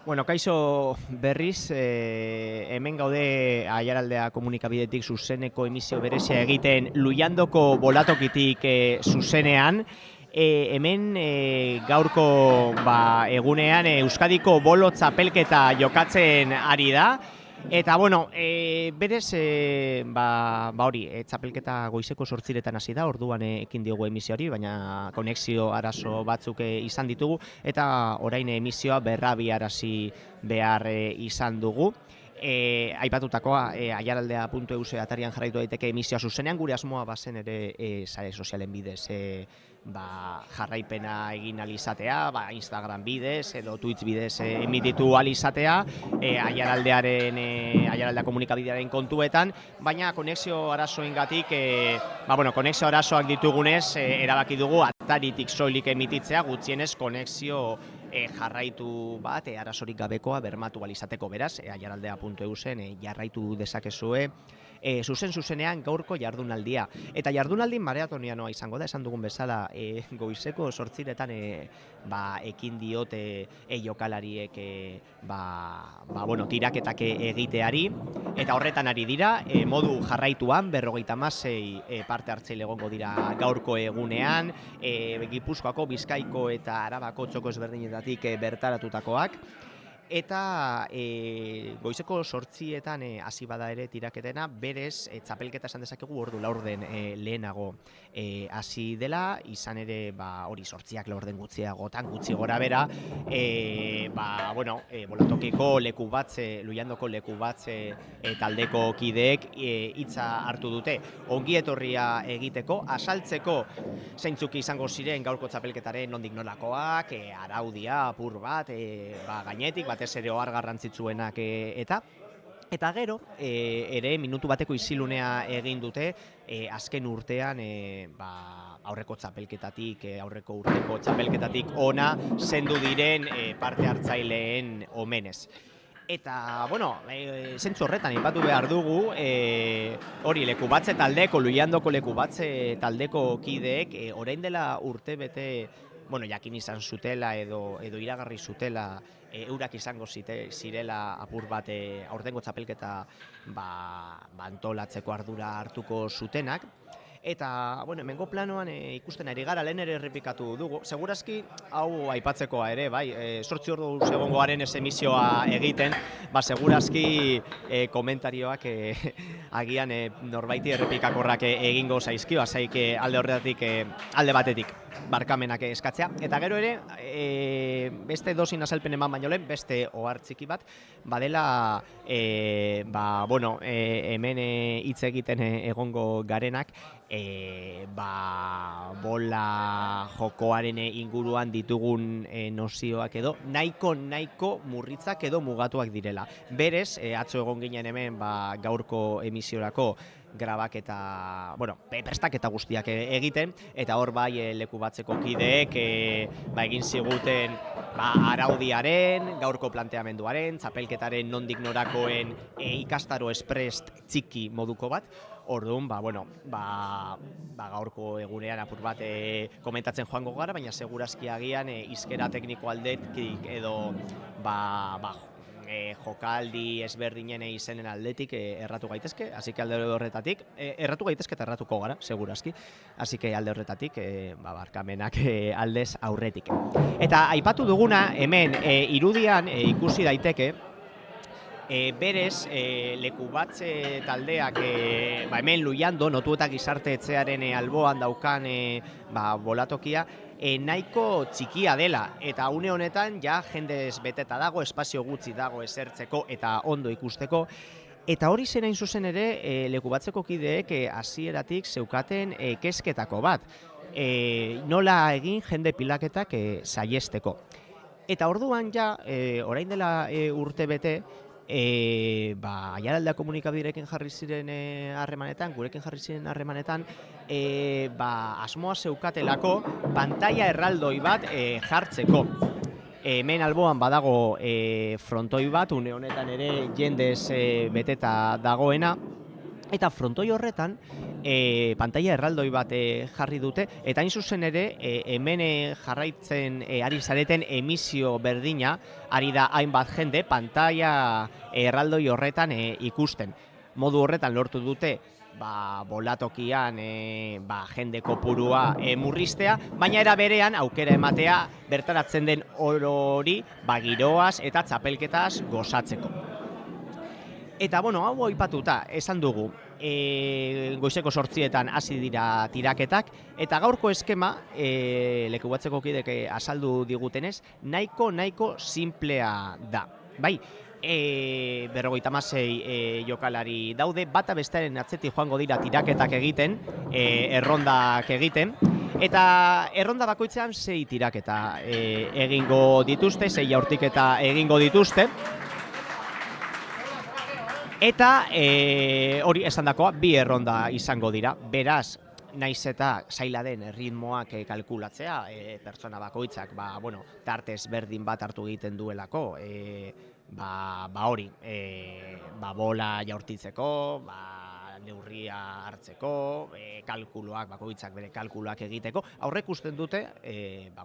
Bueno, kaixo berriz, hemen gaude Aiaraldea komunikabidetik zuzeneko emisio berezia egiten Luiandoko bolatokitik zuzenean. Hemen gaurko egunean Euskadiko bolo txapelketa jokatzen ari da. Eta, bueno, berez, hori, txapelketa goizeko 8:00 hasi da, orduan ekin diogu emisioari, baina konexio arazo batzuk izan ditugu, eta orain emisioa berrabiarazi behar izan dugu. Aipatutakoa, aiaraldea.eus atarian jarraitu daiteke emisioa zuzenean, gure asmoa bazen ere sare sozialen bidez jarraipena egin alizatea, Instagram bidez edo Twitch bidez emititu alizatea, Aiaraldea komunikabidearen kontuetan, baina konexio arazoengatik, konexio arazoak ditugunez, erabaki dugu ataritik soilik emititzea, gutxienez konexio jarraitu bat, arazorik gabekoa bermatu alizateko, beraz, aiaraldea.eusen jarraitu dezakezue zuzenean gaurko jardunaldia. Eta jardunaldi maratonianoa izango da, esan dugun bezala, goizeko 8:00 ekin diote jokalariek tiraketak egiteari, eta horretan ari dira, modu jarraituan, 56 parte hartzaile egongo dira gaurko egunean, Gipuzkoako, Bizkaiko eta Arabako txoko ezberdinetatik bertaratutakoak. Eta goizeko 8:00 hasi bada ere tiraketena, berez txapelketa esan dezakegu ordu laurden lehenago hasi dela, izan ere hori 8:00 laurden gutxiagotan, gutxi gora bera, bolatokiko leku batze, Luiandoko leku batze taldeko kideek hitza hartu dute ongi etorria egiteko, asaltzeko zeintzuk izango ziren gaurko txapelketaren nondik nolakoak, araudia apur bat, gainetik, batez ere ohar garrantzitsuenak eta gero ere minutu bateko isilunea egin dute azken urtean aurreko txapelketatik, aurreko urteko txapelketatik ona zendu diren parte hartzaileen omenez. Eta, zentzu horretan aipatu behar dugu, hori Lekubatze taldeko, Luiandoko Lekubatze taldeko kideek, orain dela urte bete, jakin izan zutela edo iragarri zutela, eurak izango zirela apur bat aurtengo txapelketa antolatzeko ardura hartuko zutenak. Eta, hemengo planoan ikusten ari gara, lehen ere errepikatu dugu. Segurazki, hau aipatzekoa ere, 8 ordu egongo garen emisioa egiten, segurazki komentarioak agian norbaiti errepikakorrak egingo zaizkio, azaik alde horretatik, alde batetik barkamenak eskatzea. Eta gero ere, beste dozin azalpen eman baino lehen, beste ohar txiki bat, badela, hemen hitz egiten egongo garenak, bola jokoaren inguruan ditugun nozioak edo nahiko murritzak edo mugatuak direla. Berez, atzo egon ginen hemen gaurko emisiorako grabaketa, prestaketa guztiak egiten, eta hor Lekubatzeko kideek egin ziguten araudiaren, gaurko planteamenduaren, txapelketaren nondik norakoen ikastaro esprest txiki moduko bat. Orduan, gaurko egunean apur bat komentatzen joango gara, baina segurazki agian hizkera tekniko aldetik edo jokaldi ezberdinen izenen aldetik erratu gaitezke, hasi que alde horretatik, erratu gaitezke eta erratuko gara, segurazki, hasi que alde horretatik, barkamenak aldez aurretik. Eta aipatu duguna, hemen irudian ikusi daiteke, berez, Lekubatze taldeak hemen Luiando, Notu eta Gizarte Etxearen alboan daukan bolatokia, nahiko txikia dela, eta une honetan jendez beteta dago, espazio gutxi dago esertzeko eta ondo ikusteko, eta hori zen hain zuzen ere Lekubatzeko kideek hasieratik zeukaten kezketako bat, nola egin jende pilaketak saihesteko. Eta orduan orain dela urte bete, Aiaraldea komunikabiderekin jarri ziren harremanetan, gurekin jarri ziren harremanetan, asmoa zeukatelako pantaila erraldoi bat jartzeko. Hemen alboan badago frontoi bat, une honetan ere jendez beteta dagoena, Eta frontoi horretan, pantaila erraldoi bat jarri dute, eta hain zuzen ere, hemen jarraitzen ari zareten emisio berdina, ari da hainbat jende pantaila erraldoi horretan ikusten. Modu horretan lortu dute, bolatokian jende kopurua murriztea, baina era berean aukera ematea bertaratzen den hori giroaz eta txapelketaz gozatzeko. Eta, hau aipatuta, esan dugu, goizeko 8etan hasi dira tiraketak, eta gaurko eskema, Lekubatzeko kidek azaldu digutenez, nahiko simplea da. Bai, 56 jokalari daude, bata bestearen atzetik joango dira tiraketak egiten, errondak egiten, eta erronda bakoitzean 6 tiraketa egingo dituzte, 6 jaurtiketa egingo dituzte, eta hori esandakoa 2 erronda izango dira, beraz, naiz eta zaila den ritmoak kalkulatzea, pertsona bakoitzak, tartez berdin bat hartu egiten duelako, hori, bola jaurtitzeko, neurria hartzeko, kalkuluak, bakoitzak bere kalkuluak egiteko, aurrek usten dute,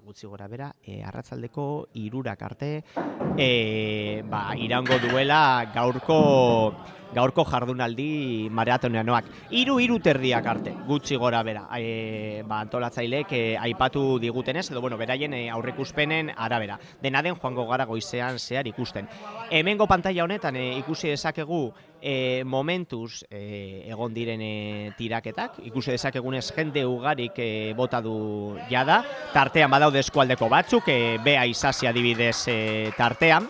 gutxi gora bera, arratsaldeko 3 arte, iraungo duela gaurko jardunaldi maratoneanoak. 3:30 arte, gutxi gora bera, antolatzaileek aipatu digutenez, edo beraien aurrekuspenen arabera. Dena den joango gara goizean zehar ikusten. Hemengo pantaila honetan ikusi dezakegu momentuz egon diren tiraketak, ikusi dezakegunez jende ugarik bota du jada, tartean badaude eskualdeko batzuk, Bea Isasi adibidez tartean.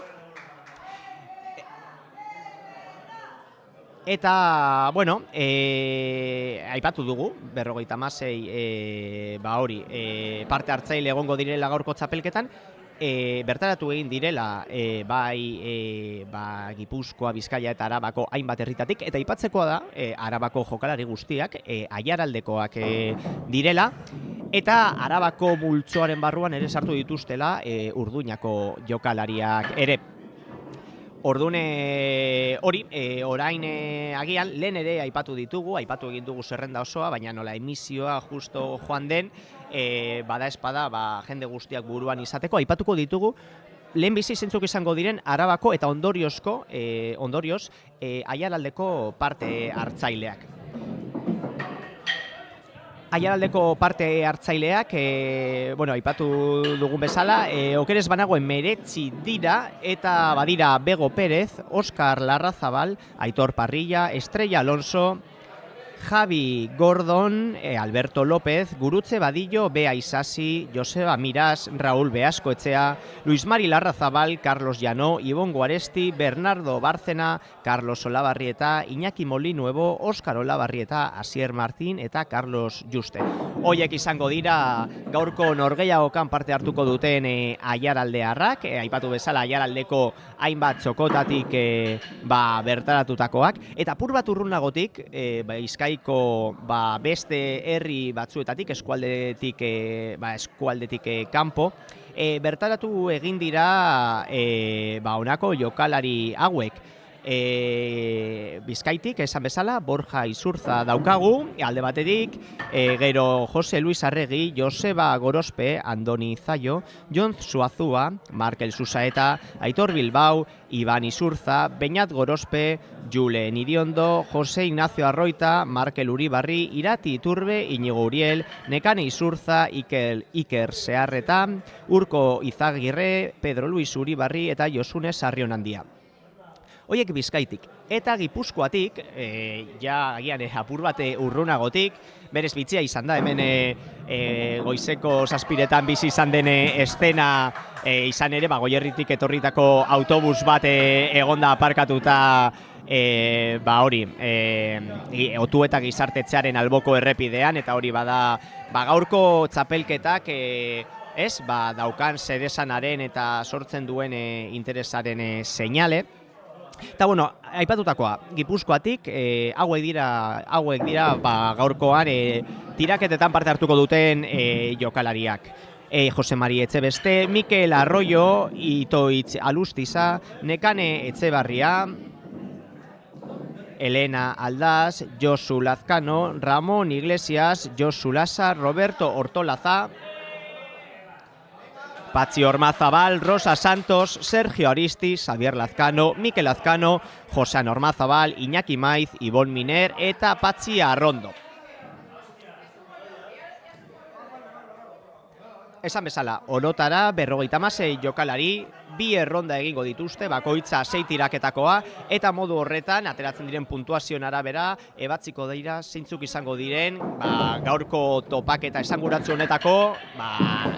Eta, aipatu dugu, 56, hori, parte hartzaile egongo direla gaurko txapelketan, bertaratu egin direla, Gipuzkoa, Bizkaia eta Arabako hainbat herritatik, eta aipatzekoa da, Arabako jokalari guztiak, Aiaraldekoak direla, eta Arabako multzoaren barruan ere sartu dituztela Urduñako jokalariak ere. Orduan hori, orain agian, lehen ere aipatu egin dugu zerrenda osoa, baina nola emisioa justo joan den, bada espada jende guztiak buruan izateko, aipatuko ditugu, lehen bizi zentzuk izango diren Arabako eta ondorioz Aiaraldeko parte hartzaileak. Aiaraldeko parte hartzaileak, aipatu dugun bezala, okerez banago 19 dira, eta badira Bego Pérez, Óscar Larrazabal, Aitor Parrilla, Estrella Alonso, Javi Gordon, Alberto López, Gurutze Badillo, Bea Isasi, Joseba Miras, Raúl Beaskoetxea, Luis Mari Larrazabal, Carlos Llano, Ibon Guaresti, Bernardo Bárcena, Carlos Olabarrieta, Iñaki Molinuevo, Óscar Olabarrieta, Asier Martín eta Carlos Juste. Hoiek izango dira gaurko norgehiagokan parte hartuko duten aiaraldearrak, aipatu bezala aiaraldeko hainbat txokotatik bertaratutakoak, eta apur bat urrunagotik, Bizkaiko beste herri batzuetatik, eskualdetik kanpo, bertaratu egin dira honako jokalari hauek. Bizkaitik, esan bezala, Borja Izurza daukagu, alde batetik, gero Jose Luis Arregi, Joseba Gorospe, Andoni Zaio, Jon Zuazua, Markel Susaeta, Aitor Bilbao, Iban Izurza, Beñat Gorospe, Julen Iriondo, Jose Ignacio Arroita, Markel Uribarri, Irati Iturbe, Iñigo Uriel, Nekane Izurza, Iker Searreta, Urko Izagirre, Pedro Luis Uribarri eta Josune Sarrionandia. Hoiek Bizkaitik. Eta Gipuzkoatik, agian apur bat urrunagotik, berez bitxia izan da, hemen goizeko 7etan bizi izan den estena izan ere, Goierritik etorritako autobus bat egonda aparkatuta hori, Otu eta Gizartetzearen alboko errepidean, eta hori bada gaurko txapelketak daukan zeresanaren eta sortzen duen interesaren seinale. Eta, aipatutakoa, Gipuzkoatik, hauek dira gaurkoan tiraketetan parte hartuko duten jokalariak. Jose Mari Etxebeste, Mikel Arroyo, Itoitz Alustiza, Nekane Etxebarria, Elena Aldaz, Josu Lazcano, Ramón Iglesias, Josu Lasa, Roberto Hortolaza, Patxi Ormazabal, Rosa Santos, Sergio Aristis, Xavier Lazcano, Mikel Lazcano, Josean Ormazabal, Iñaki Maiz, Ibon Miner eta Patxi Arrondo. Esan bezala, orotara 56 jokalari, 2 erronda egingo dituzte, bakoitza 6 tiraketakoa, eta modu horretan, ateratzen diren puntuazioen arabera, ebatziko dira zeintzuk izango diren, gaurko topaketa esanguratsu honetako,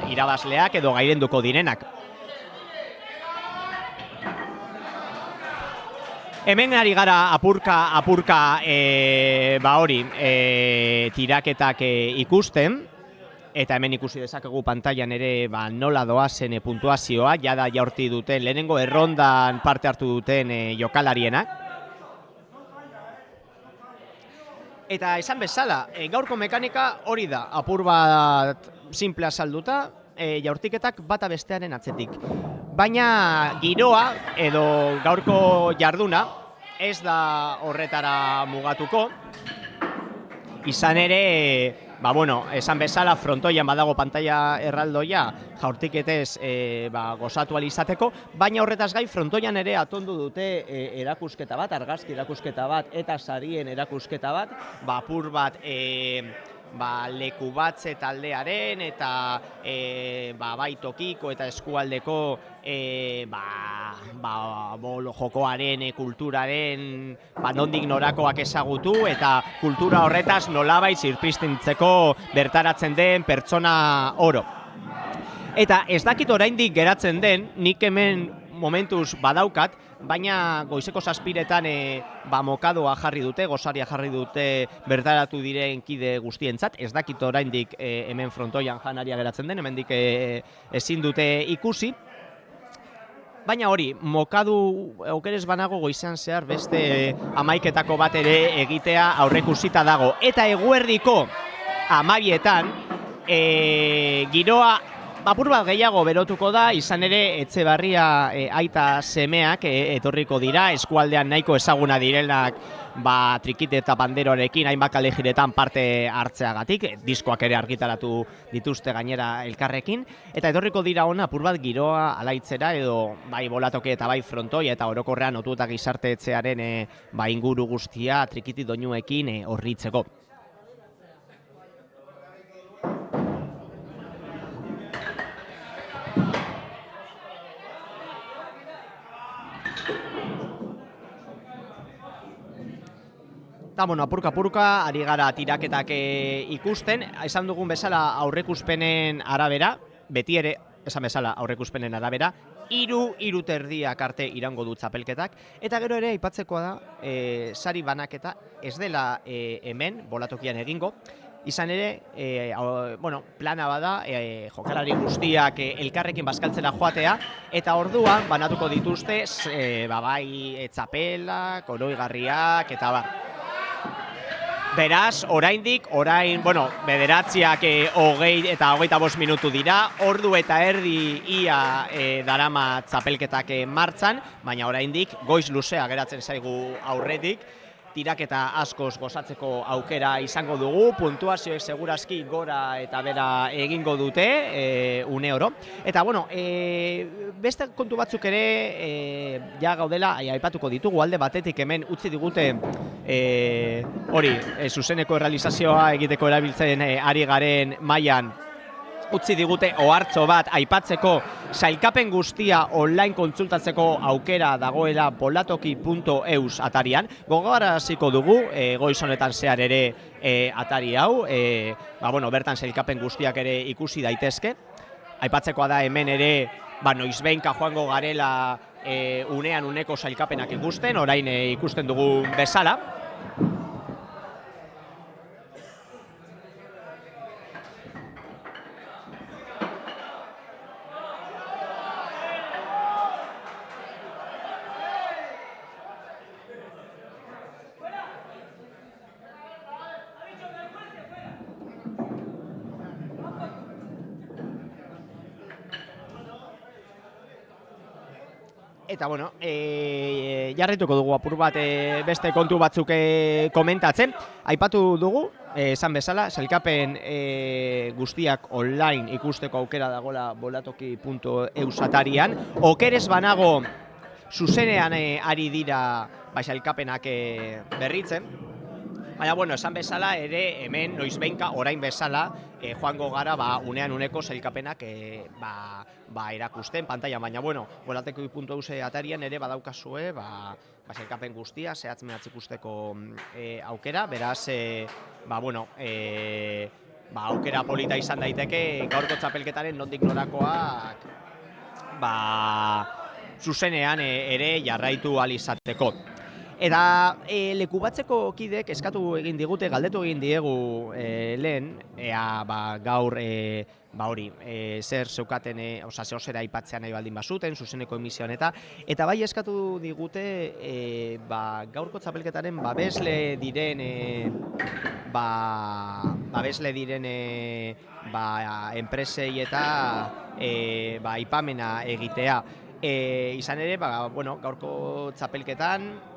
irabazleak edo gailenduko direnak. Hemen ari gara apurka tiraketak ikusten, eta hemen ikusi dezakegu pantailan ere nola doazen puntuazioa, jada jaurti duten, lehenengo errondan parte hartu duten jokalarienak. Eta esan bezala, gaurko mekanika hori da, apur bat simplea salduta, jaurtiketak bata bestearen atzetik. Baina giroa edo gaurko jarduna ez da horretara mugatuko, izan ere, esan bezala, frontoian badago pantaila erraldoia jaurtiketez gozatu izateko, baina horretaz gai frontoian ere atondu dute erakusketa bat, argazki erakusketa bat eta sarien erakusketa bat, apur bat Lekubatze taldearen eta bai tokiko eta eskualdeko jokoaren, kulturaren nondik norakoak ezagutu eta kultura horretaz nolabait zirpristintzeko bertaratzen den pertsona oro. Eta ez dakit oraindik geratzen den, nik hemen momentuz badaukat, baina goizeko 7:00 mokadoa jarri dute, gosaria jarri dute bertaratu diren kide guztientzat, ez dakit oraindik hemen frontoian janaria geratzen den, hemendik ezin dute ikusi. Baina hori, mokadu aukeres banago goizean zehar beste 11:00 bat ere egitea aurreikusita dago. Eta eguerdiko 12:00 giroa apur bat gehiago berotuko da, izan ere Etxebarria aita semeak etorriko dira, eskualdean nahiko ezaguna direnak trikite eta banderoarekin hainbat kalejiretan parte hartzeagatik, diskoak ere argitaratu dituzte gainera elkarrekin, eta etorriko dira hona apur bat giroa alaitzera edo bai bolatoke eta bai frontoi eta orokorrean otu eta gizarte etxearen inguru guztia trikiti doinuekin horritzeko. Apurka ari gara tiraketak ikusten, esan dugun bezala aurrekuspenen arabera, beti ere, esan bezala aurrekuspenen arabera, 3 terdiak arte irango du txapelketak, eta gero ere aipatzekoa da, sari banaketa ez dela hemen, bolatokian egingo, izan ere, plana bada, jokalari guztiak elkarrekin bazkaltzera joatea, eta orduan banatuko dituzte, bai txapelak, oroigarriak, eta bar. Beraz, orain bederatziak 20 eta 25 minutu dira, ordu eta erdi ia darama txapelketak martxan, baina oraindik goiz luzea geratzen zaigu aurretik, tiraketa askoz gozatzeko aukera izango dugu, puntuazioek segurazki gora eta bera egingo dute une oro. Eta, beste kontu batzuk ere ja gaudela aipatuko ditugu, alde batetik hemen utzi digute zuzeneko errealizazioa egiteko erabiltzen ari garen mailan utzi digute ohartxo bat aipatzeko sailkapen guztia online kontsultatzeko aukera dagoela bolatoki.eus atarian. Gogoraraziko dugu, goiz honetan zehar ere atari hau, bertan sailkapen guztiak ere ikusi daitezke. Aipatzekoa da hemen ere, noizbehinka joango garela unean uneko sailkapenak ikusten, orain ikusten dugu bezala. Eta, bueno, jarrituko dugu apur bat beste kontu batzuk komentatzen. Aipatu dugu, esan bezala, sailkapen guztiak online ikusteko aukera dagoela bolatoki.eus atarian. Okerez banago zuzenean ari dira sailkapenak berritzen. Baina, bueno, esan bezala ere hemen noizbehinka orain bezala joango gara unean uneko sailkapenak erakusten pantailan, baina, bueno, bolatoki.eus atarian ere badaukazue sailkapen guztia, zehatz mehatz ikusteko aukera, beraz, bueno, aukera polita izan daiteke gaurko txapelketaren nondik norakoak zuzenean ere jarraitu ahal izateko. Eta lekubatzeko kidek eskatu egin digute, galdetu egin diegu lehen, gaur hori, zer zeukaten, zehozera aipatzea nahi baldin bazuten, zuzeneko emisioan eta bai eskatu digute gaurko txapelketaren babesle diren enpresei eta aipamena egitea. Izan ere, gaurko txapelketan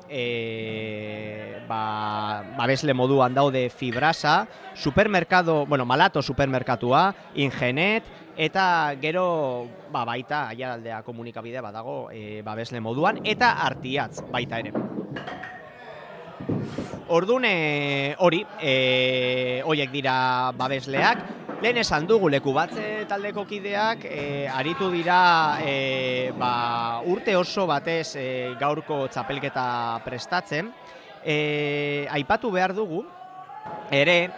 babesle moduan daude Fibrasa, Malato supermerkatua, Ingenet, eta gero baita Aiaraldea komunikabidea badago babesle moduan, eta Artiatz baita ere. Orduan horiek dira babesleak. Lehen esan dugu Lekubatze taldeko kideak aritu dira urte oso batez gaurko txapelketa prestatzen. Aipatu behar dugu ere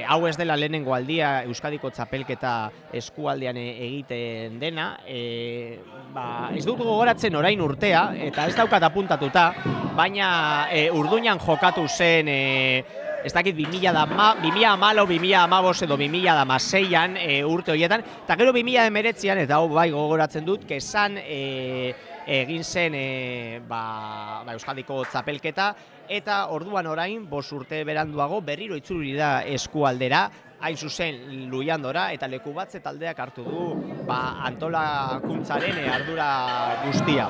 hau ez dela lehenengo aldia Euskadiko txapelketa eskualdean egiten dena. Ez dut gogoratzen orain urtea, eta ez daukat apuntatuta, baina Urduñan jokatu zen ez dakit 2014, 2015 edo 2016an urte horietan, eta gero 2019an, eta hau bai gogoratzen dut, kesan egin zen Euskadiko txapelketa, eta orduan orain, 5 urte beranduago, berriro itzuli da eskualdera, hain zuzen Luiandora, eta Lekubatze taldeak hartu du antolakuntzaren ardura guztia.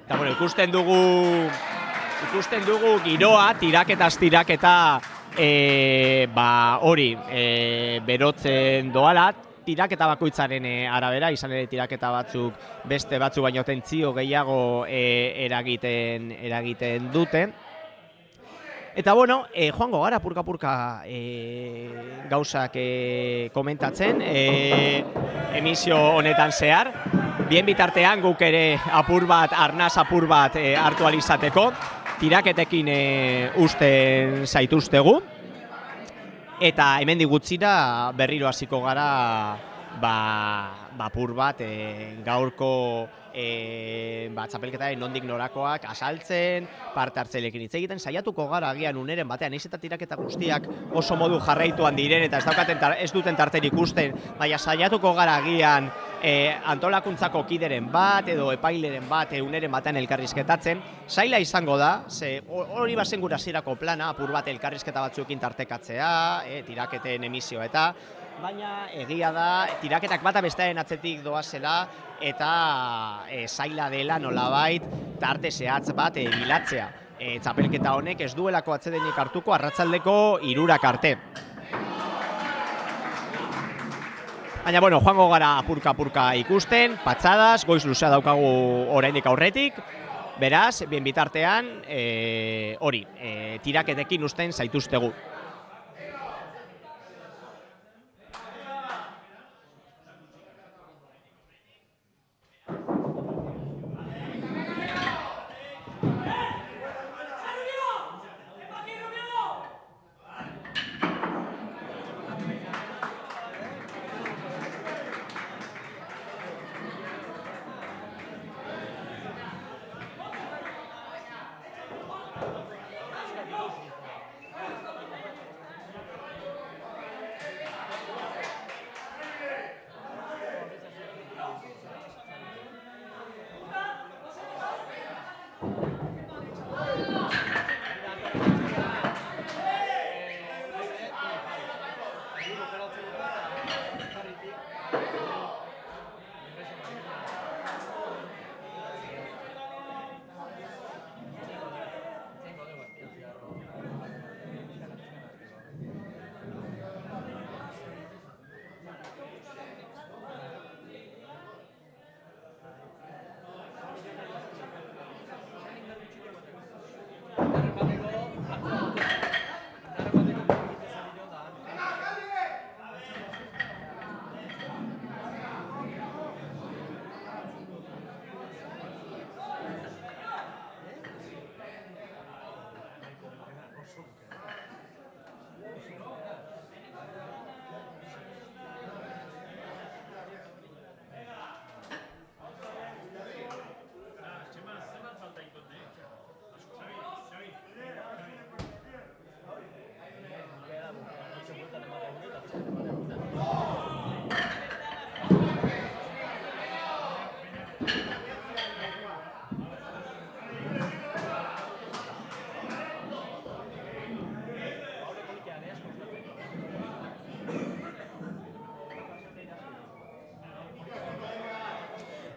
Eta, bueno, ikusten dugu giroa, tiraketaz tiraketa berotzen doala, tiraketa bakoitzaren arabera, izan ere tiraketa batzuk beste batzuk baino tentsio gehiago eragiten dute. Eta, bueno, joango gara purka-purka gauzak komentatzen emisio honetan zehar. Bien bitartean guk ere arnaz apur bat hartu ahal izateko, tiraketekin uzten zaituztegu. Eta hemendik gutxira berriro hasiko gara apur bat gaurko txapelketaren nondik norakoak asaltzen, parte hartzaileekin hitz egiten, saiatuko gara agian uneren batean, ez eta tiraketa guztiak oso modu jarraituan diren eta ez duten tarteri ikusten, baina saiatuko gara agian antolakuntzako kideren bat edo epaileren bat uneren batean elkarrizketatzen. Zaila izango da, hori bazen gura hasierako plana, apur bat elkarrizketa batzuekin tartekatzea, tiraketen emisio eta, baina egia da, tiraketak bata bestearen atzetik doazela eta zaila dela nolabait tarte zehatz bat bilatzea. Txapelketa honek ez duelako atsedenik hartuko arratsaldeko 3 arte. Baina, bueno, joango gara apurka-apurka ikusten, patxadas, goiz luzea daukagu oraindik aurretik, beraz, bien bitartean, tiraketekin uzten zaituztegu.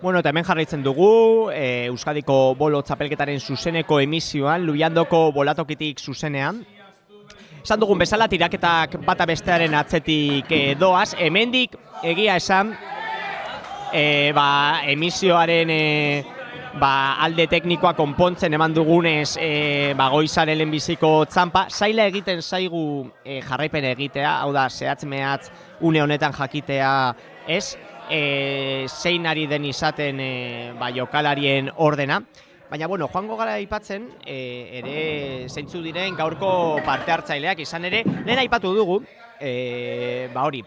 Bueno, eta hemen jarraitzen dugu, Euskadiko bolo txapelketaren zuzeneko emisioan, Luiandoko bolatokitik zuzenean. Esan dugun bezala, tiraketak bata bestearen atzetik doaz, hemendik egia esan, emisioaren alde teknikoa konpontzen eman dugunez goizaren lehenbiziko txampa, zaila egiten zaigu jarraipen egitea, hau da, zehatz-mehatz une honetan jakitea ez, zein ari den izaten jokalarien ordena. Baina, bueno, joango gara aipatzen, ere zeintzu diren gaurko parte hartzaileak izan ere, lehen aipatu dugu,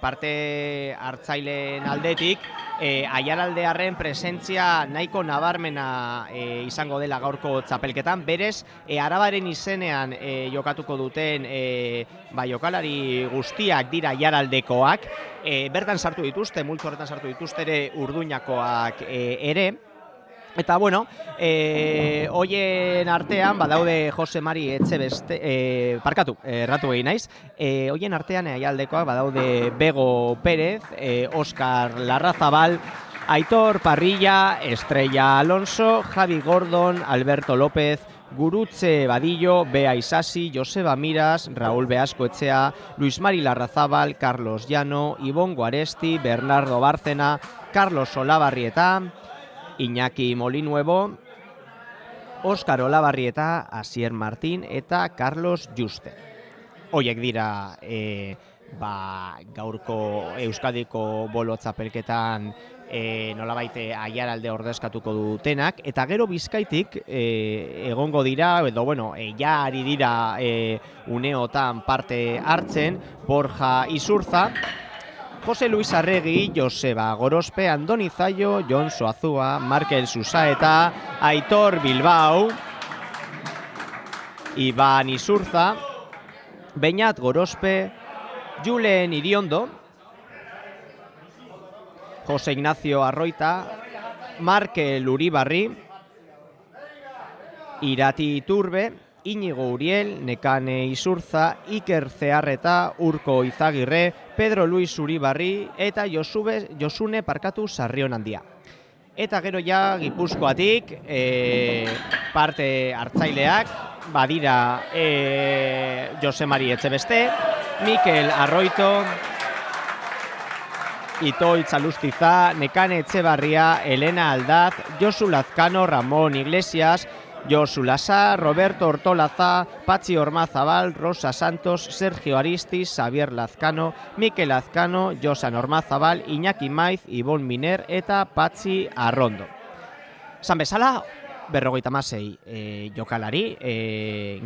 parte hartzaileen aldetik, Aiaraldearren presentzia nahiko nabarmena izango dela gaurko txapelketan, berez, Arabaren izenean jokatuko duten jokalari guztiak dira Aiaraldekoak, bertan sartu dituzte, multzo horretan sartu dituzte ere Urduñakoak ere. Eta, bueno, hoien artean, badaude Jose Mari Etxebeste, erratu egin naiz, hoien artean Aialdekoak badaude Bego Pérez, Óscar Larrazabal, Aitor Parrilla, Estrella Alonso, Javi Gordon, Alberto López, Gurutze Badillo, Bea Isasi, Joseba Miras, Raúl Beaskoetxea, Luis Mari Larrazabal, Carlos Llano, Ibon Guaresti, Bernardo Bárcena, Carlos Olabarrieta, Iñaki Molinuevo, Óscar Olabarrieta, Asier Martín eta Carlos Juste. Hoiek dira gaurko Euskadiko bolo txapelketan nolabait Aiaralde ordezkatuko dutenak, eta gero Bizkaitik egongo dira, edo bueno, ja ari dira uneotan parte hartzen, Borja Isurza, Jose Luis Arregi, Joseba Gorospe, Andoni Zaio, Jon Soazua, Markel Susaeta, Aitor Bilbao, Iban Isurza, Beñat Gorospe, Julen Iriondo, Jose Ignacio Arroita, Markel Uribarri, Irati Iturbe, Iñigo Uriel, Nekane Isurza, Iker Zearreta, Urko Izagirre, Pedro Luis Uribarri eta Josune Sarrion Handia. Eta gero ja Gipuzkoatik parte hartzaileak badira Jose Mari Etxebeste, Mikel Arroito, Ito Itzalustiza, Nekane Etxebarria, Elena Aldaz, Josu Lazkano, Ramón Iglesias, Josu Lasa, Roberto Ortolaza, Patxi Ormazabal, Rosa Santos, Sergio Aristis, Xavier Lazkano, Mikel Lazkano, Josan Ormazabal, Iñaki Maiz, Ibon Miner eta Patxi Arrondo. Esan bezala, 56 jokalari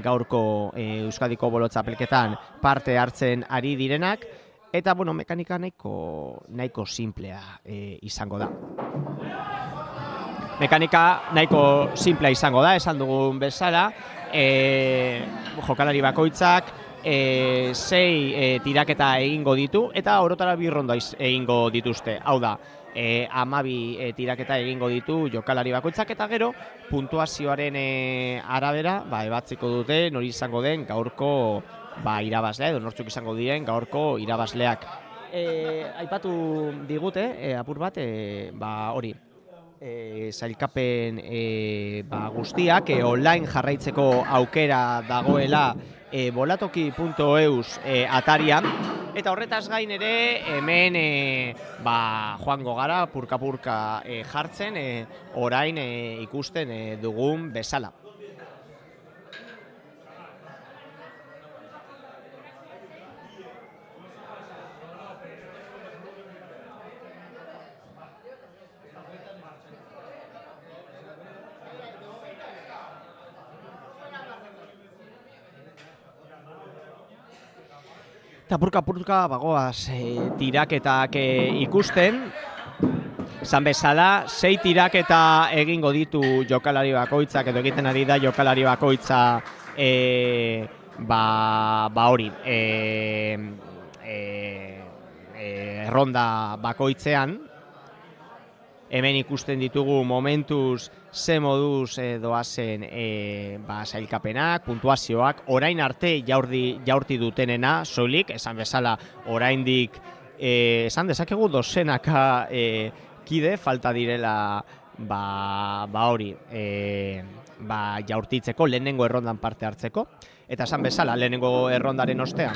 gaurko Euskadiko bolo txapelketan parte hartzen ari direnak, eta bueno, mekanika nahiko simplea izango da. Mekanika nahiko simplea izango da, esan dugun bezala, jokalari bakoitzak 6 tiraketa egingo ditu, eta orotara 2 ronda egingo dituzte. Hau da, 12 tiraketa egingo ditu jokalari bakoitzak, eta gero puntuazioaren arabera ebatziko dute nori izango den gaurko irabazlea, edo nortzuk izango diren gaurko irabazleak. Aipatu digute, apur bat, hori, sailkapen guztiak online jarraitzeko aukera dagoela bolatoki.eus atarian, eta horretaz gain ere hemen joango gara purka-purka jartzen orain ikusten dugun bezala. Eta purka-purka bagoaz tiraketak ikusten. Esan bezala, 6 tiraketa egingo ditu jokalari bakoitzak, edo egiten ari da jokalari bakoitza hori ronda bakoitzean. Hemen ikusten ditugu momentuz ze moduz doazen sailkapenak, puntuazioak, orain arte jaurti dutenena, soilik, esan bezala, oraindik esan dezakegu dozenaka kide falta direla hori, jaurtitzeko, lehenengo errondan parte hartzeko. Eta esan bezala, lehenengo errondaren ostean,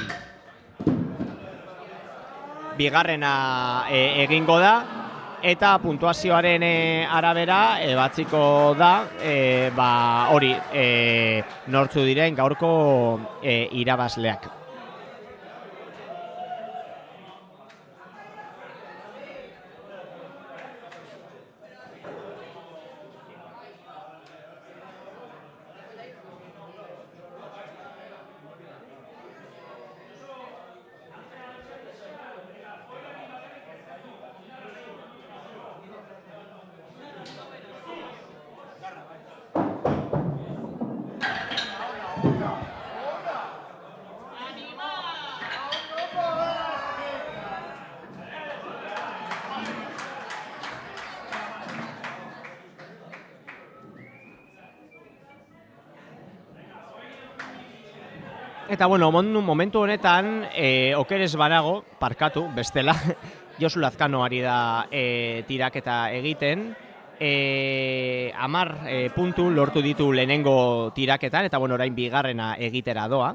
bigarrena egingo da, eta puntuazioaren arabera batziko da hori nortzu diren gaurko irabazleak. Eta bueno, momentu honetan, okeres banago, parkatu, bestela, Josu Lazkano ari da tiraketa egiten, 10 puntu lortu ditu lehenengo tiraketan, eta bueno, orain bigarrena egitera doa.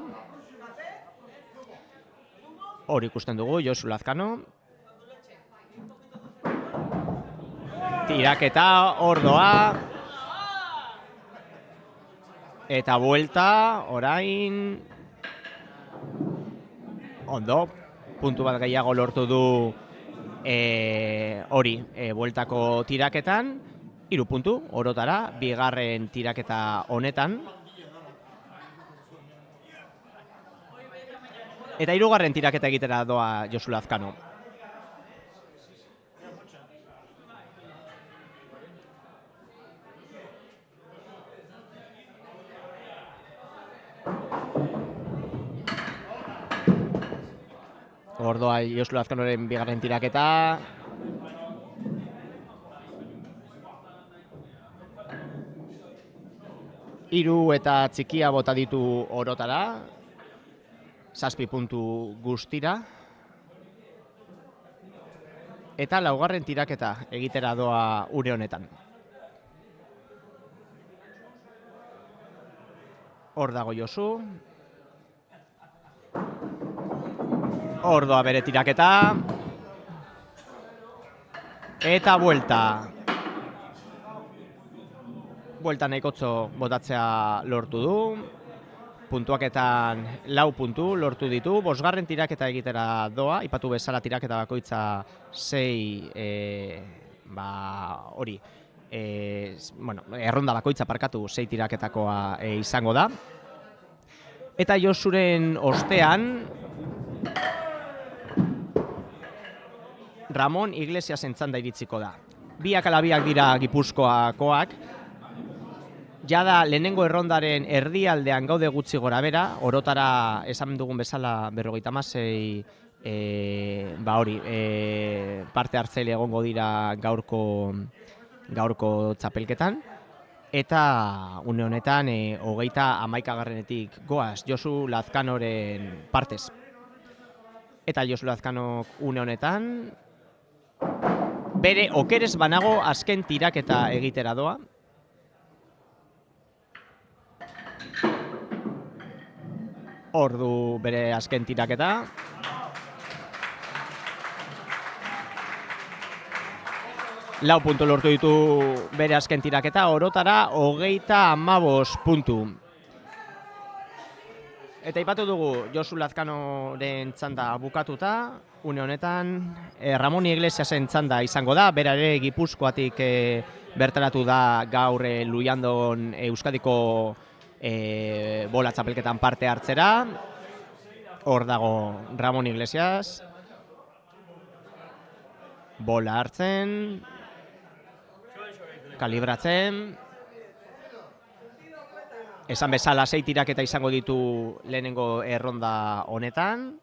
Hor ikusten dugu, Josu Lazkano. Tiraketa, hor doa. Eta buelta, orain... Ondo, puntu bat gehiago lortu du hori, bueltako tiraketan, 3 puntu, orotara, bigarren tiraketa honetan. Eta 3. tiraketa egitera doa Josu Lazkano. Ordoa Josu Lazkanoren bigarren tiraketa. Hiru eta txikia bota ditu orotara. 7 puntu guztira. Eta 4. tiraketa egitera doa une honetan. Hor dago Josu. Ordoa bere tiraketa. Eta buelta. Buelta nahikotxo botatzea lortu du. Puntuaketan 4 puntu lortu ditu. 5. tiraketa egitera doa. Ipatu bezala tiraketa bakoitza 6 hori. Erronda bakoitza parkatu 6 tiraketakoa izango da. Eta Josuren ostean Ramon Iglesiasen txanda iritsiko da. 2 ala 2 dira Gipuzkoakoak. Jada lehenengo errondaren erdialdean gaude gutxi gora bera, orotara esan dugun bezala 56 hori, parte hartzaile egongo dira gaurko txapelketan. Eta une honetan 31. goaz Josu Lazkanoren partez. Eta Josu Lazkanok une honetan bere okeres banago azken tiraketa egitera doa. Hor du bere azken tiraketa. Lau puntu lortu ditu bere azken tiraketa, orotara 35 puntu. Eta ipatu dugu Josu Lazkanoren txanda bukatuta, une honetan Ramon Iglesiasen txanda izango da, bera ere Gipuzkoatik bertaratu da gaur Luiandon Euskadiko bola txapelketan parte hartzera. Hor dago Ramon Iglesias. Bola hartzen. Kalibratzen. Esan bezala 6 tiraketa izango ditu lehenengo erronda honetan.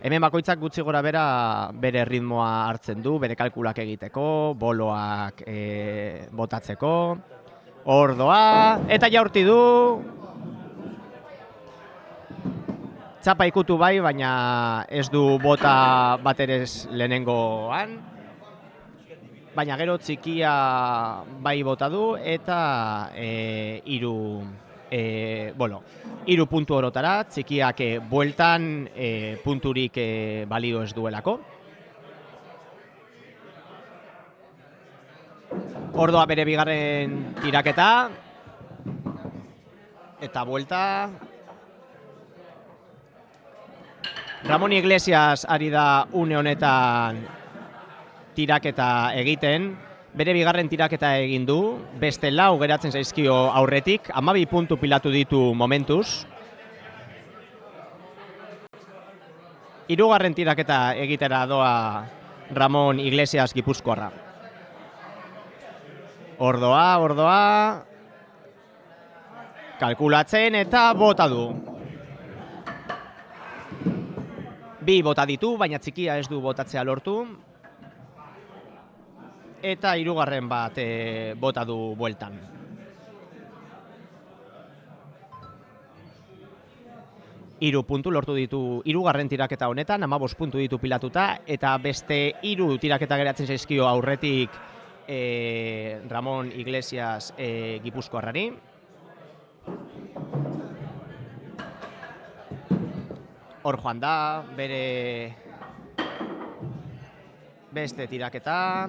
Hemen bakoitzak gutxi gora bera bere ritmoa hartzen du, bere kalkulak egiteko, boloak botatzeko. Ordoa, eta jaurti du. Txapa ikutu bai, baina ez du bota bat ere lehenengoan. baina gero txikia bai bota du eta hiru puntu orotara, txikiak bueltan punturik balio ez duelako. Ordoa bere bigarren tiraketa, eta buelta. Ramon Iglesias ari da une honetan tiraketa egiten, bere bigarren tiraketa egin du, beste 4 geratzen zaizkio aurretik, 12 puntu pilatu ditu momentuz. Hirugarren tiraketa egitera doa Ramon Iglesias gipuzkoarra. Ordoa, kalkulatzen eta bota du. 2 bota ditu, baina txikia ez du botatzea lortu. Eta hirugarren bat bota du bueltan. Hiru puntu lortu ditu hirugarren tiraketa honetan, 15 puntu ditu pilatuta, eta beste 3 tiraketa geratzen zaizkio aurretik Ramon Iglesias gipuzkoarrari. Hor joan da, bere beste tiraketa.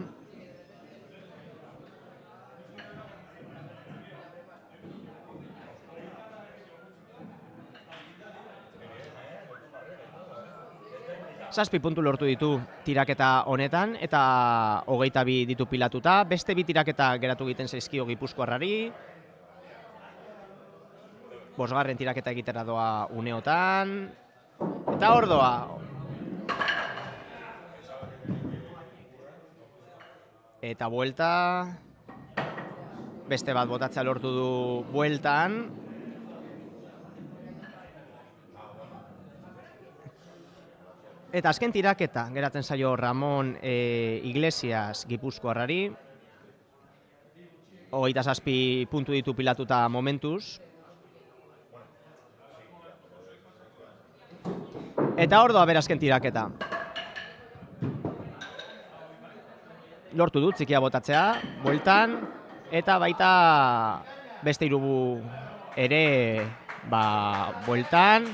Zazpi puntu lortu ditu tiraketa honetan, eta 22 ditu pilatuta. Beste 2 tiraketa geratu egiten zaizkio gipuzkoarrari. 5. tiraketa egitera doa uneotan. Eta hor doa. Eta buelta. Beste bat botatzea lortu du bueltan. Eta azken tiraketa geratzen zaio Ramon Iglesias gipuzkoarrari. 27 puntu ditu pilatuta momentuz. Eta hor doa bere azken tiraketa. Lortu dut txikia botatzea, bueltan, eta baita beste 3 ere bueltan.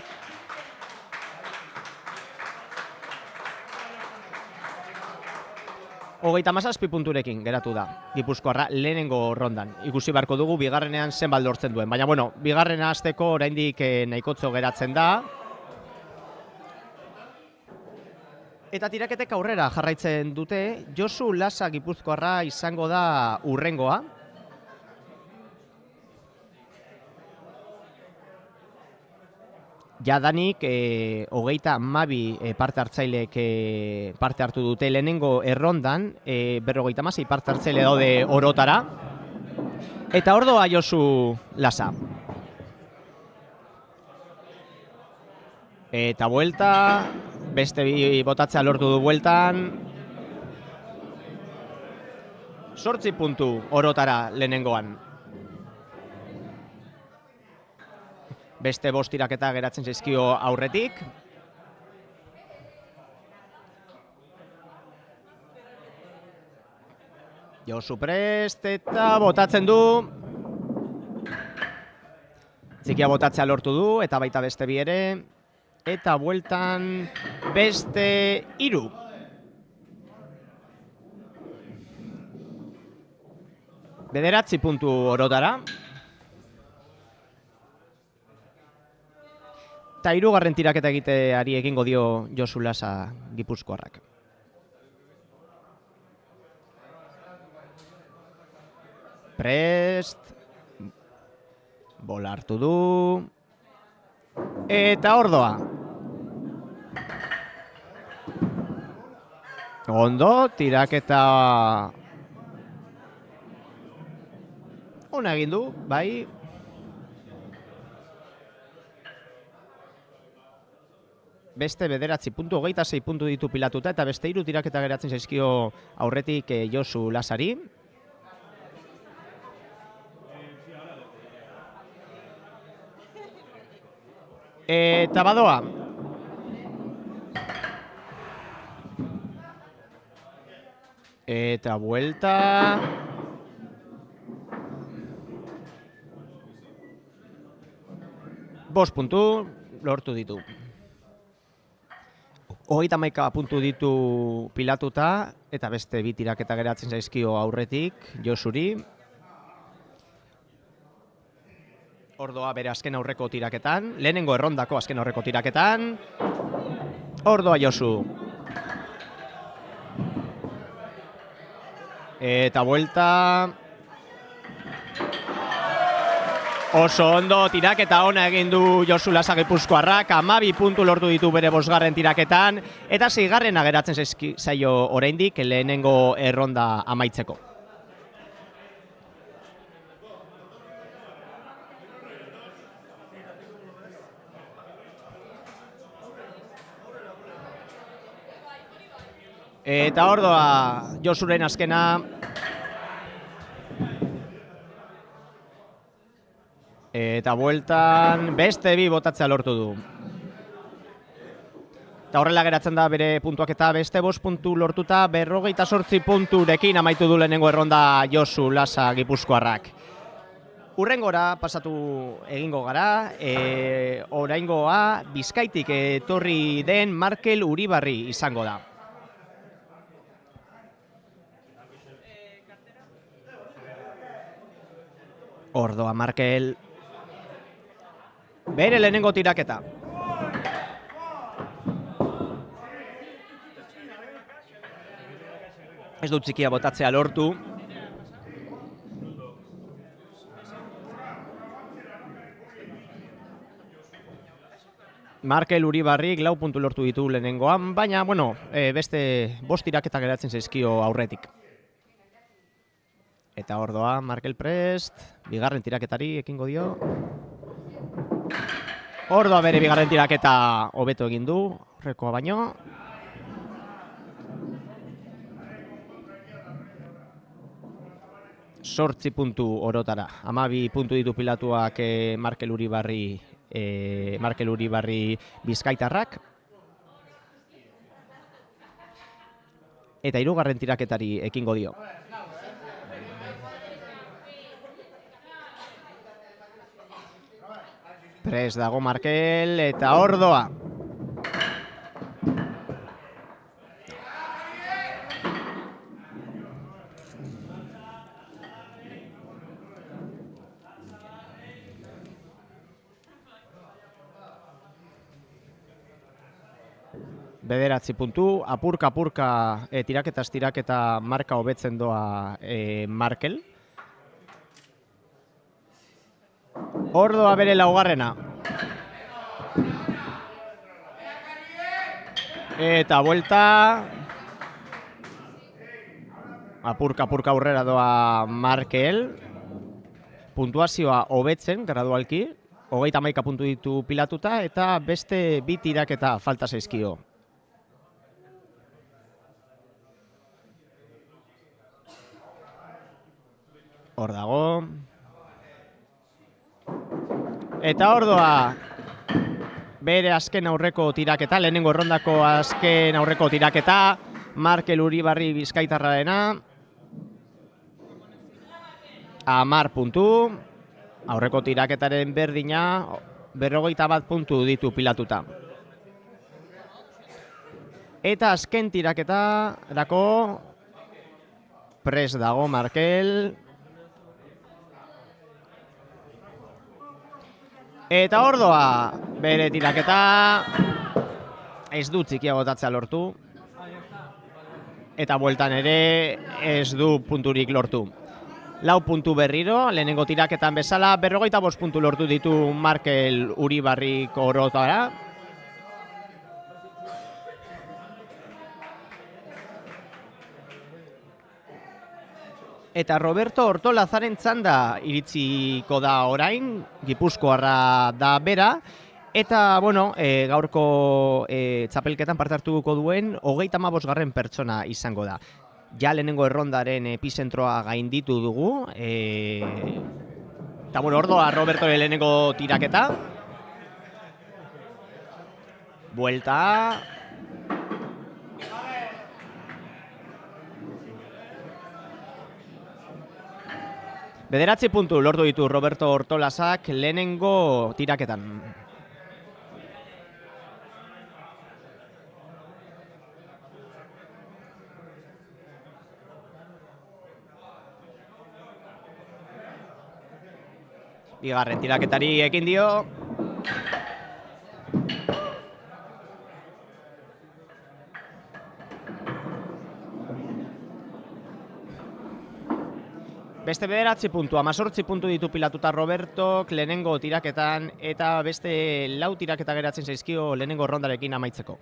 Hogeita 17 punturekin geratu da gipuzkoarra lehenengo rondan. Ikusi beharko dugu bigarrenean zenbat lortzen duen. Baina, bigarrena hasteko oraindik nahikotxo geratzen da. Eta tiraketek aurrera jarraitzen dute, Josu Lasa gipuzkoarra izango da hurrengoa. Jadanik, 32 parte hartzaileek parte hartu dute lehenengo errondan, 56 parte hartzaile daude orotara. Eta hor doa Josu Lasa. Eta buelta, beste 2 botatzea lortu du bueltan. 8 puntu orotara lehenengoan. Beste 5 tiraketa geratzen zaizkio aurretik. Josu prest eta botatzen du. Txikia botatzea lortu du eta baita beste 2 ere. Eta bueltan beste 3. Bederatzi puntu orotara. Eta 3. tiraketa egiteari egingo dio Josu Lasa gipuzkoarrak. Prest. Bola hartu du. Eta hor doa. Ondo, tiraketa ona egin du, bai. Beste 9 puntu, 26 puntu ditu pilatuta, eta beste 3 tiraketa geratzen zaizkio aurretik Josu Lasari. Eta badoa. Eta buelta. Bost puntu lortu ditu. 31 puntu ditu pilatuta, eta beste bi tiraketa geratzen zaizkio aurretik, Josuri. Ordoa bere azken aurreko tiraketan, lehenengo errondako azken aurreko tiraketan. Ordoa Josu. Eta buelta. Oso ondo tiraketa ona egin du Josu Lasa gipuzkoarrak, 12 puntu lortu ditu bere bosgarren tiraketan, eta 6garrena geratzen zaio oraindik lehenengo erronda amaitzeko. Eta ordoa Josuren azkena. Eta bueltan beste bi botatzea lortu du. Eta horrela geratzen da bere puntuak eta beste 5 puntu lortuta 58 punturekin amaitu du lehenengo erronda Josu Lasa gipuzkoarrak. Hurrengora pasatu egingo gara, oraingoa Bizkaitik etorri den Markel Uribarri izango da. Ordoa Markel. Bere lehenengo tiraketa. Ez dut txikia botatzea lortu. Markel Uribarrik 4 puntu lortu ditu lehenengoan, baina, bueno, beste 5 tiraketa geratzen zaizkio aurretik. Eta ordoa Markel prest, bigarren tiraketari ekingo dio. Ordoa bere bigarren tiraketa hobeto egin du, horrekoa baino. Zortzi puntu orotara, 12 puntu ditu pilatuak Markel Uribarri bizkaitarrak. Eta 3. tiraketari ekingo dio. Prest dago Markel eta ordoa. Bederatzi puntu, apurka tiraketaz tiraketa marka hobetzen doa Markel. Ordoa bere 4. Eta buelta. Apurka aurrera doa Markel. Puntuazioa hobetzen gradualki. 31 puntu ditu pilatuta eta beste 2 tiraketa falta zaizkio. Hor dago. Eta ordoa bere azken aurreko tiraketa, lehenengo errondako azken aurreko tiraketa, Markel Uribarri bizkaitarrarena. 10 puntu, aurreko tiraketaren berdina, 51 puntu ditu pilatuta. Eta azken tiraketa dako prest dago Markel. Eta ordoa bere tiraketa ez du txikia botatzea lortu. Eta bueltan ere ez du punturik lortu. 4 puntu berriro, lehenengo tiraketan bezala, 55 puntu lortu ditu Markel Uribarrik orotara. Eta Roberto Ortolazaren txanda iritsiko da orain, gipuzkoarra da bera. Eta, bueno, gaurko txapelketan parte hartuko duen 35. pertsona izango da. Ja lehenengo errondaren epizentroa gainditu dugu. Eta, bueno, ordoa Roberto lehenengo tiraketa. Buelta. 9 puntu lortu ditu Roberto Ortolazak lehenengo tiraketan. Bigarren tiraketari ekin dio. Beste 9 puntu, 18 puntu ditu pilatuta Robertok lehenengo tiraketan eta beste 4 tiraketa geratzen zaizkio lehenengo rondarekin amaitzeko.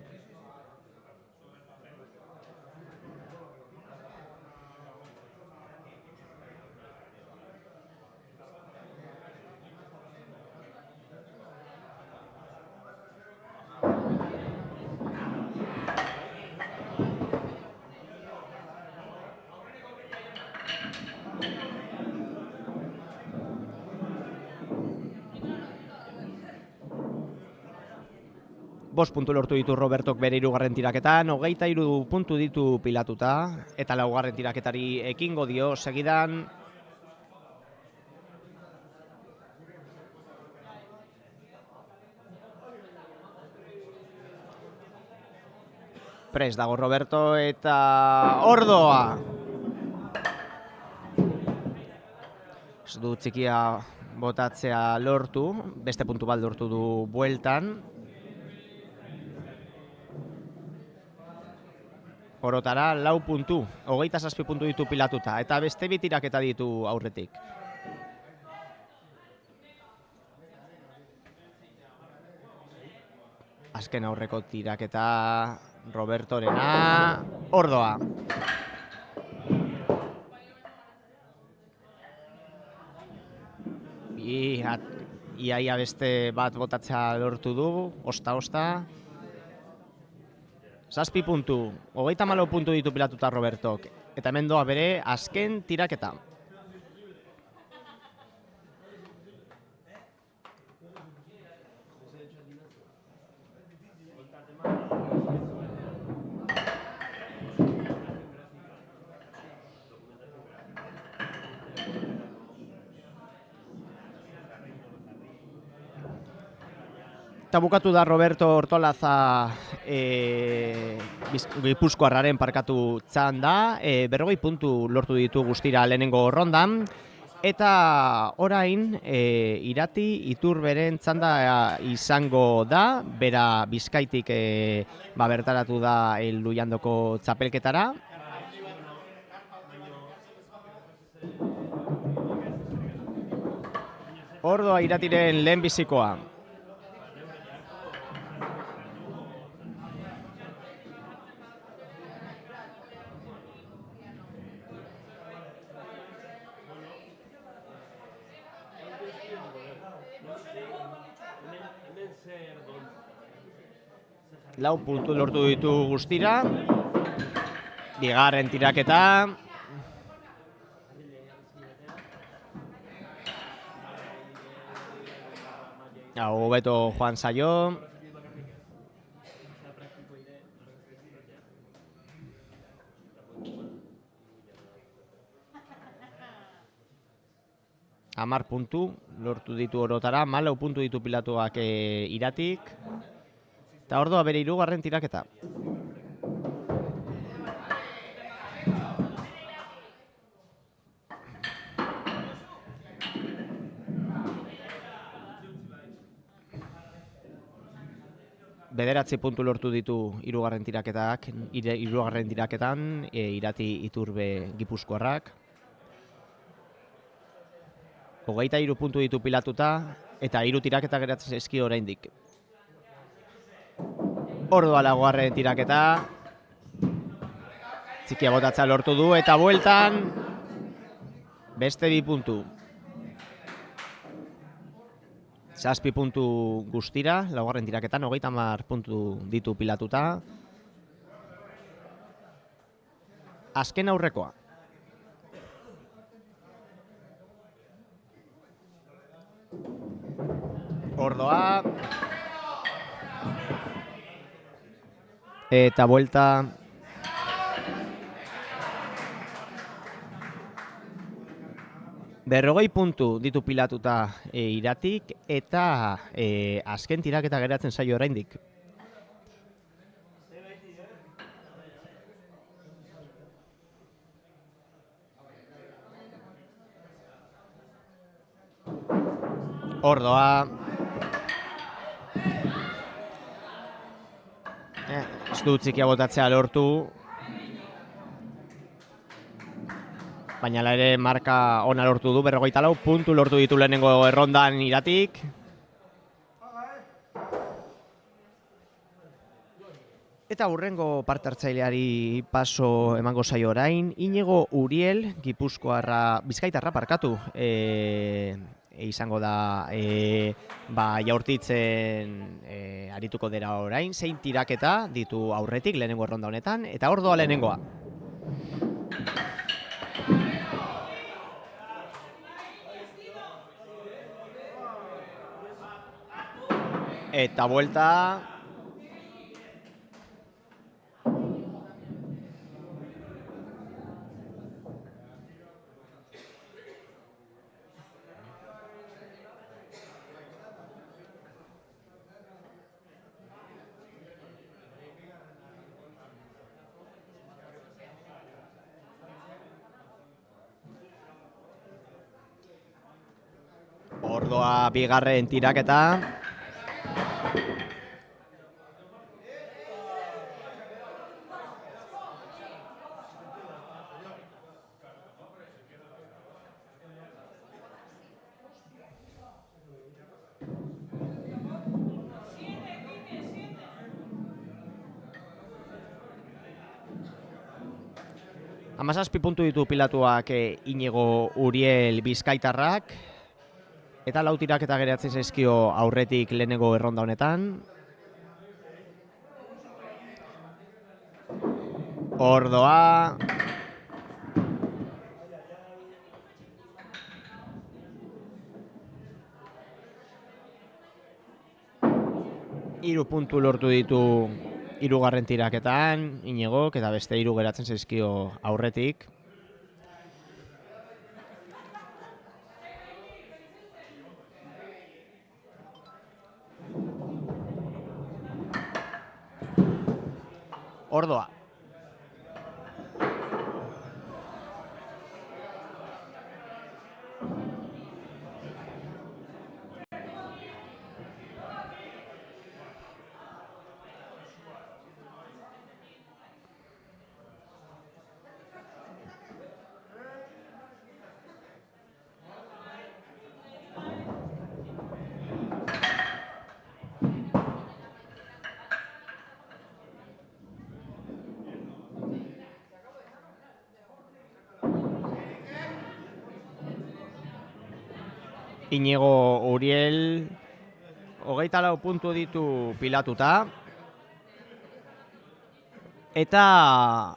Bost puntu lortu ditu Robertok bere 3. tiraketan, 23 puntu ditu pilatuta, eta 4. tiraketari ekingo dio segidan. Prest dago Roberto eta ordoa. Ez du txikia botatzea lortu, beste puntu bat lortu du bueltan. Orotara 4 puntu, 27 puntu ditu pilatuta, eta beste 2 tiraketa ditu aurretik. Azken aurreko tiraketa Robertorena, ordoa. Iaia beste bat botatzea lortu du, osta. 7 puntu, 34 puntu ditu pilatuta Robertok, eta hemen doa bere azken tiraketa. Eta bukatu da Roberto Ortolaza Gipuzkoarraren parkatu txanda, 40 puntu lortu ditu guztira lehenengo rondan, eta orain Irati Iturberen txanda izango da, bera Bizkaitik bertaratu da Luiandoko txapelketara. Ordoa Iratiren lehenbizikoa. Lau puntu lortu ditu guztira. Bigarren tiraketa. Hobeto joan zaio. Hamar puntu lortu ditu orotara, 14 puntu ditu pilatuak Iratik. Eta ordoa bere 3. tiraketa. Bederatzi puntu lortu ditu 3. tiraketan, Irati Iturbe Gipuzkoarrak. 23 puntu ditu pilatuta, eta 3 tiraketa geratzen zaizkio oraindik. Ordoa 4. tiraketa. Txikia botatza lortu du, eta bueltan beste 2 puntu. 7 puntu guztira, 4. tiraketan, 30 puntu ditu pilatuta. Azken aurrekoa. Ordoa. Eta buelta. Berrogei puntu ditu pilatuta Iratik eta azken tiraketa geratzen zaio oraindik. Ordoa. Ez du txikia botatzea lortu. Baina ere marka ona lortu du, 44 puntu lortu ditu lehenengo errondan Iratik. Eta hurrengo parte hartzaileari paso emango zaio orain, Iñigo Uriel, Gipuzkoarra, Bizkaitarra parkatu, izango da jaurtitzen arituko dira orain, zein tiraketa ditu aurretik lehenengo erronda honetan, eta Ordoa lehenengoa. Eta vuelta. Ordoa bigarren tiraketa. Hamazazpi puntu ditu pilatuak Iñigo Uriel Bizkaitarrak. Eta lau tiraketa geratzen zaizkio aurretik lehenengo erronda honetan. Ordoa. Hiru puntu lortu ditu hirugarren tiraketan, Iñigok, eta beste hiru geratzen zaizkio aurretik. Ordoa. Iñigo Uriel 24 puntu ditu pilatuta. Eta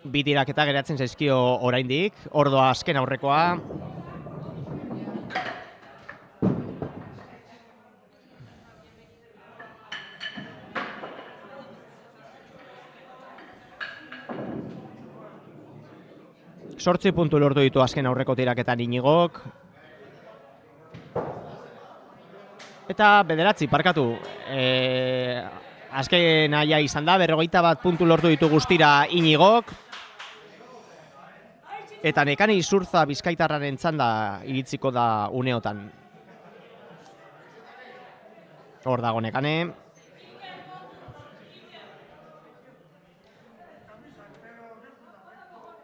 bi tiraketa geratzen zaizkio oraindik. Ordoa azken aurrekoa. Zortzi puntu lortu ditu azken aurreko tiraketan Iñigok. Eta bederatzi, parkatu. Azken aia izan da, 41 puntu lortu ditu guztira Iñigok. Eta Nekane Izurza Bizkaitarraren txanda iritsiko da uneotan. Hor dago Nekane.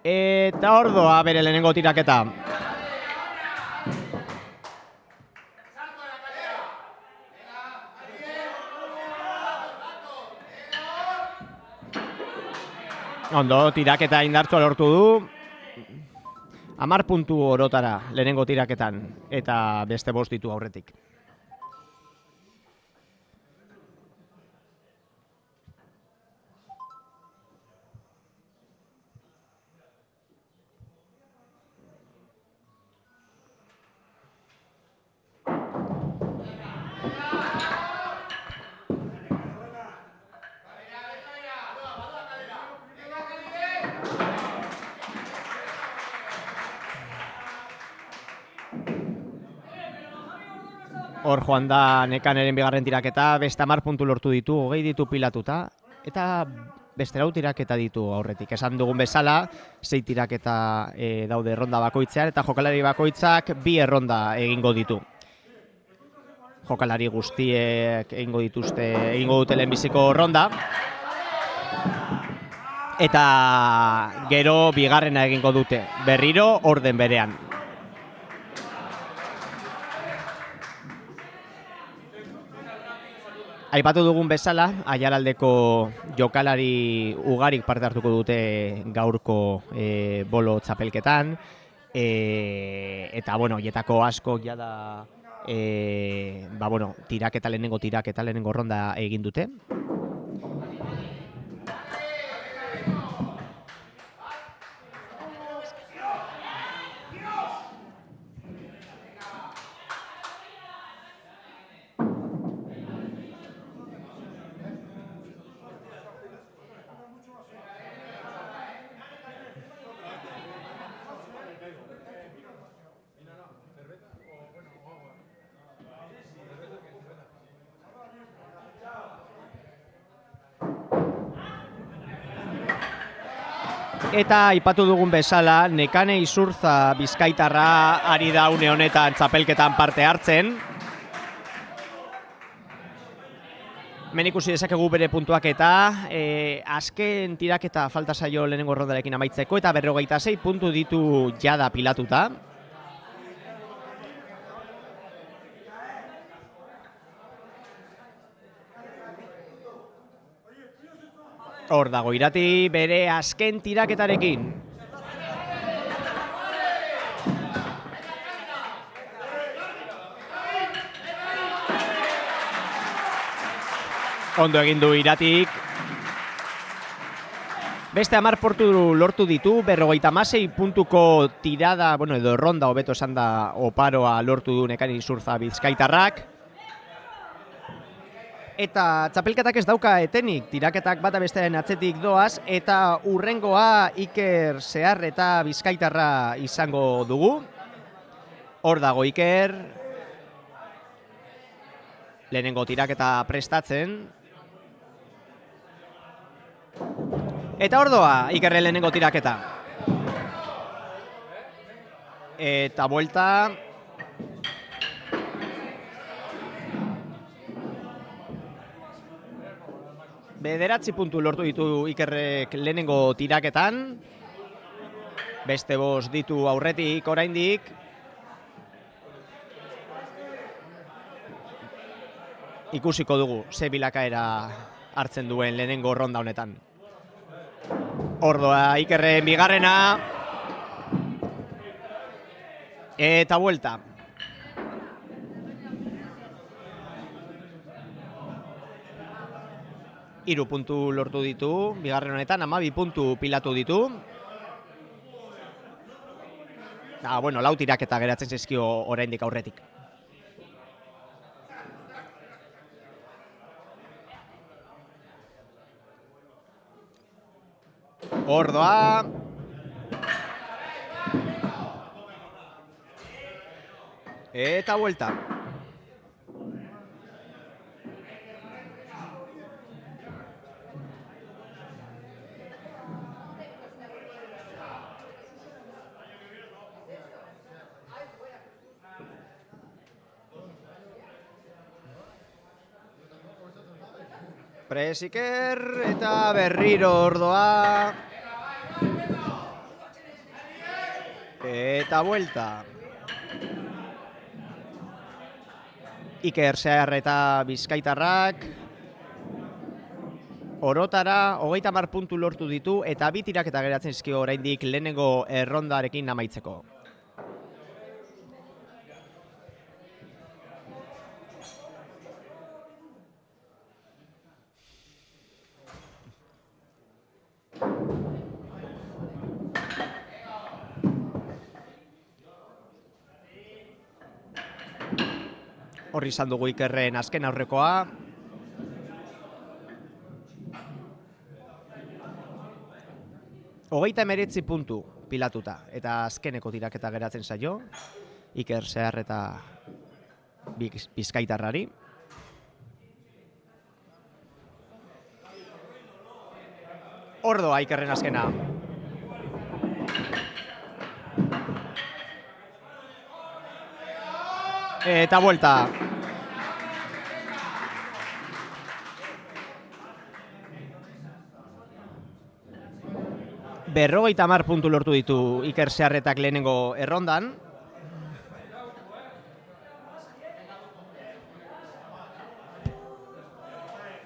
Eta Ordoa bere lehenengo tiraketa. Ondo, tiraketa indartsua lortu du. 10 puntu orotara lehenengo tiraketan eta beste 5 ditu aurretik. Hor joan da Nekaneren bigarren tiraketa, beste 10 puntu lortu ditu, 20 ditu pilatuta, eta beste 4 tiraketa ditu aurretik. Esan dugun bezala, 6 tiraketa daude erronda bakoitzean, eta jokalari bakoitzak 2 erronda egingo ditu. Jokalari guztiek egingo dute lehenbiziko ronda. Eta gero bigarrena egingo dute, berriro orden berean. Aipatu dugun bezala, Aiaraldeko jokalari ugarik parte hartuko dute gaurko bolo txapelketan. Eta, hietako asko jada lehenengo ronda egin dute. Eta aipatu dugun bezala, Nekane Izurza bizkaitarra ari da une honetan txapelketan parte hartzen. Hemen ikusi dezakegu bere puntuak eta azken tiraketa falta zaio lehenengo rondarekin amaitzeko eta 46 puntu ditu jada pilatuta. Hor dago Irati bere azken tiraketarekin. Ondo egin du Iratik. Beste 10 puntu lortu ditu, 56 puntuko tirada, edo ronda hobeto esan da oparoa lortu du Nekane Izurza bizkaitarrak. Eta txapelketak ez dauka etenik, tiraketak bata bestearen atzetik doaz, eta urrengoa Iker Zeharreta bizkaitarra izango dugu. Hor dago Iker, lehenengo tiraketa prestatzen. Eta hor doa Ikerren lehenengo tiraketa. Eta buelta. Bederatzi puntu lortu ditu Ikerrek lehenengo tiraketan. Beste 5 ditu aurretik oraindik. Ikusiko dugu ze bilakaera hartzen duen lehenengo ronda honetan. Ordoa Ikerren bigarrena. Eta buelta. 3 puntu lortu ditu, bigarren honetan 12 puntu pilatu ditu. Lau tiraketa geratzen zaizkio oraindik aurretik. Ordoa. Eta vuelta. Presiker eta berriro ordoa. Eta vuelta. Iker Zeharreta bizkaitarrak. Orotara 30 puntu lortu ditu eta 2 tiraketa geratzen zaizkio oraindik lehenengo errondarekin amaitzeko. Horri izan dugu Ikerren azken aurrekoa. Hogeita 19 puntu pilatuta eta azkeneko tiraketa geratzen zaio. Iker Zeharreta bizkaitarrari. Ordoa Ikerren azkena. Eta vuelta. Berrogeita 10 puntu lortu ditu Iker Zeharretak lehenengo errondan.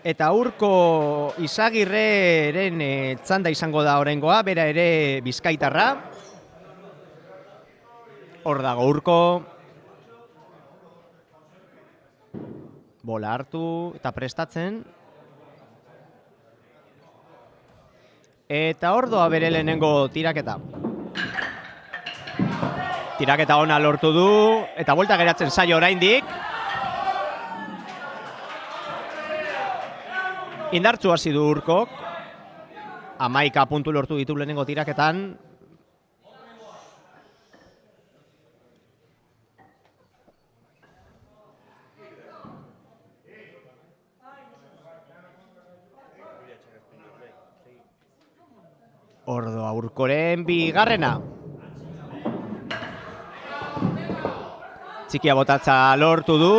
Eta Urko Izagirreren txanda izango da oraingoa, bera ere bizkaitarra. Hor dago Urko. Bola hartu eta prestatzen. Eta hor doa bere lehenengo tiraketa. Tiraketa ona lortu du, eta buelta geratzen zaio oraindik. Indartsu hasi du Urkok. 11 puntu lortu ditu lehenengo tiraketan. Ordoa Urkoren bigarrena. Txikia botatza lortu du,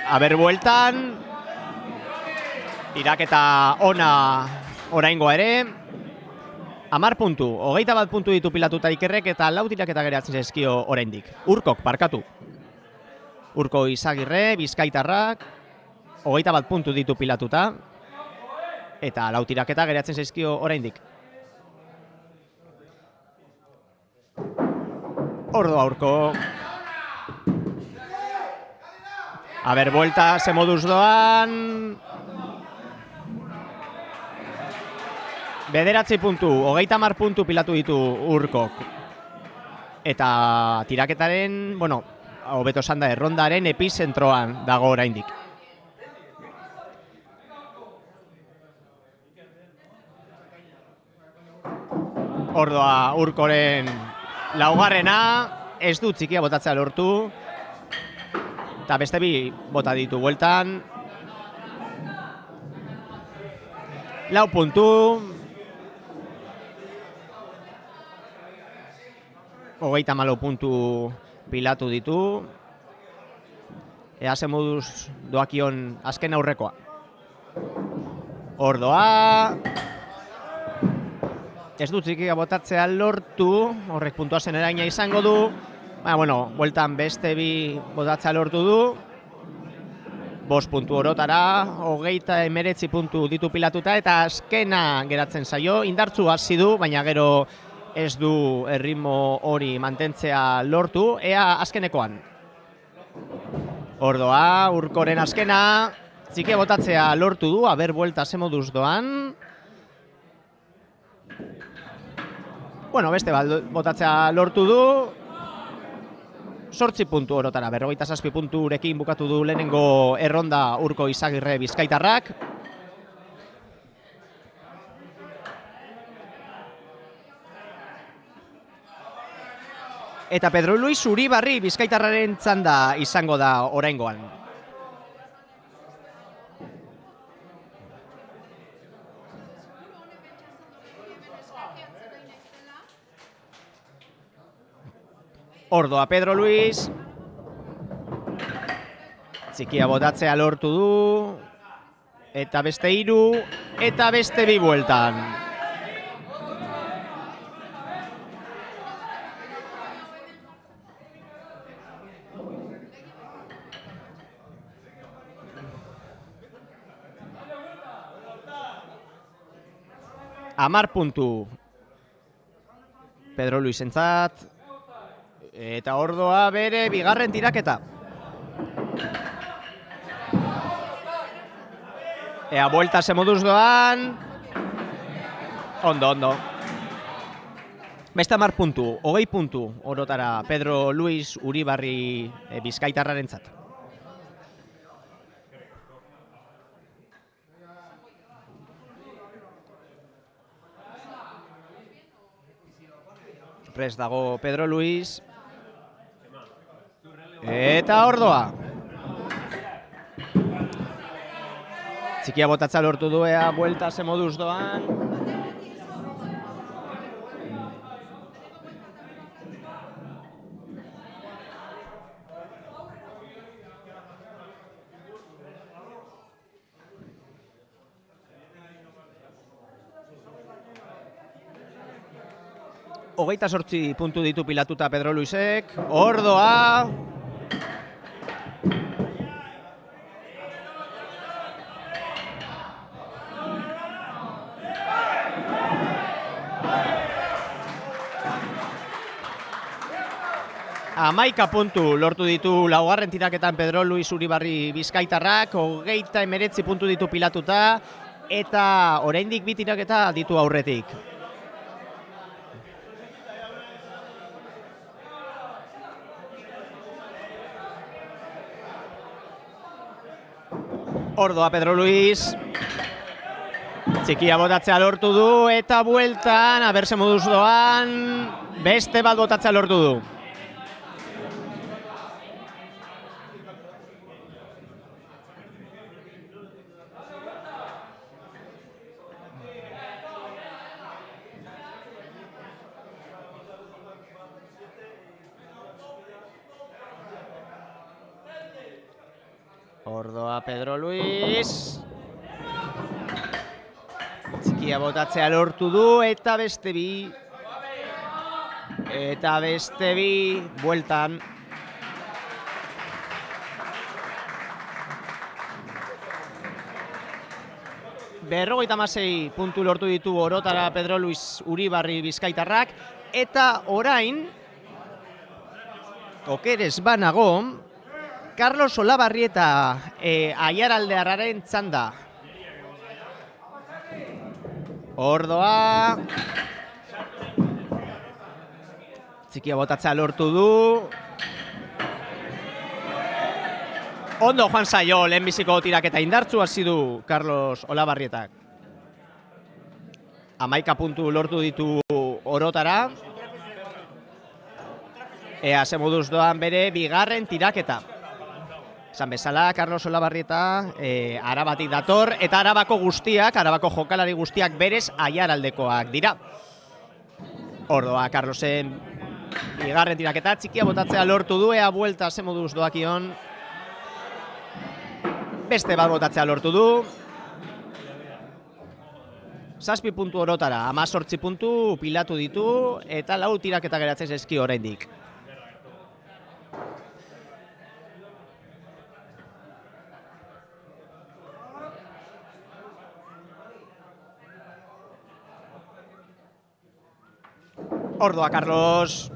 aber bueltan. Tiraketa ona oraingoa ere. 10 puntu, 21 puntu ditu pilatuta Ikerrek eta 4 tiraketa geratzen zaizkio oraindik. Urkok, parkatu. Urko Izagirre, bizkaitarrak, 21 puntu ditu pilatuta. Eta 4 tiraketa geratzen zaizkio oraindik. Ordoa Urko. Aber, buelta, ze moduz doan. 9 puntu, 30 puntu pilatu ditu Urkok. Eta tiraketaren, bueno, hobeto esan da, errondaren epizentroan dago oraindik. Ordoa Urkoren laugarrena, ez du txikia botatzea lortu. Eta beste bi bota ditu bueltan. 4 puntu. 34 puntu pilatu ditu. Ea ze moduz doakion azken aurrekoa. Ordoa. Ez du txikia botatzea lortu, horrek puntuazen eraina izango du. Baina, bueno, bueltan beste bi botatzea lortu du. 5 puntu orotara, 39 puntu ditu pilatuta eta azkena geratzen zaio. Indartsu hasi du, baina gero ez du erritmo hori mantentzea lortu. Ea azkenekoan. Ordoa, Urkoren azkena, txikia botatzea lortu du, aber buelta ze moduz doan. Bueno, beste botatzea lortu du. 8 puntu orotara, 57 punturekin bukatu du lehenengo erronda Urko Izagirre bizkaitarrak. Eta Pedro Luis Uribarri bizkaitarraren txanda izango da oraingoan. Ordoa Pedro Luis. Txikia botatzea lortu du. Eta beste 3, eta beste 2 bueltan. Amar puntu Pedro Luis entzat. Eta Ordoa bere bigarren tiraketa. Ea buelta ze moduz doan. Ondo, ondo. Beste 10 puntu, 20 puntu orotara Pedro Luis Uribarri bizkaitarraren zat. Prest dago Pedro Luis. Eta Ordoa. Txikia botatza lortu duea, buelta ze moduz doan. Hogeita 8 puntu ditu pilatuta Pedro Luisek, ordoa. Amaika puntu lortu ditu laugarren tiraketan Pedro Luis Uribarri Bizkaitarrak, 39 puntu ditu pilatuta, eta oraindik 2 tiraketa ditu aurretik. Ordoa Pedro Luis. Txikia botatzea lortu du eta bueltan, aberse moduz doan, beste bat botatzea lortu du. Ordoa Pedro Luis. Txikia botatzea lortu du eta beste bi. Bueltan. Berrogeita 16 puntu lortu ditu orotara Pedro Luis Uribarri Bizkaitarrak. Eta orain, okerez banago, Carlos Olabarrieta Aiaraldearraren txanda. Ordoa. Txikia botatzea lortu du. Ondo joan zaio lehenbiziko tiraketa indartzu hasi du Carlos Olabarrietak. 11 puntu lortu ditu orotara. Ea ze moduz doan bere bigarren tiraketa. Esan bezala, Carlos Olabarrieta Arabatik dator, eta Arabako jokalari guztiak berez Aiaraldekoak dira. Ordoa Carlosen bigarren tiraketa, txikia botatzea lortu du, ea buelta ze moduz doakion. Beste bat botatzea lortu du. 7 puntu orotara, 18 puntu pilatu ditu, eta 4 tiraketa geratzen zaizkio oraindik. Ordoa Carlos.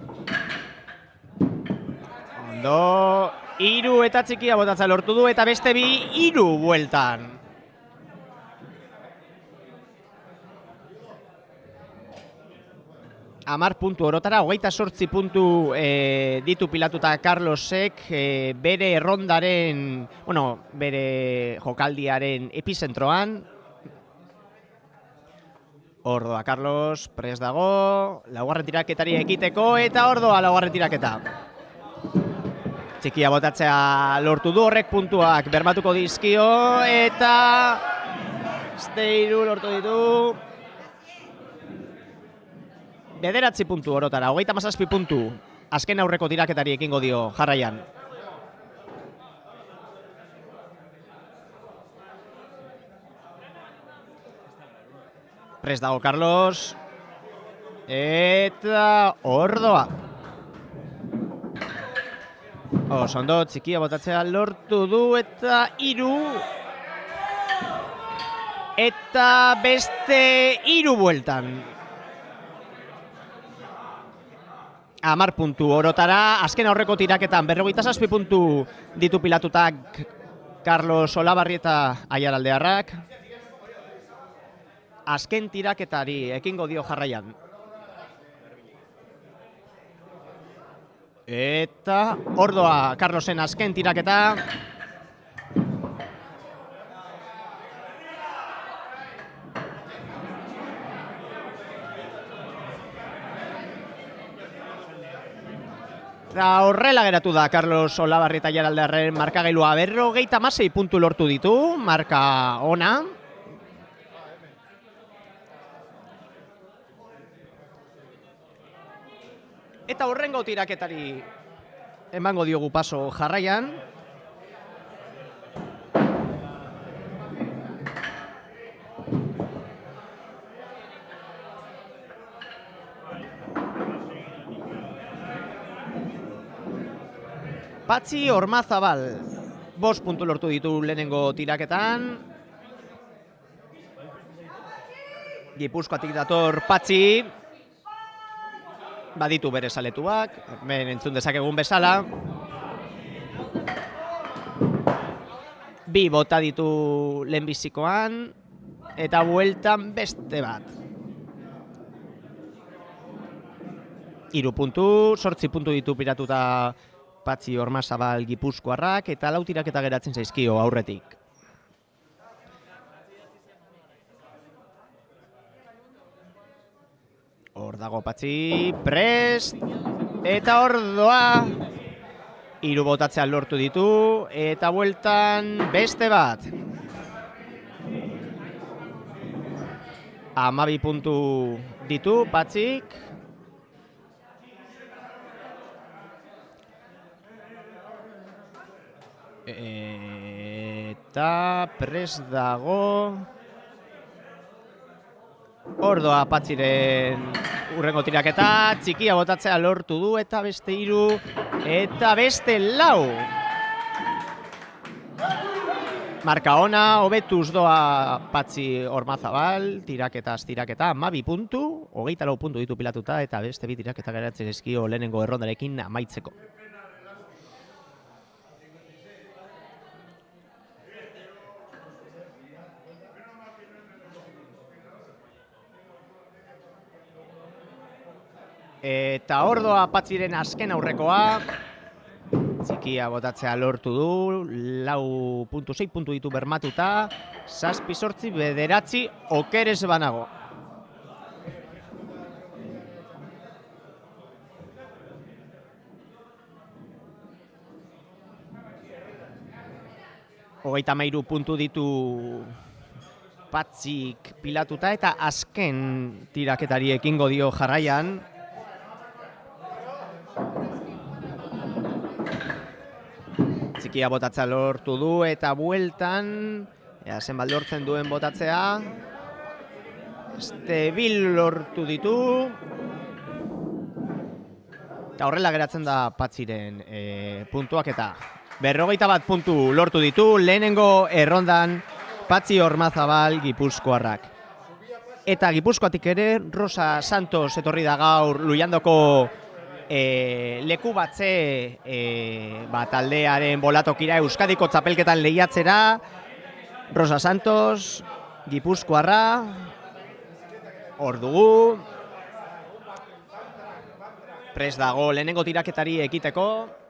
Ondo. 3 eta txikia botatza lortu du eta beste bi 3 bueltan. Amar puntu orotara, 28 puntu ditu pilatuta Carlosek bere errondaren, bere jokaldiaren epizentroan. Ordoa Carlos, prest dago, laugarren tiraketari ekiteko eta ordoa laugarren tiraketa. Txikia botatzea lortu du, horrek puntuak bermatuko dizkio eta Steiru lortu ditu. 9 puntu orotara, 37 puntu. Azken aurreko tiraketari ekingo dio jarraian. Prest dago Carlos. Eta ordoa. Ondo, txikia botatzea lortu du eta 3. Eta beste 3 bueltan. 10 puntu orotara, azken aurreko tiraketan 47 puntu ditu pilatutak Carlos Olabarrieta Aiaraldearrak. Azken tiraketari ekingo dio jarraian. Eta ordoa Carlosen azken tiraketa. Eta horrela geratu da Carlos Olabarri eta Jaraldarren markagailua 56 puntu lortu ditu, marka ona. Eta horrengo tiraketari emango diogu paso jarraian. Patxi Ormazabal, 5 puntu lortu ditu lehenengo tiraketan. Gipuzkoatik dator Patxi, baditu bere saletuak, hemen entzun dezakegun bezala. 2 bota ditu lehenbizikoan, eta bueltan beste bat. 3 puntu, 8 puntu ditu piratuta Patxi Ormazabal Gipuzkoarrak, eta 4 tiraketa geratzen zaizkio aurretik. Hor dago Patxi, prest, eta hor doa. 3 botatzea lortu ditu, eta bueltan beste bat. 12 puntu ditu Patxik. Eta prest dago. Hor doa Patxiren urrengo tiraketa, txikia botatzea lortu du, eta beste 3, eta beste 4. Marka ona, hobetuz doa Patxi Ormazabal, tiraketaz tiraketa, 12 puntu, 24 puntu ditu pilatuta, eta beste 2 tiraketa geratzen zaizkio lehenengo errondarekin amaitzeko. Eta hor doa Patxiren azken aurrekoa, txikia botatzea lortu du, 4.6 puntu ditu bermatuta, 7-8 bederatzi okerez banago. Hogeita 13 puntu ditu Patxik pilatuta, eta azken tiraketari ekingo dio jarraian. Txikia botatzea lortu du, eta bueltan, zenbat lortzen duen botatzea. Bil lortu ditu. Eta horrela geratzen da Patxiren puntuak, eta 51 puntu lortu ditu lehenengo errondan Patxi Ormazabal Gipuzkoarrak. Eta Gipuzkoatik ere Rosa Santos etorri da gaur Lujandoko leku batze taldearen bolatokira Euskadiko txapelketan lehiatzera. Rosa Santos, Gipuzkoarra, hor dugu. Prest dago lehenengo tiraketari ekiteko.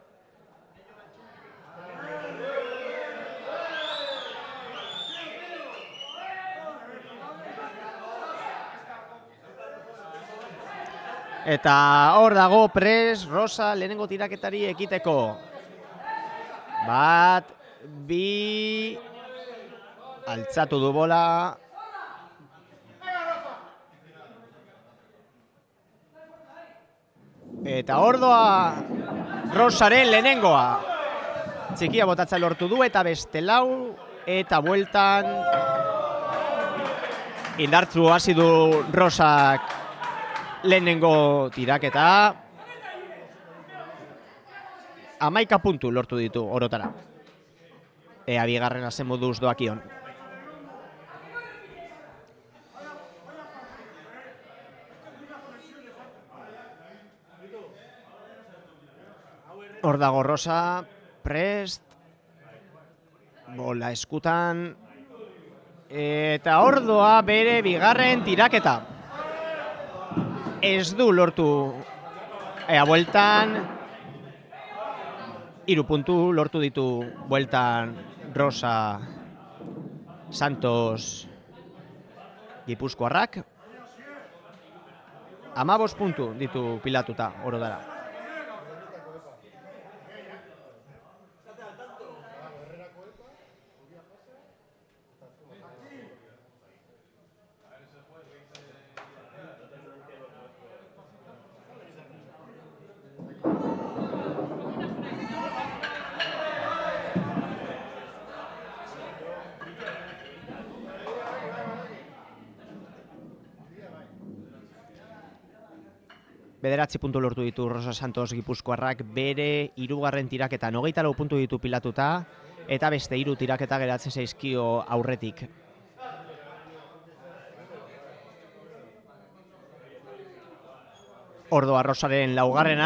Eta hor dago prest Rosa lehenengo tiraketari ekiteko. 1, 2, altzatu du bola. Eta hor doa Rosaren lehenengoa. Txikia botatza lortu du, eta beste 4, eta bueltan indartzu hasi du Rosak lehenengo tiraketa. 11 puntu lortu ditu orotara. Ea bigarrena zen moduz doakion. Hor dago Rosa, prest, bola eskutan, eta hor doa bere bigarren tiraketa. Ez du lortu, bueltan, 3 puntu lortu ditu bueltan Rosa Santos Gipuzkoarrak. 15 puntu ditu pilatuta orotara. 9 puntu lortu ditu Rosa Santos gipuzkoarrak, bere 3. tiraketan 24 puntu ditu pilatuta, eta beste 3 tiraketa geratzen zaizkio aurretik. Ordoa Rosaren 4.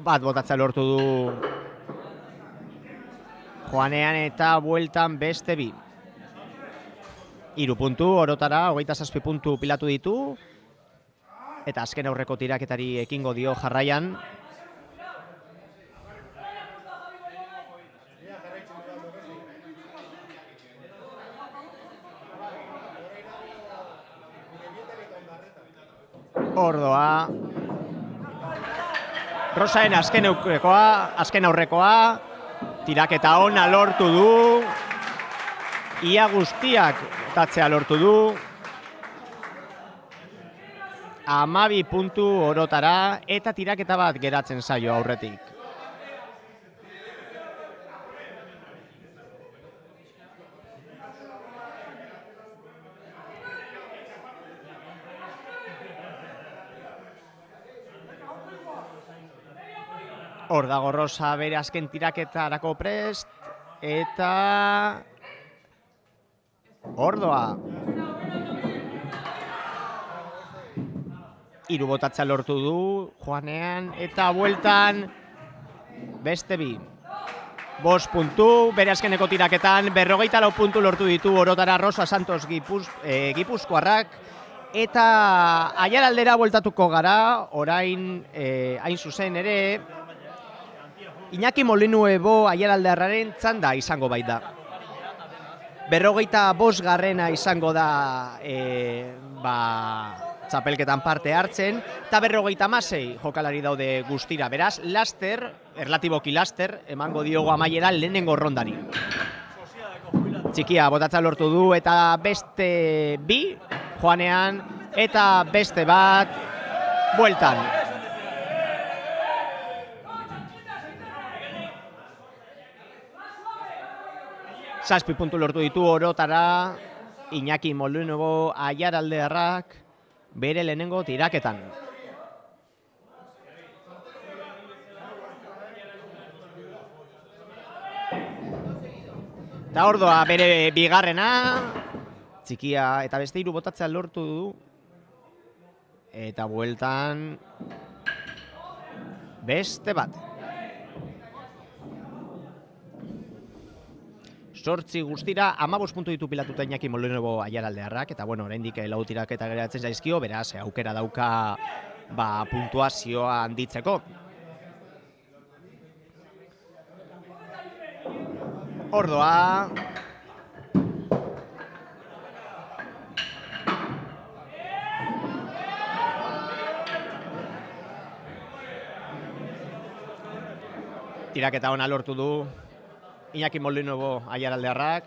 Bat botatzea lortu du Joanean eta bueltan beste 2. 3 puntu, orotara, 27 puntu pilatu ditu. Eta azken aurreko tiraketari ekingo dio jarraian. Ordoa. Rosaen azken aurrekoa. Tiraketa ona lortu du. Ia guztiak tatzea lortu du. 12 puntu orotara eta tiraketa bat geratzen zaio aurretik. Hor dago Rosa bere azken tiraketarako prest eta Ordoa. 3 botatzea lortu du Joanean eta bueltan beste 2. 5 puntu, bere azkeneko tiraketan 44 puntu lortu ditu orotara Rosa Santos gipuzkoarrak eta Aiaraldera bueltatuko gara, orain hain zuzen ere Iñaki Molinuebo Aiaraldearraren txanda izango baita. 45. izango da txapelketan parte hartzen, eta 56 jokalari daude guztira. Beraz, erlatiboki laster, emango diogo amaiera lehenengo rondari. Txikia botatza lortu du eta beste 2 Joanean eta beste bat bueltan. Zazpi puntu lortu ditu orotara Iñaki Molinuebo Aiaraldearrak bere lehenengo tiraketan. Eta Ordoa bere 2. Txikia eta beste 3 botatzea lortu du. Eta bueltan beste bat. 8 guztira, 15 puntu ditu pilatuta Iñaki Molinuebo Aiaraldearrak, eta bueno, oraindik 4 tiraketa geratzen zaizkio, beraz, aukera dauka puntuazioa handitzeko. Ordoa. Tiraketa ona lortu du Iñaki Molinuebo Aiaraldearrak.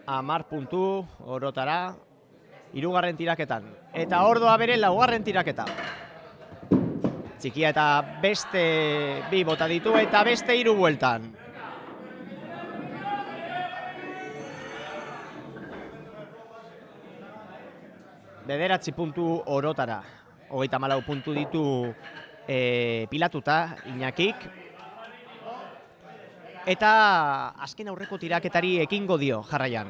Amar puntu orotara 3. tiraketan. Eta Ordoa bere 4. tiraketa. Txikia eta beste 2 bota ditu eta beste 3 bueltan. Bederatzi puntu orotara. 34 puntu ditu pilatuta Iñakik. Eta azken aurreko tiraketari ekingo dio jarraian.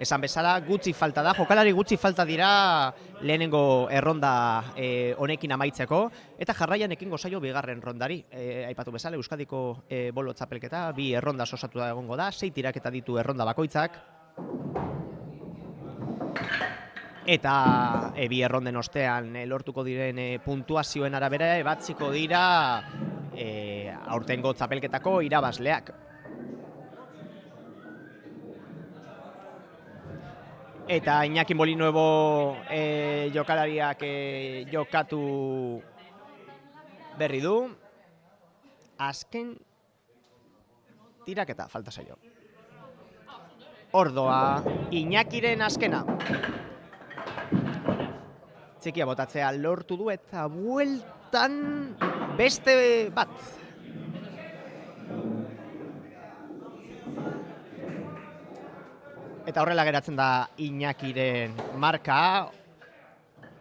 Esan bezala gutxi falta da, jokalari gutxi falta dira lehenengo erronda honekin amaitzeko. Eta jarraian ekingo zaio 2. rondari. Aipatu bezala Euskadiko bolo txapelketa 2 erronda osatu da egongo da, 6 tiraketa ditu erronda bakoitzak. Eta 2 erronden ostean lortuko diren puntuazioen arabera batziko dira aurtengo txapelketako irabazleak. Eta Iñaki Molinuebo jokalariak jokatu berri du. Azken tiraketa falta zaio. Ordoa Iñakiren azkena. Txikia botatzea lortu du eta bueltan beste bat. Eta horrela geratzen da Iñakiren marka.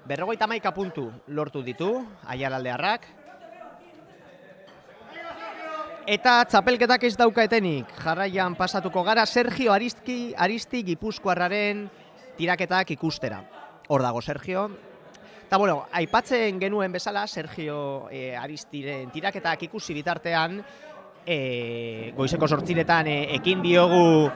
51 puntu lortu ditu Aiaraldearrak. Eta txapelketak ez daukaetenik. Jarraian pasatuko gara Sergio Aristi Gipuzkoarraren tiraketak ikustera. Hor dago Sergio. Eta bueno, aipatzen genuen bezala Sergio Aristiren tiraketak ikusi bitartean, goizeko 8:00 ekin diogu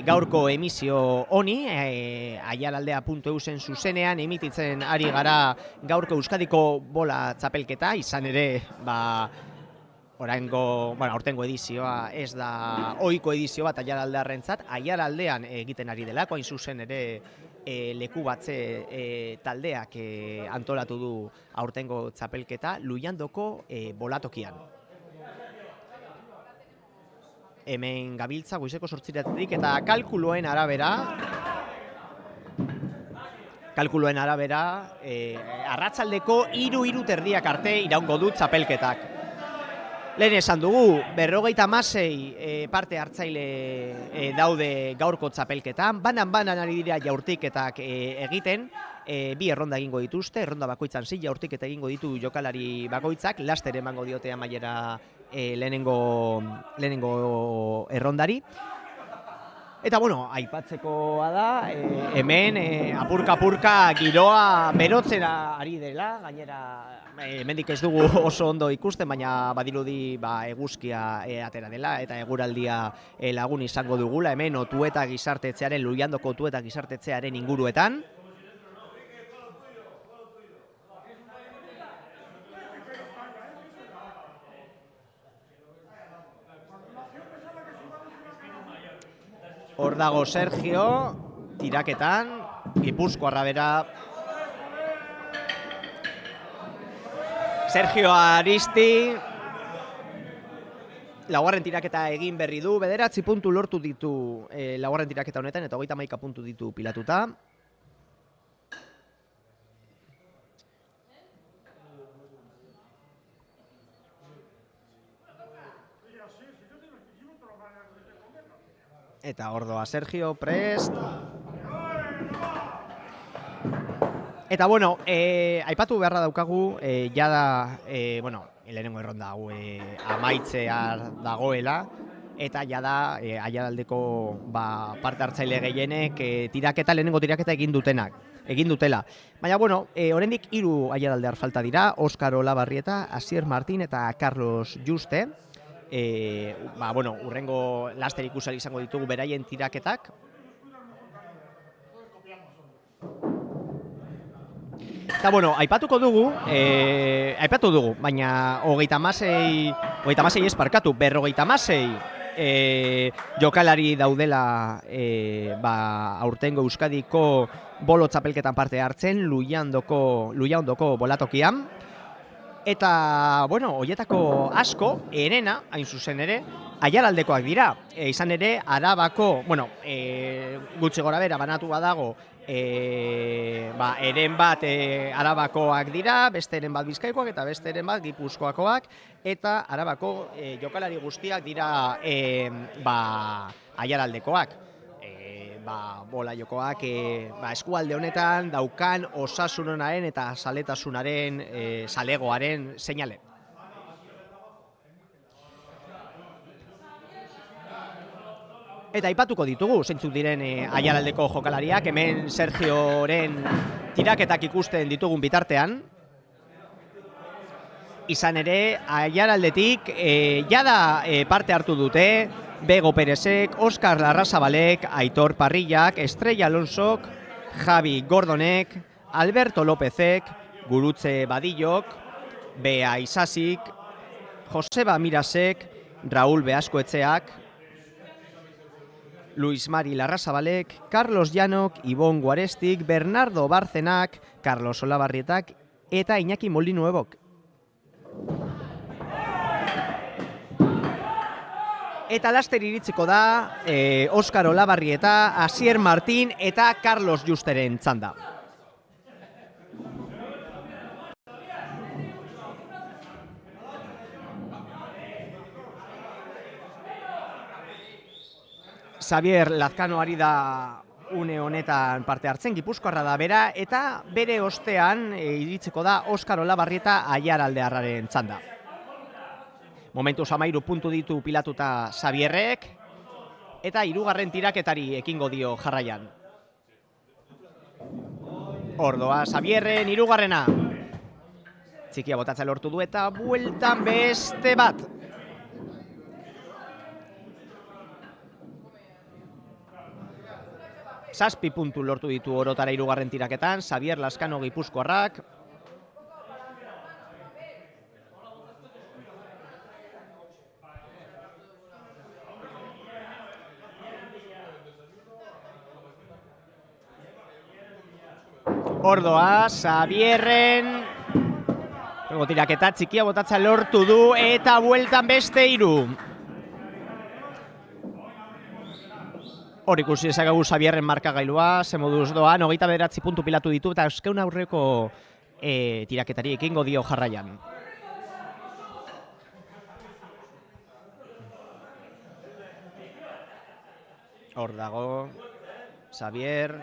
gaurko emisio honi, aiaraldea.eusen zuzenean emititzen ari gara gaurko Euskadiko bola txapelketa, izan ere, aurtengo edizioa ez da ohiko edizio bat Aiaraldearrentzat, Aiaraldean egiten ari delako, hain zuzen ere leku batze taldeak antolatu du aurtengo txapelketa Lujandoko bolatokian. Hemen gabiltza goizeko 8:00 eta kalkuluen arabera arratsaldeko 3:30 arte iraungo du txapelketak. Lehen esan dugu, 56 parte hartzaile daude gaurko txapelketan, banan ari dira jaurtiketak egiten, 2 erronda egingo dituzte, erronda bakoitzan 6 jaurtiketa egingo ditu jokalari bakoitzak, laster emango diote amaiera lehenengo errondari. Eta bueno, aipatzekoa da, hemen apurka giroa berotzera ari dela, gainera hemendik ez dugu oso ondo ikusten, baina badirudi eguzkia atera dela eta eguraldia lagun izango dugula, hemen Otueta gizartetzearen, Lujandoko Otueta gizartetzearen inguruetan. Hor dago Sergio, tiraketan, Gipuzkoarra bera. Sergio Aristi, laugarren tiraketa egin berri du, 9 puntu lortu ditu laugarren tiraketa honetan, eta 31 puntu ditu pilatuta. Eta hor doa Sergio, prest. Eta bueno, aipatu beharra daukagu, jada, lehenengo erronda hau amaitzear dagoela, eta jada Aiaraldeko parte hartzaile gehienek lehenengo tiraketa egin dutela. Baina bueno, oraindik 3 Aiaraldear falta dira, Óscar Olabarrieta, Asier Martín eta Carlos Juste. Urrengo laster ikusal izango ditugu beraien tiraketak. Eta bueno, aipatu dugu, baina 56 jokalari daudela aurtengo Euskadiko bolo txapelketan parte hartzen, Lujandoko bolatokian. Eta, horietako asko, herena, hain zuzen ere, Aiaraldekoak dira. Izan ere, Arabako, gutxi gora bera banatu badago, eren bat Arabakoak dira, beste eren bat Bizkaikoak eta beste eren bat Gipuzkoakoak, eta Arabako jokalari guztiak dira Aiaraldekoak. Bola jokoak eskualde honetan daukan osasunaren eta zalegoaren seinale. Eta aipatuko ditugu, zeintzuk diren Aiaraldeko jokalariak, hemen Sergioren tiraketak ikusten ditugun bitartean. Izan ere, Aiaraldetik jada parte hartu dute, Bego Perezek, Óscar Larrazabalek, Aitor Parrillak, Estrella Alonsok, Javi Gordonek, Alberto Lópezek, Gurutze Badillok, Bea Isasik, Joseba Mirasek, Raúl Beaskoetxeak, Luis Mari Larrazabalek, Carlos Llanok, Ibon Guarestik, Bernardo Barcenak, Carlos Olabarrietak eta Iñaki Molinuebok. Eta laster iritziko da Óscar Olabarrieta, Asier Martín eta Carlos Justeren txanda. Xavier Lazkano ari da une honetan parte hartzen, Gipuzkoarra da bera, eta bere ostean iritsiko da Oskar Olabarrieta Aiaraldearraren txanda. Momentuz 13 puntu ditu pilatuta Xavierrek, eta 3. tiraketari ekingo dio jarraian. Ordoa Xavierren 3. Txikia botatzea lortu du eta bueltan beste bat. Zazpi puntu lortu ditu orotara 3. tiraketan, Xavier Lazkano Gipuzkoarrak. Ordoa, Xavierren. Tiraketa txikia botatza lortu du eta bueltan beste 3. Hor ikusi ezagagu Xavierren markagailua, ze moduz doan, 29 puntu pilatu ditu eta euskeun aurreko tiraketari ekingo dio jarraian. Hor dago, Xavier,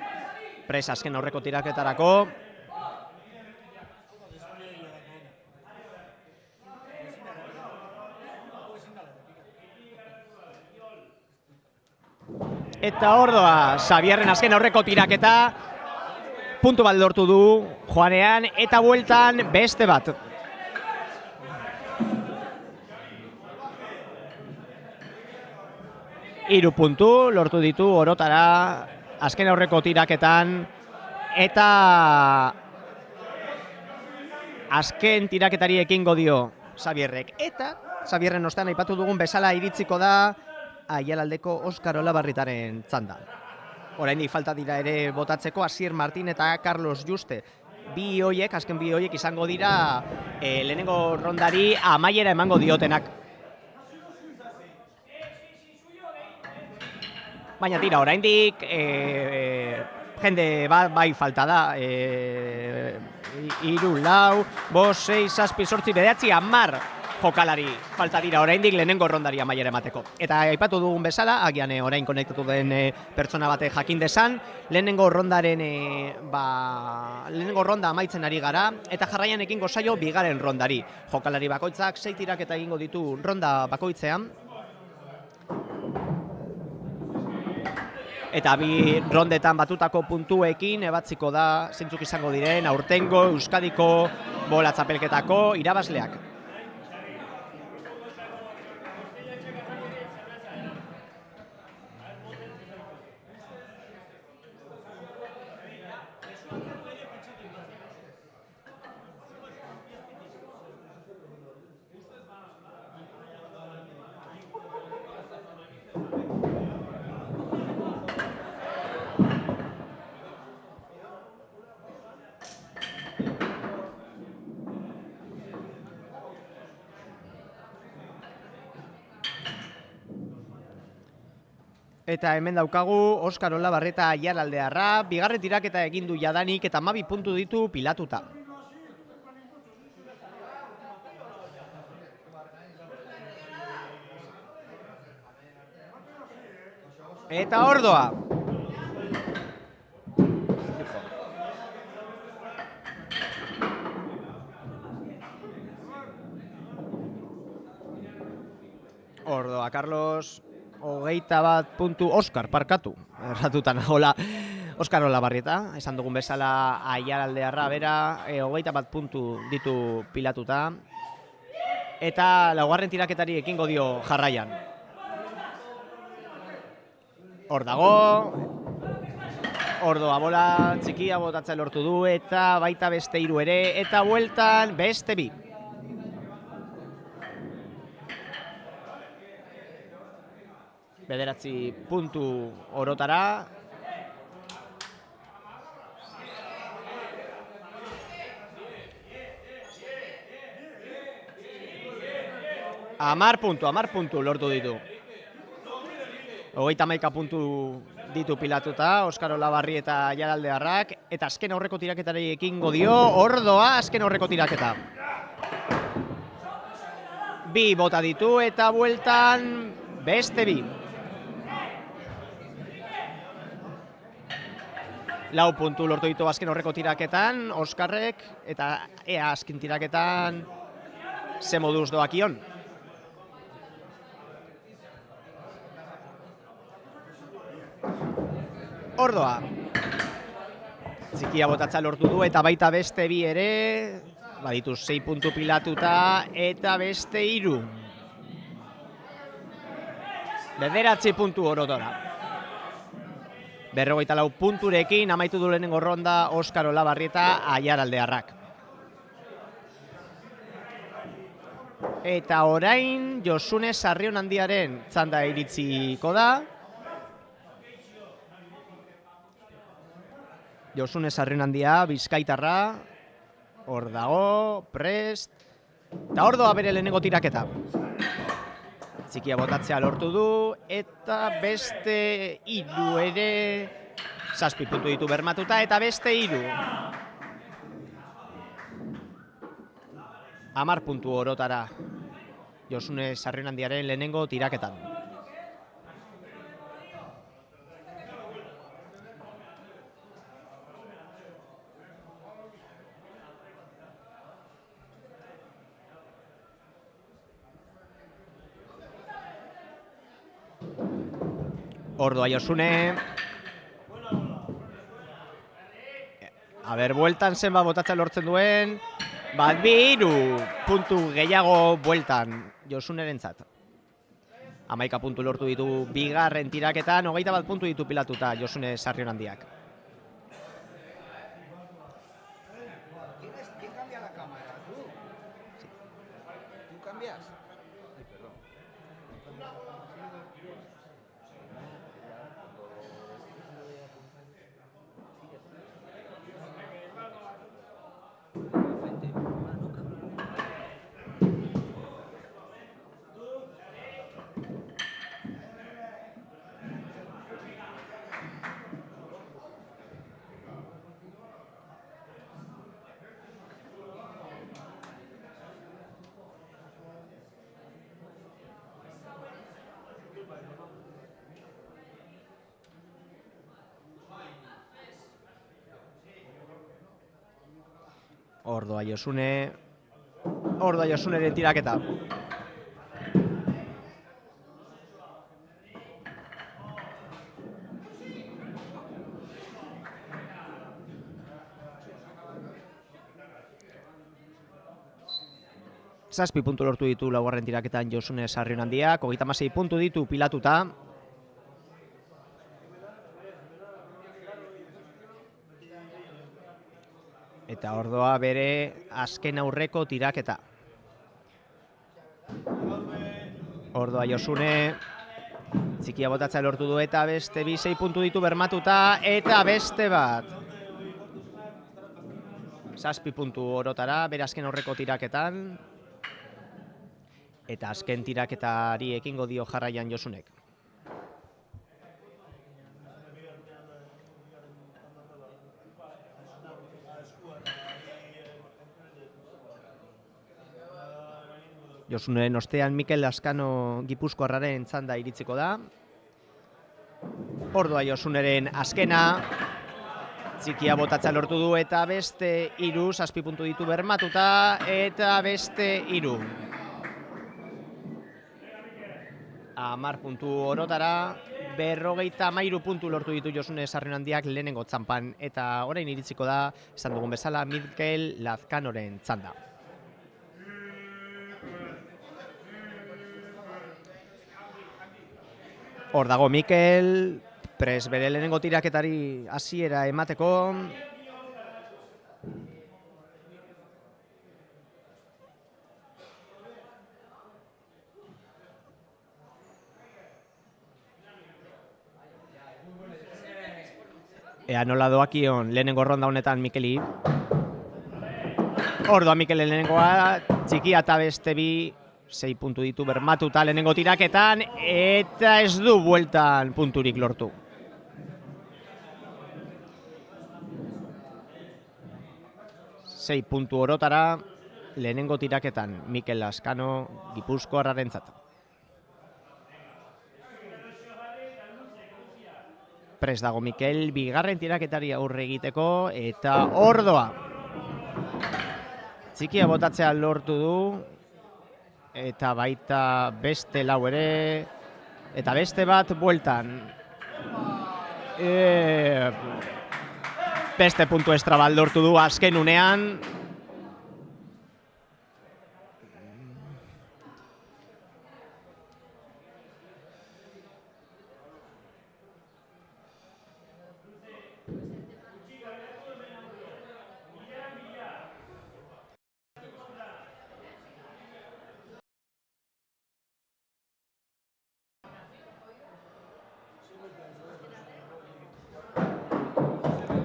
presa azken aurreko tiraketarako. Eta Ordoa, Xavierren azken aurreko tiraketa, puntu bat lortu du joanean eta bueltan beste bat. Hiru puntu lortu ditu orotara azken aurreko tiraketan eta azken tiraketari ekingo dio Xavierrek. Eta Xavierren ostean aipatu dugun bezala iritsiko da Aiaraldeko Oskar Olabarrietaren txanda. Oraindik falta dira ere botatzeko Asier Martin eta Carlos Juste. Azken bi hoiek izango dira lehenengo rondari amaiera emango diotenak. Baina tira, oraindik jende bai falta da. 3, 4, 5, 6, 7, 8, 9, 10 jokalari falta dira oraindik lehenengo rondari amaiera emateko. Eta aipatu dugun bezala, agian orain konektatu den pertsona bate jakin desan, lehenengo rondaren lehenengo ronda amaitzen ari gara eta jarraian ekingo zaio 2. rondari. Jokalari bakoitzak 6 tiraketa egingo ditu ronda bakoitzean. Eta 2 rondetan batutako puntuekin ebatziko da zeintzuk izango diren aurtengo Euskadiko bola txapelketako irabazleak. Eta hemen daukagu Oskar Olabarrieta Aiaraldearra, 2. tiraketa egin du jadanik eta 12 puntu ditu pilatuta. Eta Ordoa. Ordoa, Carlos. 21 puntu, Oskar, parkatu, erratutan hola, Oskar Olabarrieta, esan dugun bezala Aiaraldearra bera, 21 puntu ditu pilatuta, eta 4. tiraketari ekingo dio jarraian. Hor dago, Ordoa bola txikia botatzea lortu du, eta baita beste 3 ere, eta bueltan beste 2. Bederatzi puntu orotara. Amar puntu lortu ditu. 31 puntu ditu pilatuta, Oskar Olabarrieta Aiaraldearrak, eta azken aurreko tiraketari ekingo dio, Ordoa azken aurreko tiraketa. 2 bota ditu eta bueltan beste 2. 4 puntu lortu ditu azken horreko tiraketan, Oskarrek, eta ea azken tiraketan ze moduz doakion. Ordoa. Txikia botatza lortu du eta baita beste bi ere, baditu 6 puntu pilatuta eta beste 3. 9 puntu orotora. 54 punturekin amaitu du lehenengo ronda Oskar Olabarrieta Aiaraldearrak. Eta orain Josune Sarrionandiaren txanda iritsiko da. Josune Sarrionandia, Bizkaitarra, hor dago, prest, eta hor doa bere lehenengo tiraketa. Txikia botatzea lortu du, eta beste 3 ere, 7 puntu ditu bermatuta, eta beste 3. 10 puntu orotara Josune Sarrionandiaren lehenengo tiraketan. Ordoa Josune. Bueltan zenba botatzen lortzen duen. 3 puntu gehiago bueltan Josunerentzat. 11 puntu lortu ditu bigarren tiraketan, 21 puntu ditu pilatuta Josune Sarrionandiak. ¿Quién cambia la cámara? ¿Tú? Sí. ¿Tú cambias? Ay, perdón. Ordoa Josuneren tiraketa. Zazpi puntu lortu ditu laugarren tiraketan Josune Sarrionandiak, 36 puntu ditu pilatuta. Eta ordoa bere azken aurreko tiraketa. Ordoa Josune, txikia botatzea lortu du eta beste 6 puntu ditu bermatuta, eta beste bat. 7 puntu orotara, bere azken aurreko tiraketan. Eta azken tiraketari ekingo dio jarraian Josunek. Josuneren ostean Mikel Lazkano Gipuzkoarraren txanda iritsiko da. Ordoa Josuneren azkena. Txikia botatza lortu du eta beste 3, 7 puntu ditu bermatuta, eta beste 3. 10 puntu orotara, 53 puntu lortu ditu Josune Sarrionandiak lehenengo txanpan, eta orain iritsiko da, esan dugun bezala, Mikel Lazkanoren txanda. Hor dago Mikel, prest bere lehenengo tiraketari hasiera emateko. Ea nola doakion lehenengo ronda honetan Mikeli. Hor doa Mikel lehenengoa, txikia eta beste 6 puntu ditu bermatuta lehenengo tiraketan, eta ez du bueltan punturik lortu. Sei puntu orotara lehenengo tiraketan Mikel Lazkano Gipuzkoarrarentzat. Prest dago Mikel, bigarren tiraketari aurre egiteko, eta Ordoa. Txikia botatzea lortu du, eta baita beste lau ere, eta beste bat bueltan. Beste puntu estra bat lortu du azken unean.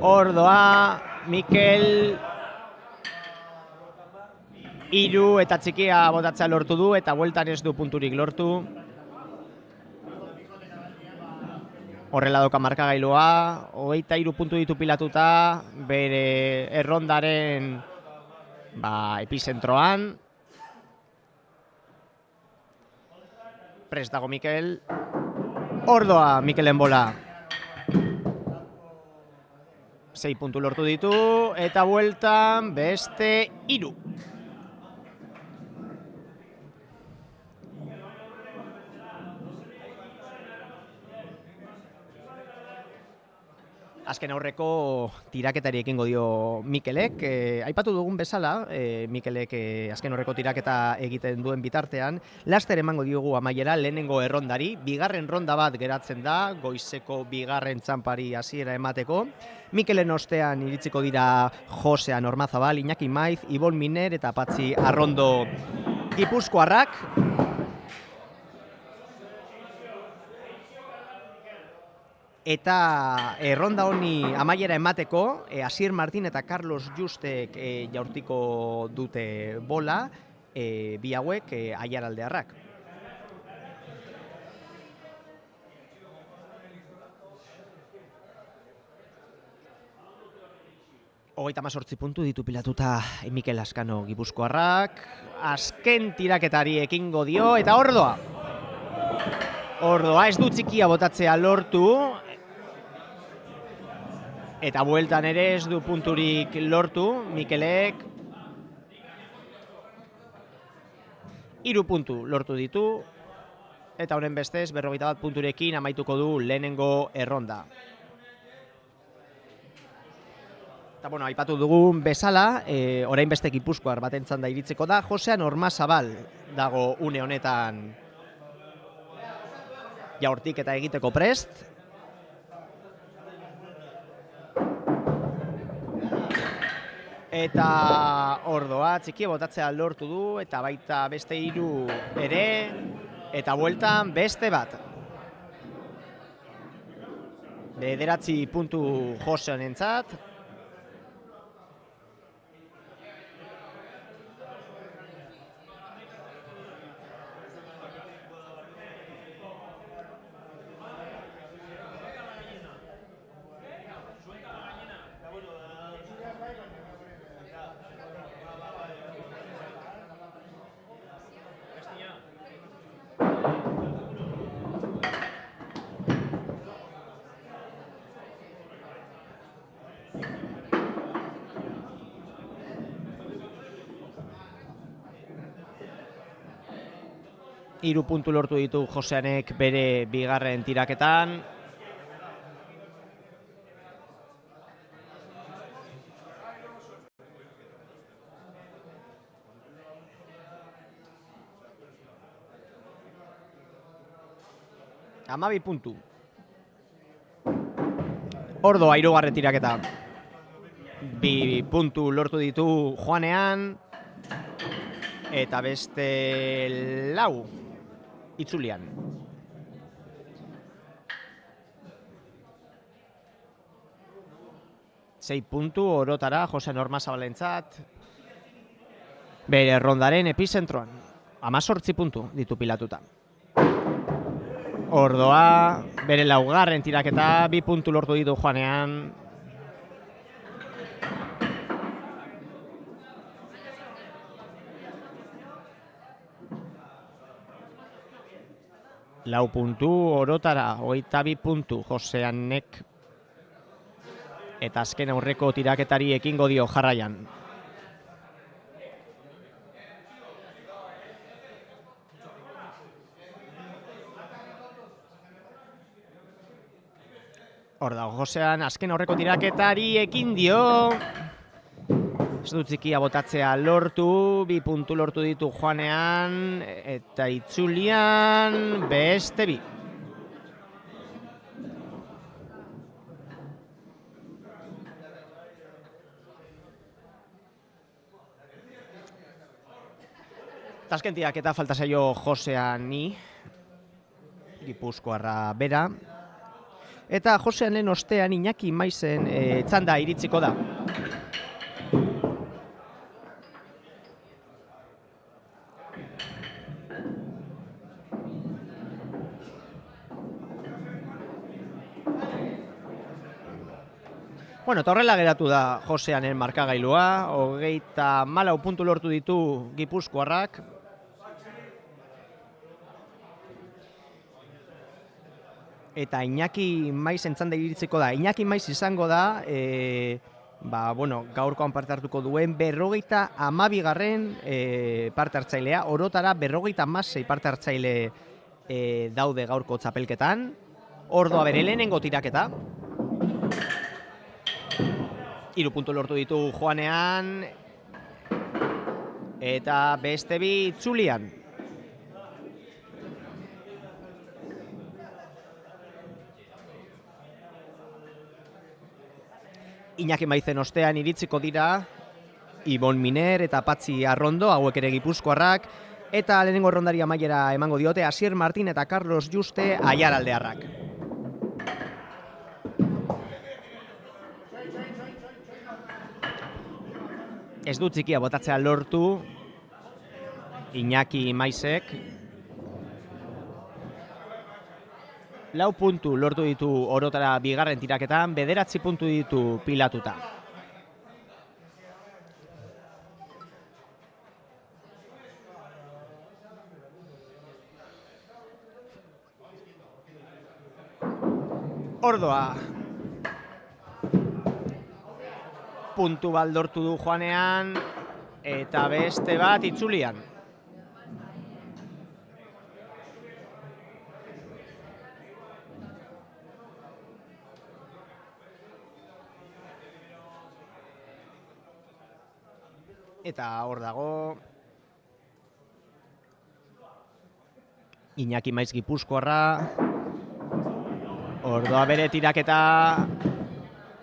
Ordoa, Mikel, 3 eta txikia botatzea lortu du eta bueltan ez du punturik lortu. Horrela doka markagailua, 23 puntu ditu pilatuta, bere errondaren epizentroan. Prest dago Mikel, Ordoa, Mikelen bola. 6 puntu lortu ditu, eta bueltan beste 3. Azken aurreko tiraketari ekingo dio Mikelek. Aipatu dugun bezala, Mikelek azken aurreko tiraketa egiten duen bitartean, laster emango diogu amaiera lehenengo errondari, bigarren ronda bat geratzen da, goizeko bigarren txanpari hasiera emateko. Mikelen ostean iritsiko dira Josea Normazabal, Iñaki Maiz, Ibon Miner eta Patxi Arrondo gipuzkoarrak. Eta erronda honi amaiera emateko, Asier Martin eta Carlos Justek jaurtiko dute bola, bi hauek aiaraldearrak. Hogeita 18 puntu ditu pilatuta Mikel Askano gipuzkoarrak, azken tiraketari ekingo dio, eta Ordoa. Ordoa ez du txikia botatzea lortu, eta bueltan ere ez du punturik lortu, Mikelek 3 puntu lortu ditu, eta honen bestez 41 punturekin amaituko du lehenengo erronda. Eta aipatu dugun bezala, orain beste gipuzkoar batentzan da iritzeko da, Josea Normazabal dago une honetan jaurtik eta egiteko prest. Eta Ordoa txikia botatzea lortu du, eta baita beste 3 ere, eta bueltan beste bat. 9 puntu Jose honentzat. Hiru puntu lortu ditu Joseanek bere bigarren tiraketan. Amabi puntu. Ordoa hirugarren tiraketa. 2 puntu lortu ditu Joanean, eta beste 4 itzulian. Sei puntu orotara Jose Normazabalentzat bere errondaren epizentroan. 18 puntu ditu pilatuta. Ordoa bere 4. tiraketa, 2 puntu lortu ditu Joanean. 4 puntu orotara, 22 puntu Joseanek. Eta azken aurreko tiraketari ekingo dio jarraian. Hor dago Josean, azken aurreko tiraketari ekin dio. Ez dut txikia botatzea lortu, 2 puntu lortu ditu joanean, eta itzulian beste 2. Azken tiraketa falta zaio Joseani, gipuzkoarra bera. Eta Joseanen ostean Iñaki Maizen txanda iritsiko da. Bueno, eta horrela geratu da Joseanen markagailua, 34 puntu lortu ditu gipuzkoarrak. Eta Iñaki Maizen txanda iritsiko da. Iñaki Maiz izango da, gaurkoan parte hartuko duen 52. Parte hartzailea, orotara 56 parte hartzaile daude gaurko txapelketan. Ordoa bere lehenengo tiraketa. 3 puntu lortu ditu joanean, eta beste 2 itzulian. Iñaki Maizen ostean iritsiko dira Ibon Miner eta Patxi Arrondo, hauek ere gipuzkoarrak, eta lehenengo errondari amaiera emango diote Asier Martin eta Carlos Juste aiaraldearrak. Ez dut txikia botatzea lortu Iñaki Maizek. 4 puntu lortu ditu orotara bigarren tiraketan, 9 puntu ditu pilatuta. Ordoa. Puntu bat lortu du joanean, eta beste bat itzulian. Eta hor dago Iñaki Maiz gipuzkoarra. Ordoa bere tiraketa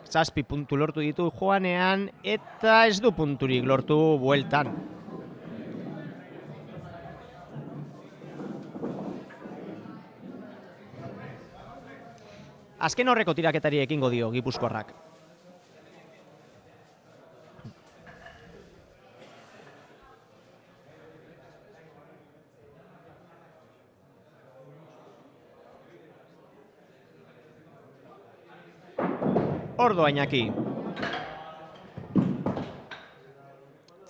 7 puntu lortu ditu joanean, eta ez du punturik lortu bueltan. Azken horreko tiraketari ekingo dio gipuzkoarrak. Ordoa Iñaki.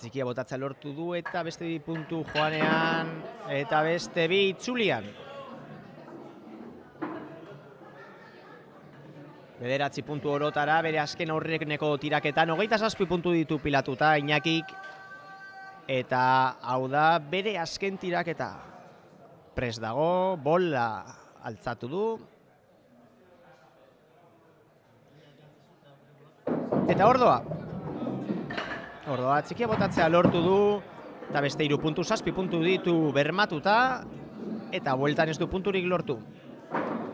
Txikia botatza lortu du eta beste 2 puntu joanean eta beste 2 itzulian. 9 puntu orotara bere azken aurreneko tiraketan 27 puntu ditu pilatuta Iñakik, eta hau da bere azken tiraketa. Prest dago, bola altzatu du. Eta Ordoa. Ordoa txikia botatzea lortu du, eta beste 3 puntu, 7 puntu ditu bermatuta, eta bueltan ez du punturik lortu.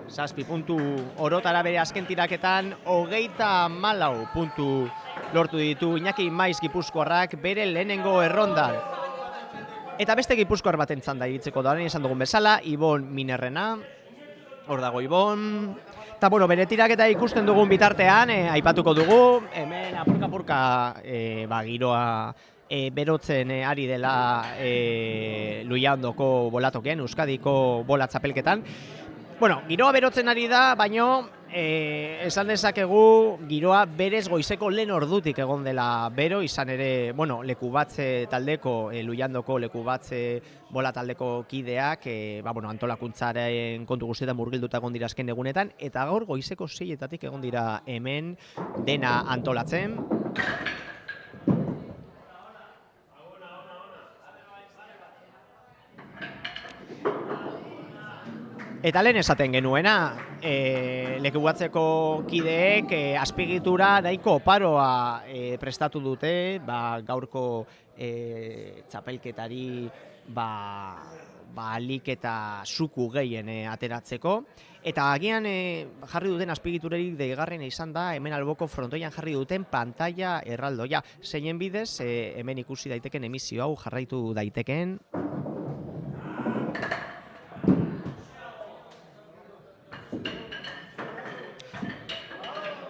7 puntu orotara bere azken tiraketan, 34 puntu lortu ditu Iñaki Maiz gipuzkoarrak bere lehenengo errondan. Eta beste gipuzkoar baten txanda iritzeko da, esan dugun bezala, Ibon Minerrena. Hor dago Ibon. Eta bere tiraketa ikusten dugun bitartean, aipatuko dugu, hemen apurka-apurka giroa berotzen ari dela Luiandoko bolatokean, Euskadiko bola txapelketan. Giroa berotzen ari da, baino esan dezakegu giroa berez goizeko lehen ordutik egon dela bero, izan ere, bueno, Lekubatze taldeko, Luiandoko Lekubatze bola taldeko kideak, antolakuntzaren kontu guztietan murgilduta egon dira azken egunetan, eta gaur goizeko 6-etatik egon dira hemen dena antolatzen. Eta lehen esaten genuena, Lekubatzeko kideek azpiegitura nahiko oparoa prestatu dute, gaurko txapelketari alik eta zuku gehien ateratzeko. Eta agian jarri duten azpiegiturarik deigarrena izan da, hemen alboko frontoian jarri duten pantalla erraldoia. Zeinen bidez, hemen ikusi daiteken emisio hau jarraitu daiteken.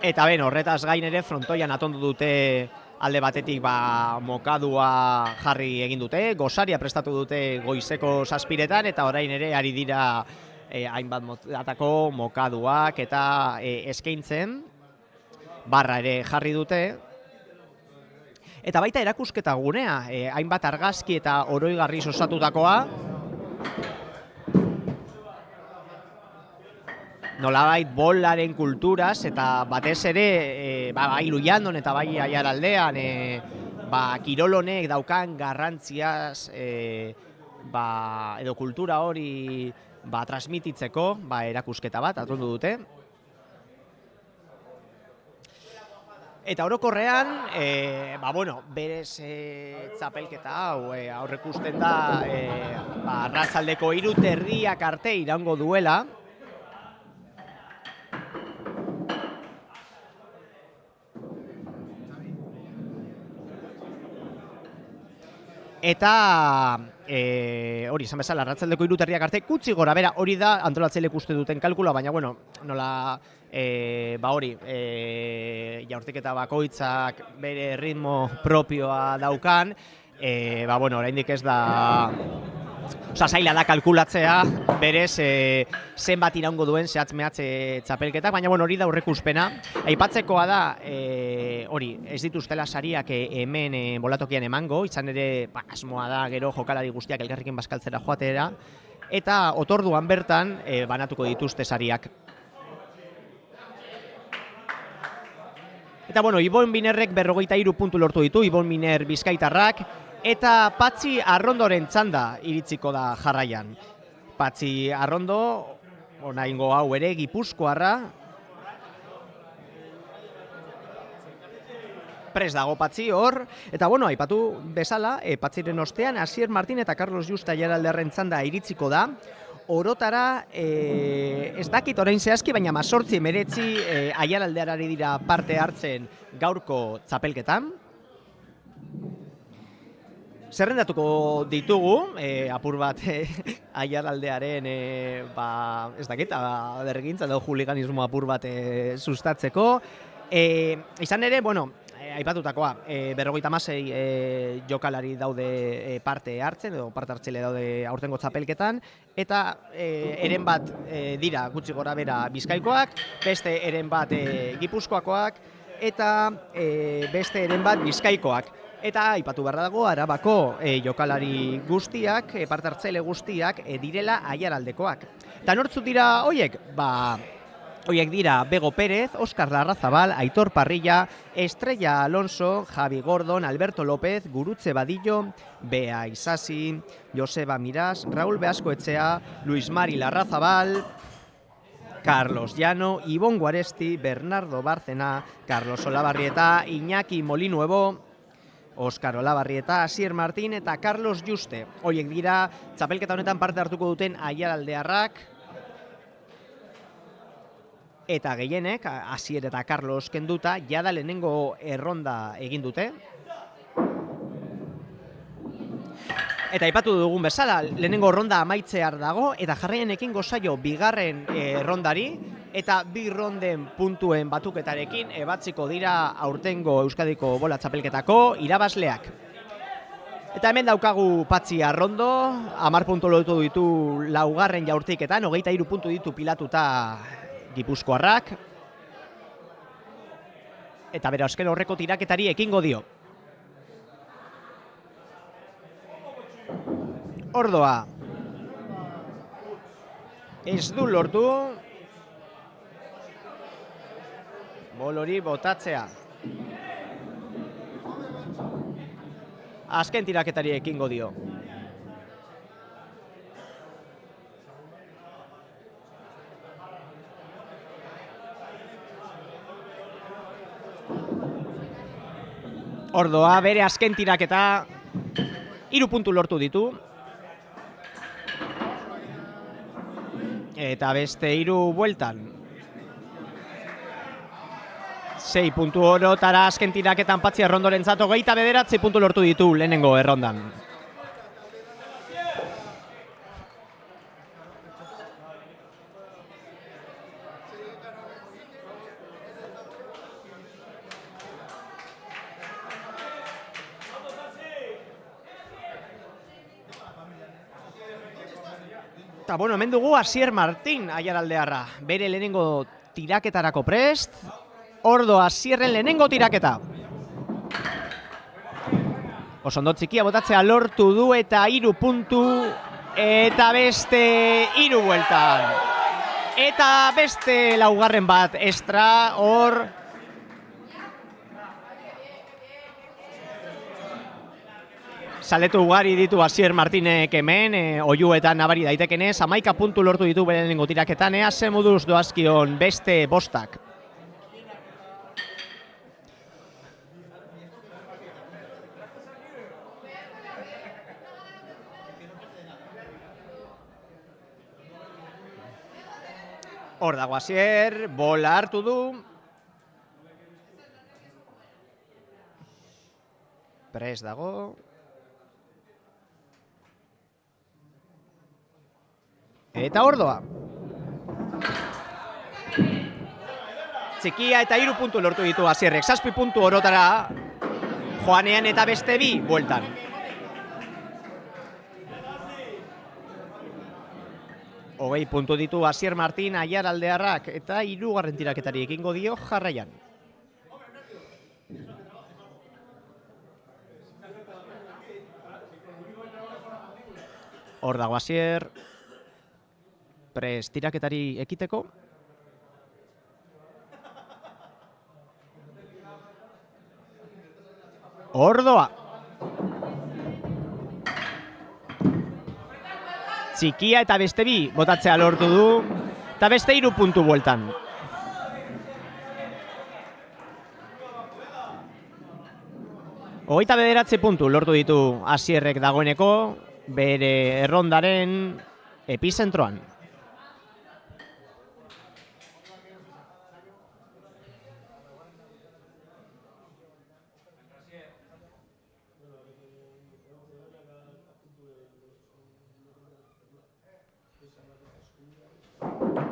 Eta horretaz gain ere frontoian atondu dute alde batetik mokadua jarri egin dute, gosaria prestatu dute goizeko 7:00 eta orain ere ari dira hainbat motatako mokaduak eta eskaintzen, barra ere jarri dute. Eta baita erakusketa gunea, hainbat argazki eta oroigarriz osatutakoa. Nolabait bolaren kulturaz eta batez ere bai Luiandon eta bai Aiaraldean kirol honek daukan garrantziaz edo kultura hori transmititzeko erakusketa bat atondu dute. Eta orokorrean, berez txapelketa hau aurreikusten da arratsaldeko 3:30 arte iraungo duela. Eta hori izan bezala, arratsaldeko 3:30 arte, gutxi gora bera, hori da antolatzaileek uste duten kalkula, baina nola jaurtiketa bakoitzak bere ritmo propioa daukan, oraindik ez da zaila da kalkulatzea, berez zenbat iraungo duen zehatz-mehatz txapelketak, baina hori da aurreikuspena. Aipatzekoa da, ez dituztela sariak hemen bolatokian emango, izan ere asmoa da gero jokalari guztiak elkarrekin bazkaltzera joatera, eta otorduan bertan banatuko dituzte sariak. Eta Ibon Binerrek 43 puntu lortu ditu, Ibon Biner bizkaitarrak, eta Patxi Arrondoren txanda iritsiko da jarraian. Patxi Arrondo, oraingo hau ere Gipuzkoarra. Pres dago Patxi hor, eta aipatu bezala, Patxiren ostean, Asier Martin eta Carlos Justa Aiaraldearen txanda iritsiko da. Orotara, ez dakit orain zehazki, baina 18-19 Aiaraldearari dira parte hartzen gaurko txapelketan. Zerrendatuko ditugu, apur bat Aiaraldearen, ez dakit, bergintza edo juliganismo apur bat sustatzeko. Izan ere, aipatutakoa, 56 jokalari daude parte hartzen, edo parte hartzile daude aurtengo txapelketan, eta eren bat dira gutxi gora bera Bizkaikoak, beste eren bat Gipuzkoakoak, eta beste eren bat Bizkaikoak. Eta aipatu beharra dago, Arabako jokalari guztiak, parte hartzaile guztiak direla Aiaraldekoak. Eta nortzuk dira hoiek? Hoiek dira Bego Pérez, Óscar Larrazabal, Aitor Parrilla, Estrella Alonso, Javi Gordon, Alberto López, Gurutze Badillo, Bea Isasi, Joseba Miras, Raúl Beaskoetxea, Luis Mari Larrazabal, Carlos Llano, Ibon Guaresti, Bernardo Bárcena, Carlos Olabarrieta, Iñaki Molinuevo, Óscar Olabarrieta, Asier Martín eta Carlos Juste. Hoiek dira txapelketa honetan parte hartuko duten Aiaraldearrak, eta gehienek, Asier eta Carlos kenduta, jada lehenengo erronda egin dute. Eta aipatu dugun bezala, lehenengo ronda amaitzear dago, eta jarraian ekingo zaio bigarren rondari, eta bi ronden puntuen batuketarekin ebatziko dira aurtengo Euskadiko bola txapelketako irabazleak. Eta hemen daukagu Patxi Arrondo, 10 puntu lortu ditu laugarren jaurtiketan, 23 puntu ditu pilatuta Gipuzkoarrak. eta bere azken horreko tiraketari ekingo dio. Ordoa ez du lortu bol hori botatzea. Azken tiraketari ekingo dio. Ordoa bere azken tiraketa 3 puntu lortu ditu. Eta beste 3 bueltan. 6 puntu orotara azken tiraketan Patxi Errondorentzat 29 puntu lortu ditu lehenengo errondan. Eta bueno, hemen dugu Asier Martin aiaraldearra. Bere lehenengo tiraketarako prest. Ordo Asierren lehenengo tiraketa. Osondo txikia botatzea lortu du eta 3 puntu eta beste 3 bueltan. Eta beste laugarren bat extra hor. Saletu ugari ditu Asier Martinek hemen, oiuetan nabari daitekenez, 11 puntu lortu ditu bere lehenengo tiraketan, ze moduz doazkion beste bostak. Hor dago Asier, bola hartu du. Prest dago. Eta Ordoa. Txikia eta 3 puntu lortu ditu Asierrek. 7 puntu orotara joanean eta beste 2 bueltan. Hogei puntu ditu Asier Martin aiaraldearrak eta 3. tiraketari ekingo dio jarraian. Hor dago Asier. Prest tiraketari ekiteko. Ordoa. Txikia eta beste 2 botatzea lortu du. Eta beste 3 puntu bueltan. Hogeita 9 puntu lortu ditu Asierrek dagoeneko bere errondaren epizentroan.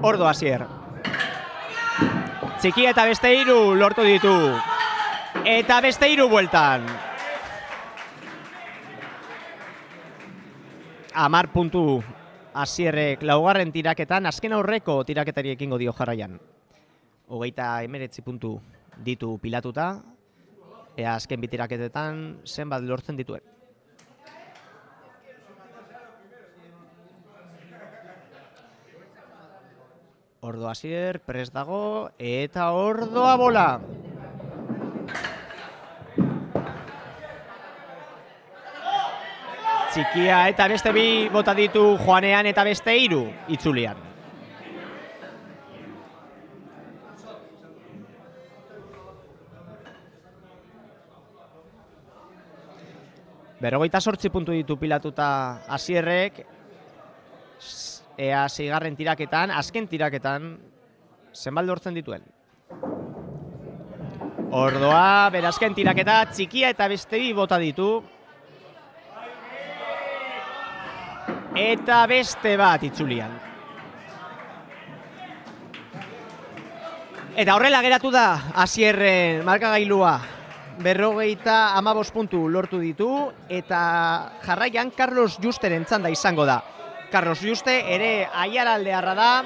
Ordo Asier. Txikia eta beste 3 lortu ditu. Eta beste 3 bueltan. 10 puntu Asierrek laugarren tiraketan, azken aurreko tiraketari ekingo dio jarraian. 39 puntu ditu pilatuta. Ea azken 2 tiraketetan zenbat lortzen dituen. Ordo Asier, prest dago, eta Ordoa bola. Txikia eta beste 2 bota ditu joanean eta beste 3 itzulian. Berrogeita 8 puntu ditu pilatuta Asierrek. Ea 6. tiraketan, azken tiraketan, zenbat lortzen dituen. Ordoa, bere azken tiraketa, txikia eta beste 2 bota ditu. Eta beste bat itzulian. Eta horrela geratu da Asierren markagailua. 55 puntu lortu ditu. Eta jarraian Carlos Justeren txanda izango da. Carlos Juste ere aiaraldearra da.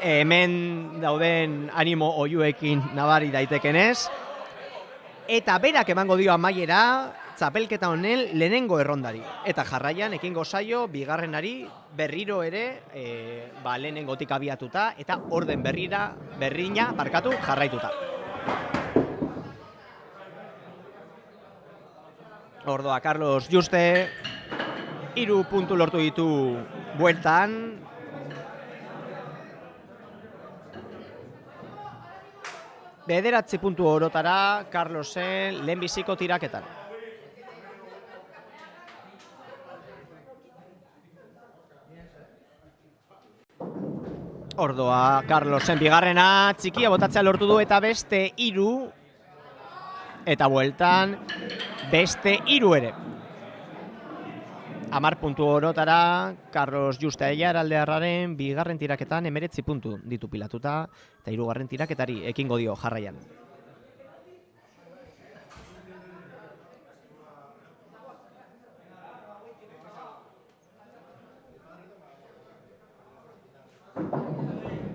hemen dauden animo oiuekin nabari daitekenez. Eta berak emango dio amaiera txapelketa honen lehenengo errondari. Eta jarraian ekingo zaio bigarrenari berriro ere lehenengotik abiatuta eta orden berrina jarraituta. Ordoa Carlos Juste 3 puntu lortu ditu bueltan. Bederatzi puntu orotara Carlosen lehenbiziko tiraketan. Ordoa Carlosen bigarrena txikia botatzea lortu du eta beste 3 eta bueltan beste 3 ere. 10 puntu orotara Carlos Juste Aiaraldearraren bigarren tiraketan 19 puntu ditu pilatuta eta 3. tiraketari ekingo dio jarraian.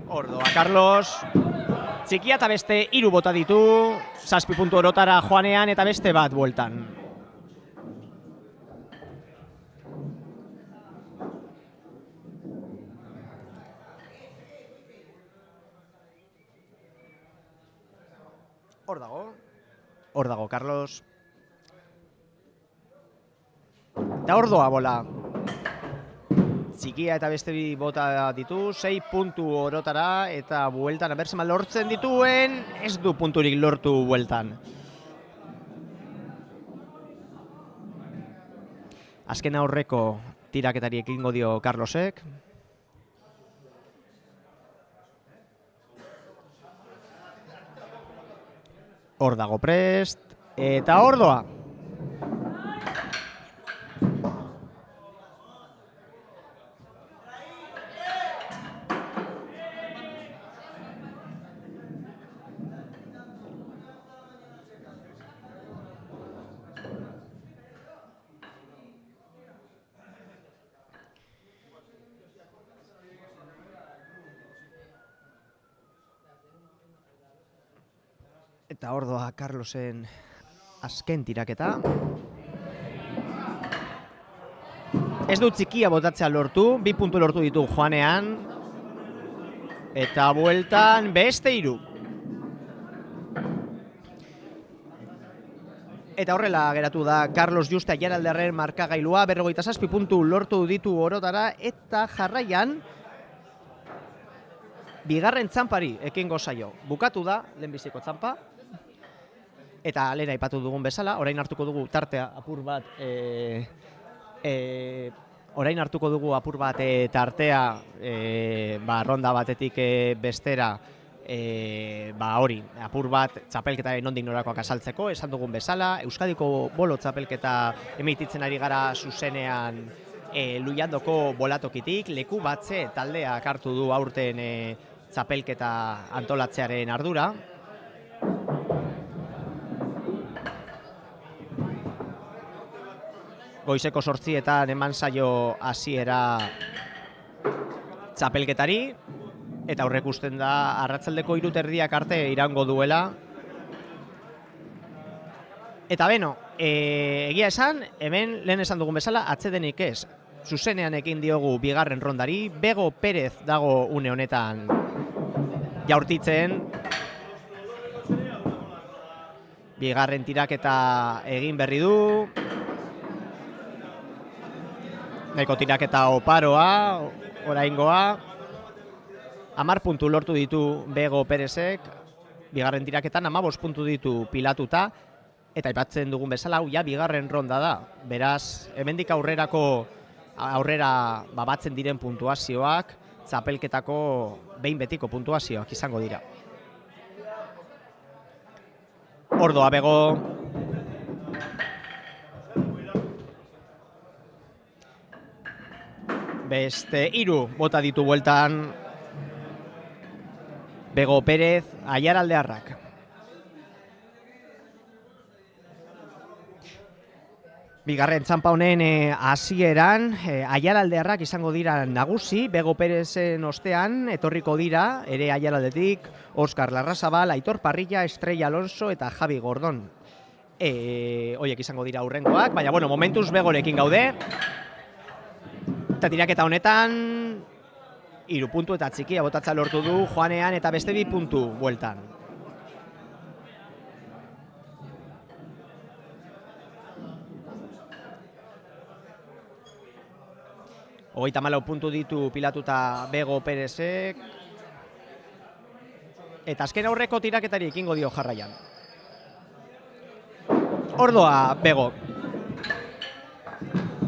Ordoa Carlos txikia eta beste 3 bota ditu, 7 puntu orotara joanean eta beste bat bueltan. Hor dago Carlos. Eta Ordoa bola. Txikia eta beste 2 bota ditu, 6 puntu orotara eta bueltan abertzema lortzen dituen, ez du punturik lortu bueltan. Azken aurreko tiraketari ekingo dio Carlosek. Hor dago prest, eta Ordoa. Eta Ordoa Carlosen azken tiraketa. Ez du txikia botatzea lortu, 2 puntu lortu ditu joanean. Eta bueltan beste 3. Eta horrela geratu da Carlos Juste Aiaraldearren markagailua, 47 puntu lortu ditu orotara eta jarraian bigarren txampari ekingo zaio. Bukatu da lehenbiziko txampa. Eta lehen aipatu dugun bezala, orain hartuko dugu tartea apur bat tartea ronda batetik bestera hori, apur bat txapelketaren nondik norakoak azaltzeko, esan dugun bezala, Euskadiko bolo txapelketa emititzen ari gara zuzenean Luiandoko bolatokitik, leku batze taldeak hartu du aurten txapelketa antolatzearen ardura. Goizeko 8:00 eman zaio hasiera txapelketari, eta aurreikusten da arratsaldeko 3:30 arte iraungo duela. Eta beno, egia esan, hemen lehen esan dugun bezala, atsedenik ez. Zuzenean ekin diogu bigarren rondari, Bego Perez dago une honetan jaurtitzen. Bigarren tiraketa egin berri du. Nahiko tiraketa oparoa, oraingoa. 10 puntu lortu ditu Bego Perezek, bigarren tiraketan 15 puntu ditu pilatuta, eta aipatzen dugun bezala, hau ja bigarren ronda da. Beraz, hemendik aurrera batzen diren puntuazioak, txapelketako behin betiko puntuazioak izango dira. Ordoa Bego. Beste 3 bota ditu bueltan Bego Perez Aiaraldearrak. Bigarren txanpa honen hasieran Aialaldearrak izango dira nagusi, Bego Perezen ostean etorriko dira, ere Aialaldetik, Oskar Larrazabal, Aitor Parrilla, Estrella Alonso eta Javi Gordon. Horiek izango dira aurrengoak, baina bueno, momentuz Begorekin gaude. Eta tiraketa honetan 3 puntu eta txikia botatza lortu du Juanean eta beste 2 puntu bueltan. Hogeita 4 puntu ditu pilatuta Bego Perezek. Eta azken aurreko tiraketari ekingo dio jarraian. Ordoa Bego.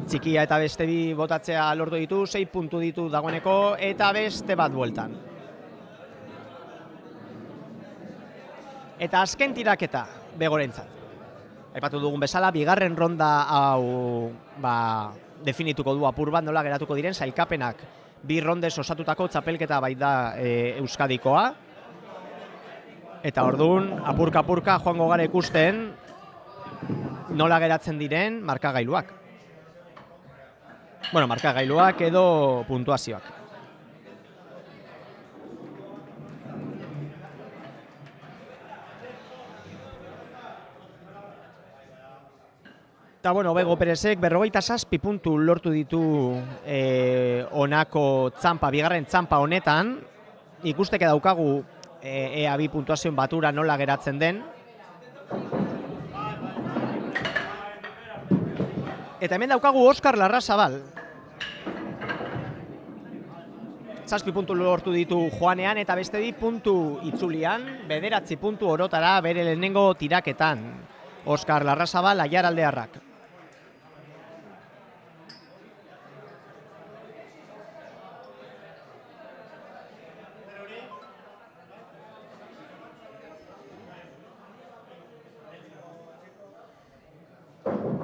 Txikia eta beste 2 botatzea lortu ditu, 6 puntu ditu dagoeneko eta beste bat bueltan. Eta azken tiraketa Begorentzat. Aipatu dugun bezala, bigarren ronda hau definituko du apur bat nola geratuko diren sailkapenak. 2 rondez osatutako txapelketa baita Euskadikoa. Eta orduan, apurka-apurka joango gara ikusten nola geratzen diren markagailuak. Bueno, markagailuak edo puntuazioak. Eta bueno, Bego Perezek 47 puntu lortu ditu honako txanpa, bigarren txanpa honetan. Ikusteke daukagu ea 2 puntuazioen batura nola geratzen den. Eta hemen daukagu Oskar Larrazabal. 7 puntu lortu ditu Juanean eta beste 2 puntu itzulian, 9 puntu orotara bere lehenengo tiraketan. Oskar Larrazabal, Aialaldearrak.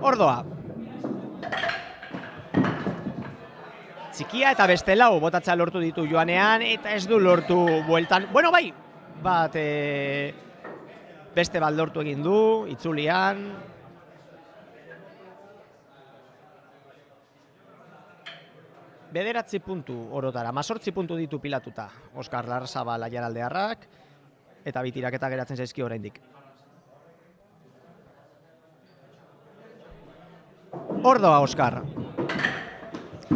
Ordoa. Txikia eta beste 4 botatza lortu ditu Joanean eta ez du lortu bueltan. Bueno, bai, beste bat lortu egin du, itzulian. Bederatzi puntu orotara, 18 puntu ditu pilatuta Oskar Larrazabal Aialaldearrak eta 2 tiraketa geratzen zaizki oraindik. Ordoa Oskar.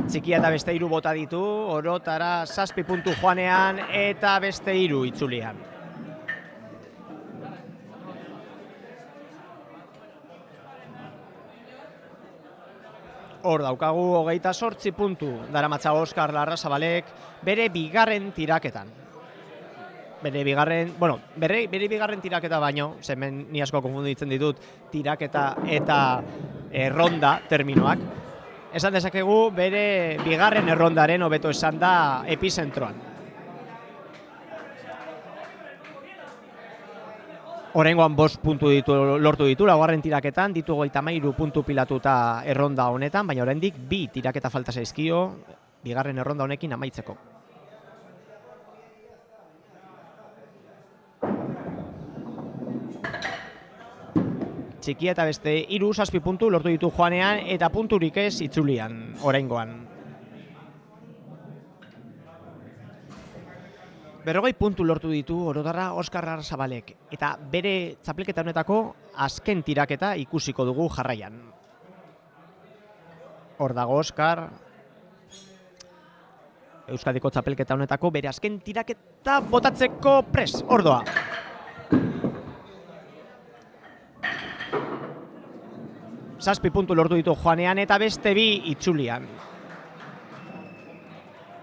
Txikia eta beste 3 bota ditu, orotara 7 puntu Joanean eta beste 3 itzulian. Hor daukagu 28 puntu daramatza Oskar Larrazabalek bere bigarren tiraketan. Bere bigarren tiraketa baino, hemen ni asko konfunditzen ditut tiraketa eta ronda terminoak. Esan dezakegu bere bigarren errondaren hobeto esan da epizentroan. Oraingoan 5 puntu lortu ditu, laugarren tiraketan, ditu 33 puntu pilatuta erronda honetan, baina oraindik 2 tiraketa falta zaizkio bigarren erronda honekin amaitzeko. Txikia eta beste 7 puntu lortu ditu Joanean eta punturik ez itzulian oraingoan. 40 puntu lortu ditu orotarra Oskar Larrazabalek eta bere txapelketa honetako azken tiraketa ikusiko dugu jarraian. Hor dago Oskar. Euskadiko txapelketa honetako bere azken tiraketa botatzeko pres, ordoa. Zazpi puntu lortu ditu Joanean eta beste 2 itzulian.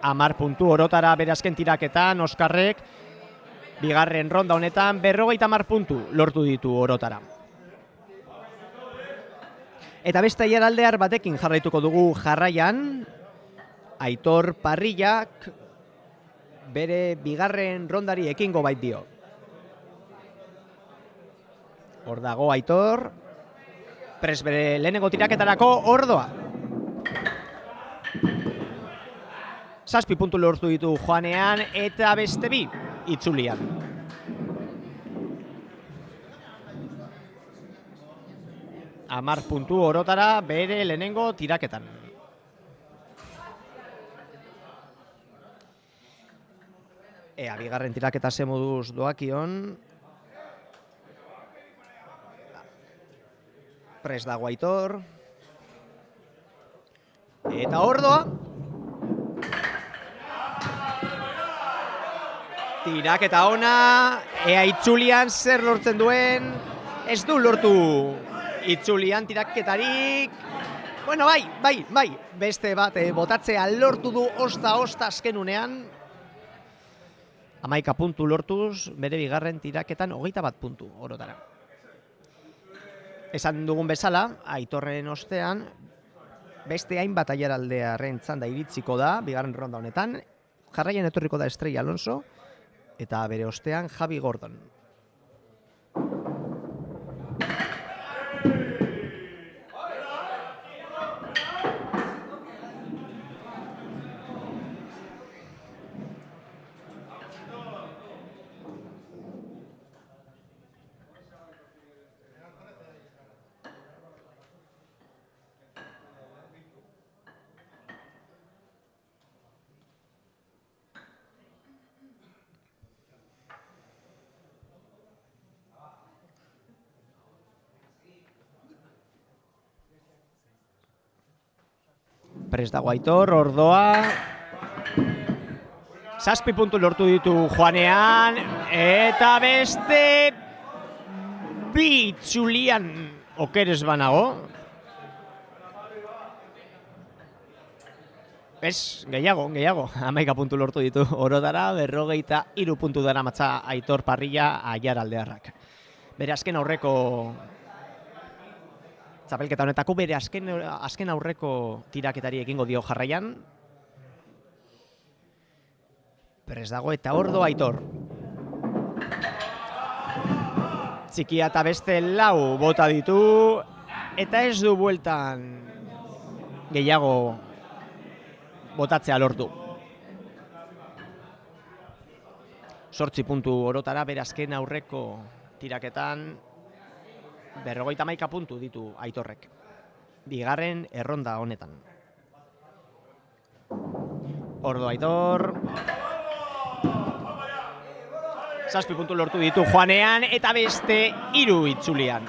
10 puntu orotara bere azken tiraketan, Oskarrek bigarren ronda honetan 50 puntu lortu ditu orotara. Eta beste Aialaldear batekin jarraituko dugu jarraian, Aitor Parrillak bere bigarren rondari ekingo bait dio. Hor dago Aitor, pres bere lehenengo tiraketarako ordoa. 7 puntu lortu ditu Joanean eta beste 2 itzulian. 10 puntu orotara bere lehenengo tiraketan. Bigarren tiraketa ze moduz doakion. Prest dago Aitor. Eta Ordoa. Tiraketa ona, itzulian zer lortzen duen, ez du lortu itzulian tiraketarik. Bueno, bai, beste bat botatzea lortu du osta azken unean. 11 puntu lortuz, bere bigarren tiraketan 21 puntu orotara. Esan dugun bezala, Aitorren ostean, beste hainbat aiaraldearen txanda iritsiko da, bigarren ronda honetan. Jarraian etorriko da Estrella Alonso, eta bere ostean Javi Gordon. Prest dago Aitor, Ordoa. 7 puntu lortu ditu joanean, eta beste bi itzulian okeres banago. Ez, gehiago, 11 puntu lortu ditu orotara, 43 puntu dara matza Aitor Parrilla aiaraldearrak. Bere azken aurreko txapelketa honetako bere azken aurreko tiraketari egingo dio jarraian. Prest dago eta Ordoa Aitor. Txikia eta beste lau bota ditu, eta ez du bueltan gehiago botatzea lortu. 8 puntu orotara bere azken aurreko tiraketan, 51 puntu ditu Aitorrek. Bigarren erronda honetan. Ordoa Aitor. 7 puntu lortu ditu joanean, eta beste 3 itzulian.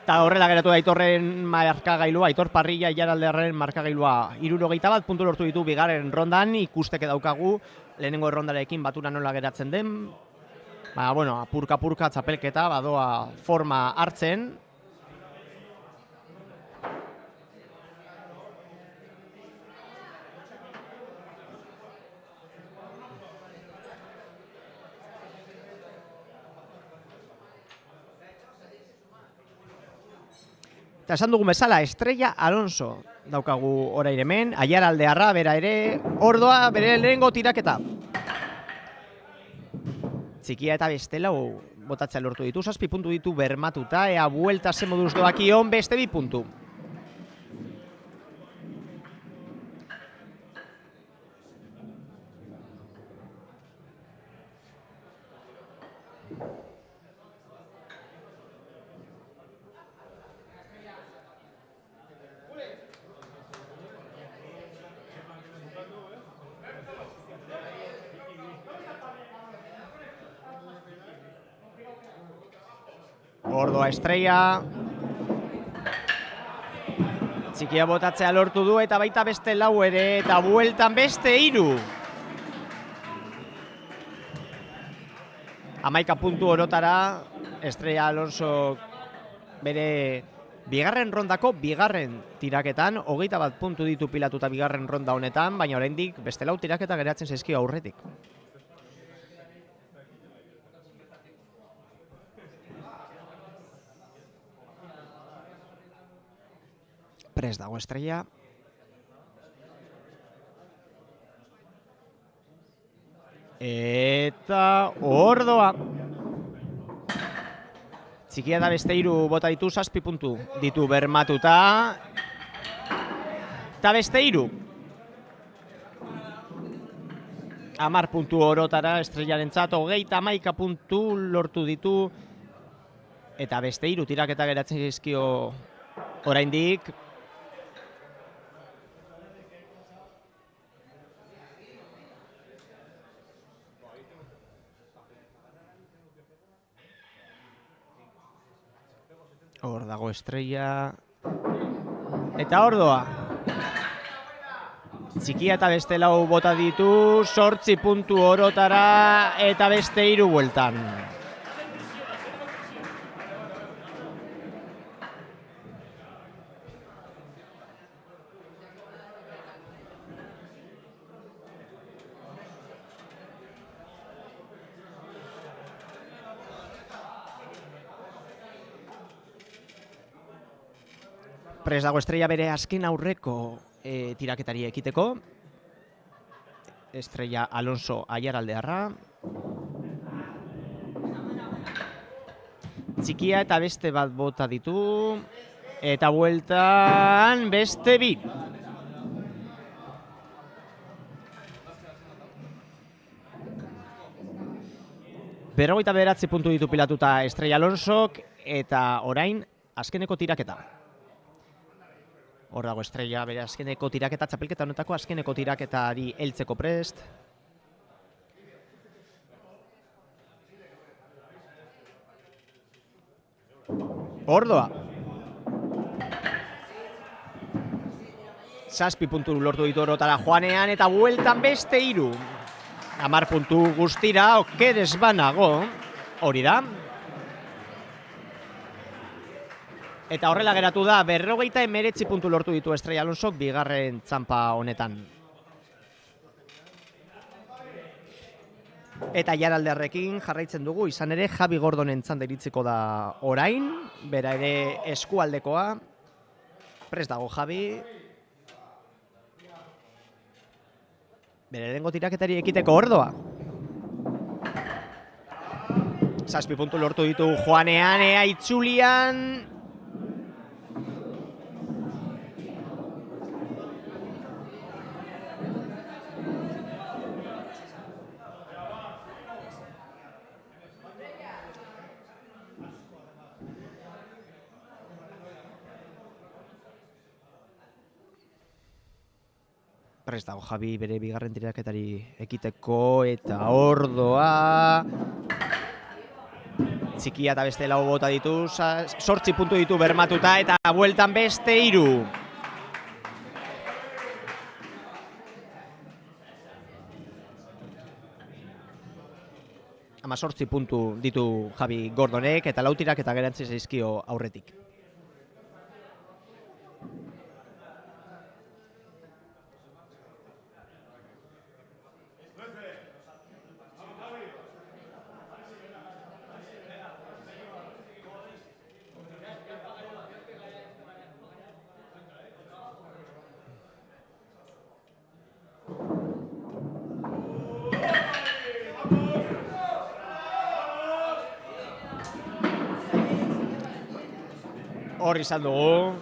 Eta horrela geratu da Aitorren markagailua, Aitor Parrilla aiaraldearren markagailua. 71 puntu lortu ditu bigarren rondan, ikusteke daukagu lehenengo errondarekin batura nola geratzen den. Apurka txapelketa badoa forma hartzen. Eta esan dugun bezala, Estrella Alonso daukagu orain hemen, aiaraldearra bera ere, Ordoa bere lehenengo tiraketa. Txikia eta beste lau botatzea lortu ditu, 7 puntu ditu bermatuta, buelta ze moduz doakion beste 2 puntu. Ordoa Estrella. Txikia botatzea lortu du eta baita beste lau ere, eta bueltan beste 3. 11 puntu orotara, Estrella Alonso bere bigarren rondako bigarren tiraketan, 21 puntu ditu pilatuta bigarren ronda honetan, baina oraindik beste lau tiraketa geratzen zaizkio aurretik. Prest dago Estrella. Eta Ordoa. Txikia da beste 3 bota ditu, 7 puntu ditu bermatuta. Eta beste 3. 10 puntu orotara Estrellarentzat, 31 puntu lortu ditu, eta beste 3 tiraketa geratzen zaizkio oraindik. Hor dago Estrella. Eta hor doa. Txikia eta beste 4 bota ditu, 8 puntu orotara eta beste 3 bueltan. Prest dago Estrella bere azken aurreko tiraketari ekiteko. Estrella Alonso Aiaraldearra. Txikia eta beste bat bota ditu. Eta bueltan beste 2. Berrogeita 9 puntu ditu pilatuta Estrella Alonsok, eta orain azkeneko tiraketa. Hor dago Estrella bere azkeneko tiraketa, txapelketa honetako azkeneko tiraketari heltzeko prest. Hor doa. 7 puntu lortu ditu orotara joanean, eta bueltan beste 3. 10 puntu guztira, okeres banago, hori da. Eta horrela geratu da, 59 puntu lortu ditu Estrella Alonsok bigarren txanpa honetan. Eta Aiaraldearrekin jarraitzen dugu, izan ere Javi Gordonen txanda iritziko da orain, bera ere eskualdekoa. Prest dago Javi. Bere lehenengo tiraketari ekiteko ordoa. 7 puntu lortu ditu joanean, ea itzulian. Prest dago Javi bere bigarren tiraketari ekiteko, eta hor doa. Txikia eta beste 4 bota ditu, 8 puntu ditu bermatuta, eta bueltan beste 3. Ama 8 puntu ditu Javi Gordonek, eta 4 tiraketa geratzen zaizkio aurretik. Hor izan dugu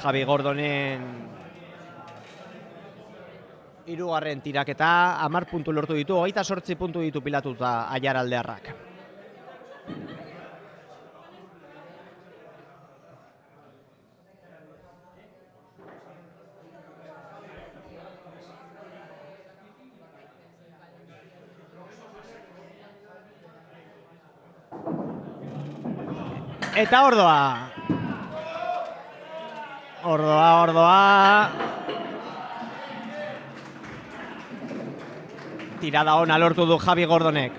Javi Gordonen 3. tiraketa, 10 puntu lortu ditu, 28 puntu ditu pilatuta Aiaraldearrak. Eta hor doa. Tirada ona lortu du Javi Gordonek.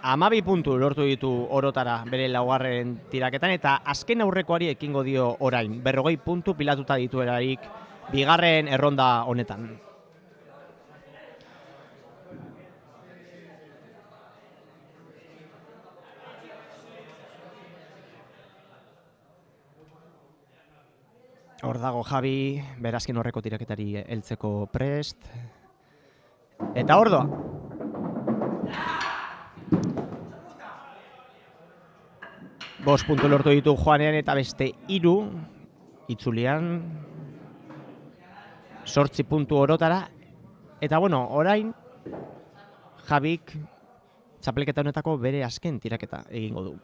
12 puntu lortu ditu orotara bere 4. tiraketan, eta azken aurrekoari ekingo dio orain. 40 puntu pilatuta dituerarik bigarren erronda honetan. Hor dago Javi, berazkin horreko tiraketari heltzeko prest. Eta hor doa. Bost puntu lortu ditu joanean, eta beste 3 itzulian. 8 puntu orotara, Eta bueno, orain Javik txapelketa honetako bere azken tiraketa egingo du.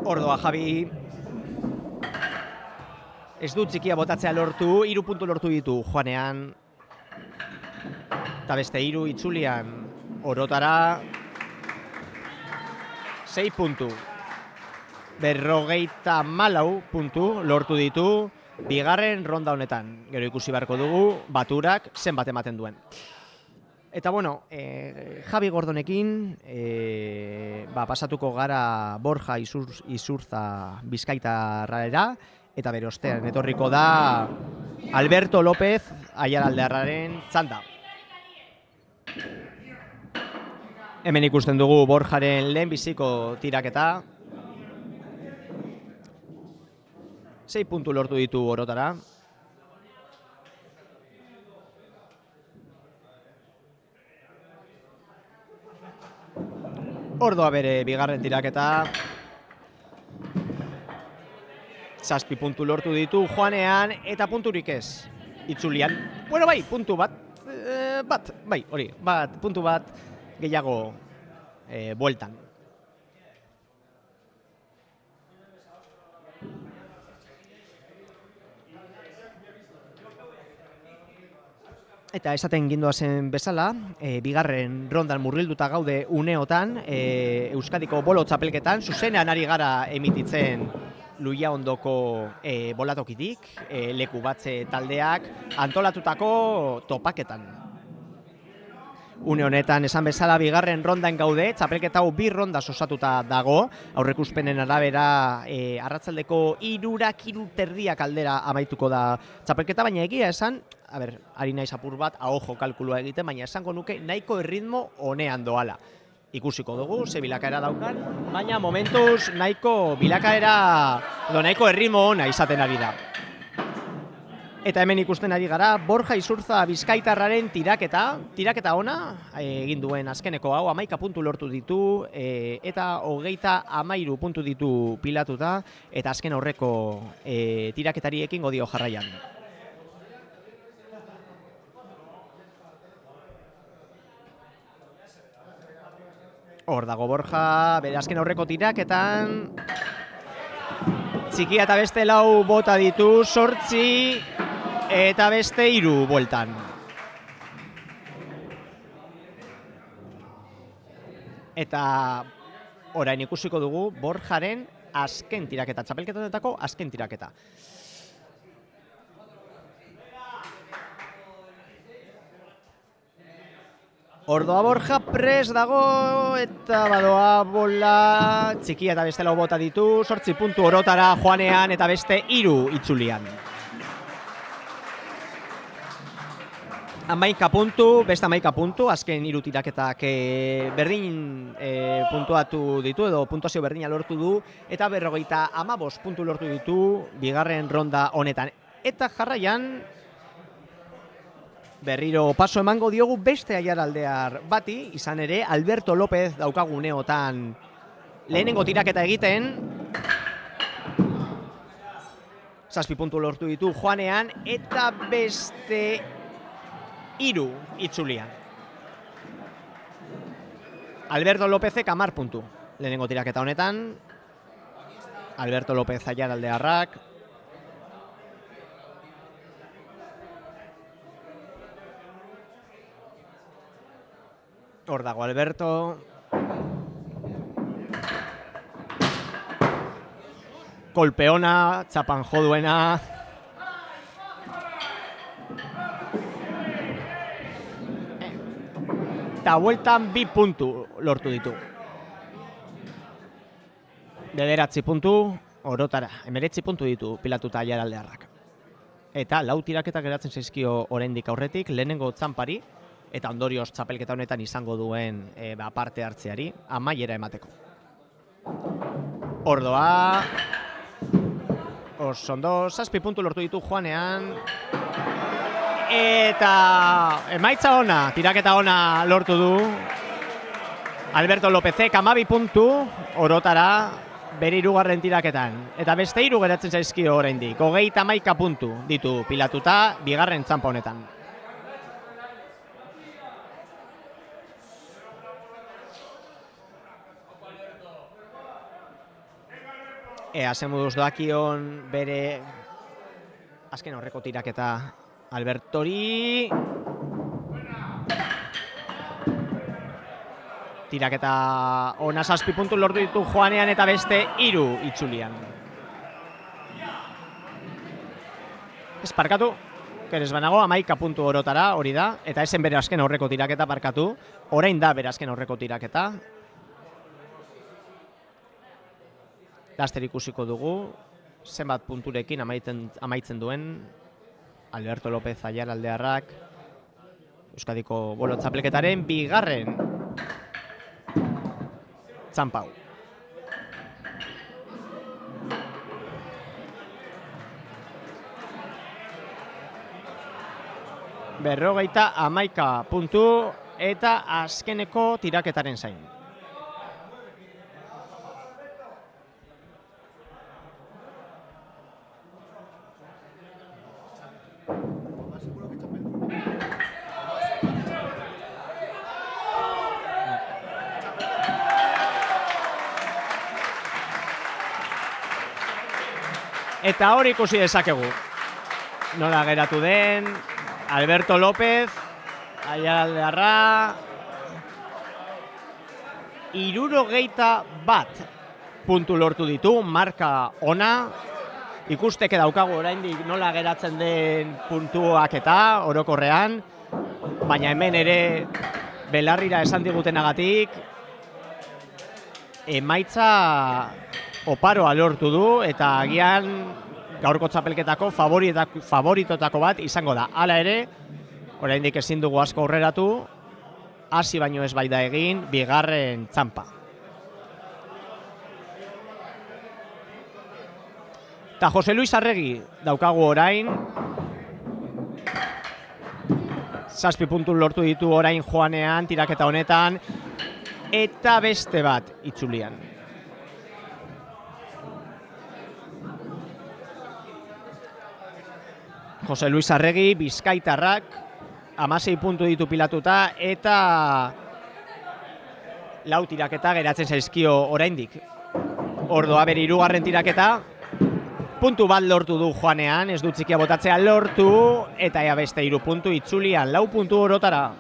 Ordoa Javi ez du txikia botatzea lortu, 3 puntu lortu ditu joanean. Eta beste 3 itzulian orotara 6 puntu. 54 puntu lortu ditu bigarren ronda honetan. Gero ikusi beharko dugu baturak zenbat ematen duen. Eta bueno, Javi Gordonekin pasatuko gara Borja Izurza Bizkaitarrera, eta bere ostean etorriko da Alberto López Aiaraldearraren txanda. Hemen ikusten dugu Borjaren lehenbiziko tiraketa. 6 puntu lortu ditu orotara. Ordoa bere bigarren tiraketa. 7 puntu lortu ditu joanean eta punturik ez itzulian. Bueno, bai, puntu bat, puntu bat gehiago bueltan. Eta esaten gindoazen bezala, bigarren rondan murgilduta gaude uneotan, Euskadiko bolo txapelketan, zuzenean ari gara emititzen Luiaondoko bolatokitik, leku batze taldeak antolatutako topaketan. Une honetan esan bezala bigarren rondan gaude, txapelketa hau 2 ronda osatuta dago, aurrekuspenen arabera arratsaldeko 3:30 aldera amaituko da txapelketa, baina egia esan, ari naiz apur bat, ahojo kalkulua egiten, baina esango nuke nahiko erritmo honean doala. Ikusiko dugu, ze bilakaera daukan, baina momentuz nahiko bilakaera, nahiko erritmo ona izaten ari da. Eta hemen ikusten ari gara, Borja Izurza Bizkaitarraren tiraketa ona, egin duen azkeneko hau, 11 puntu lortu ditu, eta 33 puntu ditu pilatuta, eta azken horreko tiraketari ekingo dio jarraian. Hor dago Borja, bere azken aurreko tiraketan txikia eta beste 4 bota ditu, 8 eta beste 3 bueltan. Eta orain ikusiko dugu Borjaren azken tiraketa, txapelketatako azken tiraketa. Ordoa Borja pres dago eta badoa bola txikia eta beste 4 bota ditu, 8 puntu orotara joanean eta beste 3 itzulian. 11 puntu, beste 11 puntu, azken 3 tiraketak berdin puntuatu ditu edo puntuazio berdina lortu du eta 55 puntu lortu ditu bigarren ronda honetan. Eta jarraian berriro paso emango diogu beste aiaraldear bati, izan ere Alberto López daukagu uneotan lehenengo tiraketa egiten. 7 puntu lortu ditu joanean eta beste 3 itzulian. Alberto Lópezek 10 puntu lehenengo tiraketa honetan. Alberto López aiaraldearrak. Hor dago Alberto. Kolpeona, txapan joduena. Eta bueltan 2 puntu lortu ditu. 9 puntu orotara, 19 puntu ditu pilatuta aiaraldearrak. Eta 4 tiraketak geratzen zaizkio oraindik aurretik, lehenengo txanpari, eta ondorioz txapelketa honetan izango duen parte hartzeari amaiera emateko. Ordoa osondo 7 puntu lortu ditu joanean eta emaitza ona, tiraketa ona lortu du. Alberto Lopezek 12 puntu orotara bere hirugarren tiraketan. Eta beste 3 geratzen zaizkio oraindik. 31 puntu ditu pilatuta bigarren txanpa honetan. Ea zenbuduz doakion bere azken horreko tiraketa Albertori. Tiraketa ona 7 puntu lortu ditu joanean eta beste 3 itzulian. Ez parkatu, keres banago, 11 puntu orotara hori da, eta esen bere azken horreko tiraketa parkatu, orain da bere azken horreko tiraketa. Laster ikusiko dugu, zenbat punturekin amaitzen duen Alberto López Aiaraldearrak Euskadiko bolo txapelketaren bigarren txanpau. Berrogeita 11 puntu eta azkeneko tiraketaren zain. Eta hori ikusi dezakegu. Nola geratu den, Alberto López, Aiaraldearra, 61 puntu lortu ditu, marka ona. Ikusteke daukagu oraindik nola geratzen den puntuak eta orokorrean, baina hemen ere belarrira esan digutenagatik, emaitza oparoa lortu du eta agian gaurko txapelketako favoritotako bat izango da. Hala ere, oraindik ezin dugu asko aurreratu, hasi baino ez baita egin bigarren txanpa. Eta Jose Luis Arregi daukagu orain, 7 puntu lortu ditu orain joanean tiraketa honetan, eta beste bat itzulian. Jose Luis Arregi, bizkaitarrak, 16 puntu ditu pilatuta eta 4 tiraketa geratzen zaizkio oraindik. Ordoa bere hirugarren tiraketa, puntu bat lortu du joanean, ez du txikia botatzea lortu, eta ea beste 3 puntu itzulian, 4 puntu orotara.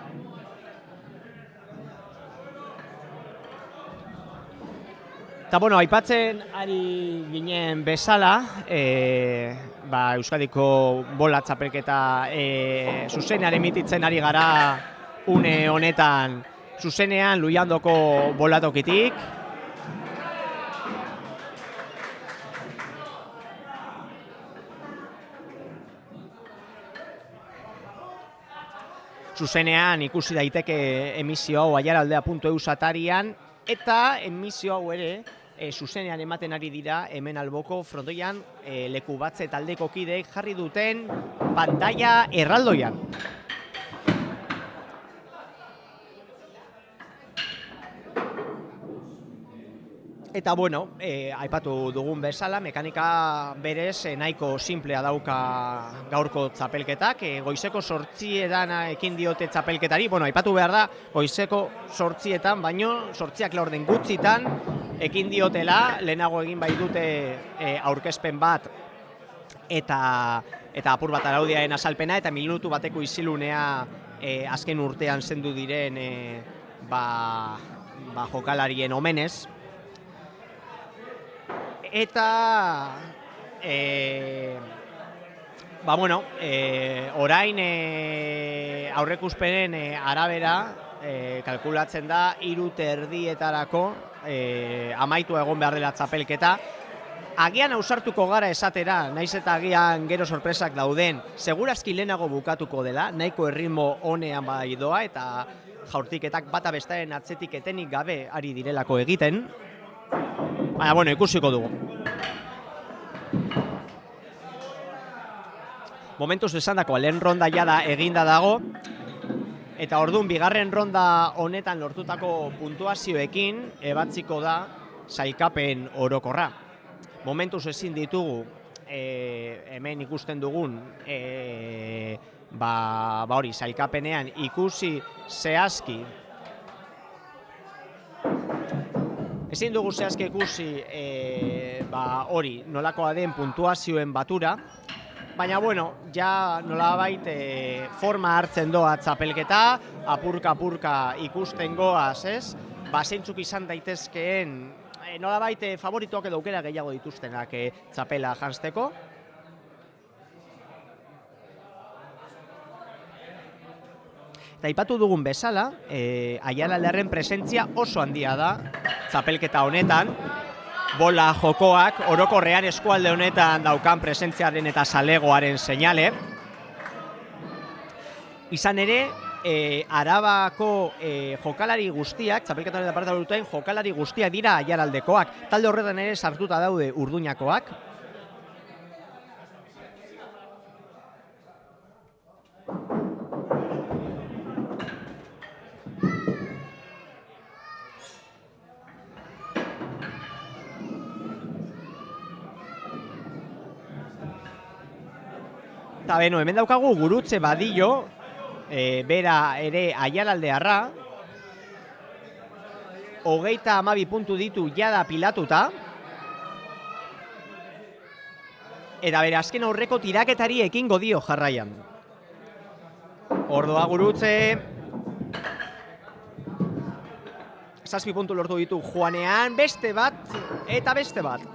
Eta bueno, aipatzen ari ginen bezala, Euskadiko bola txapelketa zuzenean emititzen ari gara une honetan zuzenean Luiandoko bolatokitik. Zuzenean ikusi daiteke emisio hau aiaraldea.eus atarian eta emisio hau ere zuzenean ematen ari dira hemen alboko frontoian leku batze taldeko kideek jarri duten pantalla erraldoian. Eta bueno, aipatu dugun bezala, mekanika berez nahiko simplea dauka gaurko txapelketak. Goizeko 8etan ekin diote txapelketari, bueno, aipatu behar da, goizeko 8etan, baino 8:00 gutxitan ekin diotela, lehenago egin bai dute aurkezpen bat eta apur bat araudiaren azalpena, eta minutu bateko isilunea azken urtean zendu diren jokalarien omenez. Eta orain aurrekuspenen arabera kalkulatzen da 3:30 amaitu egon behar dela txapelketa. Agian ausartuko gara esatera, naiz eta agian gero sorpresak dauden, segurazki lehenago bukatuko dela, nahiko erritmo honean bai doa eta jaurtiketak bata bestaren atzetik etenik gabe ari direlako egiten. Baina, bueno, ikusiko dugu. Momentuz esandako lehen ronda jada eginda dago. Eta orduan, bigarren ronda honetan lortutako puntuazioekin ebatziko da sailkapen orokorra. Momentuz ezin ditugu, hemen ikusten dugun, hori, sailkapenean ikusi zehazki, ezin dugu zehazki ikusi hori nolakoa den puntuazioen batura, baina, bueno, ja nolabait forma hartzen doa txapelketa, apurka ikusten goaz, ez? Zeintzuk izan daitezkeen, nolabait favorituak edo aukera gehiago dituztenak txapela janzteko. Eta aipatu dugun bezala, Aiaraldearen presentzia oso handia da txapelketa honetan, bola jokoak orokorrean eskualde honetan daukan presentziaren eta zalegoaren seinale. Izan ere, Arabako jokalari guztiak, txapelketaren parte duten jokalari guztiak dira Aiaraldekoak. Talde horretan ere sartuta daude Urduñakoak. Eta beno, hemen daukagu Gurutze Badillo, bera ere Aiaraldearra, 32 puntu ditu jada pilatuta, eta bere azken aurreko tiraketari ekingo dio jarraian. Ordoa Gurutze, 7 puntu lortu ditu joanean, beste bat eta beste bat.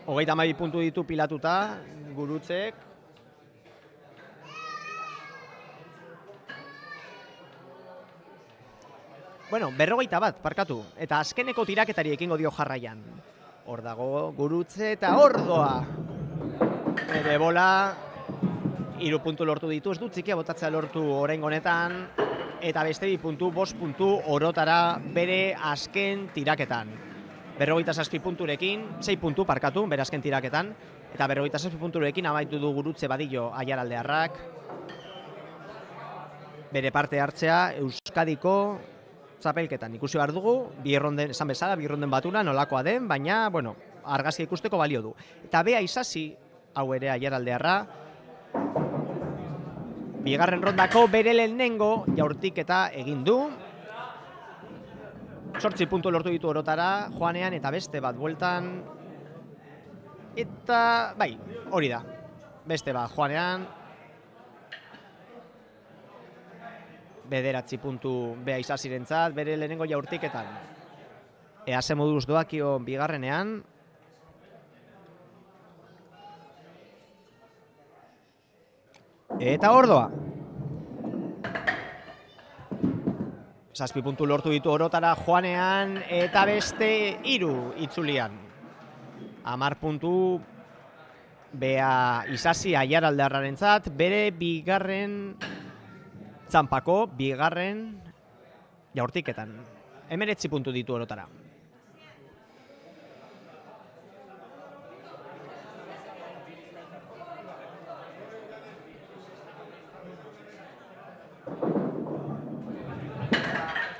Hogeita 12 puntu ditu pilatuta, Gurutzek. Bueno, 41 bat, parkatu. Eta azkeneko tiraketari ekingo dio jarraian. Hor dago Gurutze eta Ordoa. Bere bola, 3 puntu lortu ditu, ez dut txikia botatzea lortu oraingo honetan. Eta beste 2 puntu, 5 puntu orotara bere azken tiraketan. 47 punturekin, 6 puntu parkatu, bere azken tiraketan, eta 47 punturekin amaitu du Gurutze Badillo Aiaraldearrak. Bere parte hartzea Euskadiko txapelketan ikusi behar dugu, esan bezala, bi ronden batura nolakoa den, baina, bueno, argazkia ikusteko balio du. Eta Bea Isasi, hau ere Aiaraldearra, bigarren rondako bere lehenengo jaurtiketa egin du. 8 puntu lortu ditu orotara, joanean eta beste bat bueltan. Eta, bai, hori da. Beste bat joanean. 9 puntu Bea Isasirentzat, bere lehenengo jaurtiketan. Ea ze moduz doakio bigarrenean. Eta Ordoa. 7 puntu lortu ditu orotara joanean eta beste 3 itzulian. 10 puntu Bea Isasi Aiaraldearrarentzat, bere bigarren txanpako bigarren jaurtiketan. 19 puntu ditu orotara.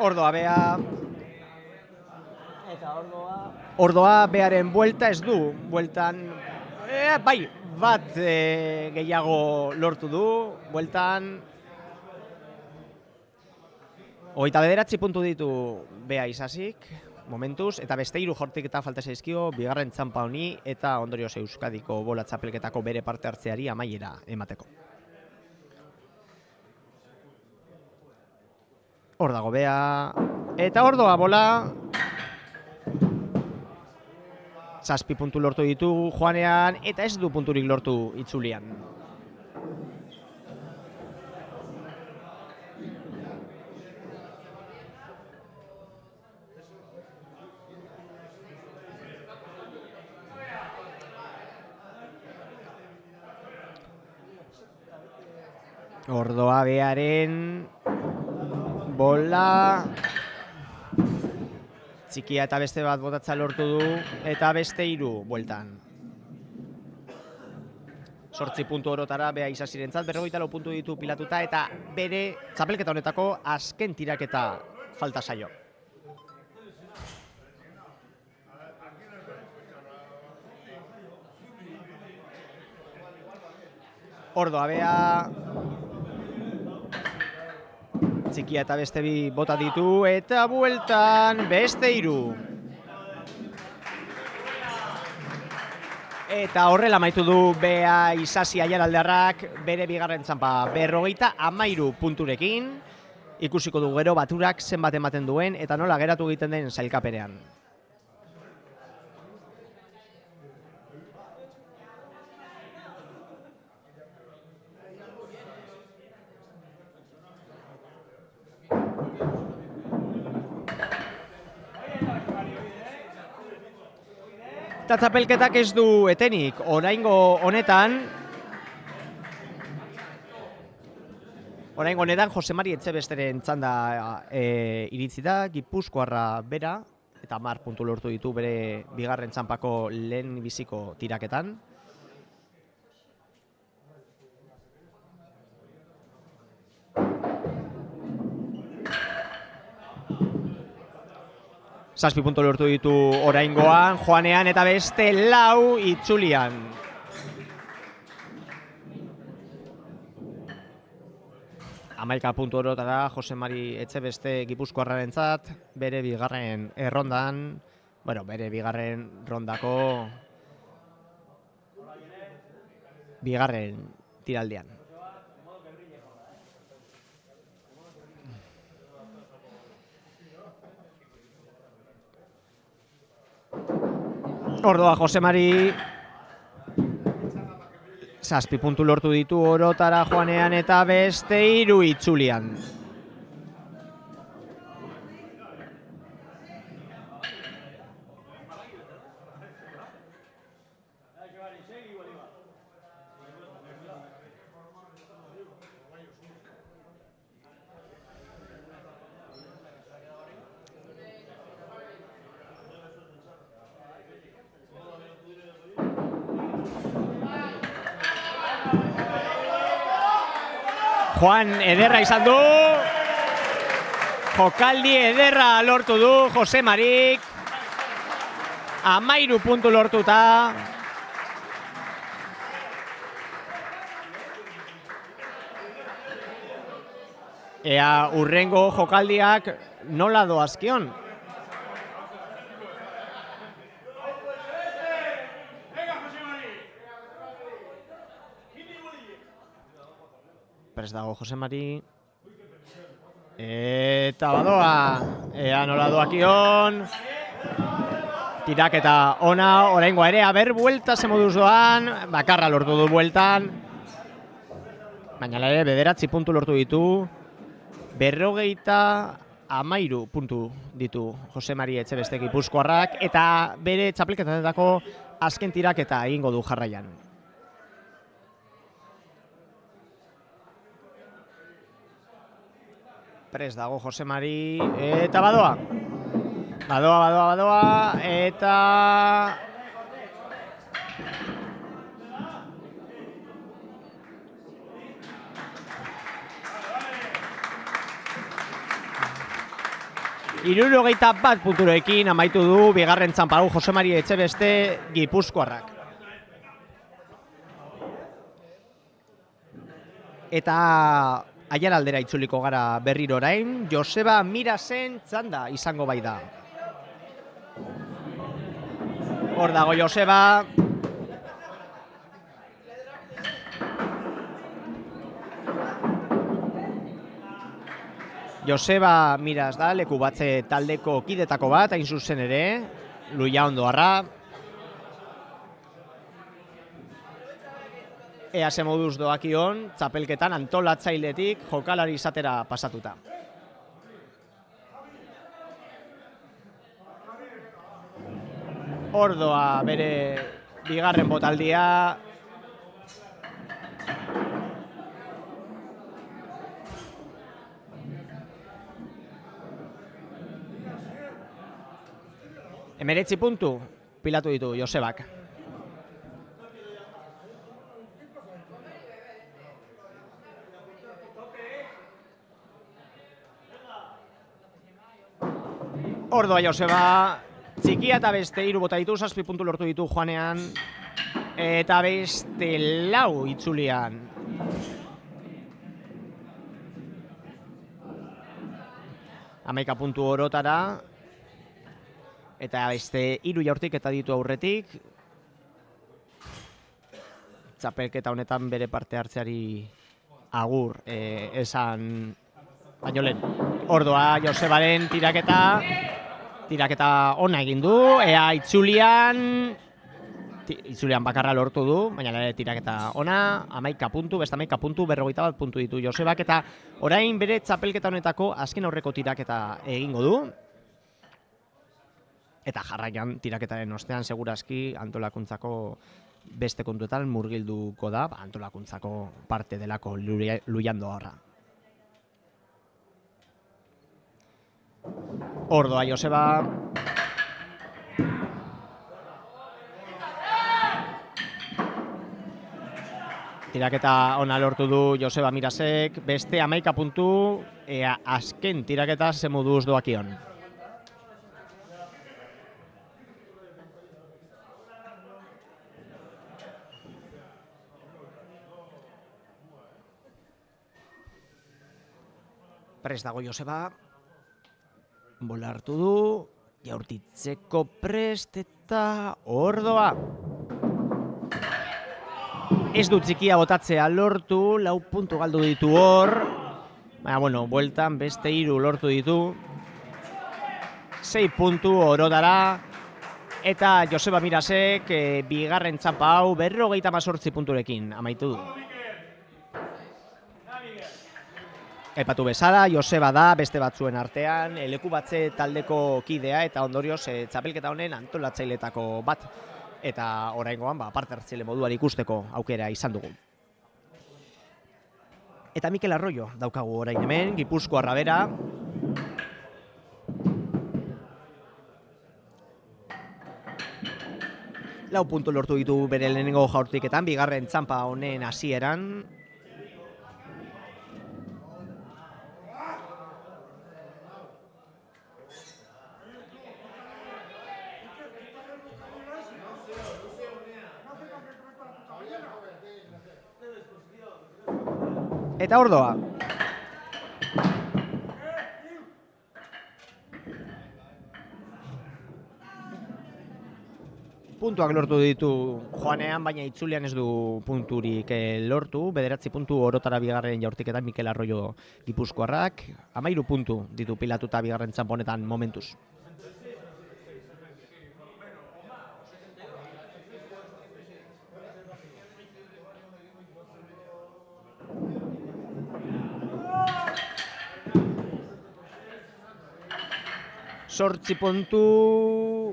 Ordoa Bea, eta Ordoa Bearen buelta ez du, bueltan, bai, bat gehiago lortu du, bueltan, 29 puntu ditu Bea Isasik, momentuz, eta beste 3 jaurtiketa falta zaizkio, bigarren txanpa honi eta ondorioz Euskadiko bola txapelketako bere parte hartzeari amaiera emateko. Hor dago Bea, eta Ordoa bola. 7 puntu lortu ditu joanean, eta ez du punturik lortu itzulian. Ordoa Bearen bola, txikia eta beste bat botatza lortu du, eta beste 3 bueltan. 8 puntu orotara beha Isasirentzat, 44 puntu ditu pilatuta eta bere txapelketa honetako azken tiraketa falta zaio. Ordoa bea txikia eta beste bi bota ditu eta bueltan beste 3. Eta horrela amaitu du bea Isasi Aiaraldearrak bere bigarren txanpa 53 punturekin. Ikusiko du gero baturak zenbat ematen duen eta nola geratu egiten den sailkapenean. Eta txapelketak ez du etenik, oraingo honetan Jose Mari Etxebesteren txanda iritsi da, Gipuzkoarra bera, eta 10 puntu lortu ditu bere bigarren txanpako lehen biziko tiraketan. Zazpi puntu lortu ditu oraingoan, joanean eta beste 4 itzulian. Hamaika puntu orotara Jose Mari Etxebeste Gipuzkoarrarentzat, bere bigarren errondan, bere bigarren rondako bigarren tiraldian. Ordoa Jose Mari 7 puntu lortu ditu orotara joanean eta beste 3 itzulian. Juan ederra izan du, jokaldi ederra lortu du Jose Marik, 13 puntu lortuta. Ea urrengo jokaldiak nola doazkion. Prest dago Jose Mari. Eta badoa. Ea nola doakion. Tiraketa ona, oraingoa ere, buelta ze moduz doan. Bakarra lortu du bueltan. Baina ere, 9 puntu lortu ditu. 53 puntu ditu Jose Mari Etxebeste Gipuzkoarrak. Eta bere txapelketatako azken tiraketa egingo du jarraian. Prest dago Jose Mari, eta badoa. Badoa, eta... Hirurogeita 1 punturekin amaitu du bigarren txanpa hau Jose Mari Etxebeste Gipuzkoarrak. Eta... Aiaraldera itzuliko gara berriro orain, Joseba Mirasen txanda izango bai da. Hor dago Joseba. Joseba Miras da, leku batze taldeko kidetako bat, hain zuzen ere, Luia Ondoarra. Ea ze moduz doakion, txapelketan antolatzailetik jokalari izatera pasatuta. Ordoa bere bigarren botaldia. Hemeretzi puntu pilatu ditu Josebak. Ordoa Joseba, txikia eta beste 3 bota ditu, 7 puntu lortu ditu joanean, eta beste 4 itzulian. Hamaika puntu orotara, eta beste 3 jaurtik eta ditu aurretik. Txapelketa honetan bere parte hartzeari agur esan baino lehen. Ordoa Josebaren tiraketa ona egin du, ea itzulian bakarra lortu du, baina tiraketa ona, 11 puntu, beste 11 puntu, 51 puntu ditu Josebak, eta orain bere txapelketa honetako azken aurreko tiraketa egingo du. Eta jarraian tiraketaren ostean segurazki antolakuntzako beste kontuetan murgilduko da, antolakuntzako parte delako Luiandoarra. Ordoa Joseba. Tiraketa ona lortu du Joseba Mirasek, beste 11 puntu, ea azken tiraketa ze moduz doakion. Prest dago Joseba, bola hartu du, jaurtitzeko prest eta Ordoa. Ez du txikia botatzea lortu, 4 puntu galdu ditu hor, baina bueno, bueltan beste 3 lortu ditu, 6 puntu orotara, eta Joseba Mirasek bigarren txapa hau 58 punturekin amaitu du. Aipatu bezala, Joseba da beste batzuen artean, leku batze taldeko kidea eta ondorioz txapelketa honen antolatzailetako bat. Eta oraingoan parte hartzaile moduan ikusteko aukera izan dugu. Eta Mikel Arroyo daukagu orain hemen, Gipuzkoarra bera. Lau puntu lortu ditu bere lehenengo jaurtiketan, bigarren txanpa honen hasieran. Eta Ordoa. Puntuak lortu ditu joanean, baina itzulian ez du punturik lortu. 9 puntu orotara bigarren jaurtiketan Mikel Arroyo Gipuzkoarrak. 13 puntu ditu pilatuta bigarren txamponetan momentuz. Zortzi puntu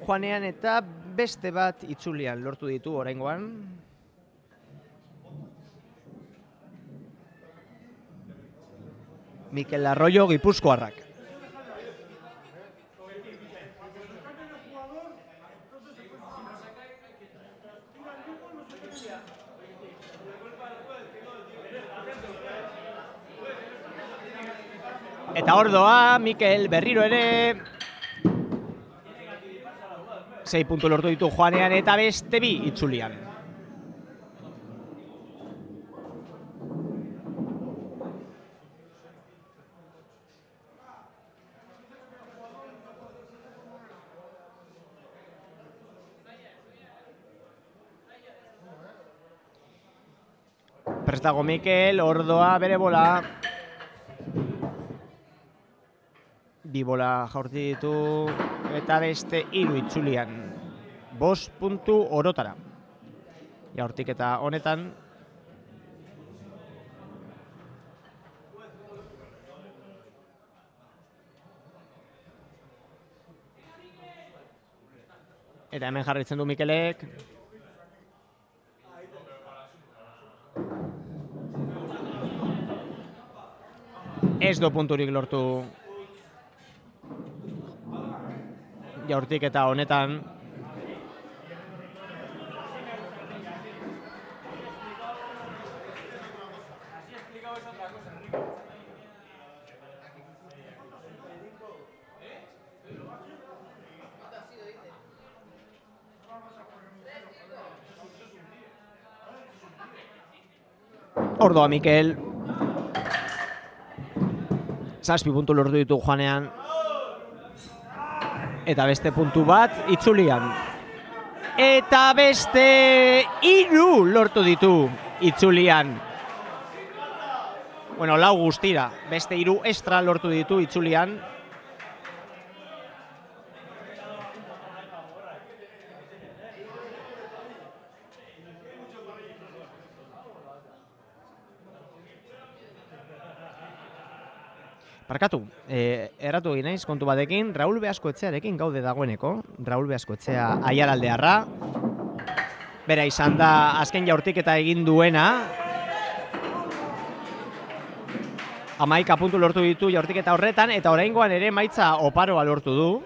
joanean eta beste bat itzulian lortu ditu oraingoan. Mikel Arroyo Gipuzkoarrak. Eta Ordoa, Mikel berriro ere 6 puntu lortu ditu joanean eta beste 2 itzulian. Prest dago Mikel, Ordoa bere bola. 2 bola jaurti ditu eta beste 3 itzulian. 5 puntu orotara. Jaurtik eta honetan. Eta hemen jarritzen du Mikelek. Ez du punturik lortu jaurtik eta honetan. Ordoa Mikel. 7 puntu lortu ditu joanean. Eta beste puntu bat itzulian. Eta beste 3 lortu ditu itzulian. Bueno, 4 guztira. Beste 3 extra lortu ditu itzulian. Barkatu, erratu egin naiz kontu batekin, Raul Beaskoetxearekin gaude dagoeneko. Raul Beaskoetxea Aiaraldearra. Bera izan da azken jaurtiketa egin duena. 11 puntu lortu ditu jaurtiketa horretan, eta oraingoan ere emaitza oparoa lortu du.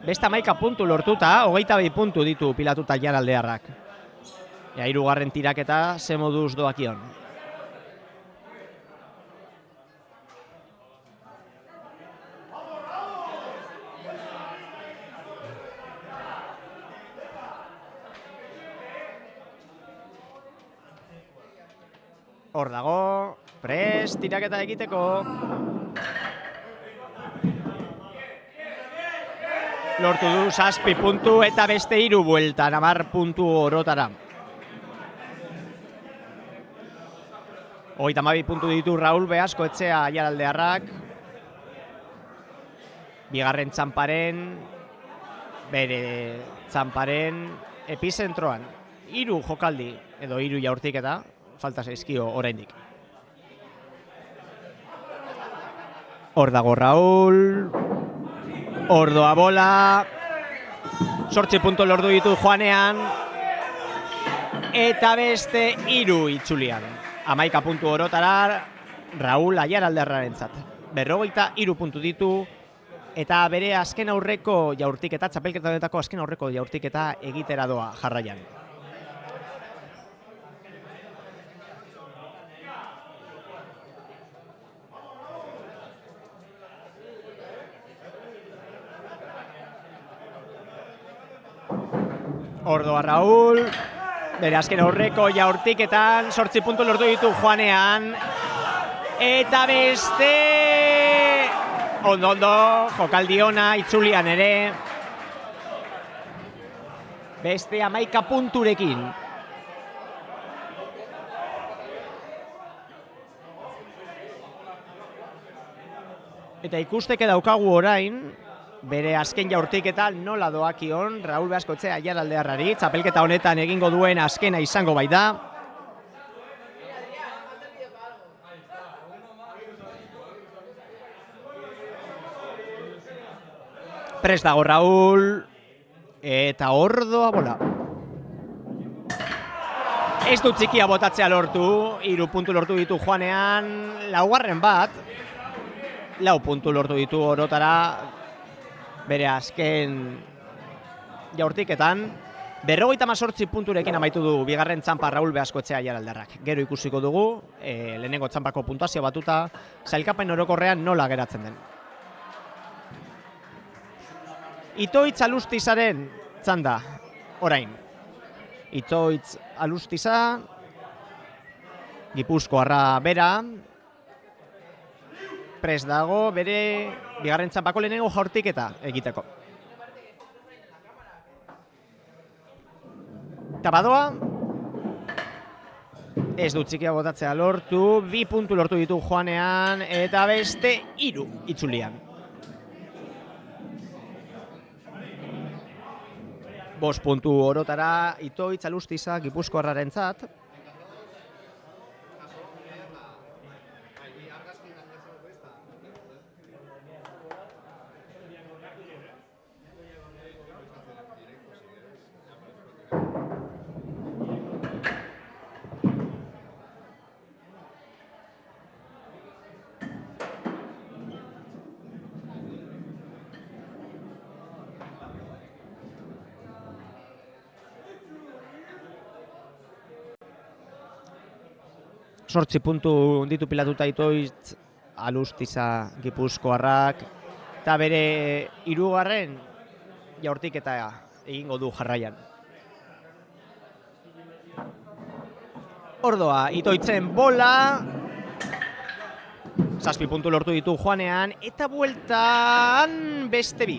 Beste 11 puntu lortuta, 22 puntu ditu pilatuta Aiaraldearrak. Ja, 3. tiraketa ze moduz doakion. Hor dago, prest, tiraketa egiteko. Lortu du 7 puntu eta beste 3 bueltan, 10 puntu orotara. 32 puntu ditu Raul Beaskoetxea Aiaraldearrak. Bigarren txanparen, bere txanparen epizentroan. 3 jokaldi edo 3 jaurtiketa. Falta zaizkio oraindik. Hor dago Raul. Ordoa bola. 8 puntu lortu ditu joanean. Eta beste 3 itzulian. 11 puntu orotara Raul Aiaraldearrarentzat. 43 puntu ditu. Eta bere azken aurreko jaurtiketa, txapelketa honetako azken aurreko jaurtiketa egitera doa jarraian. Ordoa Raul, bere azken aurreko jaurtiketan, 8 puntu lortu ditu joanean. Eta beste... Ondo, jokaldi ona, itzulian ere. Beste 11 punturekin. Eta ikusteke daukagu orain, bere azken jaurtiketan nola doakion Raul Beaskoetxea Aiaraldearrari, txapelketa honetan egingo duen azkena izango baita. Prest dago Raul, eta ordoa bola. Ez du txikia botatzea lortu, 3 puntu lortu ditu joanean, 4. bat, 4 puntu lortu ditu orotara, bere azken jaurtiketan. 58 punturekin amaitu du bigarren txanpa Raul Beaskoetxea Aiaraldearrak. Gero ikusiko dugu, lehenengo txanpako puntuazio batuta, sailkapen orokorrean nola geratzen den. Itoitz Alustizaren txanda, orain. Itoitz Alustiza, Gipuzkoarra bera, prest dago bere bigarren txanpako lehenengo jaurtiketa egiteko. Eta badoa, ez du txikia botatzea lortu, 2 puntu lortu ditu joanean, eta beste 3 itzulian. 5 puntu orotara Itoitz Alustiza Gipuzkoarrarentzat. Sortzi puntu ditu pilatuta Itoitz Alustiza Gipuzkoarrak, eta bere 3. jaurtiketa egingo du jarraian. Ordoa, itoitzen bola, 7 puntu lortu ditu joanean, eta bueltan beste bi.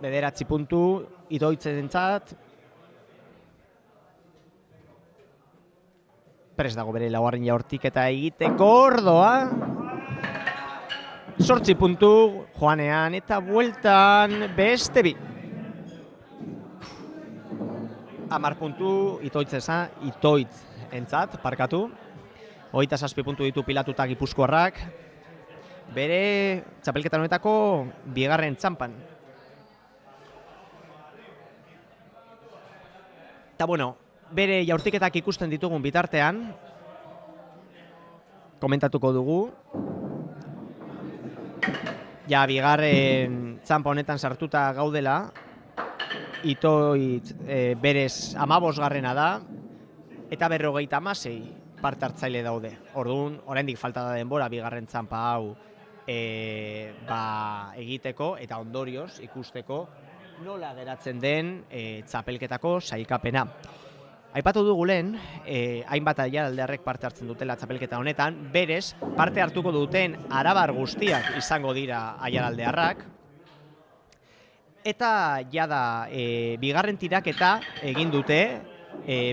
Bederatzi puntu, itoitzenentzat. Prest dago bere laugarren jaurtiketa egiteko, Ordoa. 8 puntu joanean eta bueltan beste bi. 10 puntu itoitzentzat, parkatu. 27 puntu ditu pilatuta Gipuzkoarrak. Bere txapelketa honetako bigarren txampan. Eta bueno, bere jaurtiketak ikusten ditugun bitartean, komentatuko dugu. Ja, bigarren txampa honetan sartuta gaudela, itoitz berez 15garrena da, eta 56 parte hartzaile daude. Orduan, oraindik falta da denbora bigarren txampa hau egiteko eta ondorioz ikusteko nola geratzen den txapelketako sailkapena. Aipatu dugu lehen, hainbat aiaraldearrek parte hartzen dutela txapelketa honetan, berez parte hartuko duten arabar guztiak izango dira aiaraldearrak, eta jada bigarren tiraketa egin dute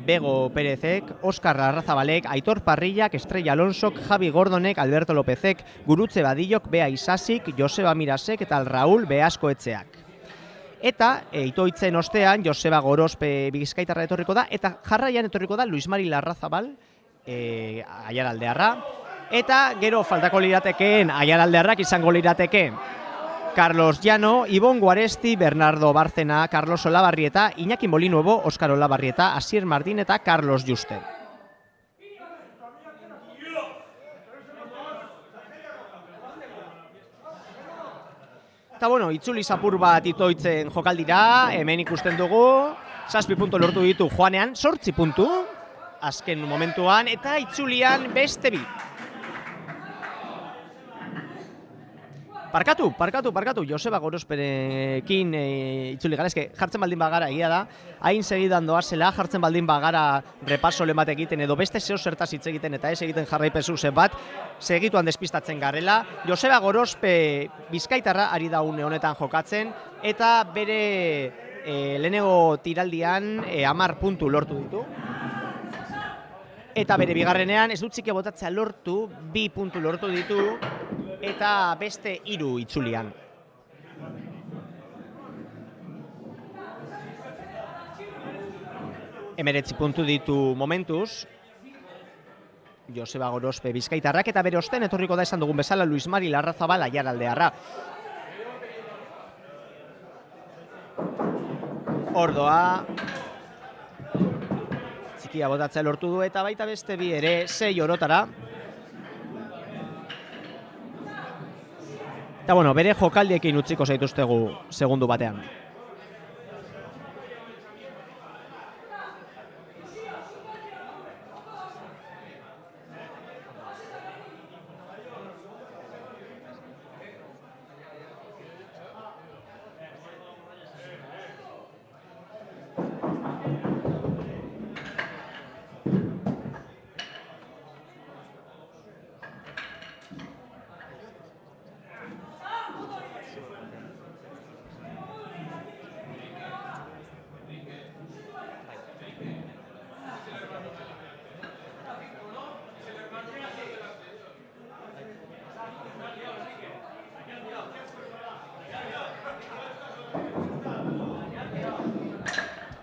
Bego Perezek, Oskar Arrazabalek, Aitor Parrillak, Estrella Alonsok, Javi Gordonek, Alberto Lópezek, Gurutze Badillok, Bea Isasik, Joseba Mirasek eta Raúl Beasko Etxeak. Eta itoitzen ostean Joseba Gorospe bizkaitarra etorriko da, eta jarraian etorriko da Luis Mari Larrazabal aiaraldearra. Eta gero faltako liratekeen aiaraldearrak izango lirateke Carlos Llano, Ibon Guaresti, Bernardo Bárcena, Carlos Olabarrieta, Iñaki Molinuevo, Óscar Olabarrieta, Asier Martín eta Carlos Juste. Eta bueno, itzuli zapur bat itoitzen jokaldira, hemen ikusten dugu, 7 puntu lortu ditu joanean, 8 puntu, azken momentuan, eta itzulian beste bi. Parkatu, Joseba Gorosperekin itzuli gara, eske jartzen baldin bagara egia da, hain segidan doazela, jartzen baldin bagara repaso lehen bat egiten edo beste zeo zertaz hitz egiten eta ez egiten jarraipezu zen bat, segituan despistatzen garela. Joseba Gorospe bizkaitarra ari da une honetan jokatzen, eta bere lehenengo tiraldian 10 puntu lortu ditu. Eta bere bigarrenean ez dut txike botatzea lortu, 2 puntu lortu ditu, eta beste 3 itzulian. Emeretzi puntu ditu momentuz, Joseba Gorospe bizkaitarrak, eta bere osten etorriko da esan dugun bezala Luis Mari Larrazabal aiaraldearra. Ordoa txikia botatzea lortu du, eta baita beste bi ere 6 orotara. Eta bueno, bere jokaldiekin utziko zaituztegu segundu batean.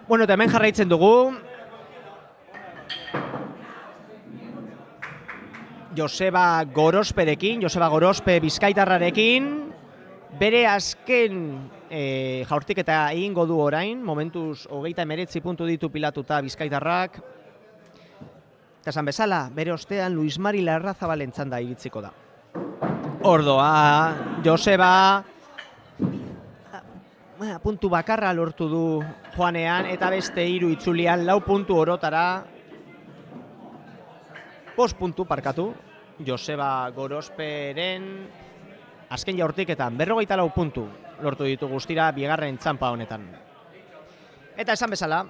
Bueno, eta hemen jarraitzen dugu. Joseba Gorospe bizkaitarrarekin, bere azken jaurtiketa egingo du orain, momentuz 39 puntu ditu pilatuta bizkaitarrak. Eta esan bezala, bere ostean Luis Mari Larrazabalen txanda iritsiko da. Ordoa, Joseba puntu bakarra lortu du joanean, eta beste 3 itzulian 4 puntu orotara. 5 puntu parkatu, Joseba Gorosperen azken jaurtiketan 44 puntu lortu ditu guztira bigarren txanpa honetan. Eta esan bezala,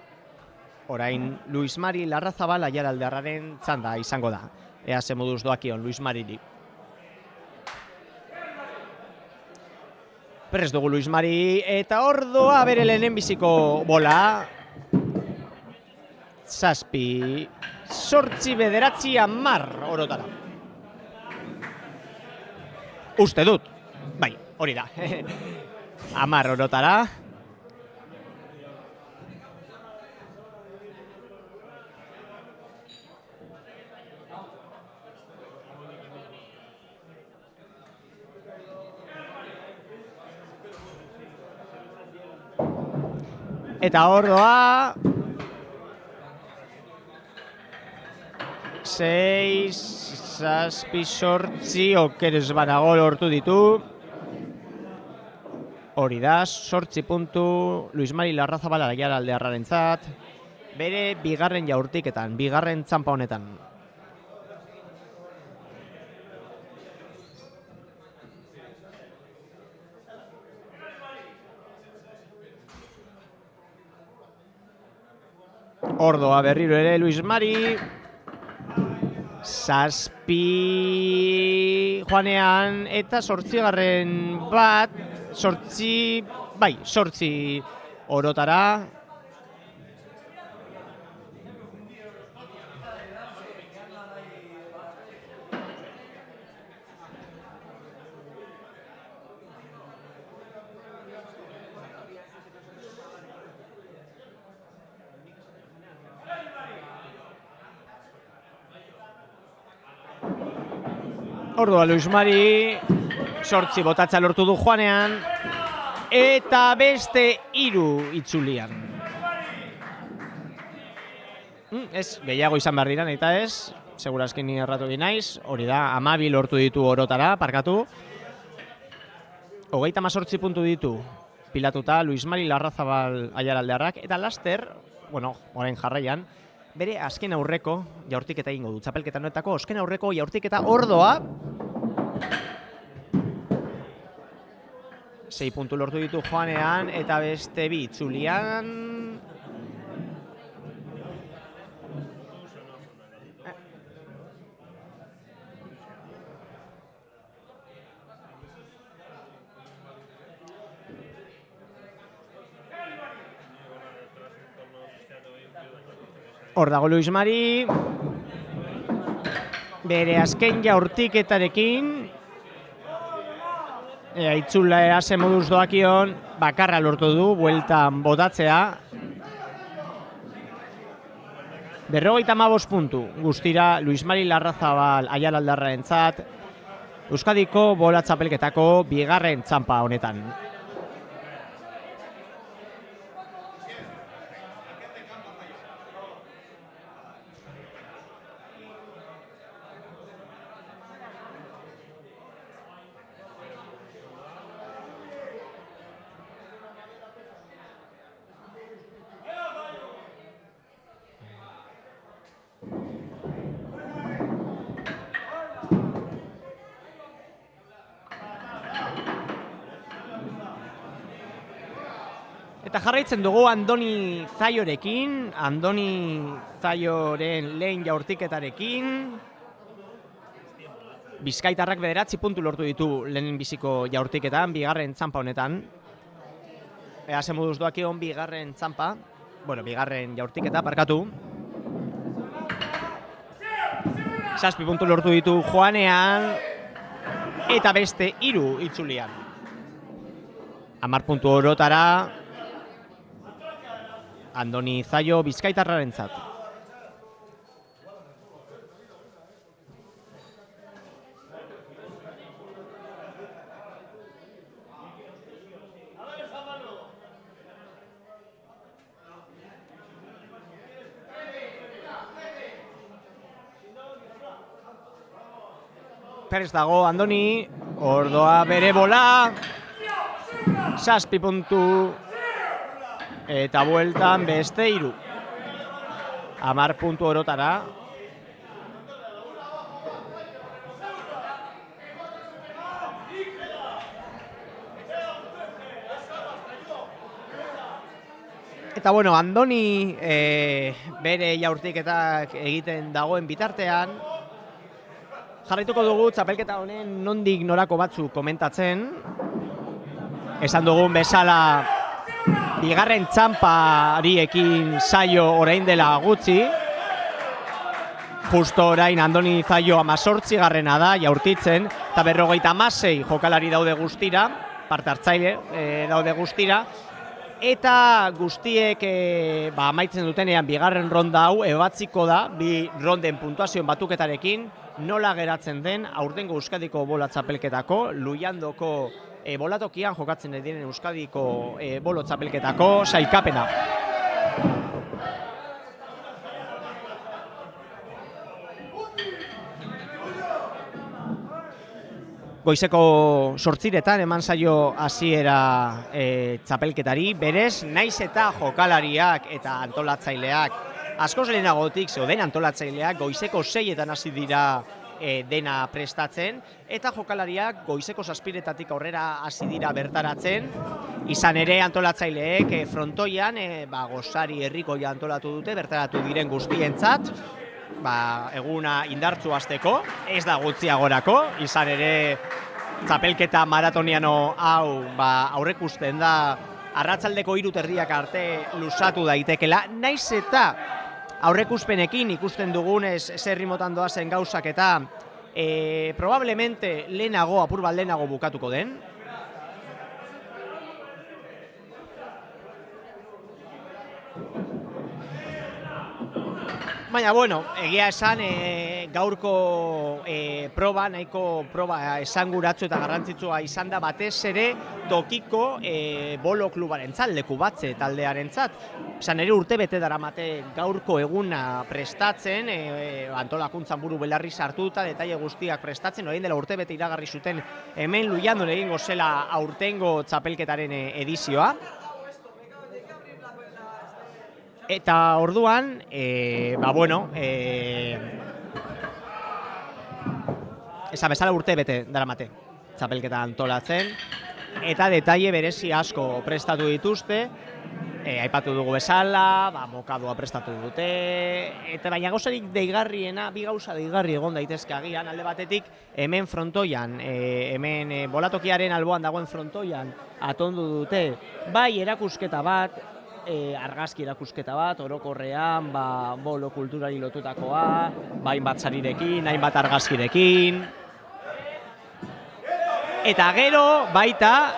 orain Luis Mari Larrazabal Aiaraldearraren txanda izango da. Ea ze moduz doakion Luis Mariri. Prest dugu Luis Mari eta ordoa bere lehenen biziko bola. 7, 8, 9, 10 orotara. Uste dut, bai, hori da. 10 orotara. Eta ordoa 6, 7, 8 okerez banago lortu ditu. Hori da, 8 puntu Luis Mari Larrazabal Aiaraldearrarentzat, bere bigarren jaurtiketan, bigarren txanpa honetan. Ordoa berriro ere Luis Mari. 7 joanean eta 8 bat, 8 orotara. Ordoa Luis Mari, 8 botatza lortu du joanean, eta beste 3 itzulian. Ez, gehiago izan behar dira, eta ez, segurazkin ni erratu naiz, hori da, 12 lortu ditu orotara, parkatu. 38 puntu ditu pilatuta Luis Mari Larrazabal Aiaraldearrak, eta laster, bueno, orain jarraian, bere azken aurreko jaurtiketa egingo du. Txapelketa honetako azken aurreko jaurtiketa ordoa. 6 puntu lortu ditu joanean eta beste 2 itzulian. Hor dago Luis Mari, bere azken jaurtiketarekin, itzula ase moduz doakion, bakarra lortu du, bueltan botatzea. 55 puntu, guztira Luis Mari Larrazabal Aiaraldearrarentzat, Euskadiko bola txapelketako bigarren txanpa honetan. Eta jarraitzen dugu Andoni Zaiorekin, Andoni Zaioren lehen jaurtiketarekin. Bizkaitarrak 9 puntu lortu ditu lehen biziko jaurtiketan, bigarren txanpa honetan. Ea ze moduz doakion bigarren txanpa, bueno, bigarren jaurtiketa, parkatu. 7 puntu lortu ditu joanean, eta beste 3 itzulian. 10 puntu orotara, Andoni Zaio Bizkaitarrarentzat. Perez dago Andoni, ordoa bere bola, 7 puntu eta bueltan beste 3. 10 puntu orotara. Eta bueno, Andoni bere jaurtiketak egiten dagoen bitartean, jarraituko dugu txapelketa honen nondik norako batzu komentatzen. Esan dugun bezala, bigarren txampari ekin zaio orain dela gutxi. Justo orain Andoni Zaio 18garrena da jaurtitzen, eta 56 jokalari daude guztira, parte hartzaile daude guztira, eta guztiek amaitzen dutenean bigarren ronda hau ebatziko da, bi ronden puntuazioen batuketarekin, nola geratzen den aurtengo Euskadiko bola txapelketako, Lujandoko bolatokian jokatzen diren Euskadiko bolo txapelketako sailkapena. Goizeko 8:00 eman zaio hasiera txapelketari, berez, naiz eta jokalariak eta antolatzaileak askoz lehenagotik zeuden antolatzaileak goizeko 6:00 hasi dira dena prestatzen, eta jokalariak goizeko 7:00 aurrera hasi dira bertaratzen. Izan ere antolatzaileek frontoian Gosari herrikoia antolatu dute, bertaratu diren guztientzat, eguna indartsu hasteko, ez da gutxiagorako, izan ere txapelketa maratoniano hau aurrekusten da arratsaldeko 3:30 arte luzatu daitekela, naiz eta aurrekuspenekin ikusten dugunez zer rimotan doazen gauzak eta probablemente apur bat lehenago bukatuko den. Baina, bueno, egia esan gaurko proba, nahiko proba esanguratsu eta garrantzitsua izan da batez ere tokiko bolo klubarentzat, Lekubatze taldearentzat. Izan ere urtebete daramate gaurko eguna prestatzen, antolakuntzan buru belarri sartuta, detaile guztiak prestatzen, orain dela urtebete iragarri zuten hemen Lujandon egingo zela aurtengo txapelketaren edizioa. Eta orduan, esan bezala urtebete daramate txapelketa antolatzen, eta detaile berezi asko prestatu dituzte, aipatu dugu bezala, mokadua prestatu dute, eta baina gauzarik deigarriena, bi gauza deigarri egon daitezke agian, alde batetik hemen frontoian, hemen bolatokiaren alboan dagoen frontoian atondu dute, bai erakusketa bat, argazki erakusketa bat, orokorrean, bolo kulturari lotutakoa, hainbat sarirekin, hainbat argazkirekin. Eta gero, baita,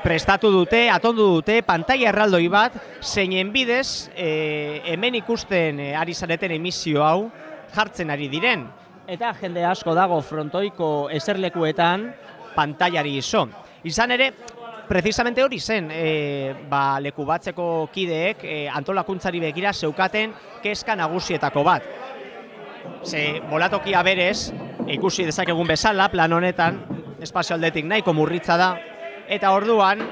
prestatu dute, atondu dute, pantaila erraldoi bat, zeinen bidez, hemen ikusten ari zareten emisio hau jartzen ari diren. Eta jende asko dago frontoiko eserlekuetan pantailari iso. Izan ere, precisamente hori zen, Lekubatzeko kideek antolakuntzari begira zeukaten kezka nagusietako bat. Ze bolatokia berez, ikusi dezakegun bezala, plan honetan, espazio aldetik nahiko murritza da, eta orduan,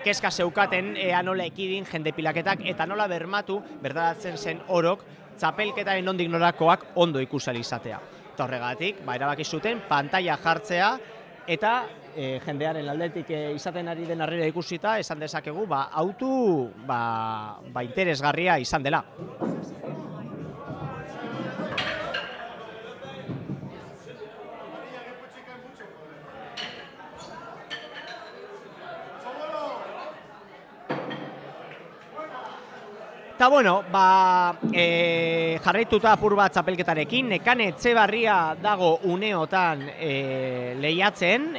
kezka zeukaten ea nola ekidin jende pilaketak eta nola bermatu, berdaratzen zen orok, txapelketaren nondik norakoak ondo ikusali izatea. Eta horregatik, erabaki zuten, pantaila jartzea, eta jendearen aldetik izaten ari den harrera ikusita, esan dezakegu, autu interesgarria izan dela. Eta bueno, jarraituta apur bat txapelketarekin, Nekane Etxebarria dago uneotan lehiatzen,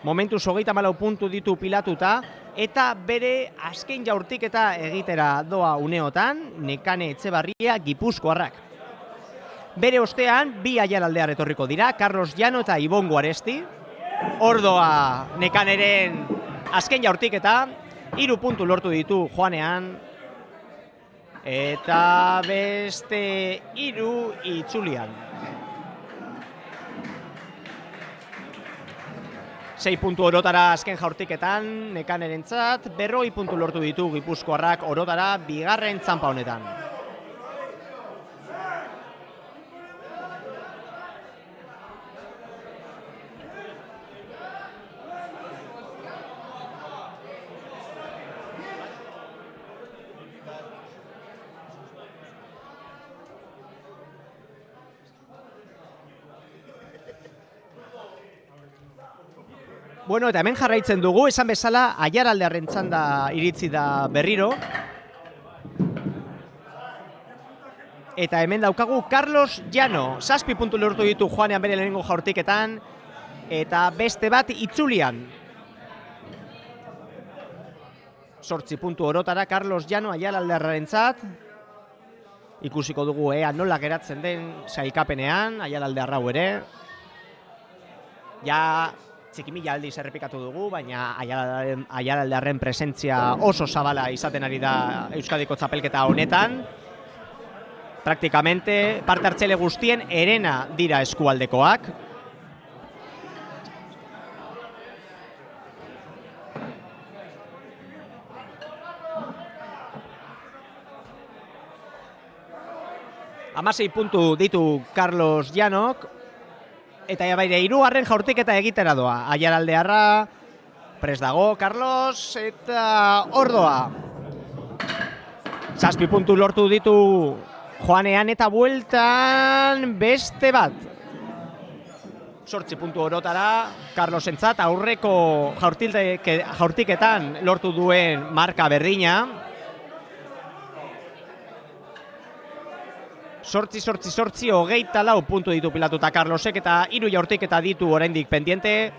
momentuz 34 puntu ditu pilatuta, eta bere azken jaurtiketa egitera doa uneotan, Nekane Etxebarria Gipuzkoarrak. Bere ostean, bi aialaldear etorriko dira, Carlos Llano eta Ibon Guaresti, hor doa Nekaneren azken jaurtiketa, 3 puntu lortu ditu joanean, eta beste 3 itzulian. 6 puntu orotara azken jaurtiketan, Nekanerentzat, 40 puntu lortu ditu Gipuzkoarrak orotara bigarren txanpa honetan. Bueno, eta hemen jarraitzen dugu, esan bezala, Aiaraldearen txanda iritsi da berriro. Eta hemen daukagu Carlos Llano, 7 puntu lortu ditu joanean bere lehenengo jaurtiketan, eta beste bat itzulian. 8 puntu orotara Carlos Llano Aiaraldearrarentzat. Ikusiko dugu nola geratzen den sailkapenean, Aiaraldearra hau ere. Ja txikimila aldiz errepikatu dugu, baina Aiaraldearren presentzia oso zabala izaten ari da Euskadiko txapelketa honetan. Praktikamente parte hartzaile guztien herena dira eskualdekoak. Hamasei puntu ditu Carlos Llanok, eta baire hirugarren jaurtiketa egitera doa. Aiaraldearra prest dago Carlos, eta ordoa. 7 puntu lortu ditu joanean eta bueltan beste bat. 8 puntu orotara Carlosentzat aurreko jaurtiketan lortu duen marka berdina. 8 hogeita lau puntu ditu pilatuta Carlosek eta 3 jaurtiketa ditu oraindik pendiente.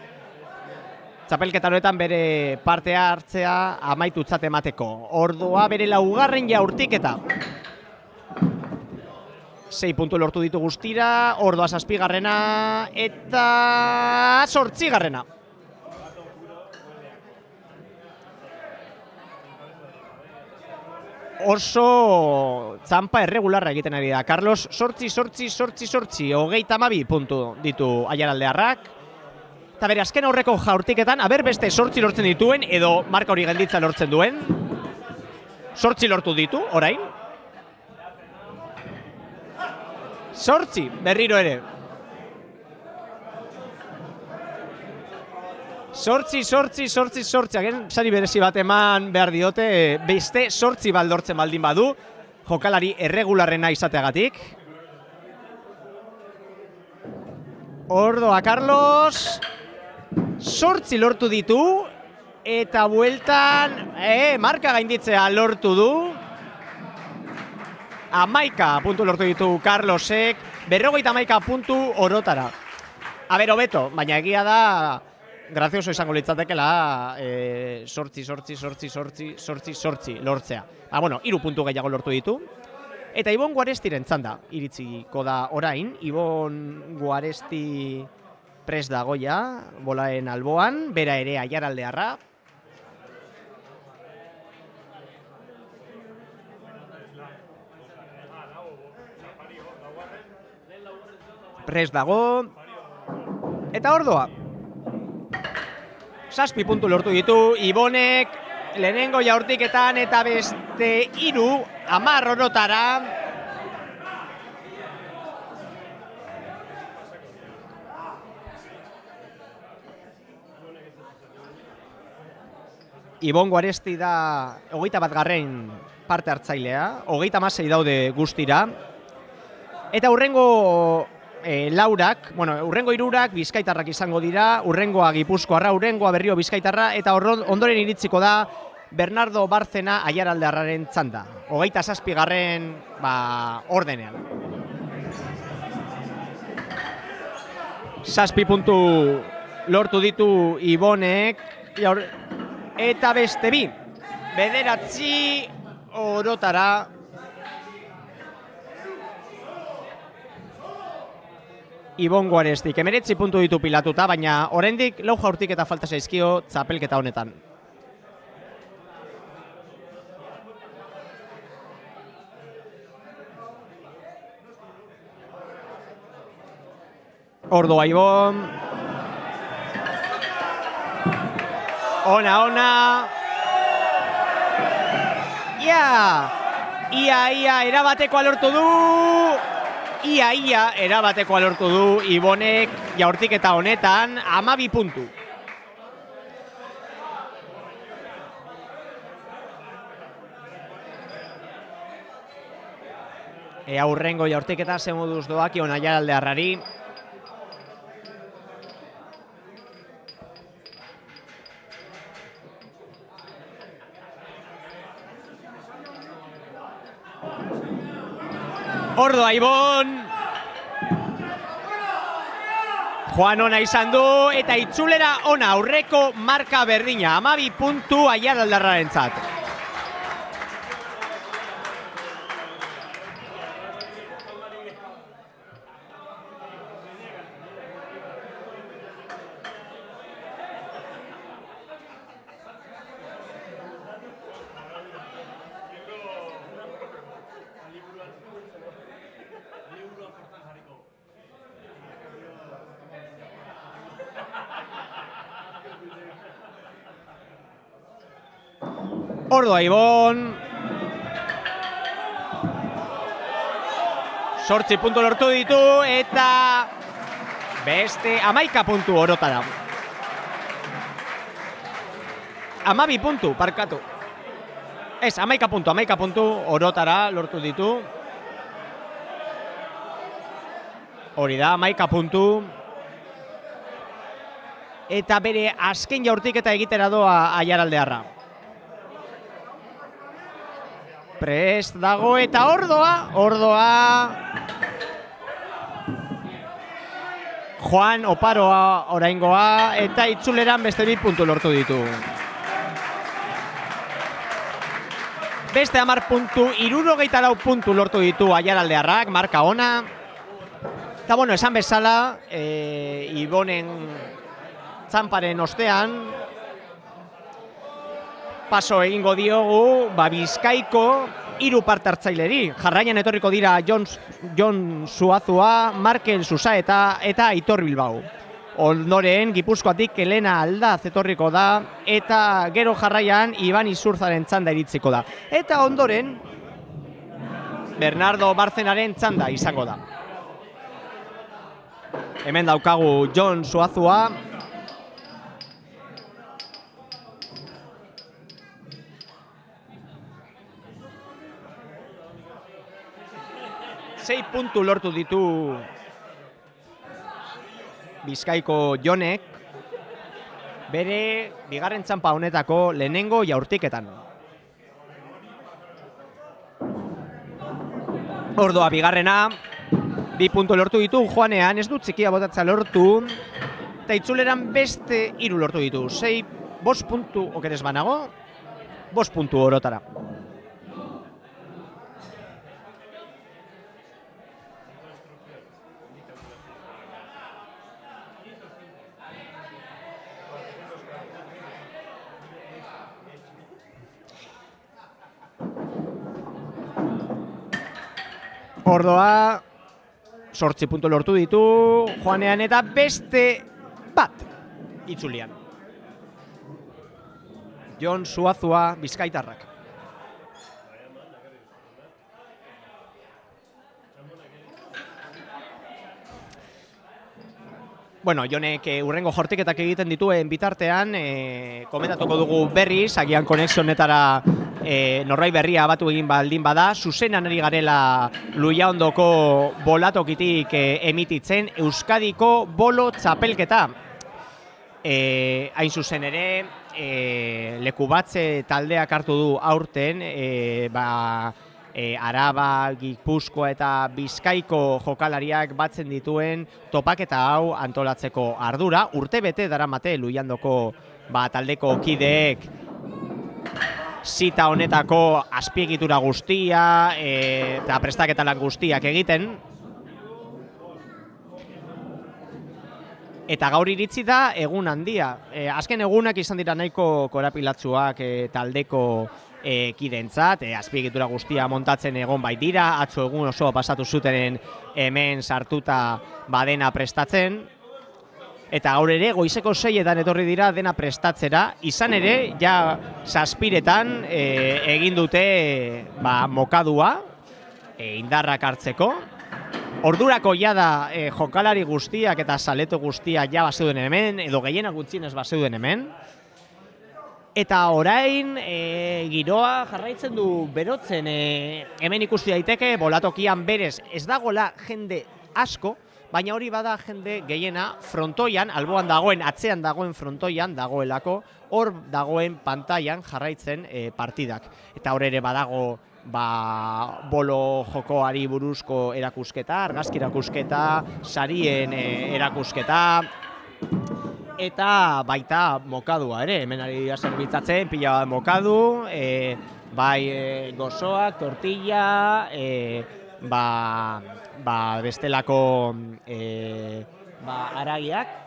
Txapelketa honetan bere partea hartzea amaitutzat emateko. Ordoa bere 4. jaurtiketa. 6 puntu lortu ditu guztira, ordoa 7. eta 8. Oso txampa erregularra egiten ari da. Carlos 8, hogeita 12 puntu ditu Aiaraldearrak. Eta bere azken aurreko jaurtiketan, beste 8 lortzen dituen, edo marka hori gelditza lortzen duen. 8 lortu ditu, orain. 8, berriro ere. 8, agen sari berezi bat eman behar diote, beste 8 baldortzen baldin badu, jokalari erregularrena izateagatik. Ordoa Carlos, 8 lortu ditu, eta bueltan, marka gainditzea lortu du. 11 puntu lortu ditu Carlosek, 51 puntu orotara. Hobeto, baina egia da, grazioso izango litzatekela 8 lortzea. 3 puntu gehiago lortu ditu. Eta Ibon Guarestiren txanda iritsiko da orain. Ibon Guaresti prest dagoia, bolaen alboan, bera ere Aiaraldearra. Prest dago. Eta ordoa. 7 puntu lortu ditu Ibonek lehenengo jaurtiketan eta beste 3, 10 orotara. Ibon Guaresti da 21. parte hartzailea, 36 daude guztira. Eta hurrengo laurak, hurrengo 3 bizkaitarrak izango dira, hurrengoa Gipuzkoarra, hurrengoa Berrio bizkaitarra, eta ondoren iritziko da Bernardo Bárcena Aiaraldearraren txanda. 27. ordenean. 7 puntu lortu ditu Ibonek, eta beste 2, 9 orotara. Ibon Guarestik 19 puntu ditu pilatuta, baina oraindik 4 jaurtiketa falta zaizkio txapelketa honetan. Ordoa Ibon. Ona. Ia erabatekoa lortu du. Ia erabatekoa lortu du Ibonek jaurtiketa honetan 12 puntu. Hurrengo jaurtiketa ze moduz doakion Aiaraldearrari. Ordoa Ibon. Juan ona izan du eta itzulera ona aurreko marka berdina. 12 puntu Aiaraldarrarentzat. Ordoa Ibon. 8 puntu lortu ditu eta beste 11 puntu orotara. 12 puntu, parkatu. Ez, 11 puntu orotara lortu ditu. Hori da, 11 puntu. Eta bere azken jaurtik eta egitera doa Aiaraldearra. Prest dago eta Ordoa. Juan oparoa oraingoa eta itzuleran beste 2 puntu lortu ditu. Beste 10 puntu, 74 puntu lortu ditu Aiaraldearrak, marka ona. Eta bueno, esan bezala, Ibonen txamparen ostean, paso egingo diogu Bizkaiko 3 parte hartzaileri. Jarraian etorriko dira Jon Zuazua, Markel Susaeta eta Aitor Bilbao. Ondoren Gipuzkoatik Elena Aldaz etorriko da eta gero jarraian Iban Izurzaren txanda iritziko da. Eta ondoren Bernardo Barzenaren txanda izango da. Hemen daukagu Jon Zuazua. Sei puntu lortu ditu Bizkaiko Jonek bere bigarren txanpa honetako lehenengo jaurtiketan. Ordoa bigarrena, 2 puntu lortu ditu Juanean, ez du txikia botatza lortu, eta itzuleran beste 3 lortu ditu. 5 puntu okeres banago, 5 puntu orotara. Ordoa 8 puntu lortu ditu Juanean eta beste 1 itzulian. Jon Zuazua bizkaitarrak. Bueno, Jonek urrengo jortiketak egiten dituen bitartean, komentatuko dugu berriz, agian konexionetara norbait berria batu egin baldin bada, zuzenan ari garela Luiaondoko bolatokitik emititzen Euskadiko bolo txapelketa. Hain zuzen ere, Lekubatze taldeak hartu du aurten, Araba, Gipuzkoa eta Bizkaiko jokalariak batzen dituen topaketa hau antolatzeko ardura. Urtebete daramate Luiandoko taldeko kideek zita honetako azpiegitura guztia eta prestaketa lan guztiak egiten. Eta gaur iritsi da egun handia. Azken egunak izan dira nahiko korapilatsuak taldeko kidentzat, azpiegitura guztia montatzen egon baitira, atzo egun oso pasatu zuten hemen sartuta dena prestatzen. Eta gaur ere goizeko 6etan etorri dira dena prestatzera, izan ere ja 7etan egin dute mokadua indarrak hartzeko. Ordurako jada jokalari guztiak eta zaleto guztiak ja bazeuden hemen, edo gehienak gutxienez bazeuden hemen. Eta orain giroa jarraitzen du berotzen, hemen ikusi daiteke bolatokian berez ez dagoela jende asko, baina hori bada jende gehiena frontoian, alboan dagoen, atzean dagoen frontoian dagoelako, hor dagoen pantailan jarraitzen partidak. Eta hor ere badago bolo jokoari buruzko erakusketa, argazki erakusketa, sarien erakusketa, eta baita mokadua ere, hemen ari da zerbitzatzen, pila bat mokadu, bai gozoak, tortilla, bestelako haragiak.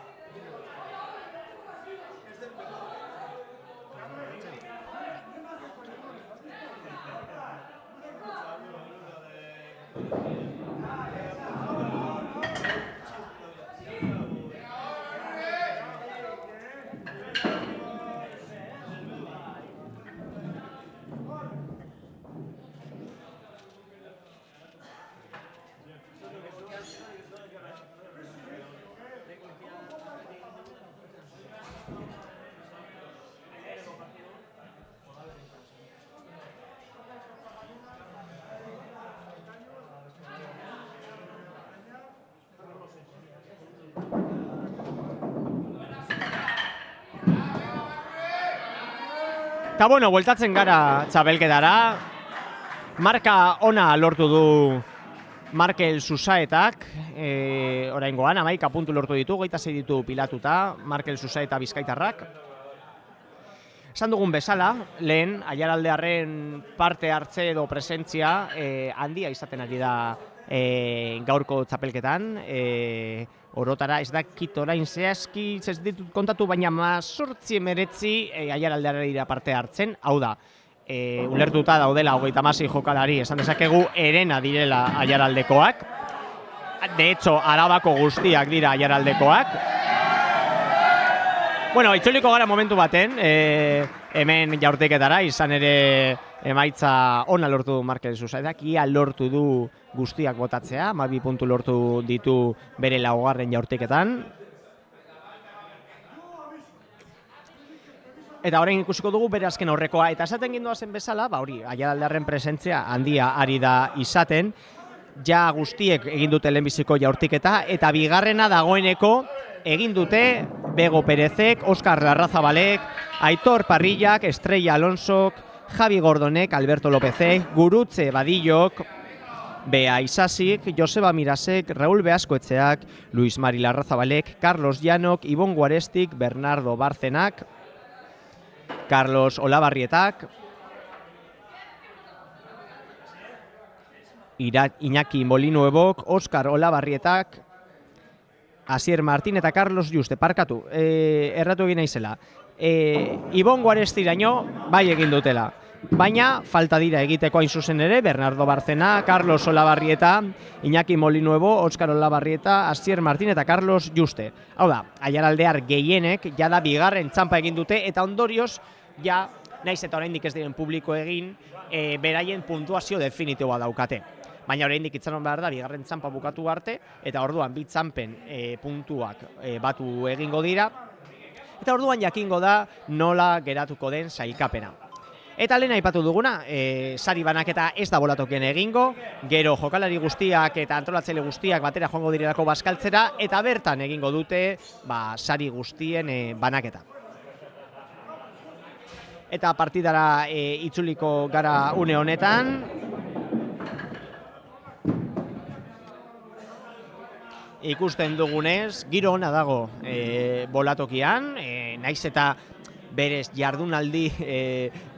Eta bueno, bueltatzen gara txapelketara. Marka ona lortu du Markel Susaetak, oraingoan 11 puntu lortu ditu, 26 ditu pilatuta, Markel Susaeta bizkaitarrak. Esan dugun bezala, lehen, Aiaraldearren parte hartze edo presentzia handia izaten ari da gaurko txapelketan. Orotara ez dakit orain zehazki ez ditut kontatu, baina 18-19 Aiaraldearrera parte hartzen, hau da. Ulertuta daudela 36 jokalari, esan dezakegu herena direla Aiaraldekoak. De hecho, Arabako guztiak dira Aiaraldekoak. Bueno, itzuliko gara momentu baten, hemen jaurtiketara, izan ere emaitza ona lortu du Markel Susaetak, ia lortu du guztiak botatzea, 12 puntu lortu ditu bere laugarren jaurtiketan. Eta orain ikusiko dugu bere azken aurrekoa, eta esaten gindoazen bezala, hori, Aiaraldearren presentzia handia ari da izaten, ja guztiek egin dute lehenbiziko jaurtiketa, eta bigarrena dagoeneko egin dute Bego Perezek, Oskar Larrazabalek, Aitor Parrillak, Estrella Alonsok, Javi Gordonek, Alberto Lópezek, Gurutze Badillok, Bea Isasik, Joseba Mirasek, Raúl Beaskoetxeak, Luis Mari Larrazabalek, Carlos Llanok, Ibon Guarestik, Bernardo Barcenak, Carlos Olabarrietak, Iñaki Molinuebok, Oskar Olabarrietak, Asier Martín eta Carlos Juste, parkatu, erratu egin naizela. Ibon Guarestiraino bai egin dutela, baina falta dira egiteko hain zuzen ere, Bernardo Barcena, Carlos Olabarrieta, Iñaki Molinuebo, Oskar Olabarrieta, Asier Martín eta Carlos Juste. Hau da, Aiaraldear gehienek jada bigarren txampa egin dute, eta ondorioz, ja, naiz eta oraindik ez diren publiko egin, beraien puntuazio definitiboa daukate. Baina oraindik itxaron behar da, bigarren txampa bukatu arte, eta orduan bi txampen puntuak batu egingo dira, eta orduan jakingo da nola geratuko den sailkapena. Eta lehen aipatu duguna, sari banaketa ez da bolatokien egingo, gero jokalari guztiak eta antolatzaile guztiak batera joango direlako bazkaltzera, eta bertan egingo dute sari guztien banaketa. Eta partidara itzuliko gara une honetan. Ikusten dugunez, giro ona dago bolatokian, naiz eta berez jardunaldi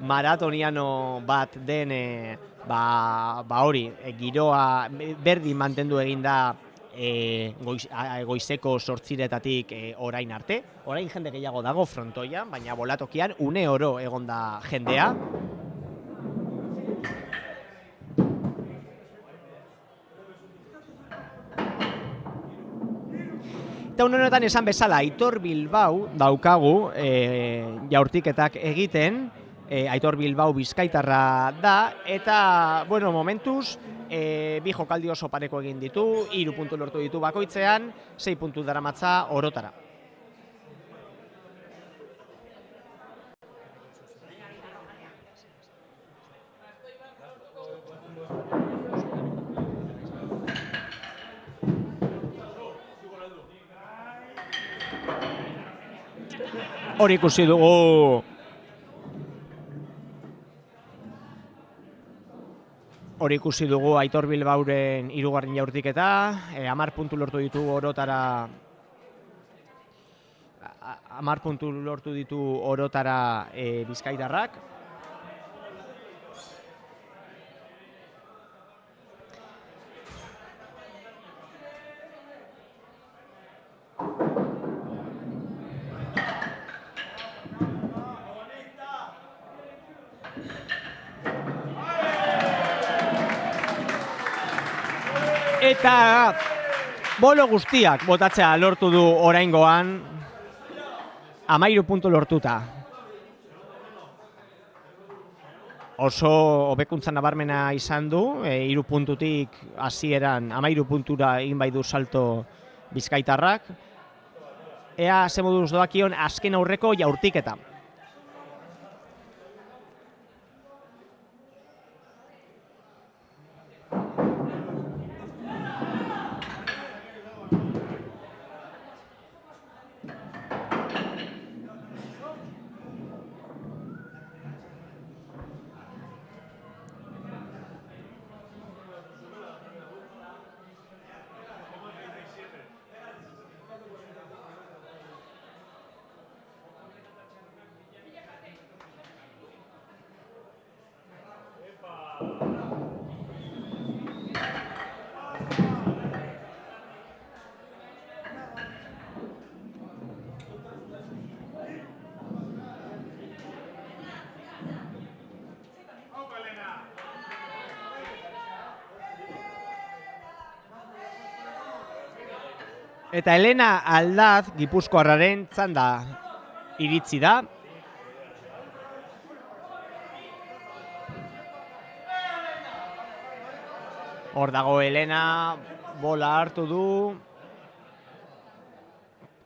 maratoniano bat den hori, giroa berdin mantendu egin da goizeko 8:00 orain arte. Orain jende gehiago dago frontoian, baina bolatokian une oro egon da jendea. Eta honetan esan bezala, Aitor Bilbao daukagu jaurtiketak egiten, Aitor Bilbao bizkaitarra da, eta, bueno, momentuz, bi jokaldi oso pareko egin ditu, 3 puntu lortu ditu bakoitzean, 6 puntu daramatza Orotara. Hori ikusi dugu Hori ikusi dugu Aitor Bilbauren 3. jaurtiketa, 10 puntu lortu ditu orotara 10 puntu lortu ditu orotara bizkaitarrak. Eta bolo guztiak botatzea lortu du oraingoan, 13 puntu lortuta. Oso hobekuntza nabarmena izan du, 3 puntutik hasieran 13 puntura egin bai du salto bizkaitarrak. Ea ze moduz doakion azken aurreko jaurtiketa. Eta Elena Aldaz gipuzkoarraren txanda iritsi da. Hor dago Elena, bola hartu du.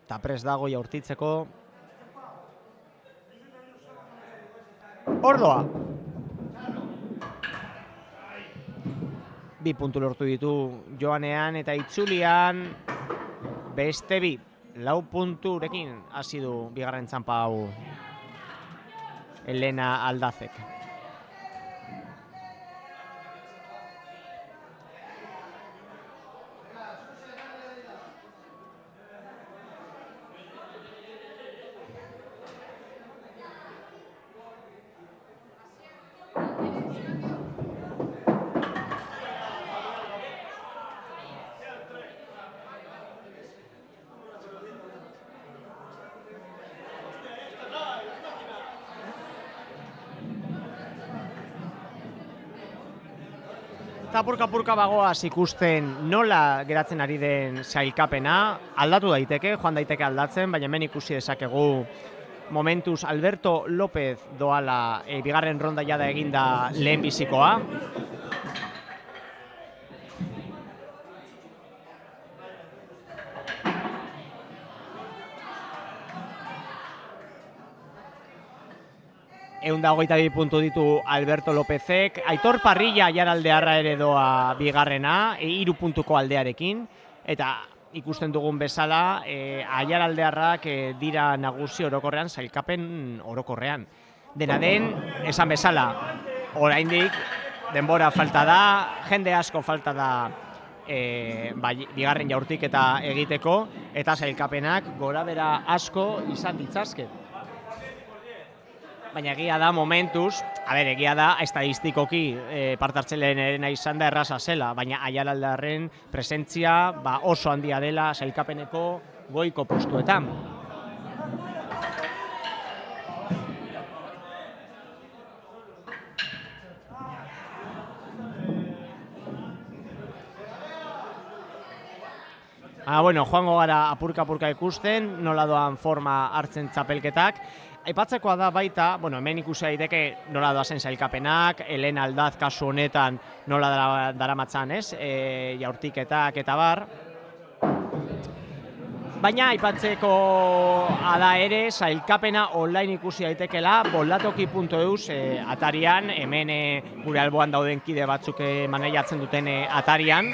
Eta prest dago jaurtitzeko. Hor doa. 2 puntu lortu ditu joanean eta itzulian. Beste 4 punturekin hasi du bigarren txanpa hau Elena Aldazek. Apurka bagoaz ikusten nola geratzen ari den sailkapena, aldatu daiteke, joan daiteke aldatzen, baina hemen ikusi dezakegu momentuz Alberto López doala bigarren ronda jada eginda lehen bizikoa. Eunda 22 puntu ditu Alberto Lópezek. Aitor Parrilla jaraldearra ere doa bigarrena, 3 puntuko aldearekin. Eta ikusten dugun bezala, aiaraldearrak dira nagusi orokorrean, sailkapen orokorrean. Dena den, esan bezala, oraindik denbora falta da, jende asko falta da bigarren jaurtiketa egiteko, eta sailkapenak gorabehera asko izan ditzazke. Baina egia da momentuz, egia da estadistikoki partartzaileena izan da erraza zela, baina aiaraldearren presentzia oso handia dela sailkapeneko goiko postuetan. Joango gara apurka ikusten, nola doan forma hartzen txapelketak. Aipatzekoa da baita, hemen ikusi daiteke nola doazen sailkapenak, Elena Aldaz kasu honetan nola daramatzan, jaurtiketak eta bar. Baina aipatzeko ada ere, sailkapena online ikusi daitekela, boldatoki.eus atarian, hemen gure alboan dauden kide batzuk maneiatzen duten atarian.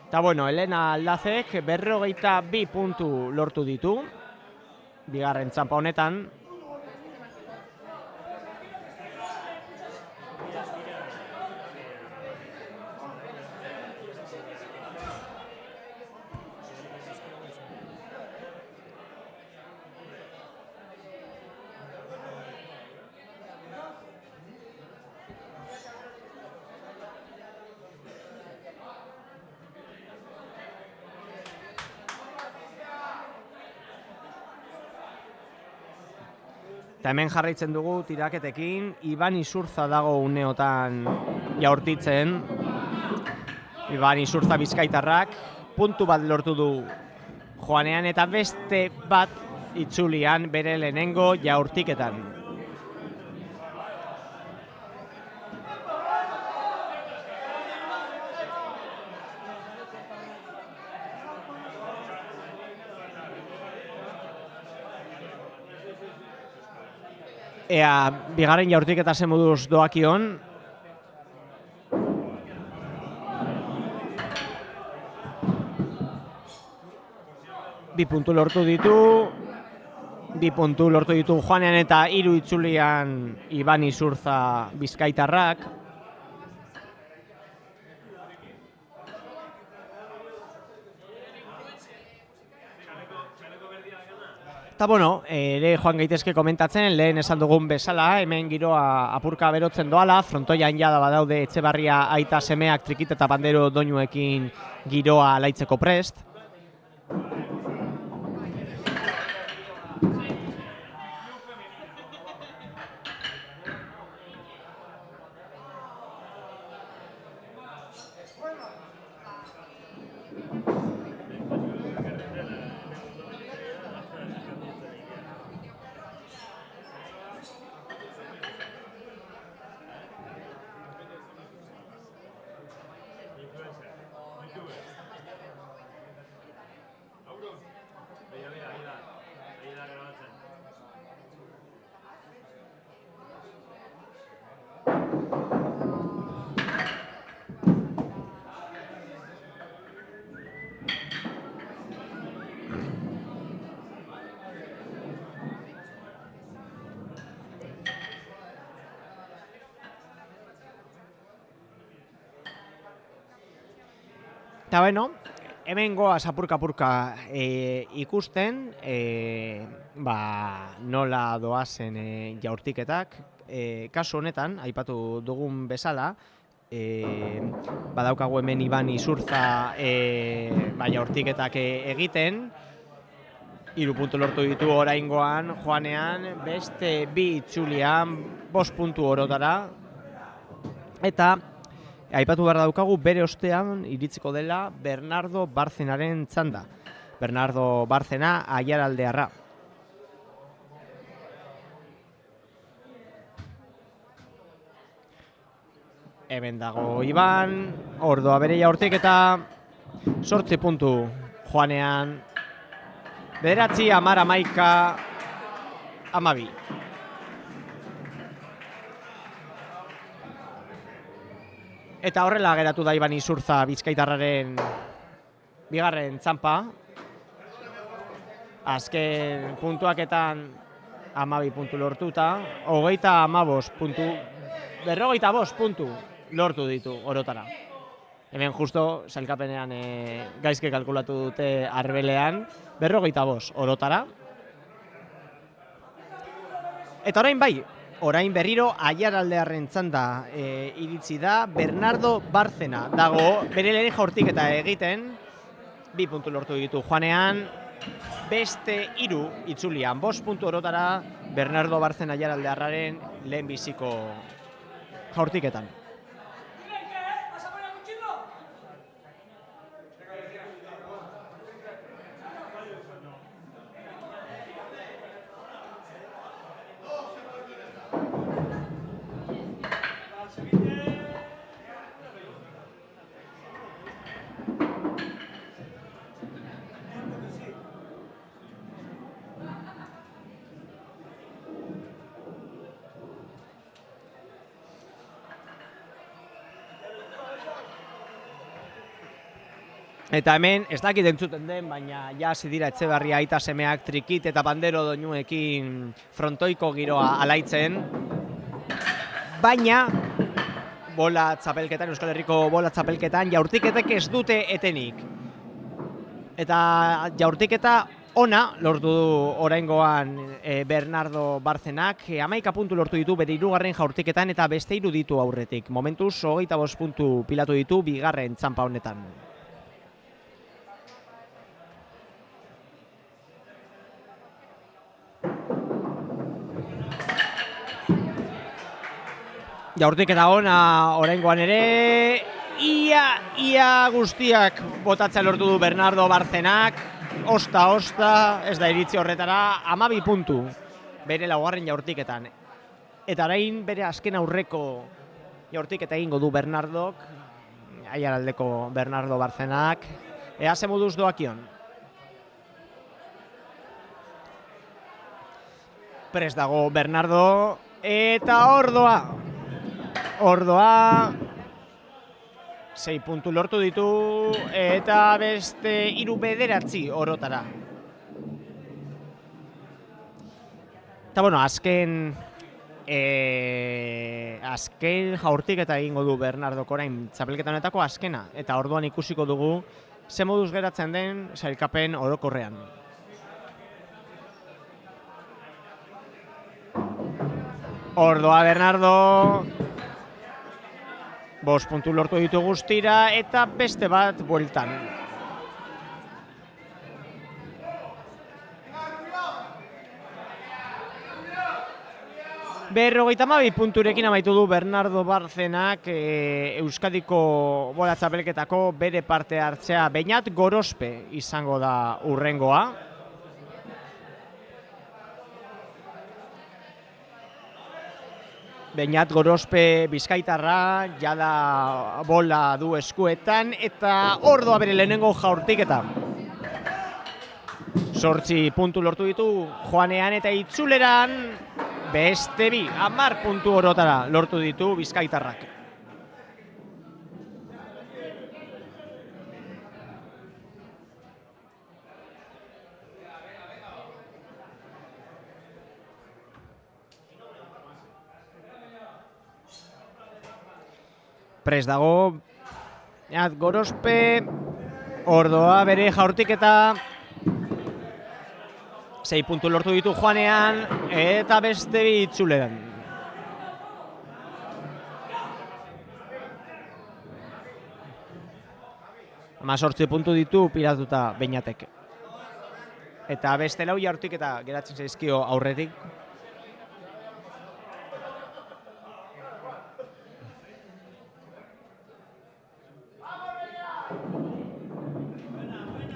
Eta Elena Aldazek 42 puntu lortu ditu. bigarren txanpa honetan. Eta hemen jarraitzen dugu tiraketekin, Iban Isurza dago uneotan jaurtitzen. Iban Isurza bizkaitarrak puntu bat lortu du joanean eta beste bat itzulian bere lehenengo jaurtiketan. Ea, bigarren jaurtiketa zen moduz doakion. Bi puntu lortu ditu joanean eta 3 itzulian Iban Isurza bizkaitarrak. Eta bueno, ere joan gaitezke komentatzen, lehen esan dugun bezala, hemen giroa apurka berotzen doala, frontoian jada badaude Etxebarria aita semeak trikit eta bandero doinuekin giroa alaitzeko prest. Eta bueno, hemen goaz apurka-apurka ikusten, nola doazen jaurtiketak. Kasu honetan, aipatu dugun bezala, badaukagu hemen Iban Isurza jaurtiketak egiten, 3 puntu lortu ditu oraingoan, joanean, beste 2 itzulian, 5 puntu orotara, eta aipatu behar daukagu bere ostean iritsiko dela Bernardo Barzenaren txanda. Bernardo Barzena Aiaraldearra. Hemen dago Iban, ordoa bere jaurtiketa, 8 puntu joanean, 9, 10, 11, 12. Eta horrela geratu da Iban Isurza bizkaitarraren bigarren txanpa. Azken puntuaketan 12 puntu lortuta, 35 puntu, 45 puntu lortu ditu orotara. Hemen justo sailkapenean gaizke kalkulatu dute arbelean, 45 orotara. Eta orain bai, orain berriro Aiaraldearren txanda iritsi da, Bernardo Barzena dago bere lehen jaurtiketa egiten, 2 puntu lortu ditu joanean, beste 3 itzulian, 5 puntu orotara Bernardo Barzena Aiaraldearraren lehen biziko jaurtiketan. Eta hemen, ez dakit entzuten den, baina ja hasi dira Etxeberria aita semeak trikit eta bandero doinuekin frontoiko giroa alaitzen. Baina, bola txapelketan, Euskal Herriko bola txapelketan, jaurtiketek ez dute etenik. Eta jaurtiketa ona lortu du oraingoan Bernardo Barcenak, 11 puntu lortu ditu bere hirugarren jaurtiketan eta beste 3 ditu aurretik. Momentuz 25 puntu pilatu ditu bigarren txanpa honetan. Jaurtiketa ona oraingoan ere, ia guztiak botatzea lortu du Bernardo Barcenak, osta, ez da iritzi horretara, 12 puntu bere laugarren jaurtiketan. Eta orain bere azken aurreko jaurtiketa egingo du Bernardok, aiaraldeko Bernardo Barcenak, ea ze moduz doakion. Prest dago Bernardo, eta Ordoa 6 puntu lortu ditu eta beste 3 orotara. Eta bueno, azken jaurtiketa egingo du Bernardok orain txapelketa honetako azkena. Eta orduan ikusiko dugu ze moduz geratzen den sailkapen orokorrean. Ordoa Bernardo 5 puntu lortu ditu guztira eta beste bat bueltan. Berrogeita 12 punturekin amaitu du Bernardo Barcenak Euskadiko bola txapelketako bere parte hartzea. Beñat Gorospe izango da hurrengoa. Beñat Gorospe bizkaitarra, jada bola du eskuetan, eta Ordoa bere lehenengo jaurtiketa. 8 puntu lortu ditu joanean eta itzuleran, beste 10 puntu orotara lortu ditu bizkaitarrak. Prest dago Beñat Gorospe, Ordoa bere jaurtiketa, 6 puntu lortu ditu joanean eta beste 2 itzuleran. Ama 8 puntu ditu pilatuta Beñatek. Eta beste 4 jaurtiketa geratzen zaizkio aurretik.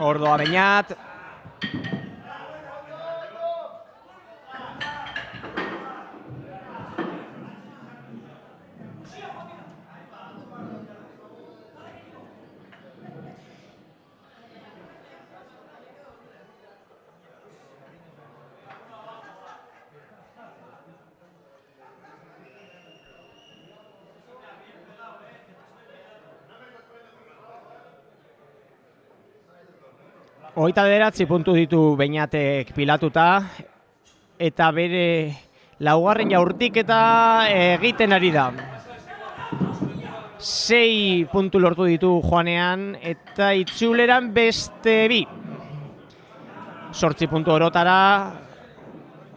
Ordoa Beñat. Hogeita 9 puntu ditu Beñatek pilatuta eta bere laugarren jaurtiketa egiten ari da. 6 puntu lortu ditu joanean eta itzuleran beste 2. 8 puntu orotara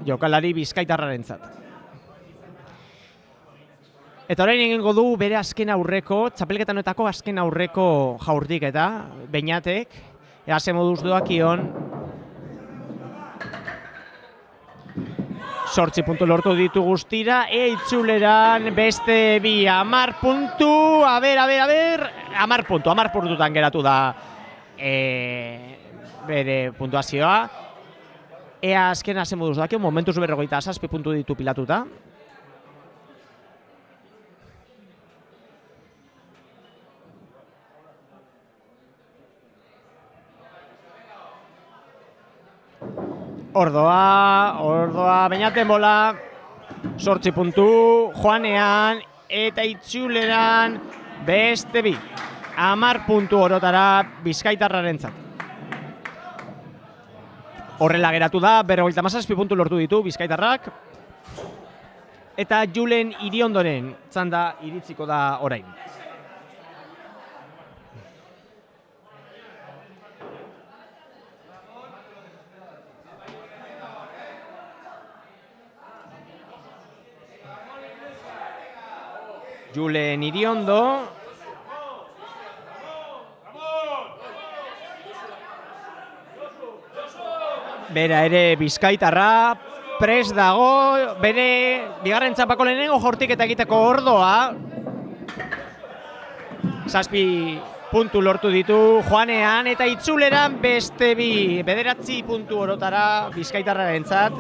jokalari bizkaitarrarentzat. Eta orain egingo du bere azken aurreko, txapelketanetako azken aurreko jaurtiketa Beñatek. Ea ze moduz doakion. 8 puntu lortu ditu guztira, itzuleran beste 2, 10 puntu, a ber, 10 puntutan geratu da bere puntuazioa. Ea azkena ze moduz doakion, momentuz 47 puntu ditu pilatuta. Ordoa Beñaten bola, 8 puntu, joanean eta itzuleran beste 2. 10 puntu orotara bizkaitarrarentzat. Horrela geratu da, 57 puntu lortu ditu bizkaitarrak. Eta Julen Iriondoren txanda iritsiko da orain. Julen Iriondo. Bera ere bizkaitarra, prest dago, bere bigarren txapako lehenengo jortiketa egiteko ordoa. 7 puntu lortu ditu joanean eta itzuleran beste 9 puntu orotara bizkaitarrarentzat.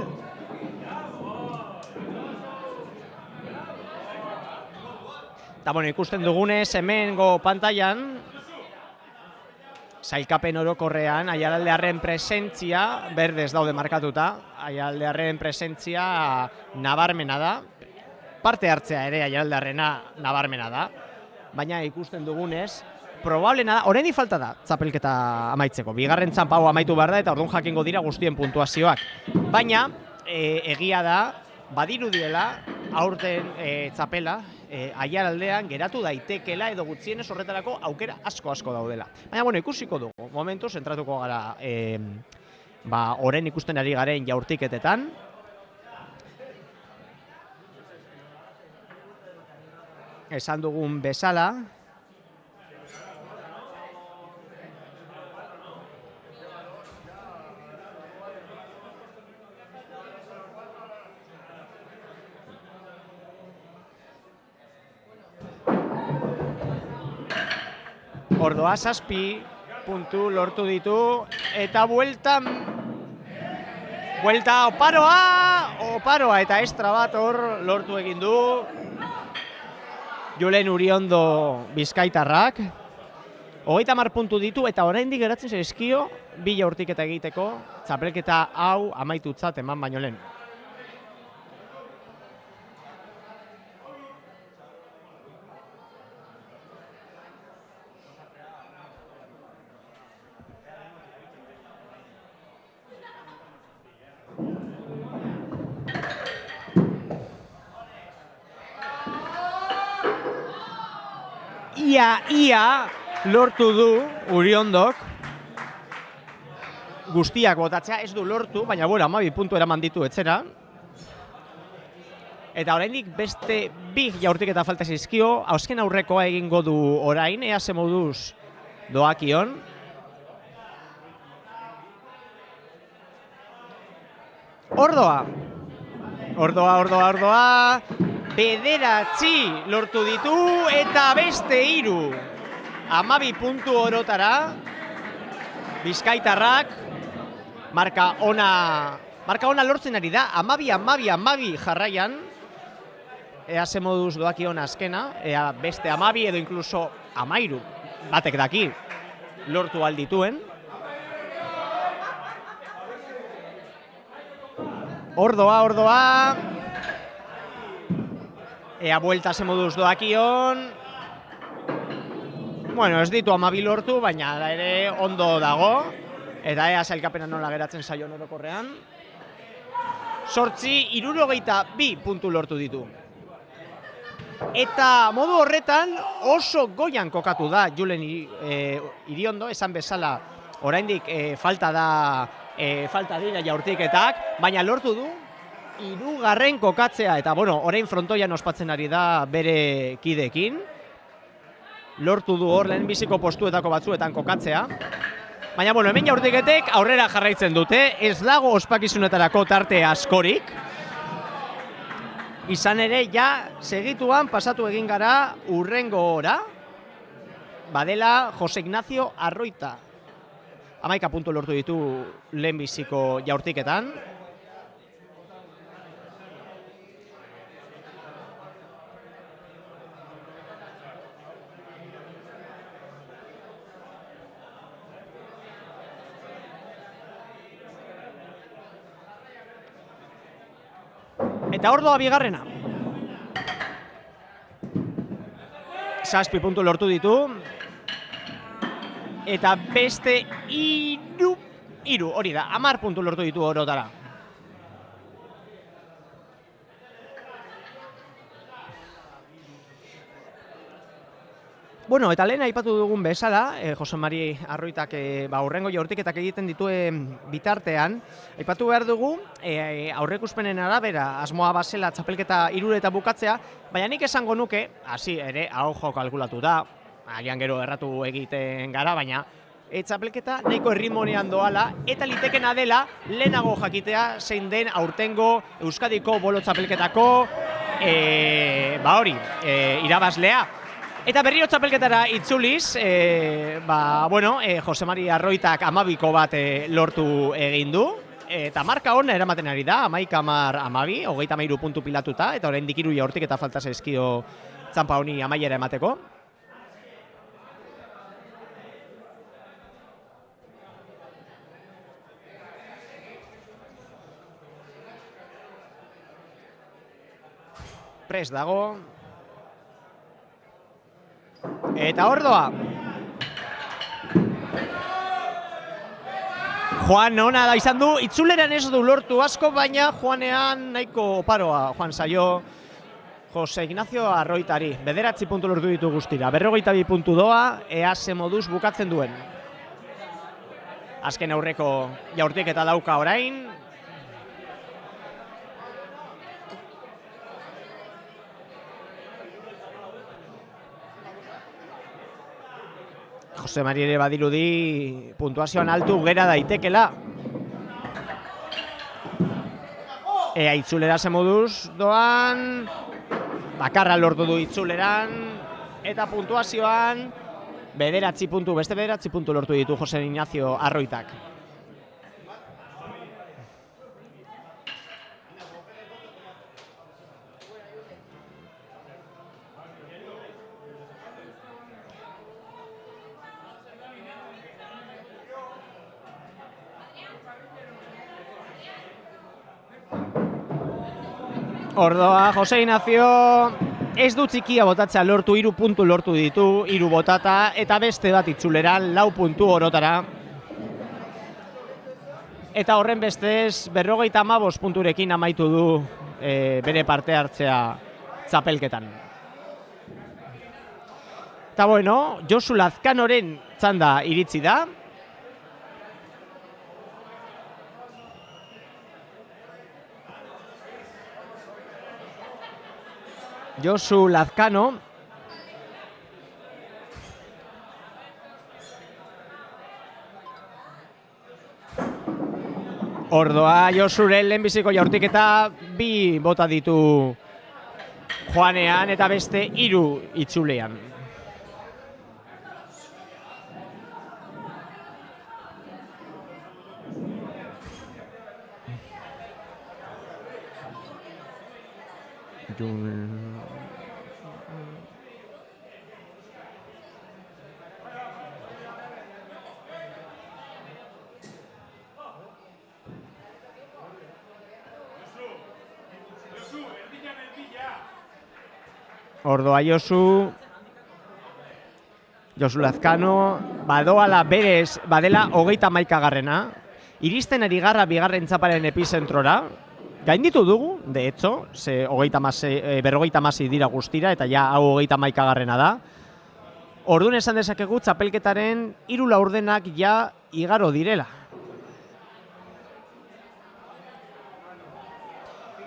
Eta bueno, ikusten dugunez hemengo pantailan, sailkapen orokorrean Aiaraldearren presentzia berdez daude markatuta. Aiaraldearren presentzia nabarmena da. Parte hartzea ere Aiaraldearrena nabarmena da. Baina ikusten dugunez, probablena da, oraindik falta da txapelketa amaitzeko. Bigarren txanpa hau amaitu behar da eta orduan jakingo dira guztien puntuazioak. Baina egia da, badirudiela aurten txapela Aiaraldean geratu daitekela edo gutxienez horretarako aukera asko daudela. Baina, bueno, ikusiko dugu. Momentu, zentratuko gara orain ikusten ari garen jaurtiketetan. Esan dugun bezala. Ordoa 7 puntu lortu ditu eta buelta oparoa eta estra bat hor lortu egin du Julen Iriondo bizkaitarrak. 30 puntu ditu eta oraindik geratzen zaizkio 2 jaurtiketa egiteko txapelketa hau amaitutzat eman baino lehen. Ia lortu du Uriondok guztiak botatzea, ez du lortu, baina bueno, 12 puntu eraman ditu etzera. Eta oraindik beste 2 jaurtiketa falta zaizkio, azken aurrekoa egingo du orain, ea ze moduz doakion. Ordoa, 9 lortu ditu eta beste 3. 12 puntu orotara bizkaitarrak marka ona lortzen ari da, 12 jarraian. Ea ze moduz doakion azkena, ea beste 12 edo inkluso 13 batek daki lortu aldituen. Ordoa. Ea buelta ze moduz doakion. Bueno, ez ditu 12 lortu, baina ere ondo dago. Eta ea sailkapena nola geratzen zaion orokorrean. 62 puntu lortu ditu. Eta modu horretan oso goian kokatu da Julen Iriondo, esan bezala oraindik falta dira jaurtiketak, baina lortu du 3. kokatzea, eta bueno, orain frontoian ospatzen ari da bere kideekin. Lortu du hor lehenbiziko postuetako batzuetan kokatzea. Baina bueno, hemen jaurtiketek aurrera jarraitzen dute, ez dago ospakizunetarako tarte askorik. Izan ere, ja segituan pasatu egin gara hurrengora, badela Jose Ignacio Arroita. 11 puntu lortu ditu lehenbiziko jaurtiketan. Eta Ordoa bigarrena. 7 puntu lortu ditu. eta beste iru, hori da, 10 puntu lortu ditu orotara. Bueno, eta lehen aipatu dugun bezala, Jose Mari Arroitak aurrengo jaurtiketak egiten dituen bitartean, aipatu behar dugu, aurrekuspenen arabera asmoa bazela txapelketa 3 bukatzea, baina nik esango nuke, hasi ere, jo kalkulatu da, agian gero erratu egiten gara, baina txapelketa nahiko erritmonean doala, eta litekena dela lehenago jakitea zein den aurtengo Euskadiko bolo txapelketako irabazlea. Eta berriro txapelketara itzuliz, Jose Mari Arroitak 12ko bat lortu egin du, eta marka hona eramaten ari da, 11-12, 33 puntu pilatuta, eta oraindik 3 jaurtiketa falta zaizkio txanpa honi amaiera emateko. Prest dago. Eta hor doa. Juan ona da izan du, itzuleran ez du lortu asko, baina Juanean nahiko oparoa Juan zaio Jose Ignacio Arroitari. 9 puntu lortu ditu guztira, 42 puntu doa, ea ze moduz bukatzen duen. Azken aurreko jaurtiketa dauka orain. Jose Mari ere badirudi puntuazioan altu gera daitekela. Ea itzulera ze moduz doan, bakarra lortu du itzuleran, eta puntuazioan beste 9 puntu lortu ditu Jose Ignacio Arroitak. Ordoa, Jose Ignacio ez du txikia botatzea lortu, 3 puntu lortu ditu, 3 botata, eta beste bat itzuleran, 4 puntu orotara. Eta horren bestez, 55 punturekin amaitu du bere parte hartzea txapelketan. Eta bueno, Josu Lazkanoren txanda iritsi da. Josu Lazkano. Ordoa Josuren lehenbiziko jaurtiketa 2 bota ditu Juanean eta beste 3 itzulean. Ordoa Josu Lazkano, badoala berez, badela 31garrena, iristen ari garra bigarren txaparen epizentrora, gainditu dugu, de hecho, 56 dira guztira, eta ja hau 31garrena da. Orduan esan dezakegu txapelketaren 3 laurdenak ja igaro direla.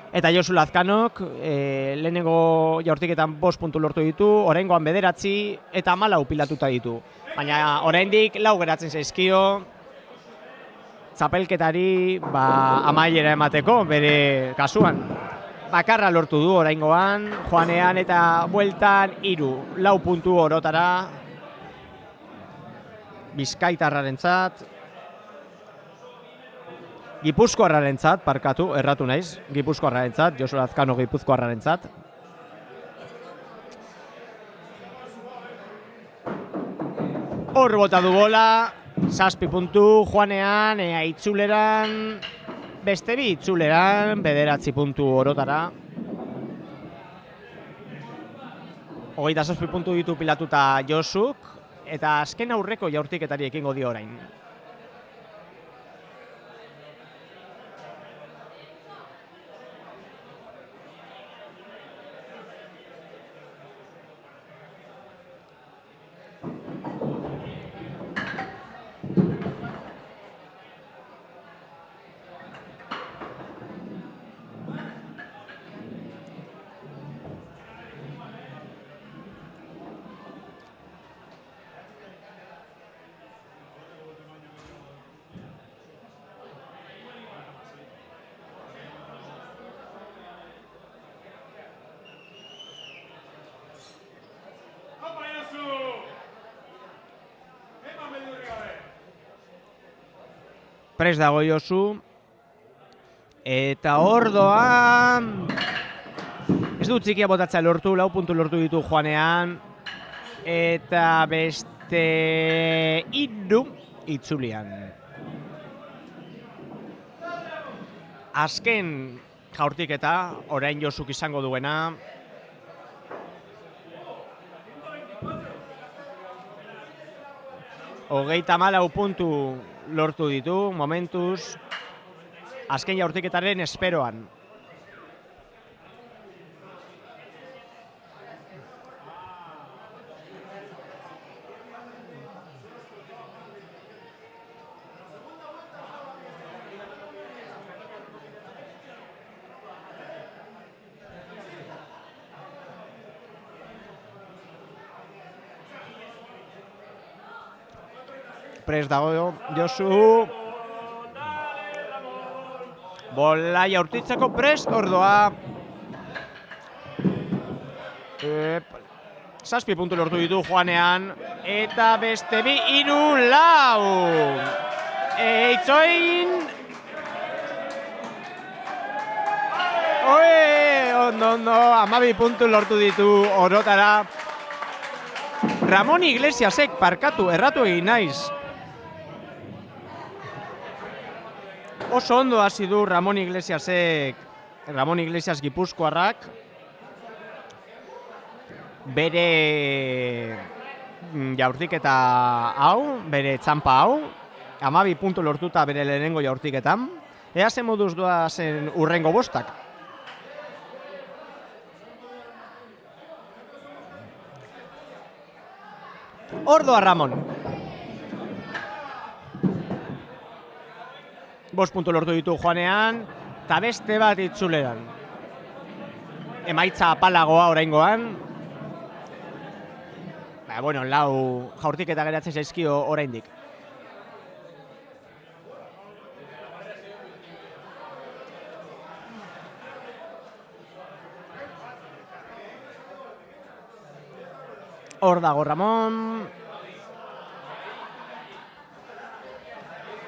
Eta Josu Lazkanok lehenengo jaurtiketan 5 puntu lortu ditu, oraingoan 9 eta 14 pilatuta ditu. Baina oraindik 4 geratzen zaizkio txapelketari amaiera emateko bere kasuan. Bakarra lortu du oraingoan, Juanean eta bueltan 4 puntu orotara Bizkaitarrarentzat. Gipuzkoarrarentzat, parkatu, erratu naiz, Gipuzkoarrarentzat, Josu Lazkano Gipuzkoarrarentzat. Hor bota du bola, 7 puntu, Juanean, itzuleran, beste 2 itzuleran, 9 puntu orotara. 27 puntu ditu pilatuta Josuk, eta azken aurreko jaurtiketari ekingo dio orain. Prest dago Josu, eta ordoa ez dut txikia botatzea lortu, 4 puntu lortu ditu joanean, eta beste 3 itzulian. Azken jaurtiketa, orain Josuk izango duena, hogeita 4 puntu lortu ditu, momentuz, azken jaurtiketaren esperoan. Prest dago Josu. Bola jaurtitzeko prest ordoa. 7 puntu lortu ditu joanean. Eta beste 2, 3, 4. Itzoin. Ondo, 12 puntu lortu ditu orotara. Ramon Iglesiasek parkatu, erratu egin naiz. Oso ondo hasi du Ramon Iglesias Gipuzkoarrak, bere jaurtiketa hau, bere txampa hau, 12 puntu lortuta bere lehenengo jaurtiketan, ea ze moduz doa zen urrengo bostak. Ordoa Ramon. 5 puntu lortu ditu joanean, eta beste bat itzuleran. Emaitza apalagoa oraingoan. Bueno, 4 jaurtiketa geratzen zaizkio oraindik. Hor dago Ramon.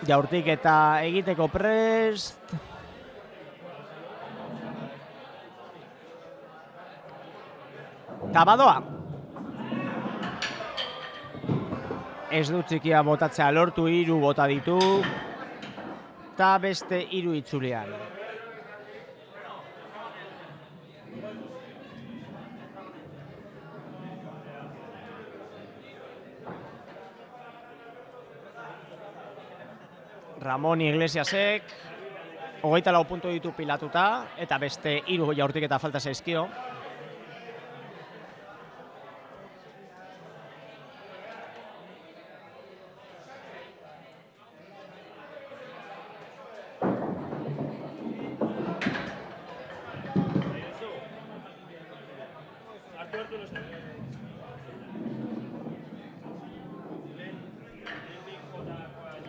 Jaurtiketa egiteko prest. Tabadoa. Ez dut txikia botatzea lortu, 3 bota ditu. Ta beste 3 itzulean. Ramon Iglesiasek 24 puntu ditu pilatuta, eta beste 3 jaurtiketa falta zaizkio.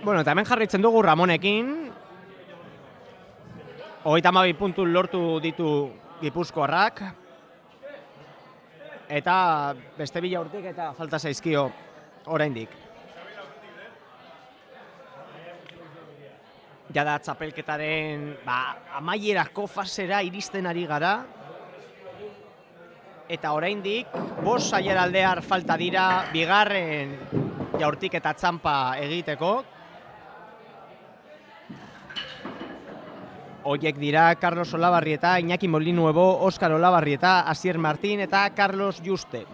Bueno, eta hemen jarraitzen dugu Ramonekin. 32 puntu lortu ditu Gipuzkoarrak. Eta beste 2 jaurtiketa falta zaizkio oraindik. Jada txapelketaren amaierako fasera iristen ari gara. Eta oraindik 5 saialaldear falta dira bigarren jaurtiketa txampa egiteko. Horiek dira Carlos Olabarrieta, Iñaki Molinuebo, Óscar Olabarrieta, Asier Martín eta Carlos Juste.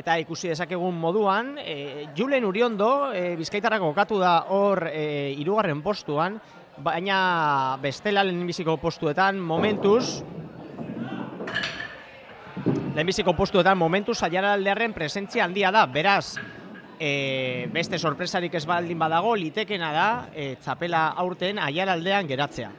Eta ikusi dezakegun moduan, Julen Uriondo, Bizkaitarrako kokatu da hor 3. postuan, baina bestela lehenbiziko postuetan momentuz Aiaraldearen presentzia handia da, beraz, beste sorpresarik ez baldin badago, litekena da txapela aurten Aiaraldean geratzea.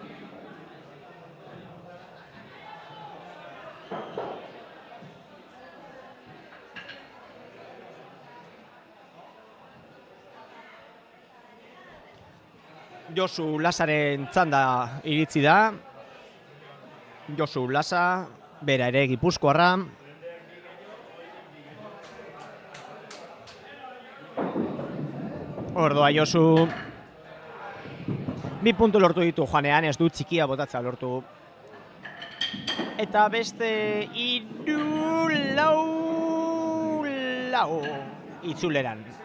Josu Lasaren txanda iritsi da. Josu Lasa, bera ere Gipuzkoarra. Ordoa Josu. 2 puntu lortu ditu joanean, ez du txikia botatzea lortu. Eta beste 3-4 itzuleran.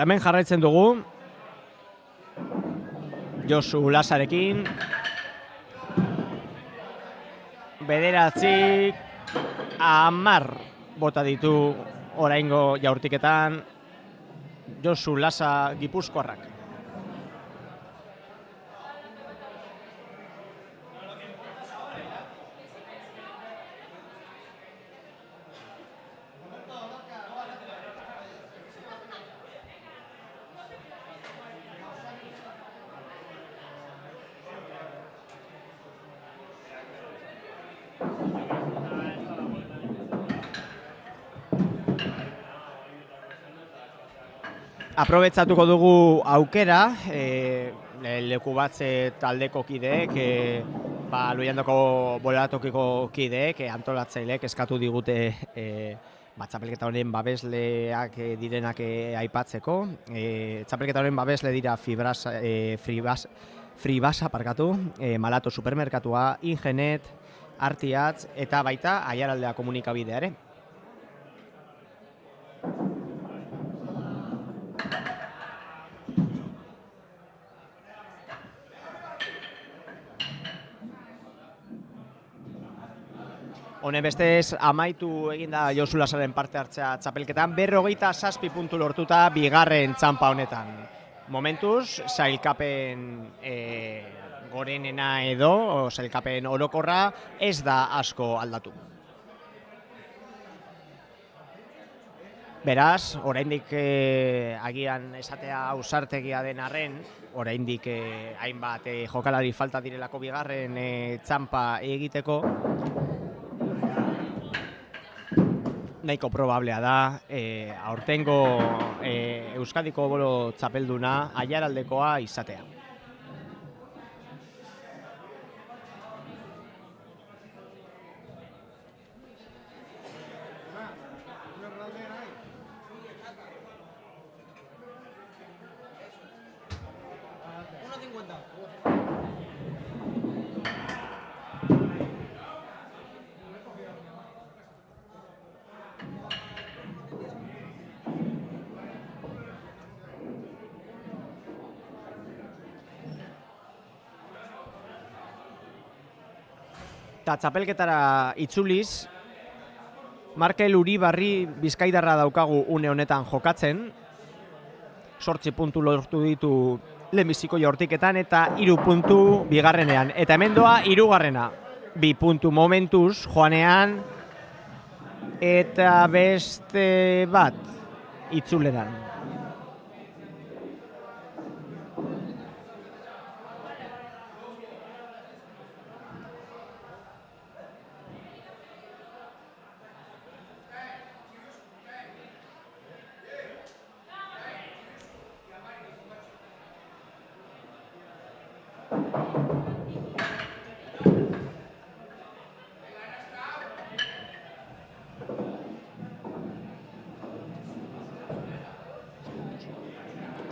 Hemen jarraitzen dugu Josu Lasarekin. 9-10 bota ditu oraingo jaurtiketan Josu Lasa Gipuzkoarrak. Aprobetxatuko dugu aukera, leku batze taldeko kideek, Luiandoko bolatokiko kideek, antolatzaileek eskatu digute txapelketa honen babesleak direnak aipatzeko. Txapelketa honen babesle dira Fribasa, Malato Supermerkatua, Ingenet, Artiatz eta baita Aiaraldea komunikabideare. Honen bestez, amaitu eginda Josu Lasaren parte hartzea txapelketan, 47 puntu lortuta bigarren txanpa honetan. Momentuz, sailkapen gorenena edo, sailkapen orokorra, ez da asko aldatu. Beraz, oraindik agian esatea ausartegia den arren, oraindik hainbat jokalari falta direlako bigarren txanpa egiteko, nahiko probablea da, aurtengo Euskadiko bolo txapelduna Aiaraldekoa izatea. Eta txapelketara itzuliz, Markel Uribarri bizkaitarra daukagu une honetan jokatzen, 8 puntu lortu ditu lehenbiziko jaurtiketan eta 3 puntu bigarrenean. Eta hemen doa 3. 2 puntu momentuz joanean eta beste bat itzuleran.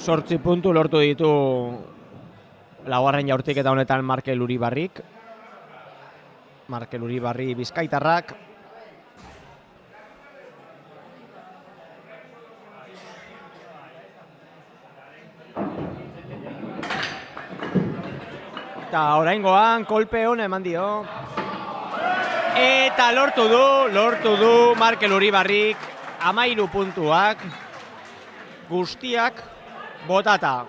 Zortzi puntu lortu ditu laugarren jaurtiketa honetan Markel Uribarrik. Markel Uribarri bizkaitarrak. Eta oraingoan kolpe hona eman dio. Eta lortu du Markel Uribarrik 13 puntuak guztiak botata.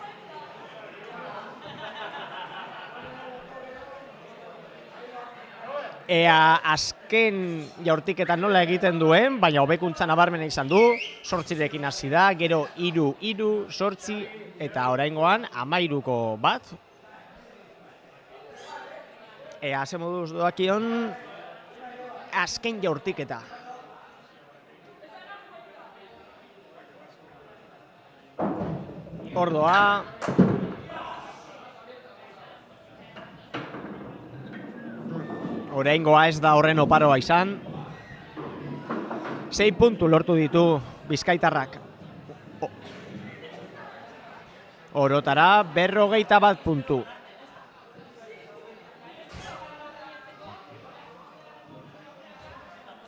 Ea azken jaurtiketan nola egiten duen, baina hobekuntza nabarmena izan du, 8rekin hasi da, gero 3, 8 eta oraingoan 13ko bat. Ea ze moduz doakion azken jaurtiketa. Ordoa. Oraingoa ez da horren oparoa izan. 6 puntu lortu ditu bizkaitarrak. Orotara 51 puntu.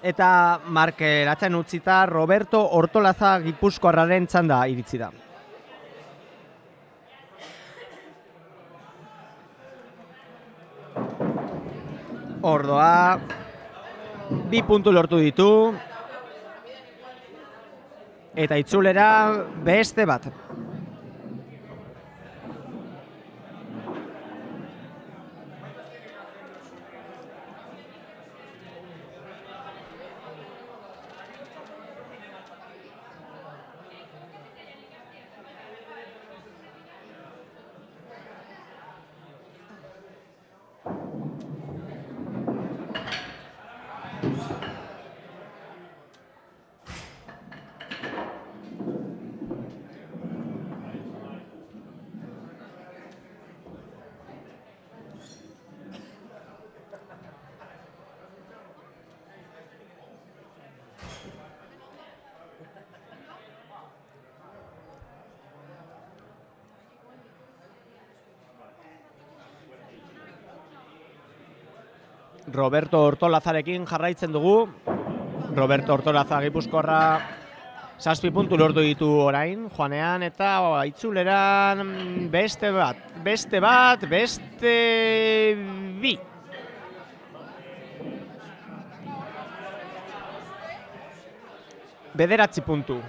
Eta Markel atzen utzita Roberto Ortolaza Gipuzkoarraren txanda iritsi da. Ordoa 2 puntu lortu ditu eta itzulera beste bat. Roberto Ortolazarekin jarraitzen dugu. Roberto Ortolaza Gipuzkoarra 7 puntu lortu ditu orain, joanean eta itzuleran beste 2. Bederatzi puntu.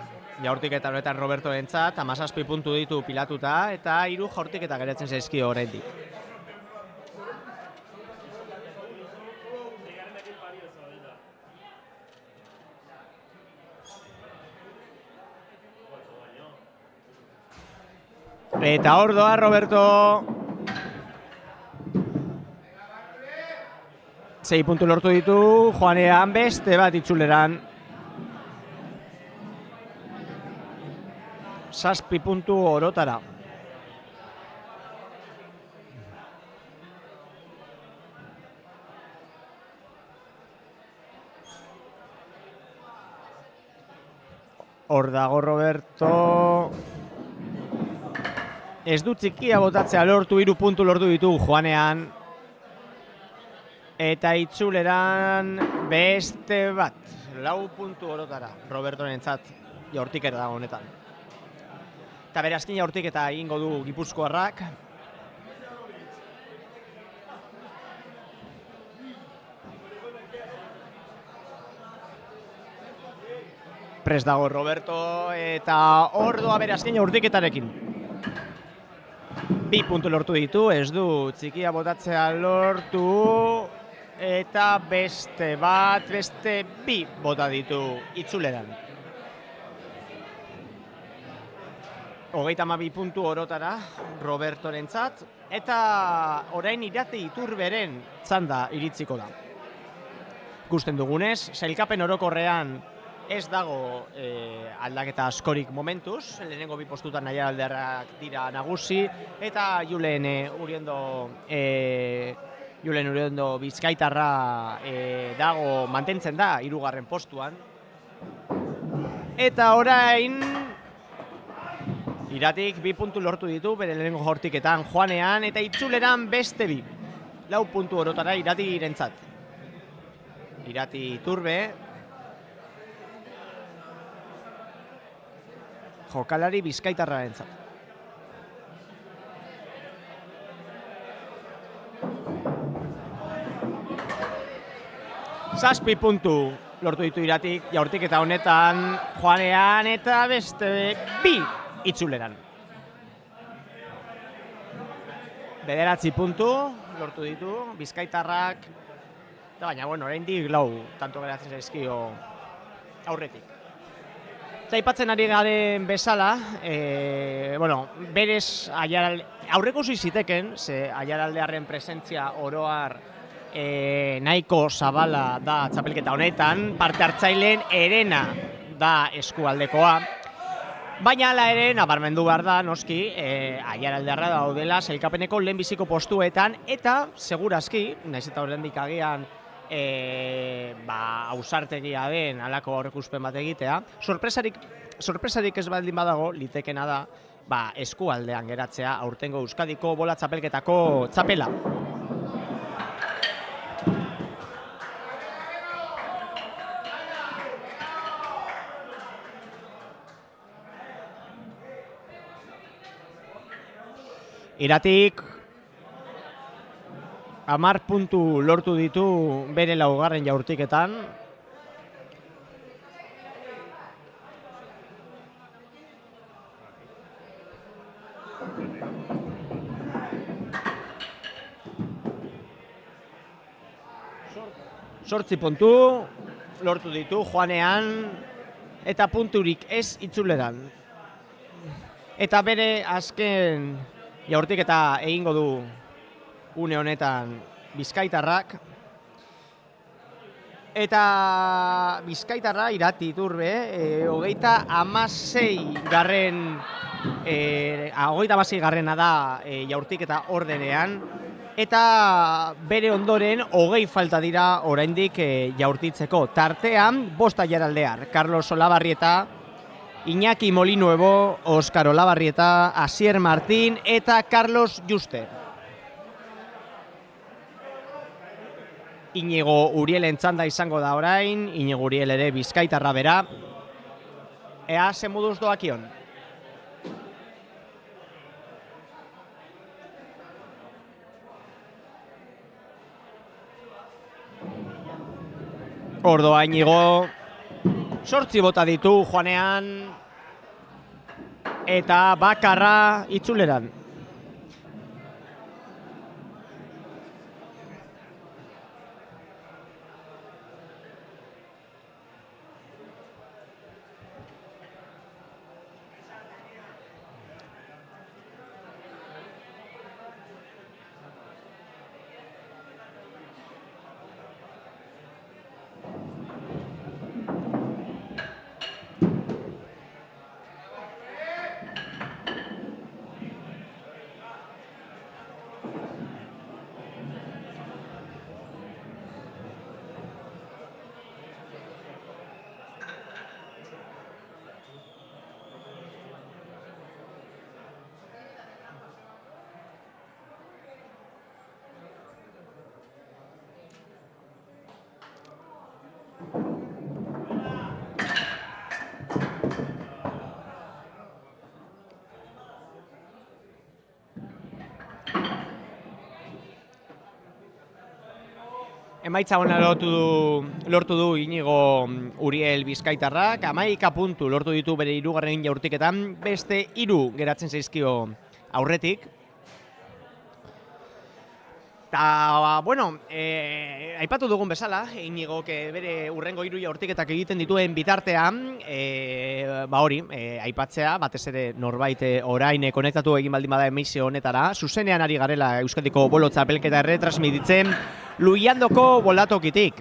Jaurtiketa honetan Roberto entzat, 17 puntu ditu pilatuta eta 3 jaurtiketa geratzen zaizkio oraindik. Eta hor doa Roberto. 6 puntu lortu ditu, joanean beste bat itzuleran. 7 puntu orotara. Hor dago Roberto. Ez du txikia botatzea lortu, 3 puntu lortu ditu joanean. Eta itzuleran beste bat. 4 puntu orotara Robertorentzat jaurtiketa da honetan. Eta bere azken jaurtiketa egingo du Gipuzkoarrak. Prest dago Roberto eta ordoa bere azken jaurtiketarekin. 2 puntu lortu ditu, ez du txikia botatzea lortu eta beste 2 bota ditu itzuleran. 32 puntu orotara Robertorentzat eta orain Irati Iturberen txanda iritziko da. Ikusten dugunez, sailkapen orokorrean ez dago aldaketa askorik momentuz, lehenengo 2 postutan Aiaraldearrak dira nagusi, eta Julen Uriondo Bizkaitarra dago mantentzen da 3. postuan. Eta orain Iratik 2 puntu lortu ditu bere lehenengo jaurtiketan joanean eta itzuleran beste 2. 4 puntu orotara Iratirentzat. Irati Iturbe jokalari Bizkaitarrarentzat. Zazpi puntu lortu ditu Iratik jaurtiketa honetan joanean eta beste 2 itzuleran. 9 puntu lortu ditu Bizkaitarrak, baina oraindik 4 tanto geratzen zaizkio aurretik. Eta aipatzen ari garen bezala, berez aurreko ziteken, ze Aiaraldearren presentzia oroar nahiko zabala da txapelketa honetan, parte hartzaileen herena da eskualdekoa. Baina hala ere, nabarmendu behar da, noski, Aiaraldearra daudela sailkapeneko lehenbiziko postuetan, eta segurazki, naiz eta oraindik agian ausartegia den halako aurreikuspen bat egitea, sorpresarik ez baldin badago, litekena da, eskualdean geratzea aurtengo Euskadiko bola txapelketako txapela. Iratik 10 puntu lortu ditu bere 4. jaurtiketan. Zortzi puntu lortu ditu joanean eta punturik ez itzuleran. Eta bere azken jaurtiketa egingo du une honetan Bizkaitarrak. Eta Bizkaitarra Irati Iturbe, 36. da jaurtiketa ordenean. Eta bere ondoren 20 falta dira oraindik jaurtitzeko. Tartean 5 Aiaraldear, Carlos Olabarrieta, Iñaki Molinuevo, Óscar Olabarrieta, Asier Martín eta Carlos Juste. Iñigo Urielen txanda izango da orain, Iñigo Uriel ere Bizkaitarra bera. Ea ze moduz doakion. Ordoa Iñigo 8 bota ditu joanean eta bakarra itzuleran. emaitza ona lortu du Inigo Uriel Bizkaitarrak, 11 puntu lortu ditu bere hirugarren jaurtiketan, beste 3 geratzen zaizkio aurretik. Ta, bueno, aipatu dugun bezala, Inigo bere urrengo 3 jaurtiketak egiten dituen bitartean, hori, aipatzea, batez ere norbait orain konektatu egin baldin bada emisio honetara, zuzenean ari garela Euskadiko bolo txapelketa erretransmititzen Luiandoko bolatokitik.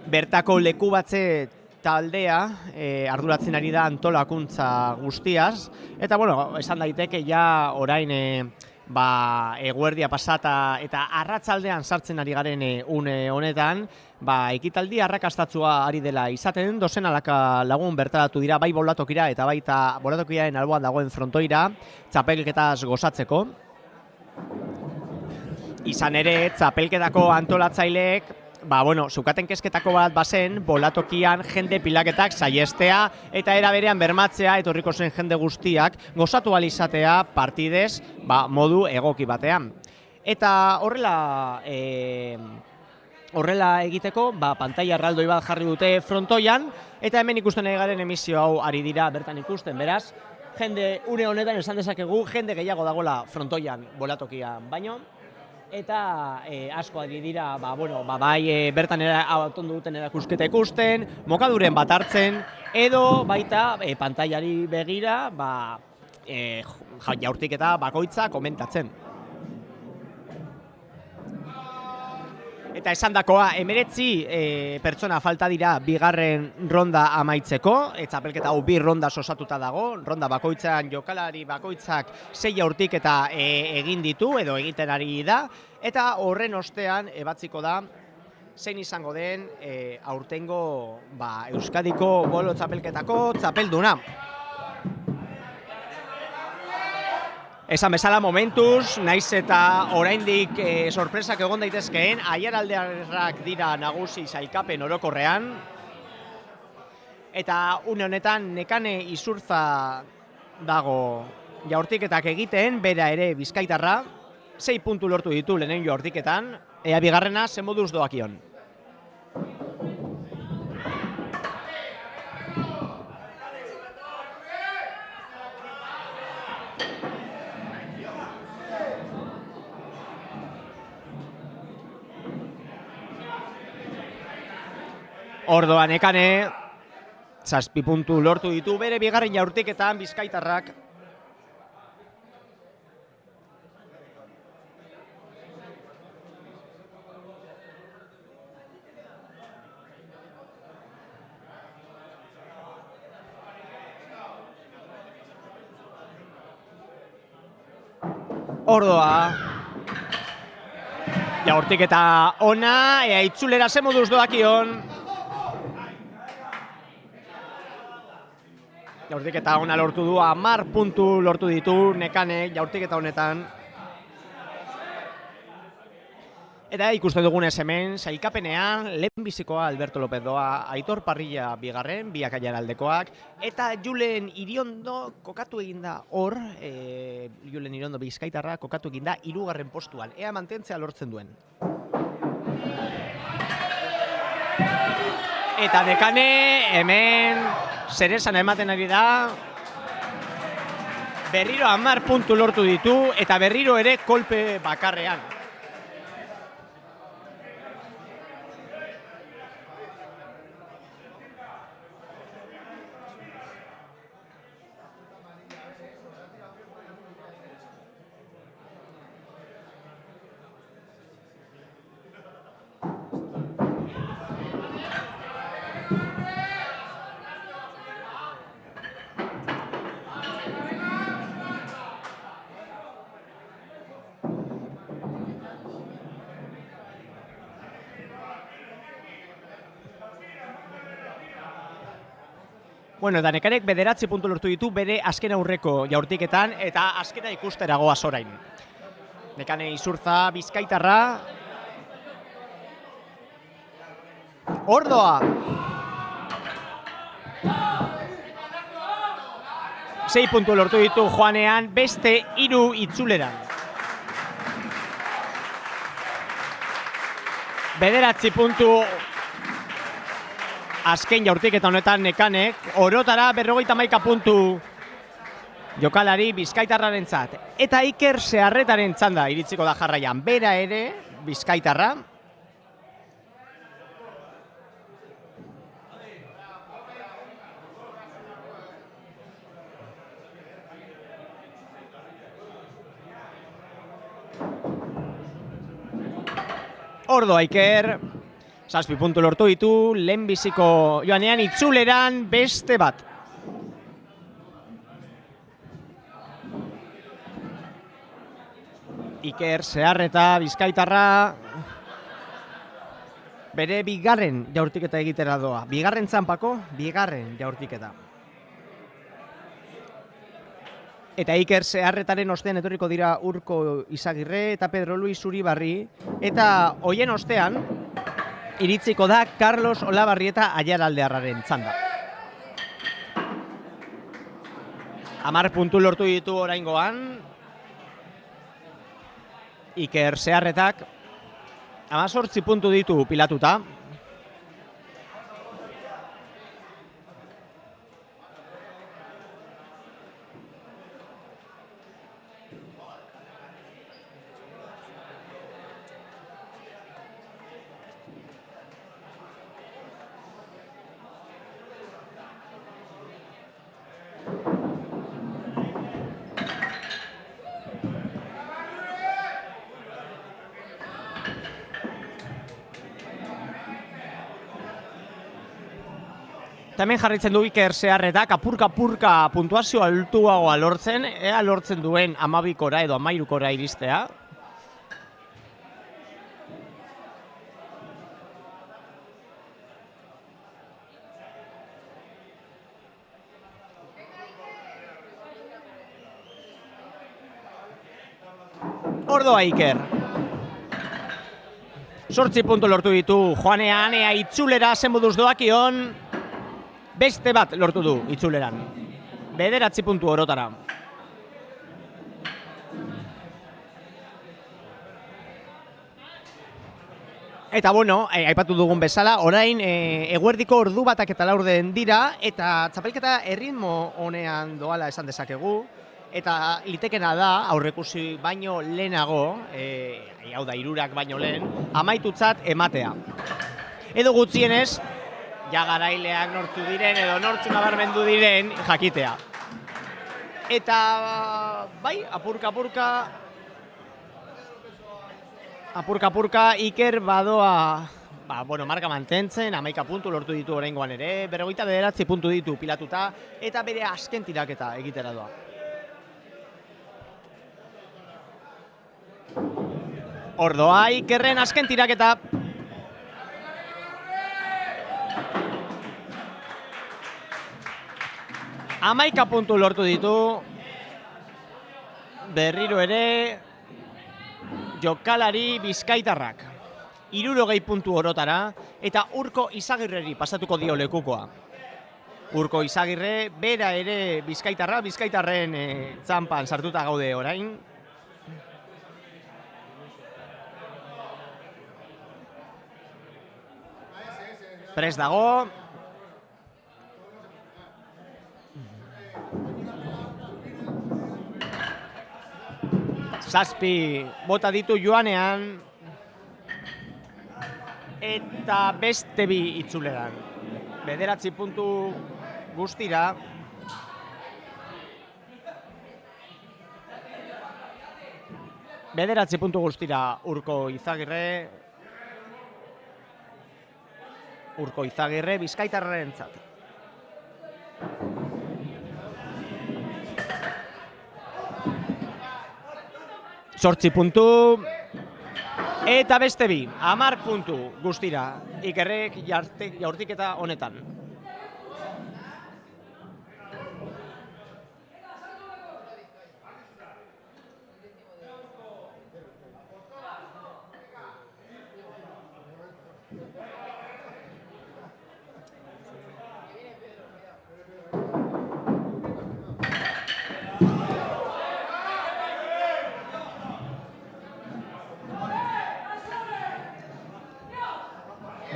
Bertako leku batze taldea arduratzen ari da antolakuntza guztiaz, eta bueno, esan daiteke ja orain eguerdia pasata eta arratsaldean sartzen ari garen une honetan, ekitaldi arrakastatsua ari dela izaten, dozenalaka lagun bertaratu dira bai bolatokira eta baita bolatokiraren alboan dagoen frontoira txapelketaz gozatzeko. Izan ere, txapelketako antolatzaileek zukaten kesketako bat bazen, bolatokian jende pilaketak saihestea eta era berean bermatzea etorriko zen jende guztiak gozatu ahal izatea partidez modu egoki batean. Eta horrela egiteko, pantaila erraldoi bat jarri dute frontoian, eta hemen ikusten ari garen emisio hau ari dira bertan ikusten, beraz, jende une honetan esan dezakegu, jende gehiago dagoela frontoian bolatokian baino, eta asko ari dira, bai bertan atondu duten erakusketa ikusten, mokaduren bat hartzen, edo baita pantailari begira jaurtiketa bakoitza komentatzen. Eta esandakoa, 19 pertsona falta dira bigarren ronda amaitzeko, txapelketa hau 2 ronda osatuta dago, ronda bakoitzan jokalari bakoitzak 6 jaurtiketa egin ditu edo egiten ari da, eta horren ostean ebatziko da zein izango den aurtengo Euskadiko bolo txapelketako txapelduna. Esan bezala momentuz, naiz eta oraindik sorpresak egon daitezkeen, aiaraldearrak dira nagusi sailkapen orokorrean. Eta une honetan Nekane Izurza dago jaurtiketak egiten, bera ere Bizkaitarra, 6 puntu lortu ditu lehenengo jaurtiketan, ea bigarrena ze moduz doakion. Ordoan Nekane, 7 puntu lortu ditu bere bigarren jaurtiketan Bizkaitarrak. Ordoa, jaurtiketa ona, ea itzulera ze moduz doakion. Jaurtiketa ona lortu du, 10 puntu lortu ditu Nekanek jaurtiketa honetan. Eta ikusten dugunez hemen, sailkapenean, lehenbizikoa Alberto López doa, Aitor Parrilla bigarren, biak aiaraldekoak, eta Julen Iriondo kokatu eginda hor, Julen Iriondo Bizkaitarra kokatu eginda 3. postuan, ea mantentzea lortzen duen. Eta Nekane hemen zeresan ematen ari da, berriro 10 puntu lortu ditu eta berriro ere kolpe bakarrean. Bueno, eta Nekanek 9 puntu lortu ditu bere azken aurreko jaurtiketan eta azkena ikustera goaz orain. Nekane Izurza Bizkaitarra. Ordoa. 6 puntu lortu ditu joanean, beste 3 itzuleran. 9 puntu azken jaurtiketa honetan Nekanek, orotara 51 puntu jokalari bizkaitarrarentzat. Eta Iker Zeharretaren txanda iritsiko da jarraian, bera ere bizkaitarra. Ordo Iker, 7 puntu lortu ditu, lehenbiziko joanean itzuleran beste bat. Iker Zeharreta, bizkaitarra, bere bigarren jaurtiketa egitera doa. Bigarren txanpako, bigarren jaurtiketa. Eta Iker Zeharretaren ostean etorriko dira Urko Izagirre eta Pedro Luis Uribarri. Eta hoien ostean, iritziko da Carlos Olabarrieta Aiaraldearraren txanda. 10 puntu lortu ditu oraingoan. Iker Zeharretak 18 puntu ditu pilatuta. Hemen jarritzen du Iker Zeharretak apurka-apurka puntuazio altuagoa lortzen, ea lortzen duen 12kora edo 13kora iristea. Ordoa Iker. 8 puntu lortu ditu joanean, ea itzulera zenbuduz doakion. Beste bat lortu du itzuleran. 9 puntu orotara. Eta bueno, aipatu dugun bezala, orain eguerdiko ordu batak eta laurden dira, eta txapelketa erritmo honean doala esan dezakegu, eta litekena da, aurrekusi baino lehenago, hau da, 3 baino lehen, amaitutzat ematea. Edo gutxienez, ja garaileak nortzu diren edo nortzu nabarmendu diren jakitea. Eta bai, apurka Iker badoa, marka mantentzen, 11 puntu lortu ditu oraingoan ere, 59 puntu ditu pilatuta, eta bere azken tiraketa egitera doa. Ordoa Ikerren azken tiraketa. Amaika puntu lortu ditu, berriro ere jokalari bizkaitarrak. 60 puntu orotara, eta Urko Izagirreri pasatuko dio lekukoa. Urko Izagirre, bera ere bizkaitarra, bizkaitarren txampan sartuta gaude orain. Prest dago. Zazpi bota ditu joanean, eta beste bi itzuleran. 9 puntu guztira. Bederatzi puntu guztira Urko Izagirre bizkaitarrarentzat. 8 puntu, eta beste bi, 10 puntu guztira, Ikerrek jaurtiketa honetan.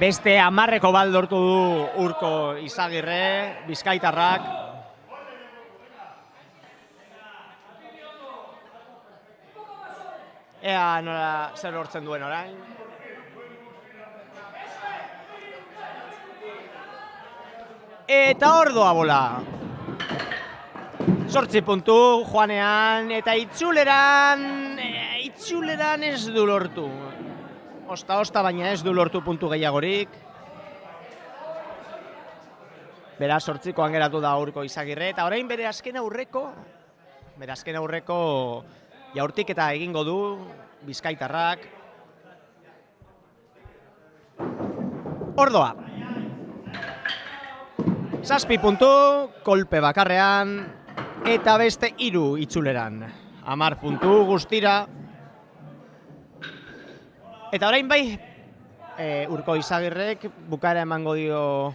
Beste 10 bat lortu du Urko Izagirre, bizkaitarrak. Ea nola zer lortzen duen orain. Eta ordoa bola. 8 puntu joanean eta itzuleran ez du lortu. Osta baina ez du lortu puntu gehiagorik. Beraz 8koan geratu da Urko Izagirre eta orain bere azken aurreko jaurtiketa egingo du bizkaitarrak. Ordoa. 7 puntu, kolpe bakarrean, eta beste 3 itzuleran. 10 puntu guztira. Eta orain bai, Urko Izagirrek bukaera emango dio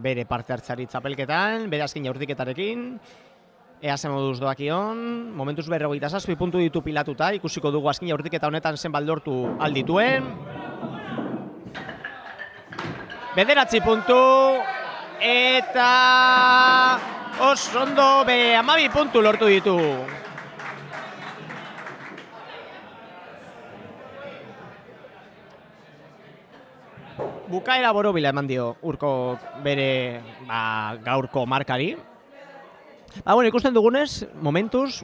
bere parte hartzari txapelketan, bere azken jaurtiketarekin. Ea ze moduz doakion, momentuz 57 puntu ditu pilatuta, ikusiko dugu azken jaurtiketa honetan zenbat lortu aldituen. 9 puntu, eta ondo 12 puntu lortu ditu. Bukaera borobila eman dio Urko bere gaurko markari. Ikusten dugunez, momentuz,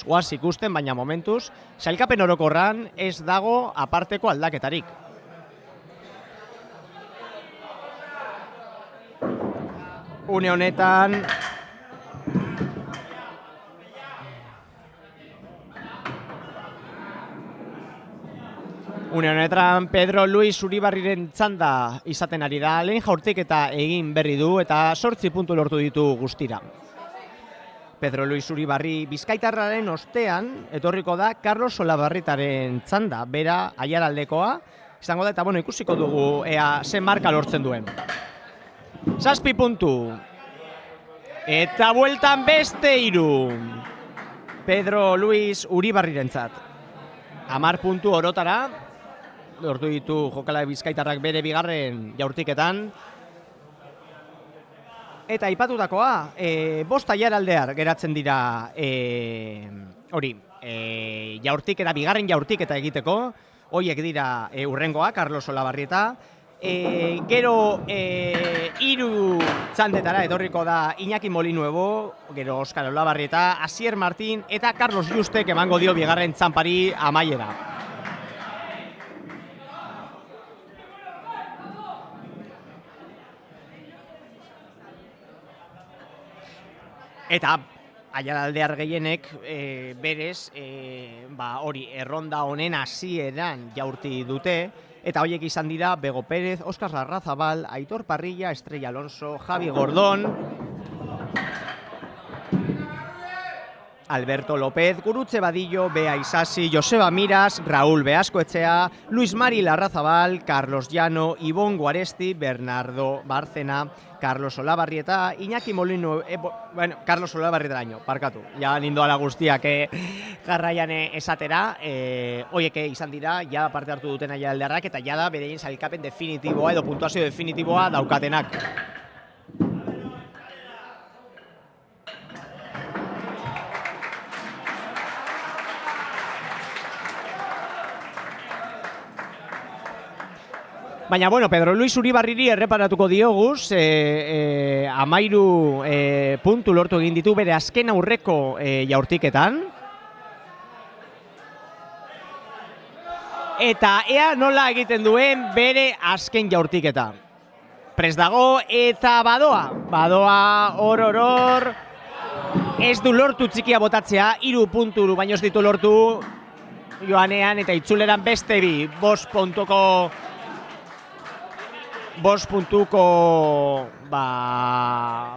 guaz ikusten, baina momentuz, sailkapen orokorran ez dago aparteko aldaketarik. Une honetan, Pedro Luis Uribarriren txanda izaten ari da, lehen jaurtiketa egin berri du eta 8 puntu lortu ditu guztira. Pedro Luis Uribarri bizkaitarraren ostean etorriko da Carlos Olabarritaren txanda, bera aiaraldekoa izango da eta ikusiko dugu ea zen marka lortzen duen. 7 puntu. Eta bueltan beste 3. Pedro Luis Uribarrirentzat. 10 puntu orotara. Lortu ditu jokalari bizkaitarrak bere bigarren jaurtiketan. Eta aipatutakoa, 5 aiaraldear geratzen dira jaurtiketa, bigarren jaurtiketa egiteko. Hoiek dira urrengoa, Carlos Olabarrieta. Gero 3 txandetara etorriko da Iñaki Molinuevo, gero Oskar Olabarrieta, Asier Martín eta Carlos Justek emango dio bigarren txanpari amaiera. Eta aiaraldear gehienek berez erronda honen hasieran jaurti dute. Eta horiek izan dira Bego Pérez, Óscar Larrazabal, Aitor Parrilla, Estrella Alonso, Javi Gordón, Alberto López, Gurutze Badillo, Bea Isasi, Joseba Miras, Raúl Beaskoetxea, Luis Mari Larrazabal, Carlos Llano, Ibon Guaresti, Bernardo Bárcena, Carlos Olabarrieta, Iñaki Molino, Carlos Olabarrietaraino, parkatu. Ja nindoala guztiak jarraian esatera, hoiek izan dira, ja parte hartu duten aiaraldearrak eta ja da bereien sailkapen definitiboa edo puntuazio definitiboa daukatenak. Baina, Pedro Luis Uribarriri erreparatuko dioguz, 13 puntu lortu egin ditu bere azken aurreko jaurtiketan. Eta ea nola egiten duen bere azken jaurtiketa. Prest dago eta badoa hor, ez du lortu txikia botatzea, 3 puntu baino ez ditu lortu joanean eta itzuleran beste 5 puntuko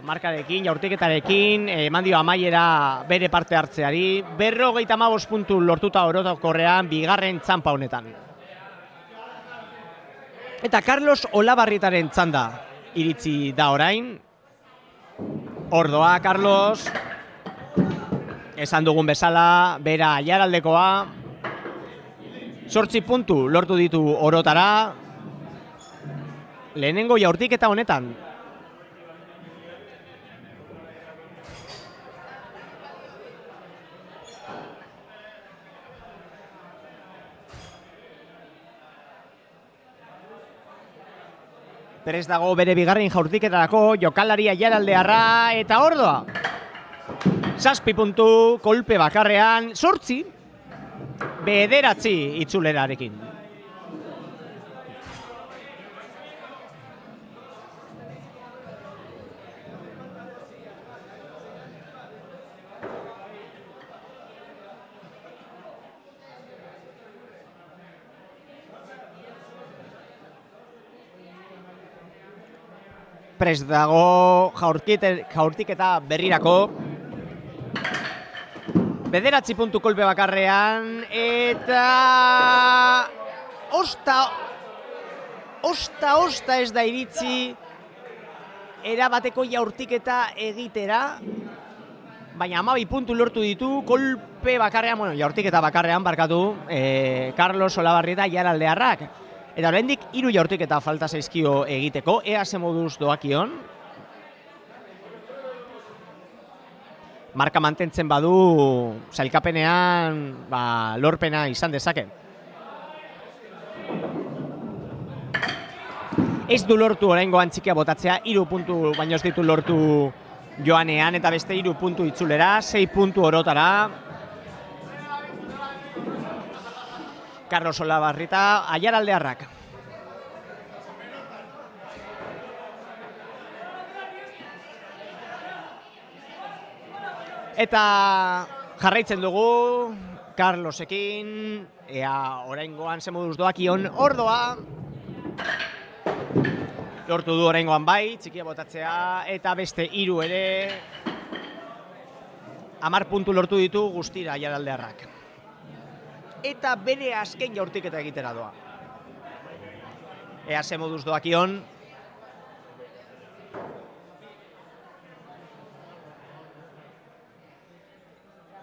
markarekin, jaurtiketarekin, eman dio amaiera bere parte hartzeari, 55 puntu lortuta orokorrean bigarren txanpa honetan. Eta Carlos Olabarrietaren txanda iritsi da orain. Ordoa, Carlos. Esan dugun bezala, bera aiaraldekoa. 8 puntu lortu ditu orotara, lehenengo jaurtiketa honetan. Prest dago bere bigarren jaurtiketarako, jokalari Aiaraldearra eta Ordoa. 7 puntu, kolpe bakarrean, 8, 9 itzulerarekin. Prest dago jaurtiketa berrirako. 9 puntu kolpe bakarrean eta osta ez da iritsi erabateko jaurtiketa egitera, baina 12 puntu lortu ditu kolpe bakarrean, jaurtiketa bakarrean barkatu, Carlos Olabarrieta Aiaraldearrak. Eta oraindik 3 jaurtiketa falta zaizkio egiteko, ea ze moduz doakion. Marka mantentzen badu, sailkapenean lorpena izan dezake. Ez du lortu oraingoan txikia botatzea, 3 puntu baino ez ditu lortu joanean, eta beste 3 puntu itzulera, 6 puntu orotara. Carlos Olabarrieta Aiaraldearrak. Eta jarraitzen dugu Carlosekin, ea oraingoan ze moduz doakion Ordoa. Lortu du oraingoan bai, txikia botatzea, eta beste 3 ere. 10 puntu lortu ditu guztira Aiaraldearrak. Eta bere azken jaurtiketa egitera doa. Ea ze moduz doakion.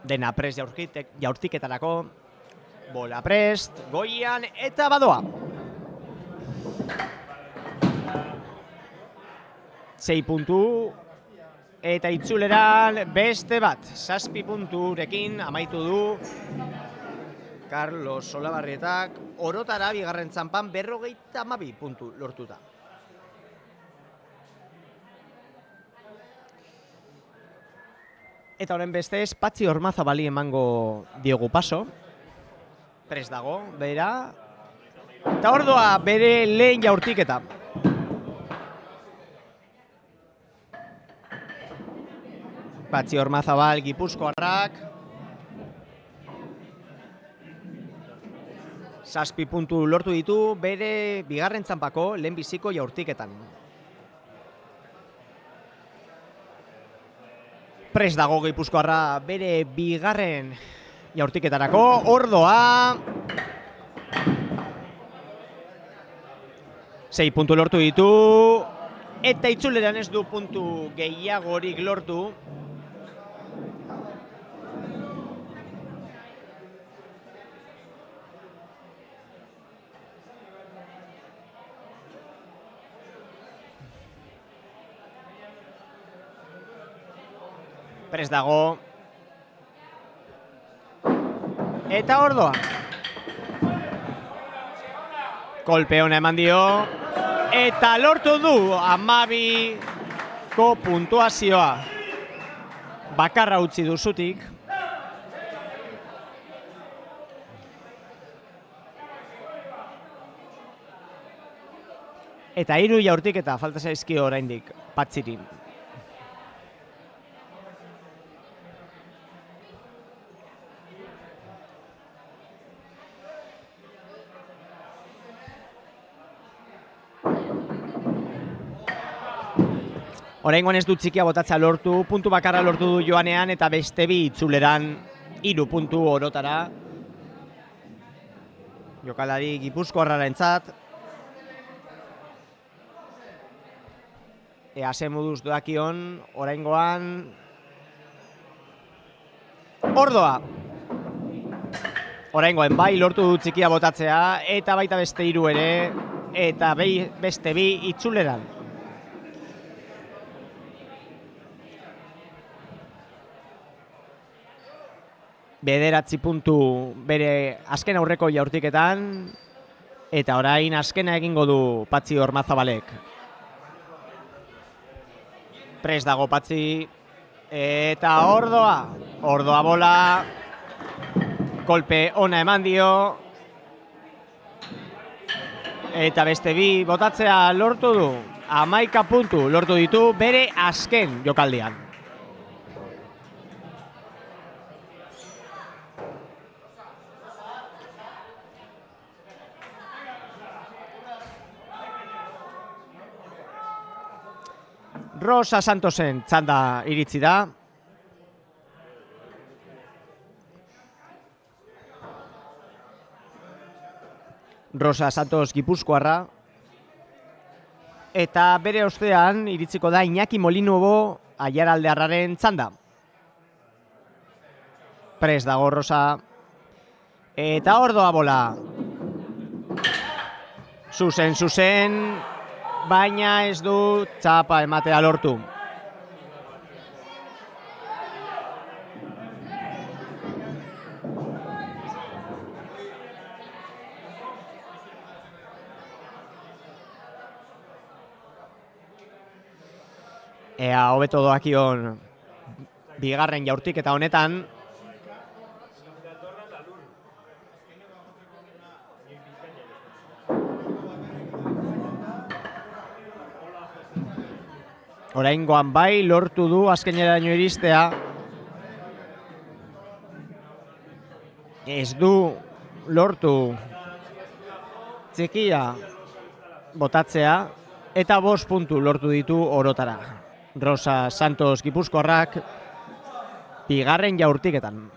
Dena prest jaurtiketarako. Bola prest, goian eta badoa. 6 puntu eta itzuleran beste bat. 7 punturekin amaitu du Carlos Olabarrietak orotara bigarren txanpan 52 puntu lortuta. Eta horren bestez, Patxi Ormazabali emango diogu paso. Prest dago, bera. Eta Ordoa bere lehen jaurtiketa. Patxi Ormazabal Gipuzkoarrak. 7 puntu lortu ditu bere bigarren txanpako lehenbiziko jaurtiketan. Prest dago Gipuzkoarra bere bigarren jaurtiketarako. Ordoa 6 puntu lortu ditu eta itzuleran ez du puntu gehiagorik lortu. Prest dago. Eta Ordoa. Kolpe ona eman dio. Eta lortu du 12ko puntuazioa. Bakarra utzi duzutik. Eta 3 jaurtiketa falta zaizkio oraindik Patxiri. Oraingoan ez du txikia botatzea lortu, puntu bakarra lortu du joanean eta beste 2 itzuleran 3 puntu orotara. Jokalari Gipuzkoarrarentzat. Ea ze moduz doakion oraingoan Ordoa. Oraingoen bai lortu du txikia botatzea eta baita beste 3 ere eta beste 2 itzuleran. Bederatzi puntu bere azken aurreko jaurtiketan eta orain azkena egingo du Patxi Ormazabalek. Prest dago Patxi eta Ordoa bola, kolpe ona eman dio eta beste 2 botatzea lortu du. 11 puntu lortu ditu bere azken jokaldian. Rosa Santosen txanda iritsi da. Rosa Santos gipuzkoarra. Eta bere ostean iritsiko da Iñaki Molinuobo Aiaraldearraren txanda. Prest dago Rosa. Eta Ordoa bola. Zuzen, baina ez du txapa ematea lortu. Ea hobeto doakion bigarren jaurtiketa honetan. Oraingoan bai lortu du azkeneraino iristea. Ez du lortu txikia botatzea eta 5 puntu lortu ditu orotara. Rosa Santos gipuzkoarrak bigarren jaurtiketan.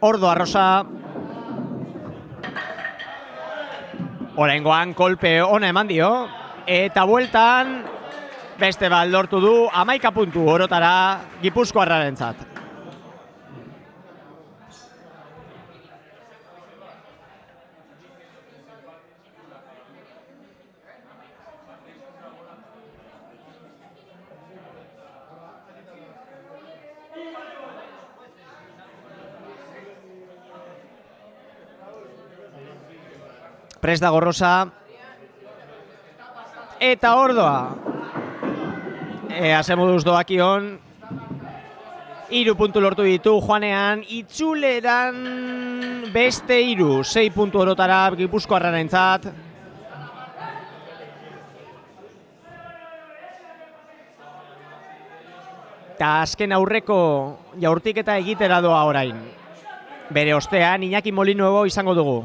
Ordoa Rosa. Oraingoan kolpe ona eman dio eta bueltan beste bat lortu du 11 puntu orotara gipuzkoarrarentzat. Prest dago Rosa eta Ordoa. Zemoduz doakion 3 puntu lortu ditu joanean, itzuleran beste 3, 6 puntu orotara gipuzkoarrarentzat. Eta azken aurreko jaurtiketa egitera doa orain. Bere ostean Iñaki Molinuobo izango dugu.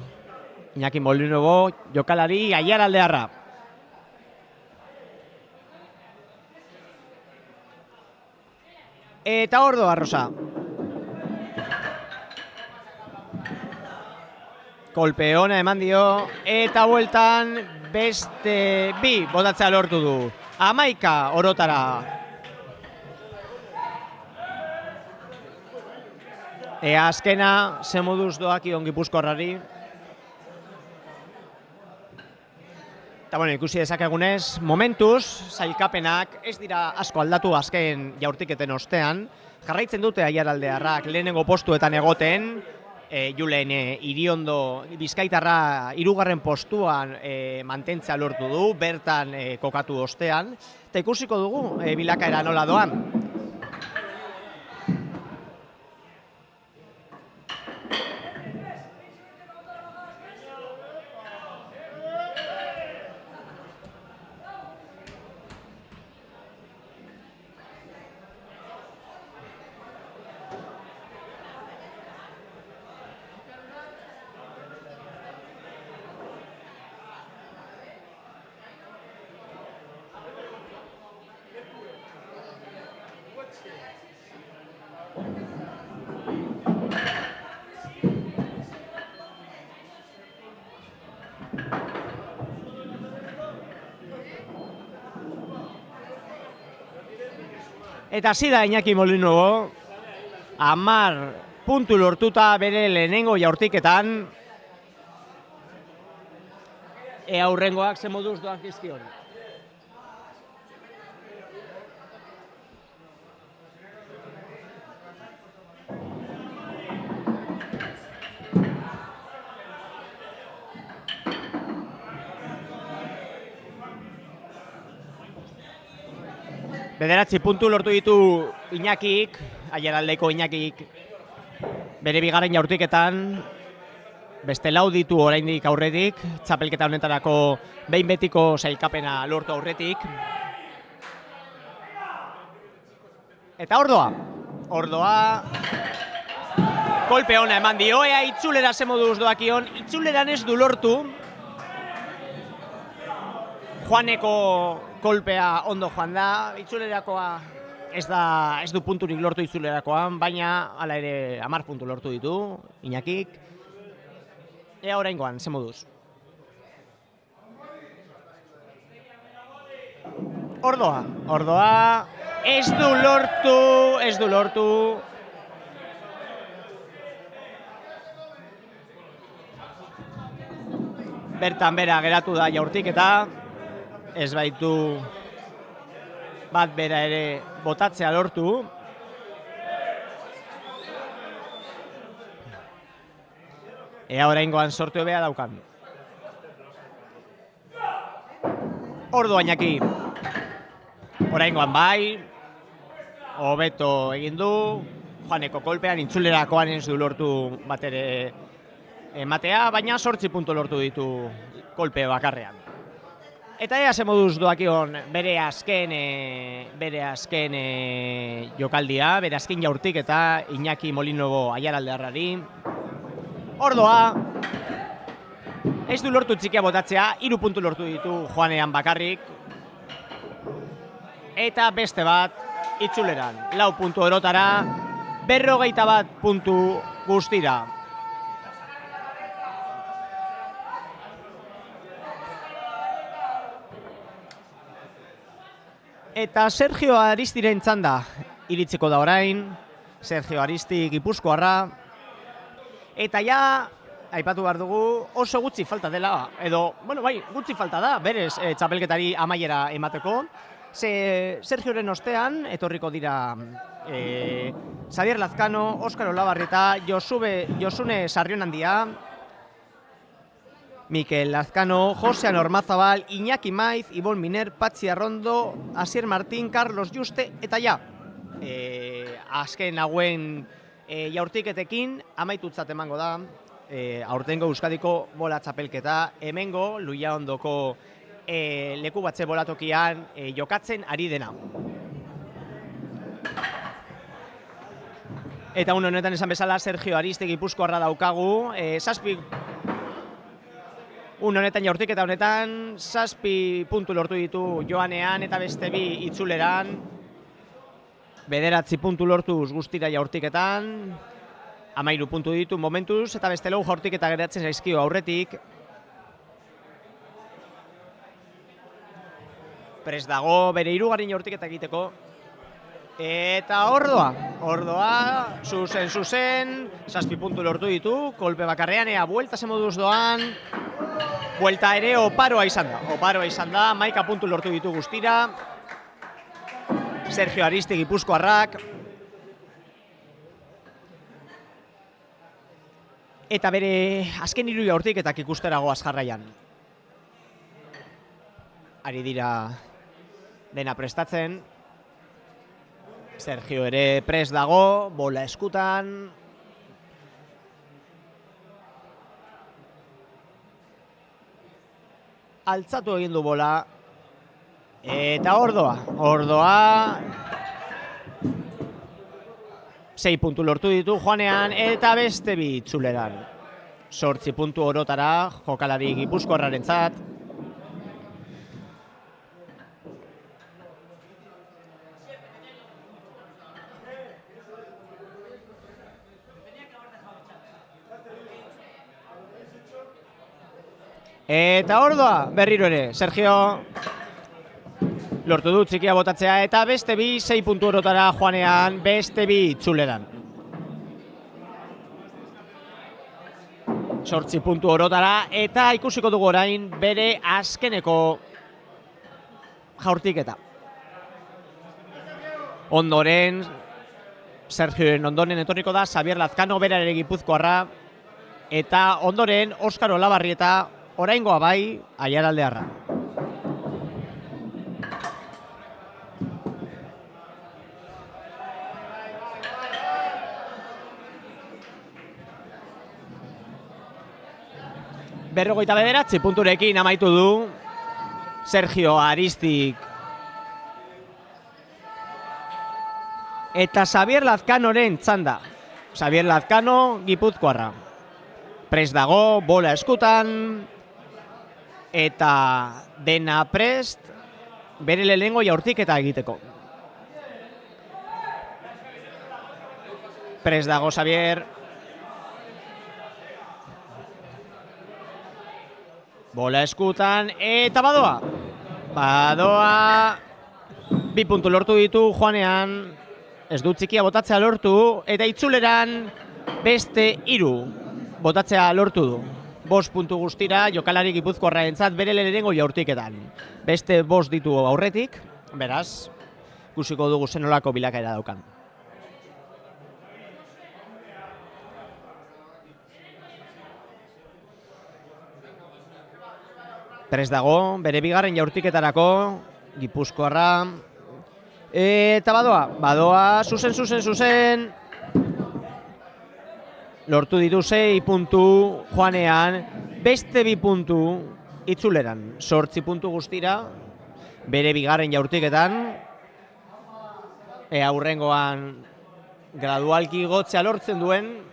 Iñaki Molinuobo jokalari Aiaraldearra. Eta Ordoa Rosa. Kolpe ona eman dio eta bueltan beste 2 botatzea lortu du. 11 orotara. Azkena zemoduz doakion gipuzkoarrari. Eta ikusi dezakegunez, momentuz, sailkapenak ez dira asko aldatu azken jaurtiketen ostean. Jarraitzen dute Aiaraldearrak lehenengo postuetan egoten, Julen Iriondo Bizkaitarra 3. postuan mantentzea lortu du, bertan kokatu ostean. Eta ikusiko dugu bilakaera nola doan. Eta hasi da Iñaki Molinobo, 10 puntu lortuta bere lehenengo jaurtiketan. Ea hurrengoak ze moduz doak izkion. Bederatzi puntu lortu ditu Iñakik, Aiaraldeko Iñakik, bere bigarren jaurtiketan, beste 4 ditu oraindik aurretik, txapelketa honetarako behin betiko sailkapena lortu aurretik. Eta ordoa, kolpe ona eman dio, ea itzulera ze moduz doakion, itzuleran ez du lortu. Juaneko kolpea ondo joan da, itzulerakoa ez du punturik lortu itzulerakoan, baina hala ere 10 puntu lortu ditu, Iñakik. Ea oraingoan, ze moduz. Ordoa, ez du lortu. Bertan bera geratu da jaurtiketa. Ez baitu bat bera ere botatzea lortu. Ea oraingoan sortu ebea daukan. Ordoa Iñaki. Oraingoan bai. Hobeto egin du. Juaneko kolpean intzulerakoan ez du lortu bat ere ematea, baina 8 puntu lortu ditu kolpe bakarrean. Eta ea ze moduz doakion bere azken jokaldia, bere azken jaurtik eta Iñaki Molinobo Aiaraldearrari. Ordoa, ez du lortu txikia botatzea, 3 puntu lortu ditu Juanean bakarrik. Eta beste bat itzuleran, 4 puntu orotara, 51 puntu guztira. Eta Sergio Aristiren txanda iritziko da orain, Sergio Aristi gipuzkoarra. Eta ja, aipatu behar dugu, oso gutxi falta dela, edo, gutxi falta da, berez txapelketari amaiera emateko. Sergioren ostean, etorriko dira Xabier Lazkano, Óscar Olabarrieta, Josune Sarrionandia, Mikel Lazkano, Jose Anormazabal, Iñaki Maiz, Ibon Miner, Patxi Arrondo, Asier Martín, Carlos Juste, eta ja, azken hauen jaurtiketekin amaitutzat emango da, aurtengo Euskadiko bola txapelketa, hemengo Luiaondoko leku batze bolatokian jokatzen ari dena. Eta honetan esan bezala Sergio Aristi gipuzkoarra daukagu, honetan jaurtiketa honetan 7 puntu lortu ditu joanean eta beste 2 itzuleran. 9 puntu lortuz guztira jaurtiketan, 13 puntu ditu momentuz eta beste 4 jaurtiketa geratzen zaizkio aurretik. Prest dago bere 3. jaurtiketa egiteko. Eta ordoa, zuzen, 7 puntu lortu ditu, kolpe bakarrean, ea buelta ze moduz doan. Buelta ere oparoa izan da, 11 puntu lortu ditu guztira. Sergio Aristi gipuzkoarrak. Eta bere azken 3 jaurtiketak ikusterago jarraian. Ari dira dena prestatzen. Sergio ere prest dago, bola eskutan. Altzatu egin du bola. Eta ordoa. 6 puntu lortu ditu joanean eta beste 2 itzuleran. 8 puntu orotara jokalari gipuzkoarrarentzat. Eta ordoa berriro ere, Sergio lortu du txikia botatzea eta beste bi 6 puntu orotara joanean, beste bi itzuleran. 8 puntu orotara eta ikusiko dugu orain bere azkeneko jaurtiketa. Ondoren, Sergioen ondoren etorriko da Xabier Lazkano berare gipuzkoarra eta ondoren Oskar Olabarrieta oraingoa bai Aiaraldearra. Berrogeita bederatzi punturekin amaitu du Sergio Aristik eta Xabier Lazkanoren txanda. Xabier Lazkano gipuzkoarra. Prest dago, bola eskutan eta dena prest bere lehenengo jaurtiketa egiteko. Prest dago Xabier. Bola eskutan eta badoa. Badoa 2 puntu lortu ditu joanean. Ez du txikia botatzea lortu eta itzuleran beste 3 botatzea lortu du. 5 puntu guztira jokalari gipuzkoarrarentzat bere lehenengo jaurtiketan. Beste 5 ditu aurretik, beraz, ikusiko dugu zenolako bilakaera daukan. Prest dago, bere bigarren jaurtiketarako, gipuzkoarra. Eta badoa, zuzen. Lortu ditu 6 puntu joanean, beste 2 puntu itzuleran. 8 puntu guztira, bere bigarren jaurtiketan. Aurrengoan gradualki igotzea lortzen duen.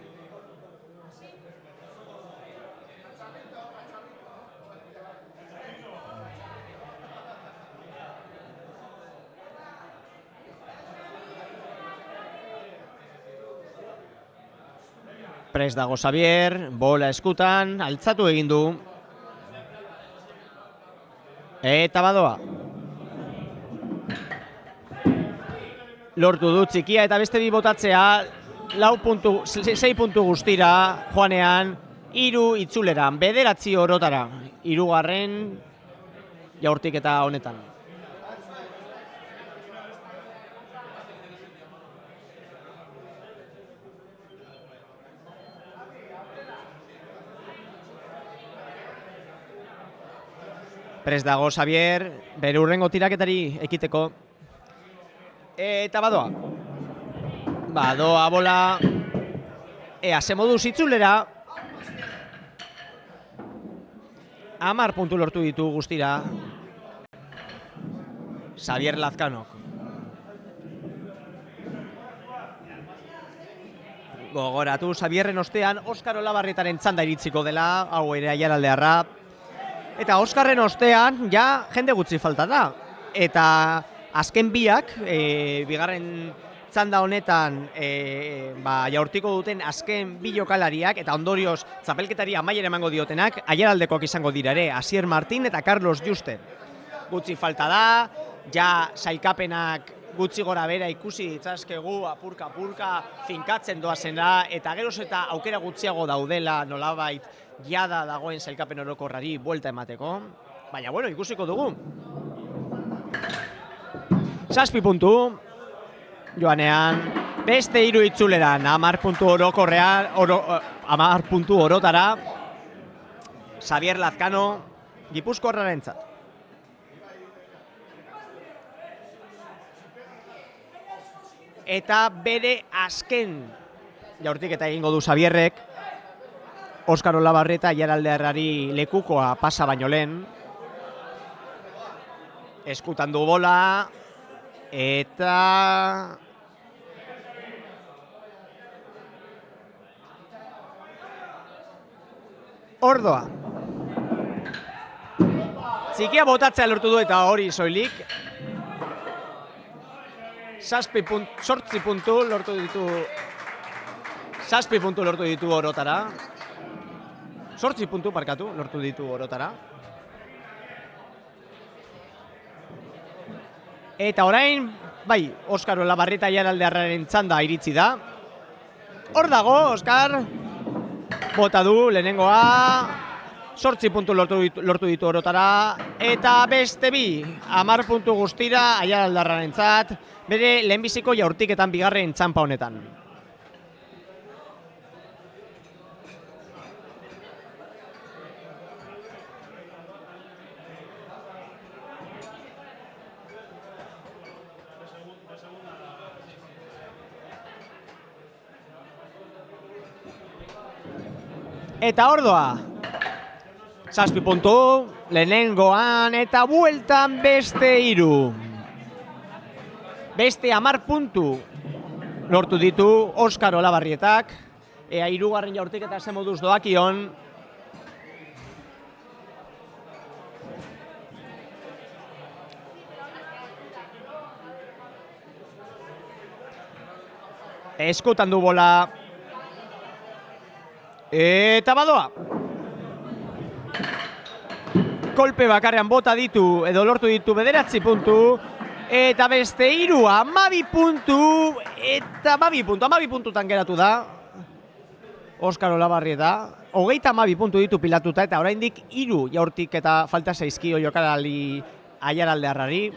Prest dago Xabier, bola eskutan, altzatu egin du. Eta badoa. Lortu du txikia eta beste 2 botatzea, 6 puntu guztira joanean, 3 itzuleran, 9 orotara, 3. jaurtiketa honetan. Prest dago Xabier, bere hurrengo tiraketari ekiteko. Eta badoa. Badoa bola. Ze moduz itzulera. 10 puntu lortu ditu guztira. Xabier Lazkanok. Gogoratu, Xabierren ostean Oskar Olabarrietaren txanda iritsiko dela, hau ere Aiaraldearra. Eta Oskarren ostean, ja, jende gutxi falta da. Eta azken biak, bigarren txanda honetan, jaurtiko duten azken 2 jokalariak, eta ondorioz txapelketari amaiera emango diotenak, Aiaraldekoak izango dira ere, Asier Martin eta Carlos Juste. Gutxi falta da, ja sailkapenak gutxi gora bera ikusi ditzazkegu, apurka finkatzen doazena, eta geroz eta aukera gutxiago daudela nolabait jada dagoen sailkapen orokorrari buelta emateko. Baina, bueno, ikusiko dugu. 7 puntu, joanean, beste 3 itzuleran, 10 puntu orokorrean, 10 puntu orotara, Xabier Lazkano, gipuzkoarrarentzat. Eta bere azken jaurtiketa egingo du Xabierrek, Oskar Olabarrieta Aiaraldearrari lekukoa pasa baino lehen. Eskutan du bola eta ordoa. Txikia botatzea lortu du eta hori soilik. 8 puntu lortu ditu. 7 puntu lortu ditu orotara. 8 puntu parkatu lortu ditu orotara. Eta orain, bai, Oskar Olabarrieta Aiaraldearraren txanda iritsi da. Hor dago, Oskar. Bota du, lehenengoa. 8 puntu lortu ditu orotara. Eta beste bi, 10 puntu guztira Aiaraldearraren txat. Bere lehenbiziko jaurtiketan bigarren txampa honetan. Eta ordoa, 7 puntu, lehenengoan eta bueltan beste 3. Beste 10 puntu lortu ditu Oskar Olabarrietak, ea 3. jaurtiketa ze moduz doakion. Eskutan du bola. Eta badoa. Kolpe bakarrean bota ditu, edo lortu ditu 9 puntu. Eta beste 3, 12 puntu. Eta 12 puntutan geratu da Oskar Olabarrieta. 32 puntu ditu pilatuta eta oraindik 3 jaurtik eta falta zaizkio jokalari Aiaraldearrari.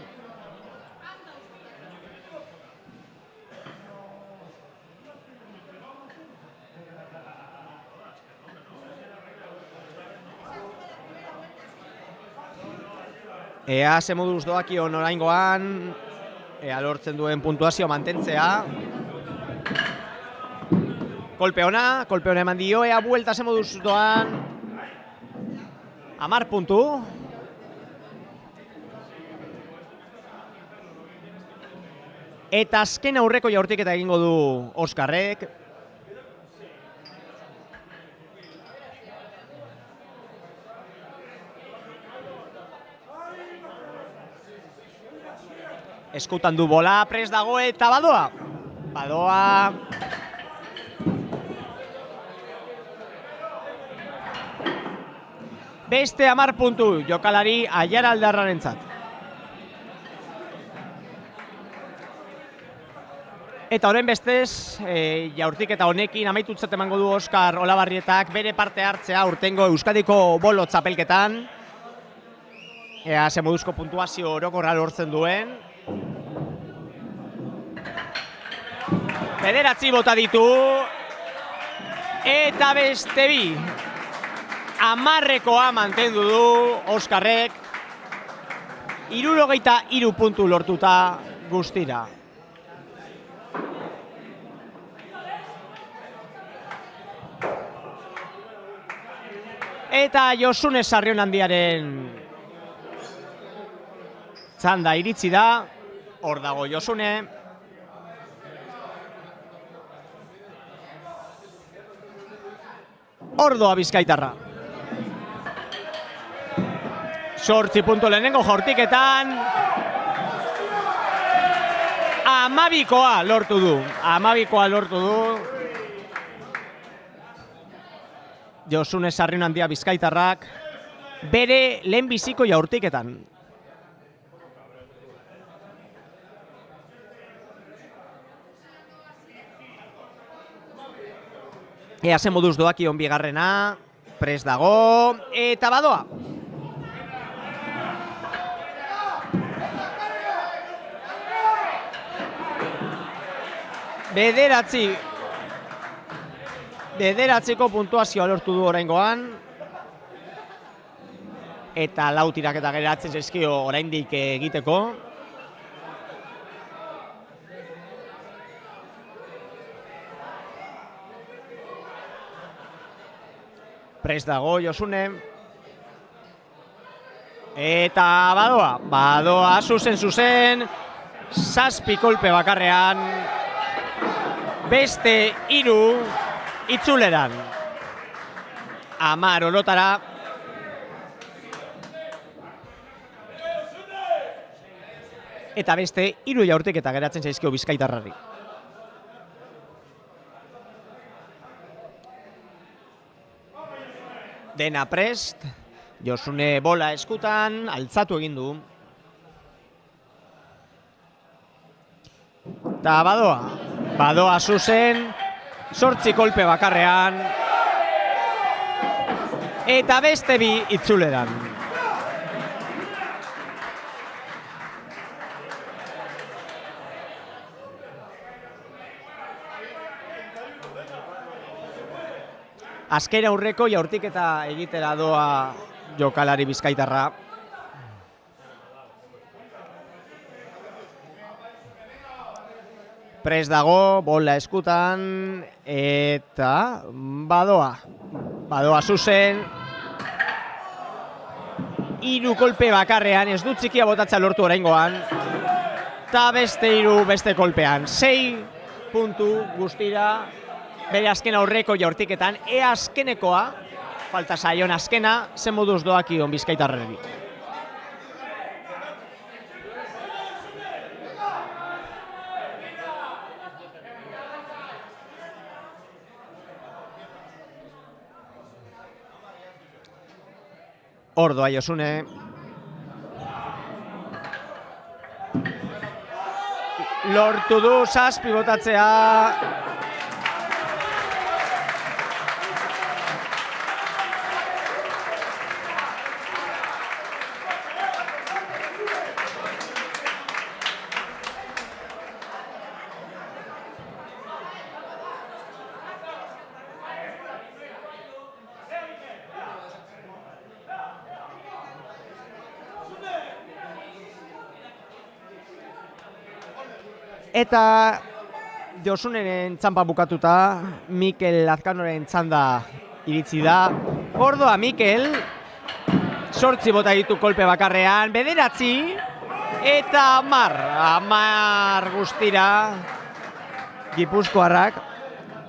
Ea ze moduz doakion oraingoan, ea lortzen duen puntuazio mantentzea. Kolpe ona eman dio, ea buelta ze moduz doan. 10 puntu. Eta azken aurreko jaurtiketa egingo du Oskarrek. Eskutan du bola, prest dago eta badoa. Badoa. Beste 10 puntu jokalari Aiaraldearrarentzat. Eta horren bestez, jaurtiketa honekin amaitutzat emango du Oskar Olabarrietak bere parte hartzea urtengo Euskadiko bolo txapelketan. Ea ze moduzko puntuazio orokorra lortzen duen. 9 bota ditu. Eta beste bi. 10 mantendu du Oskarrek. 73 puntu lortuta guztira. Eta Josune Sarrionandiaren txanda iritsi da. Hor dago Josune. Hor doa bizkaitarra. 8 puntu lehenengo jaurtiketan. 12 lortu du. 12 lortu du. Josune Sarrionandia bizkaitarrak bere lehenbiziko jaurtiketan. Ea zen moduz doakion bigarrena, prest dago, eta badoa. Bederatziko puntuazioa lortu du oraingoan. Eta 4 tiraketa geratzen zaizkio oraindik egiteko. Prest dago Josune. Eta badoa zuzen. 7 kolpe bakarrean. Beste 3 itzuleran. 10 orotara. Eta beste 3 jaurtiketa geratzen zaizkio bizkaitarrari. Dena prest, Josune bola eskutan, altzatu egin du. Eta badoa zuzen, 8 kolpe bakarrean, eta beste bi itzuleran. Azken aurreko jaurtiketa egitera doa jokalari bizkaitarra. Prest dago, bola eskutan, eta badoa zuzen. 3 kolpe bakarrean, ez du txikia botatzea lortu oraingoan. Eta beste 3 beste kolpean. 6 puntu guztira, bere azken aurreko jaurtiketan, azkenekoa, falta zaion azkena, zen moduz doakion bizkaitarreri. Ordoa Josune. Lortu du 7 botatzea. Eta Josuneren txanpa bukatuta, Mikel Lazkanoren txanda iritsi da. Ordoa Mikel, 8 bota ditu kolpe bakarrean, 9 eta 10 guztira Gipuzkoarrak.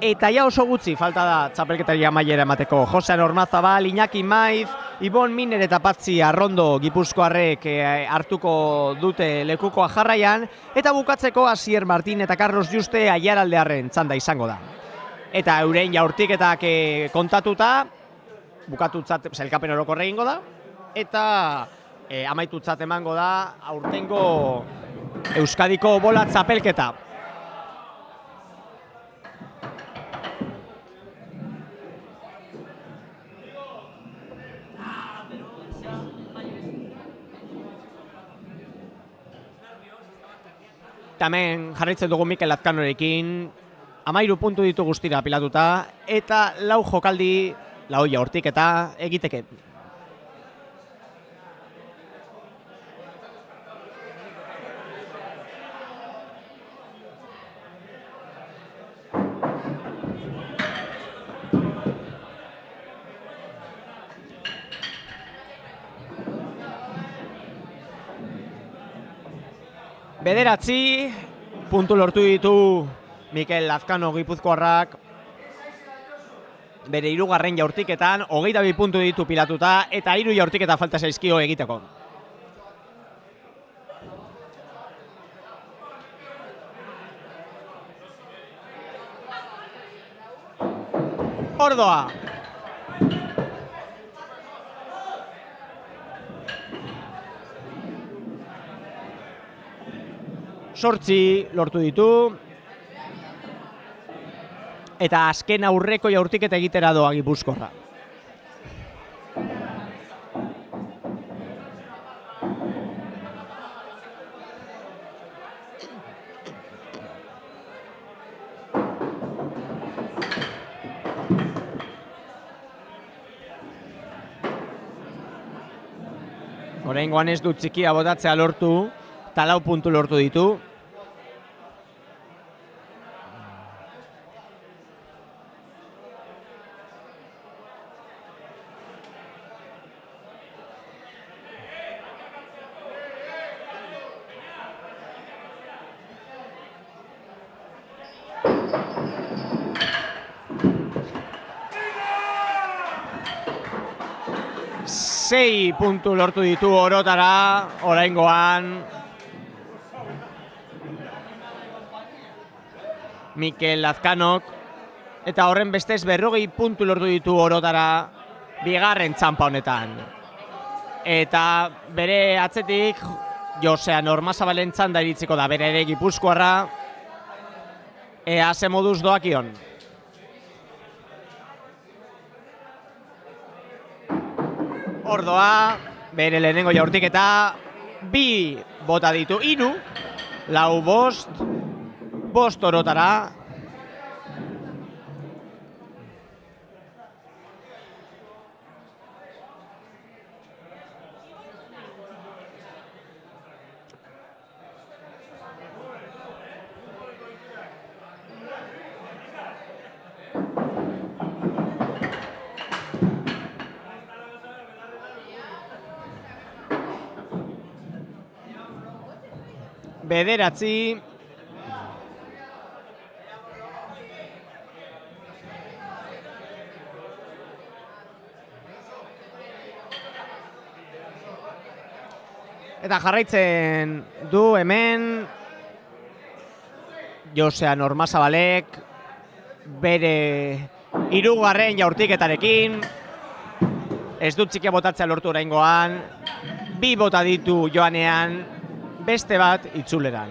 Eta ja oso gutxi falta da txapelketari amaiera emateko. Josean Ormazabal, Iñaki Maiz, Ibon Miner eta Patzi Arrondo Gipuzkoarrek hartuko dute lekukoa jarraian, eta bukatzeko Asier Martin eta Carlos Juste Aiaraldearren txanda izango da. Eta euren jaurtiketak kontatuta, bukatutzat sailkapen orokorra egingo da, eta amaitutzat emango da aurtengo Euskadiko bola txapelketa. Hemen jarraitzen dugu Mikel Lazkanorekin, 13 puntu ditu guztira pilatuta, eta 4 jokaldi, 4 jaurtiketa egiteke. Bederatzi puntu lortu ditu Mikel Lazkano Gipuzkoarrak bere 3. jaurtiketan, 22 puntu ditu pilatuta eta 3 jaurtiketa falta zaizkio egiteko. Ordoa. Sortzi lortu ditu, eta azken aurreko jaurtiketa egitera doa Gipuzkoarra. Oraingoan ez du txikia botatzea lortu, eta 4 puntu lortu ditu. Sei puntu lortu ditu orotara, oraingoan. Mikel Lazkanok, eta horren bestez 40 puntu lortu ditu orotara, bigarren txanpa honetan. Eta bere atzetik, Josean Ormazabalen txanda iritziko da, bere ere Gipuzkoarra, Ea ze moduz doakion. Ordoa, bere lehenengo jaurtiketa, 2 bota ditu, 3, 4, 5 orotara. Bederatzi. Eta jarraitzen du hemen Josea Normazabalek bere 3. jaurtiketarekin. Ez dut txikia botatzea lortu oraingoan. 2 bota ditu joanean, beste bat itzuleran.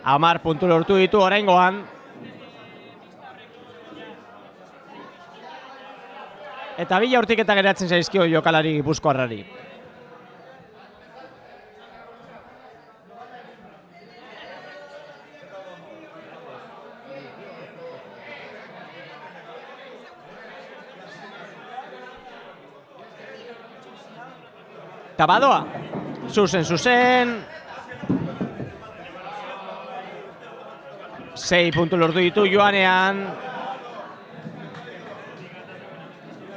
Hamar puntu lortu ditu oraingoan. Eta 2 jaurtiketa geratzen zaizkio jokalari gipuzkoarrari. Eta badoa, zuzen. 6 puntu lortu ditu joanean.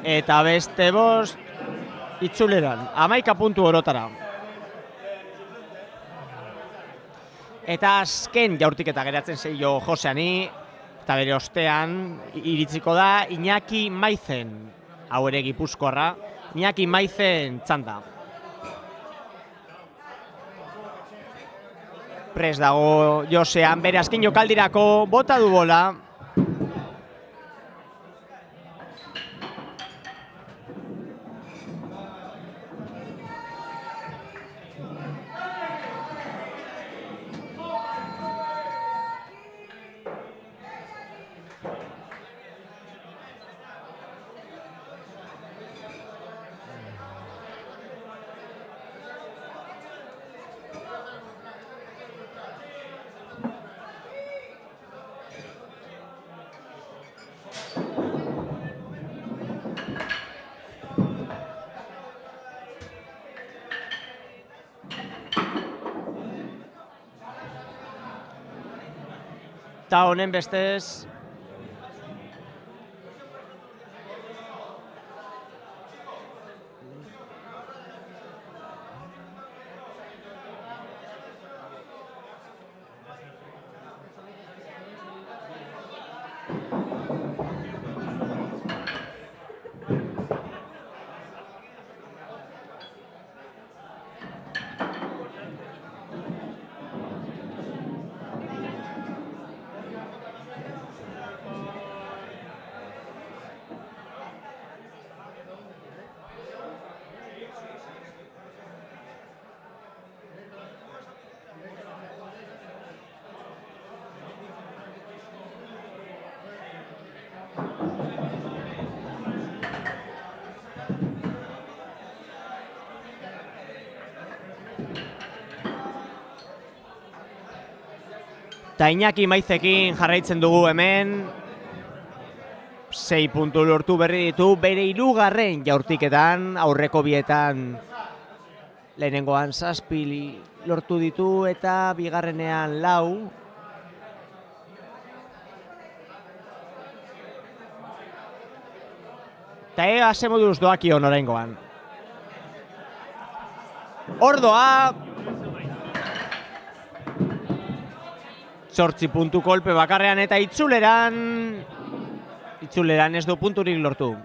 Eta beste 5 itzuleran, 11 puntu orotara. Eta azken jaurtiketa geratzen zaio Joseani, eta bere ostean iritsiko da Iñaki Maizen, hau ere gipuzkoarra, Iñaki Maizen txanda. Prest dago Josean, bere azken jokaldirako bota du bola. Eta honen bestez eta Iñaki Maizekin jarraitzen dugu hemen. 6 puntu lortu berri ditu bere 3. jaurtiketan, aurreko bietan lehenengoan 7 lortu ditu eta bigarrenean 4. Eta ega ze moduz doakion oraingoan. Ordoa 8 puntu kolpe bakarrean eta itzuleran ez du punturik lortu.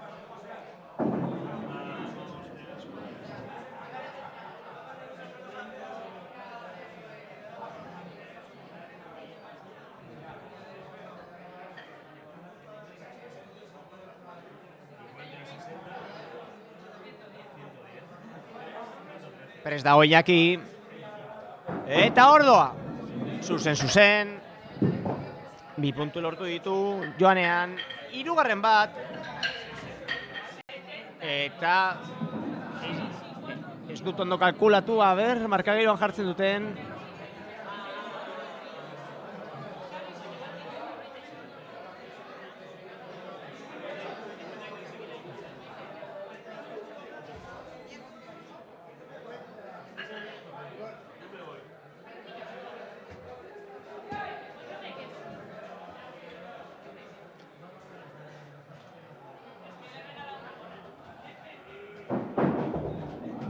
Prest dago Iñaki. Eta Ordoa. Zuzen. 2 puntu lortu ditu joanean. 3. bat. Eta ez dut ondo kalkulatu, markagailuan jartzen duten.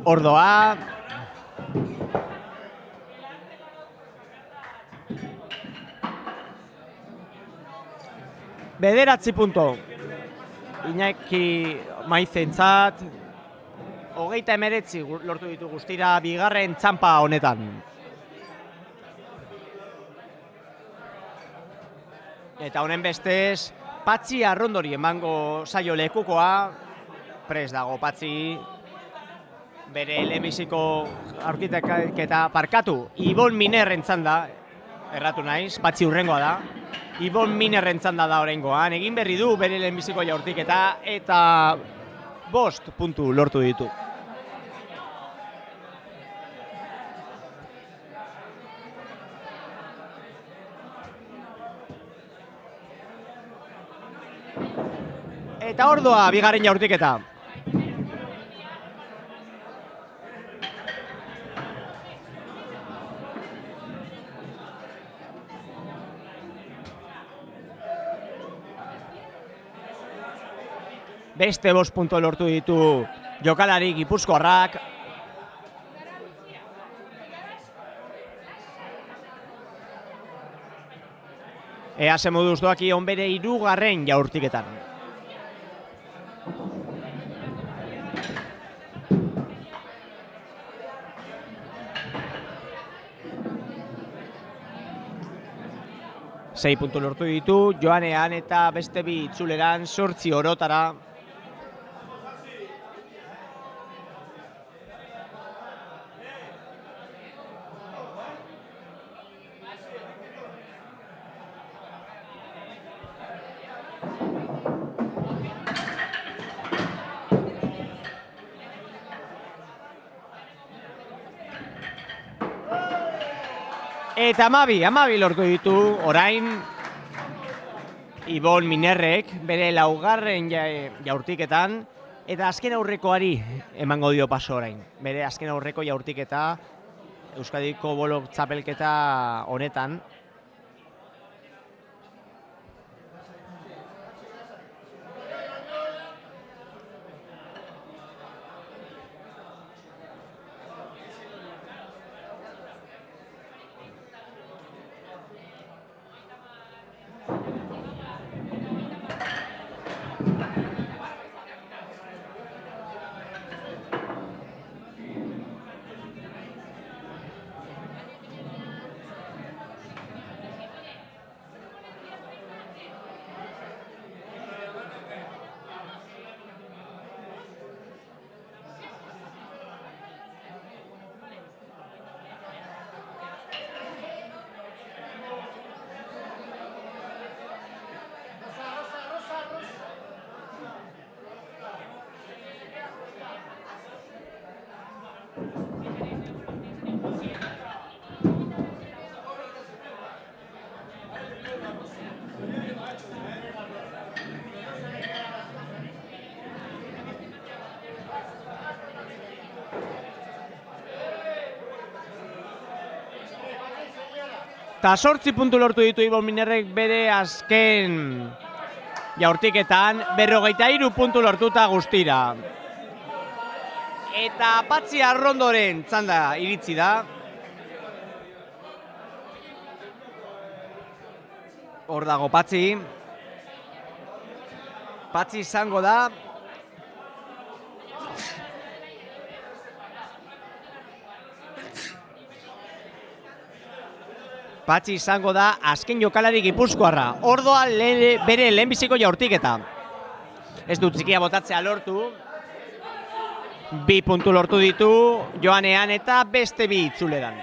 Ordoa. Bederatzi punto. Iñaki Maizentzat. 39 lortu ditu guztira bigarren txanpa honetan. Eta honen bestez, Patxi Arrondori emango saio lekukoa. Prest dago Patxi. Bere lehenbiziko aurkiteketa parkatu. Ibon Minerren txanda, erratu naiz, Patxi hurrengoa da. Ibon Minerren txanda da oraingoan. Egin berri du bere lehenbiziko jaurtiketa eta 5 puntu lortu ditu. Eta Ordoa bigarren jaurtiketa. Beste 5 puntu lortu ditu jokalari gipuzkoarrak. Ea ze moduz doaki on bere 3. jaurtiketan. Sei puntu lortu ditu joanean eta beste 2 itzuleran 8 orotara. Eta 12 lortu ditu orain Ibon Minerrek bere 4. jaurtiketan eta azken aurrekoari emango dio paso orain. Bere azken aurreko jaurtiketa Euskadiko bolo txapelketa honetan. Ta 8 puntu lortu ditu Ibon Minerrek bere azken jaurtiketan, 53 puntu lortuta guztira. Eta Patxi Arrondoren txanda iritsi da. Hor dago Patxi. Patxi izango da. Patxi izango da azken jokalari gipuzkoarra. Ordoa bere lehenbiziko jaurtiketa. Ez dut txikia botatzea lortu. 2 puntu lortu ditu joanean eta beste 2 itzuleran.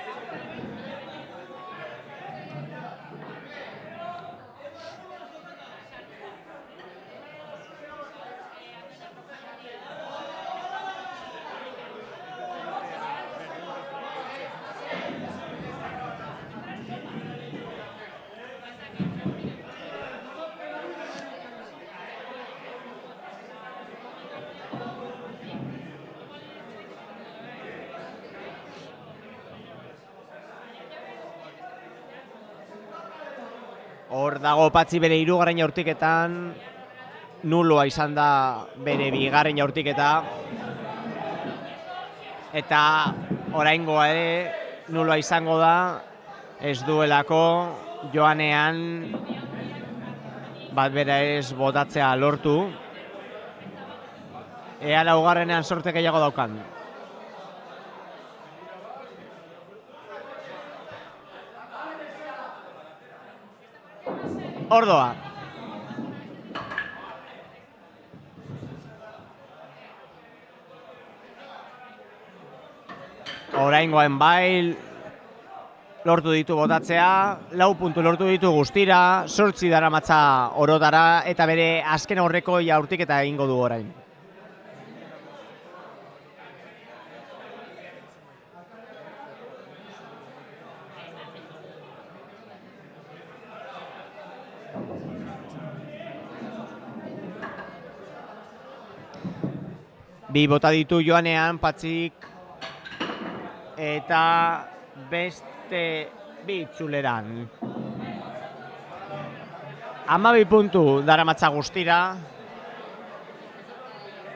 Hor dago Patxi bere 3. jaurtiketan, nuloa izan da bere 2. jaurtiketa. Eta oraingoa ere nuloa izango da, ez duelako joanean bat bera ez botatzea lortu. Ea laugarrenean sorte gehiago daukan. Ordoa. Oraingoen bai lortu ditu botatzea, 4 puntu lortu ditu guztira, 8 daramatza orotara eta bere azken aurreko jaurtiketa egingo du orain. Bi bota ditu joanean Patxik eta beste 2 itzuleran. 12 puntu daramatza guztira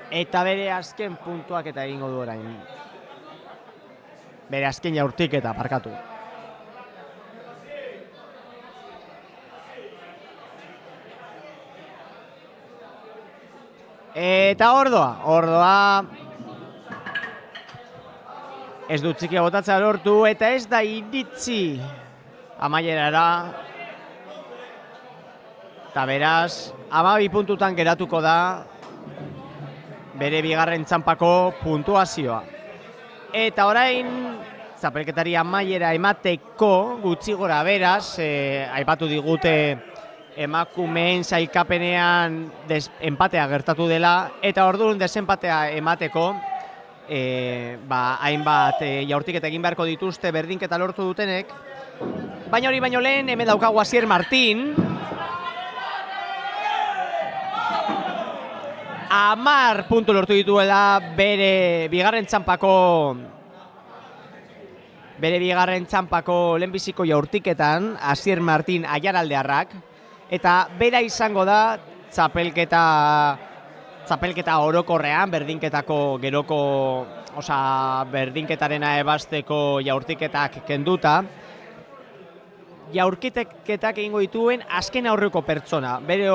eta bere azken puntuak eta egingo du orain. Bere azken jaurtiketa parkatu. Eta ordoa ez dut txikia botatzea lortu eta ez da iritsi amaierara. Eta beraz, 12 puntutan geratuko da bere 2. txanpako puntuazioa. Eta orain, txapelketari amaiera emateko gutxi gora beraz, aipatu digute emakumeen sailkapenean enpatea gertatu dela, eta orduan desenpatea emateko hainbat jaurtiketa egin beharko dituzte berdinketa lortu dutenek. Baina hori baino lehen, hemen daukagu Asier Martin. 10 puntu lortu dituela bere 2. txanpako lehenbiziko jaurtiketan, Asier Martin Aiaraldearrak. Eta bera izango da txapelketa orokorrean, berdinketako geroko, berdinketarena ebasteko jaurtiketak kenduta. Jaurtiketak egingo dituen azken aurreko pertsona. Bere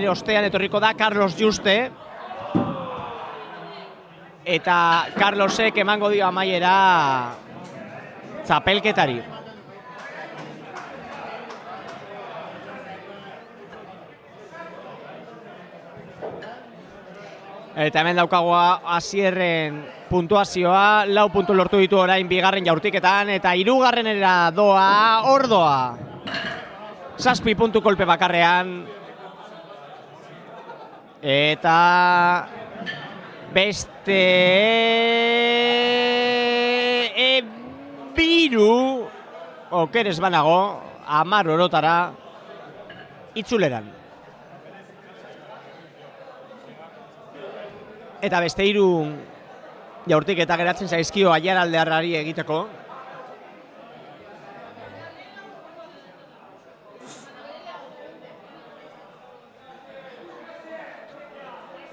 ostean etorriko da Carlos Juste. Eta Carlosek emango dio amaiera txapelketari. Eta hemen daukagu Asierren puntuazioa, 4 puntu lortu ditu orain 2. jaurtiketan, eta 3. doa ordoa. 7 puntu kolpe bakarrean. Eta beste 3 okerez banago, 10 orotara itzuleran. Eta beste 3 jaurtiketa geratzen zaizkio Aiaraldearrari egiteko.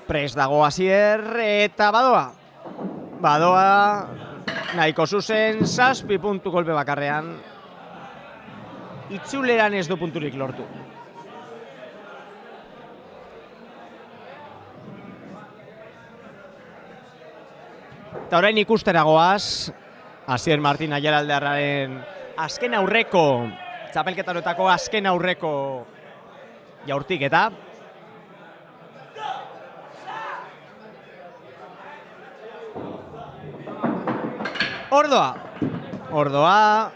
Prest dago Asier eta badoa nahiko zuzen, 7 puntu kolpe bakarrean. Itzuleran ez du punturik lortu. Eta orain ikustera goaz, Asier Martin Aiaraldearraren azken aurreko, txapelketarotako azken aurreko jaurtiketa. Ordoa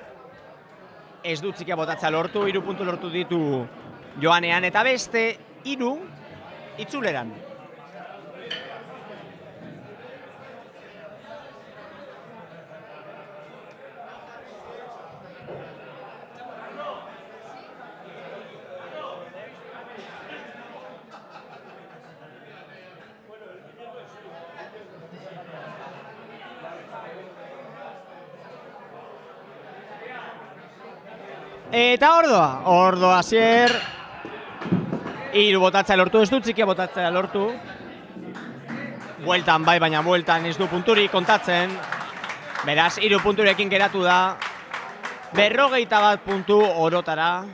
ez du txikia botatzea lortu, 3 puntu lortu ditu joanean, eta beste 3 itzuleran. Eta Ordoa Asier 3 botatzea lortu, ez du txikia botatzea lortu. Bueltan bai, baina bueltan ez du punturik kontatzen. Beraz, 3 punturekin geratu da. 41 puntu orotara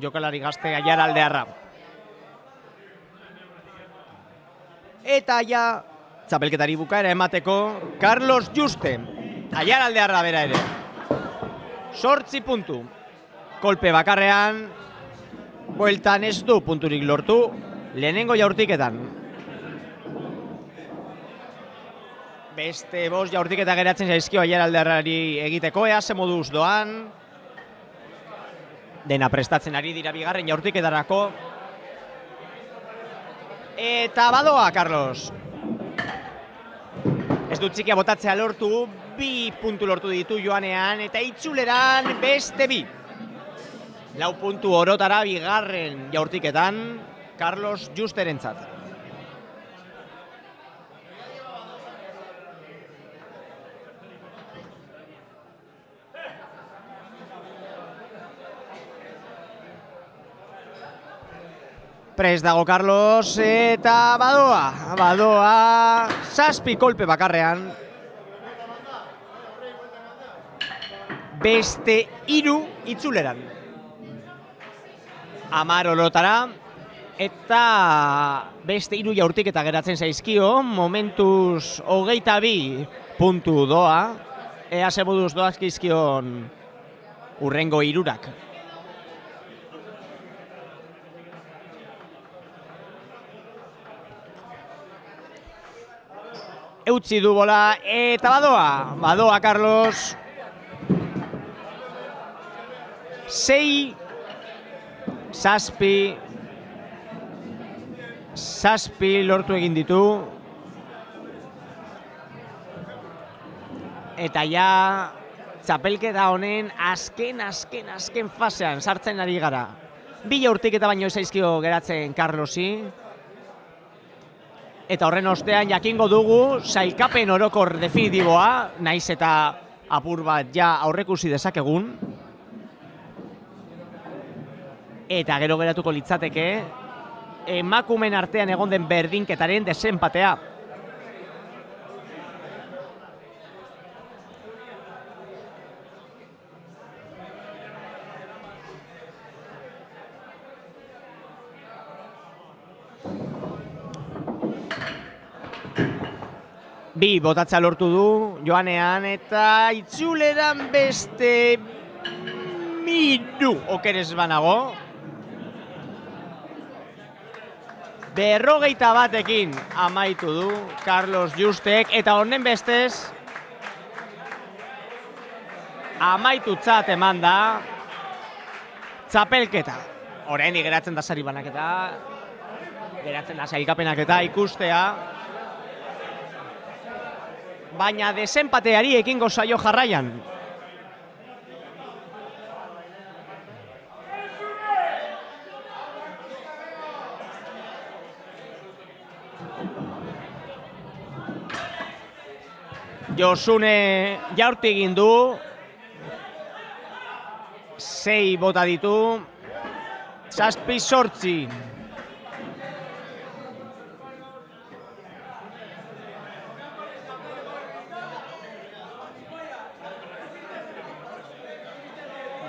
jokalari gazte Aiaraldearra. Eta ja, txapelketari bukaera emateko, Carlos Juste, Aiaraldearra bera ere. 8 puntu. Kolpe bakarrean, bueltan ez du punturik lortu, lehenengo jaurtiketan. Beste 5 jaurtiketa geratzen zaizkio Aiaraldearrari egiteko, ea ze moduz doan. Dena prestatzen ari dira bigarren jaurtiketarako. Eta badoa, Carlos. Ez du txikia botatzea lortu, 2 puntu lortu ditu joanean, eta itzuleran beste 2. 4 puntu orotara bigarren jaurtiketan, Carlos Justerentzat. Prest dago Carlos eta badoa 7 kolpe bakarrean. Beste 3 itzuleran. 10 orotara, eta beste 3 jaurtiketa geratzen zaizkio, momentuz 22 puntu doa, ea ze moduz doazkizkion urrengo 3-ak. Eutzi du bola, eta badoa Carlos. 6 Zazpi lortu egin ditu. Eta ja txapelketa honen azken fasean sartzen ari gara. 2 jaurtiketa baino zaizkio geratzen Carlosi. Eta horren ostean jakingo dugu sailkapen orokor definitiboa, naiz eta apur bat ja aurrekusi dezakegun. Eta gero geratuko litzateke emakumen artean egon den berdinketaren desenpatea. Bi botatzea lortu du joanean, eta itzuleran beste 3 okerez banago. 41 amaitu du Carlos Justek, eta honen bestez amaitutzat eman da txapelketa. Oraindik geratzen da sari banaketa, geratzen da sailkapenaketa ikustea, baina desenpateari ekingo zaio jarraian. Josune jaurti egin du, 6 bota ditu, 7-8.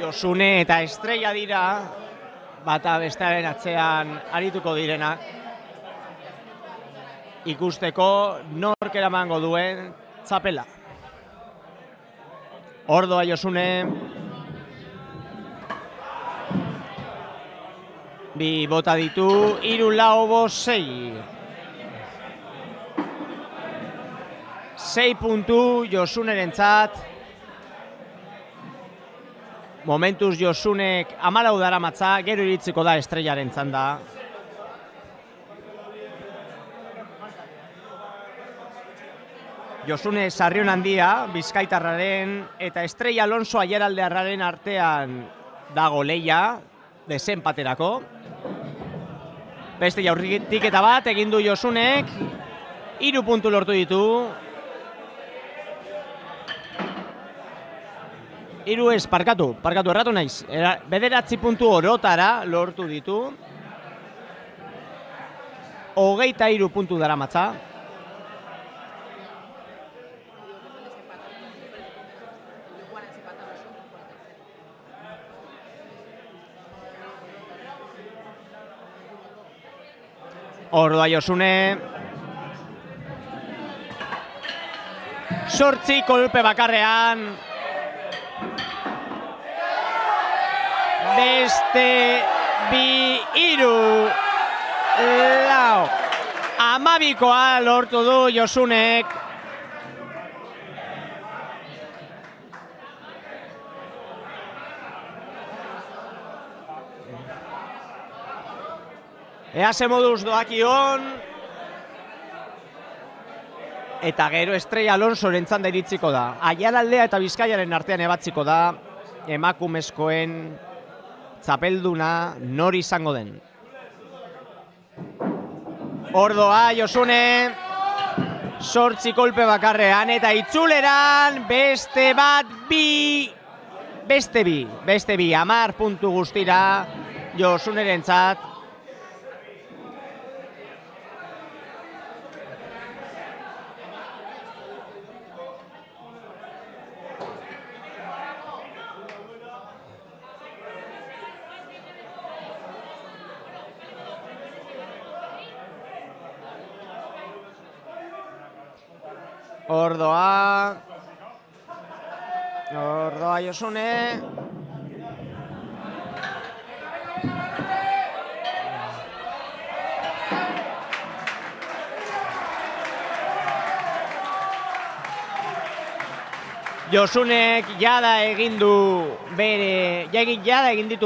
Josune eta Estrella dira, bata bestearen atzean arituko direnak. Ikusteko nork eramango duen txapela. Ordoa Josune. 2 bota ditu, 3-4-6. 6 puntu Josunerentzat. Momentuz Josunek 14 daramatza, gero iritziko da Estrellaren txanda. Josune Sarrion handia, Bizkaitarraren eta Estrella Alonso Aiaraldearraren artean dago leia, desenpaterako. Beste jaurtiketa bat egin du Josunek, 3 puntu lortu ditu. 3 ez, parkatu erratu naiz. 9 puntu orotara lortu ditu. 23 puntu daramatza. Ordoa Josune. 8 kolpe bakarrean. Beste 2, 3, 4. 12koa lortu du Josunek. Ea ze moduz doakion. Eta gero Estrella Alonsoren txanda iritziko da. Aiaraldea eta Bizkaiaren artean ebatziko da emakumezkoen txapelduna nori izango den. Ordoa Josune. 8 kolpe bakarrean eta itzuleran beste 2. Beste 2. 10 puntu guztira Josuneren txat. Ordoa Josune. Josunek jada egin ditu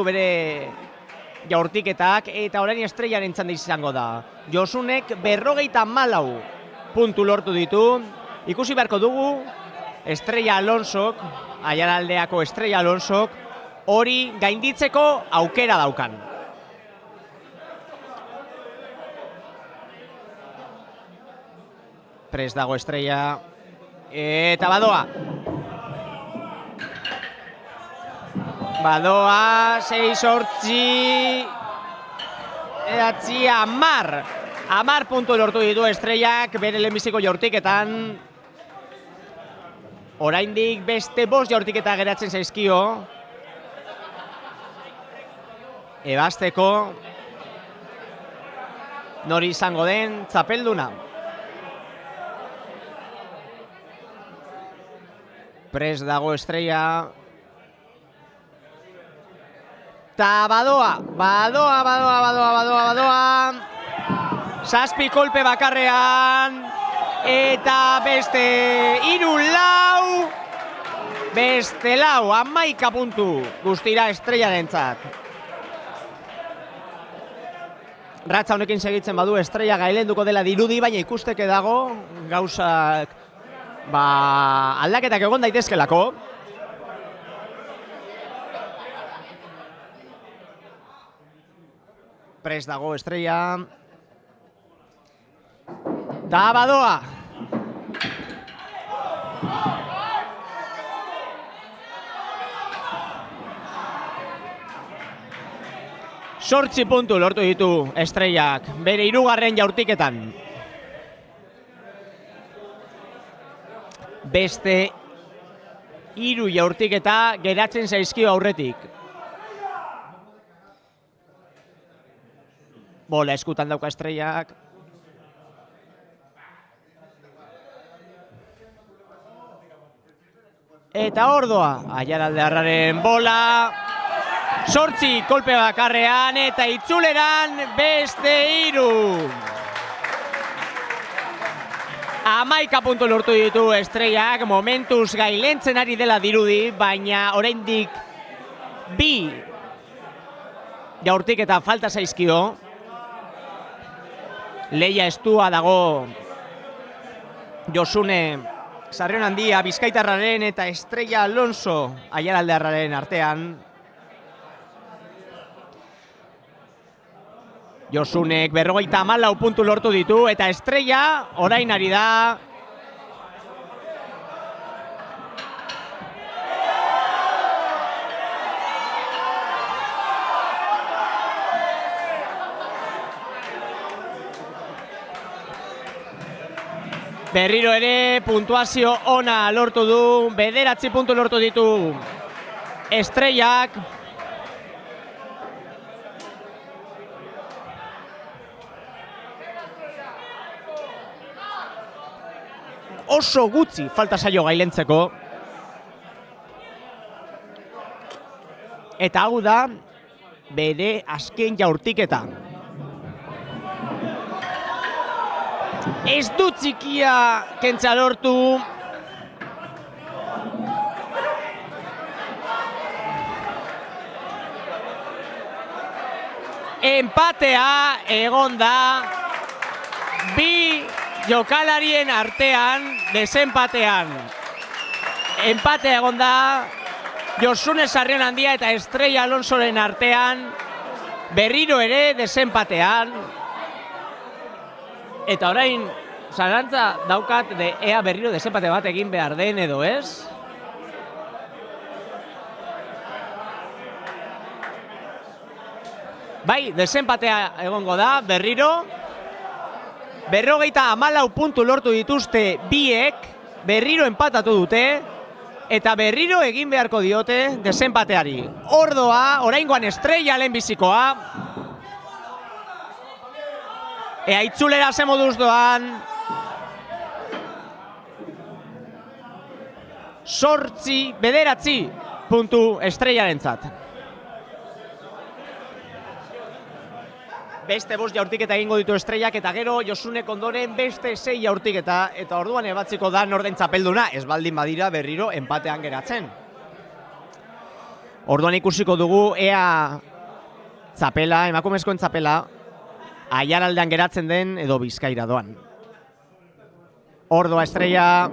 bere jaurtiketak eta orain Estrellaren txanda izango da. Josunek 54 puntu lortu ditu. Ikusi beharko dugu Estrella Alonsok, Aiaraldeako Estrella Alonsok, hori gainditzeko aukera daukan. Prest dago Estrella. Eta badoa. Badoa, 6-8. 10 puntu lortu ditu Estrellak bere lehenbiziko jaurtiketan. Oraindik beste 5 jaurtiketa geratzen zaizkio. Ebasteko nori izango den txapelduna. Prest dago Estrella. Ta badoa. 7 kolpe bakarrean. Eta beste 3-4. Beste 11 puntu guztira Estrellarentzat. Ratza honekin segitzen badu Estrella gailenduko dela dirudi, baina ikusteke dago gauzak aldaketak egon daitezkelako. Prest dago Estrella. Da badoa. Sortzi puntu lortu ditu Estrellak bere 3. jaurtiketan. Beste 3 jaurtiketa geratzen zaizkio aurretik. Bola eskutan dauka Estrellak. Eta Ordoa, Aiaraldearraren bola. 8 kolpe bakarrean eta itzuleran beste 3. 11 puntu lortu ditu Estrellak, momentuz gailentzen ari dela dirudi, baina oraindik bi jaurtiketa falta zaizkio. Leia estua dago Josune Sarrionandia Bizkaitarraren eta Estrella Alonso Aiaraldearraren artean. Josunek 54 puntu lortu ditu eta Estrella orain ari da berriro ere puntuazio ona lortu du, 9 puntu lortu ditu Estrellak. Oso gutxi falta zaio gailentzeko. Eta hau da bere azken jaurtiketa. Ez du txikia kentza lortu. Empatea egon da bi jokalarien artean desempatean. Empatea egon da Josune Sarrionandia eta Estrella Alonsoren artean berriro ere desempatean. Eta orain, zalantza daukat ea berriro desenpate bat egin behar den edo ez? Bai, desenpatea egongo da, berriro. 54 puntu lortu dituzte biek, berriro empatatu dute, eta berriro egin beharko diote desenpateari. Ordoa, oraingoan Estrella lehenbizikoa. Ea itzulera ze moduz doan. 9 puntu Estrellarentzat. Beste 5 jaurtiketa egingo ditu Estrellak eta gero Josunek ondoren beste 6 jaurtiketa eta orduan ebatziko da norden txapelduna, ez baldin badira berriro enpatean geratzen. Orduan ikusiko dugu ea txapela, emakumezkoen txapela, Aiaraldean geratzen den edo Bizkaira doan. Ordoa Estrella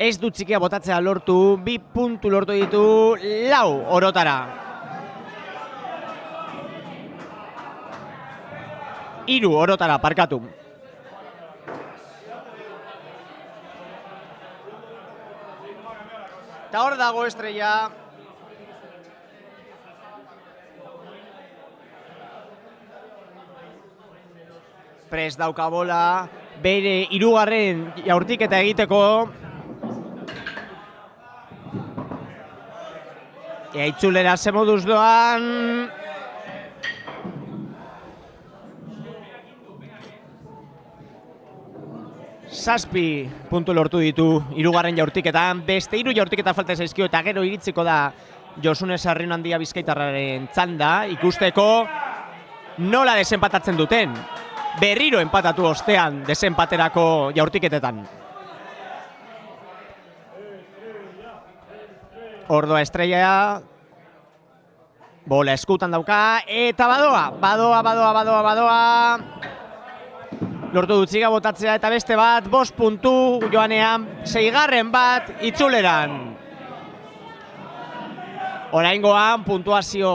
ez du txikia botatzea lortu, 2 puntu lortu ditu 4 orotara. 3 orotara parkatu. Eta hor dago Estrella. Prest dauka bola, bere 3. jaurtiketa egiteko. Ea itzulera ze moduz doan. Zazpi puntu lortu ditu 3. jaurtiketan, beste 3 jaurtiketa falta zaizkio eta gero iritziko da Josune Sarrionandia Bizkaitarraren txanda, ikusteko nola desenpatatzen duten. Berriro empatatu ostean desempaterako jaurtiketetan. Ordoa Estrella, bola eskutan dauka, eta badoa. Lortu dutziga botatzea eta beste bat, 5 puntu joanean, 6. bat itzuleran. Oraingoan puntuazio,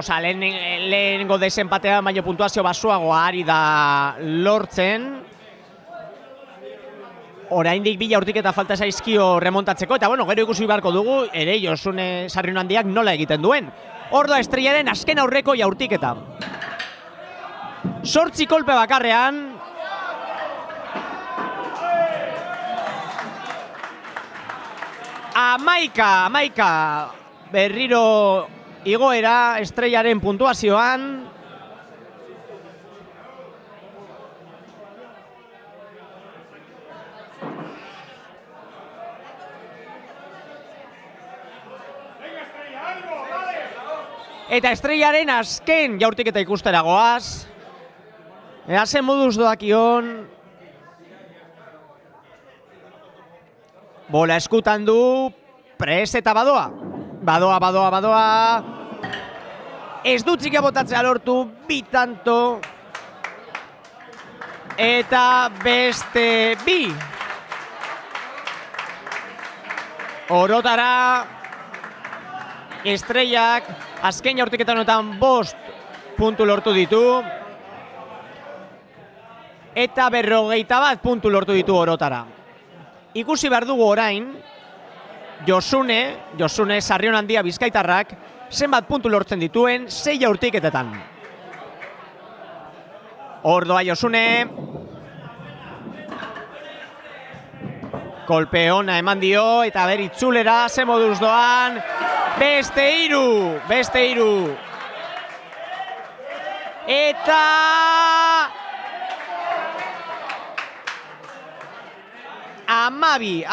lehenengo desempatean, baina puntuazio basuagoa ari da lortzen. Oraindik 2 jaurtiketa falta zaizkio remontatzeko, eta bueno, gero ikusi beharko dugu, ere Josune Sarrionandiak nola egiten duen. Ordoa Estrellaren azken aurreko jaurtiketa. 8 kolpe bakarrean. Amaika. Berriro igoera Estrellaren puntuazioan. Eta Estrellaren azken jaurtiketa ikustera goaz. Ea moduz doakion. Bola eskutan du. Pres eta badoa. Badoa. Ez dut txika botatzea lortu, bitanto. Eta beste bi. Orotara. Estrellak azken jaurtiketan honetan 5 puntu lortu ditu. Eta 51 puntu lortu ditu Orotara. Ikusi behar dugu orain, Josune Sarrion Handia bizkaitarrak, zenbat puntu lortzen dituen 6 jaurtiketetan. Ordoa Josune. Kolpe ona eman dio, eta beritzulera, ze moduz doan. Beste hiru. Eta... Amabi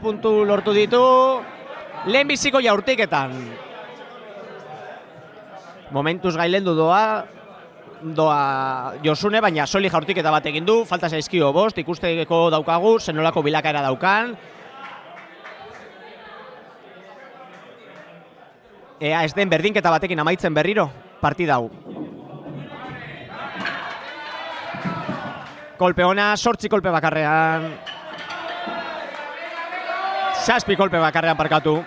puntu lortu ditu lehenbiziko jaurtiketan. Momentuz gailendu doa Josune, baina soli jaurtiketa bat egin du, falta zaizkio 5, ikusteko daukagu, zenolako bilakaera daukan. Ea ez den berdinketa batekin amaitzen berriro, partida hau. Kolpe ona, 8 kolpe bakarrean. 7 kolpe bakarrean parkatu.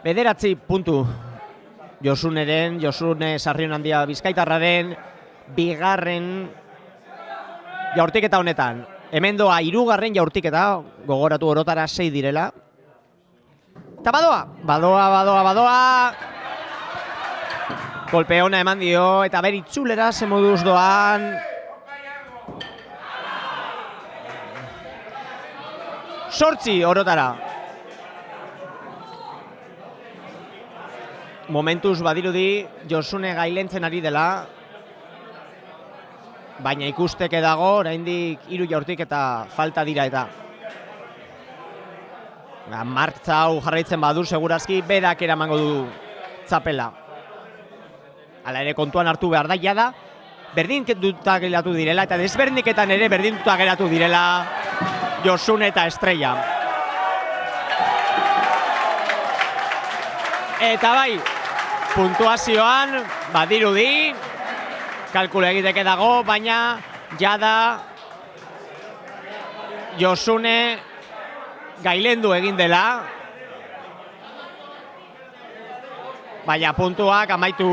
Bederatzi puntu Josune Sarrion Handia bizkaitarraren bigarren jaurtiketa honetan. Hemen doa 3. jaurtiketa, gogoratu Orotara 6 direla. Eta badoa. Kolpe ona eman dio, eta beritzulera ze moduz doan. Sortzi Orotara. Momentuz badirudi Josune gailentzen ari dela, baina ikusteke dago, oraindik 3 jaurtiketa falta dira eta. Martza hau jarraitzen badu segurazki berak eramango du txapela. Hala ere kontuan hartu behar da, jada, berdinketuta geratu direla, eta desberdinketan ere berdintuta geratu direla Josune eta Estrella. Eta bai, puntuazioan badirudi, kalkula egiteke dago, baina jada Josune gailendu egin dela, baina puntuak amaitu,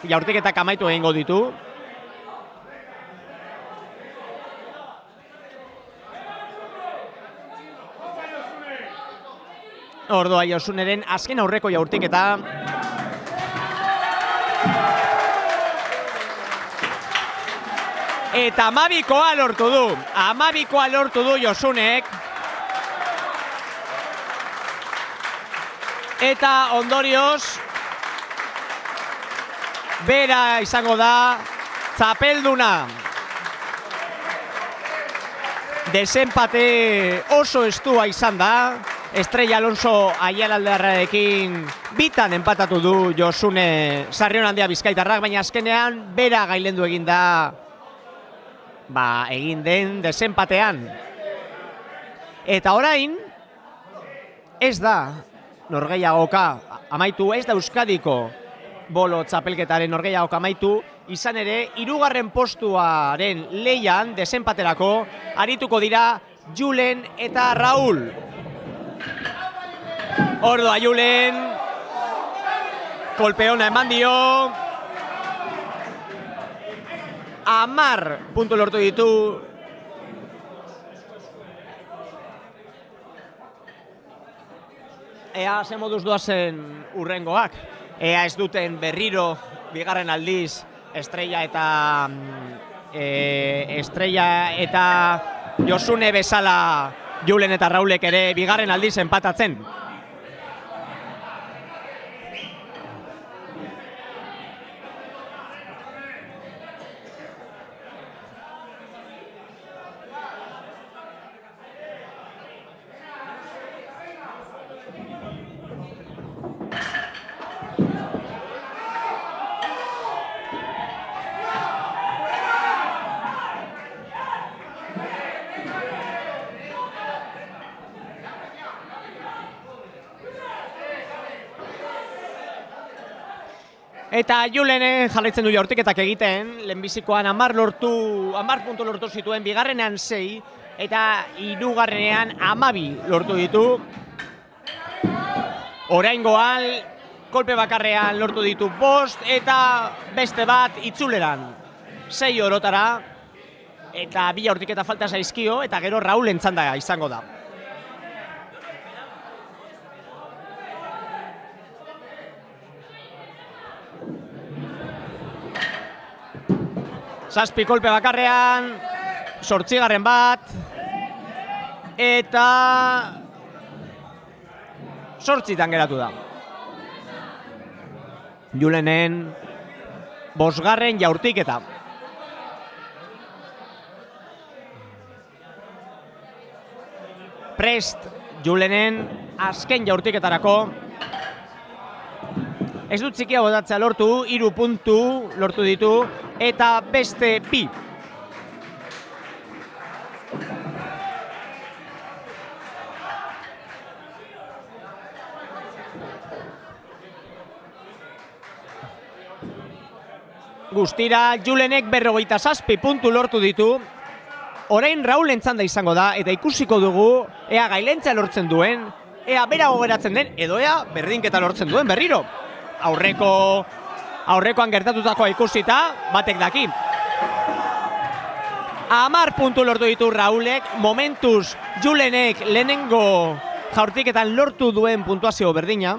jaurtiketak amaitu egingo ditu. Ordoa Josuneren azken aurreko jaurtiketa. Eta 12koa lortu du. 12koa lortu du Josunek. Eta ondorioz, bera izango da txapelduna. Desenpate oso estua izan da. Estrella Alonso Aialaldearrarekin bitan enpatatu du Josune Sarrion Handia bizkaitarrak, baina azkenean bera gailendu egin da egin den desenpatean. Eta orain ez da norgehiagoka amaitu, ez da Euskadiko bolo txapelketaren norgehiagoka amaitu, izan ere 3. postuaren lehian desempaterako arituko dira Julen eta Raul. Ordoa Julen, kolpe ona eman dio, 10 puntu lortu ditu. Ea ze moduz doazen urrengoak, ea ez duten berriro bigarren aldiz Estrella eta Josune bezala Julen eta Raulek ere bigarren aldiz enpatatzen. Eta Julenen jarraitzen du jaurtiketak egiten, lehenbizikoan 10 puntu lortu zituen, bigarrenean 6, eta hirugarrenean 12 lortu ditu. Oraingoan, kolpe bakarrean lortu ditu 5, eta beste bat itzuleran 6 orotara, eta 2 jaurtiketa falta zaizkio, eta gero Raulen txanda izango da. Zazpi kolpe bakarrean, 8. bat, eta 8 geratu da. Julenen 5. jaurtiketa. Prest Julenen azken jaurtiketarako. Ez dut txikia botatzea lortu, 3 puntu lortu ditu, eta beste 2. Guztira, Julenek 57 puntu lortu ditu. Orain Raulen txanda izango da, eta ikusiko dugu, ea gailentzea lortzen duen, ea bera gogeratzen den, edo ea berdinketa lortzen duen berriro. Aurrekoan gertatutakoa ikusita, batek daki. 10 puntu lortu ditu Raulek, momentuz Julenek lehenengo jaurtiketan lortu duen puntuazio berdina.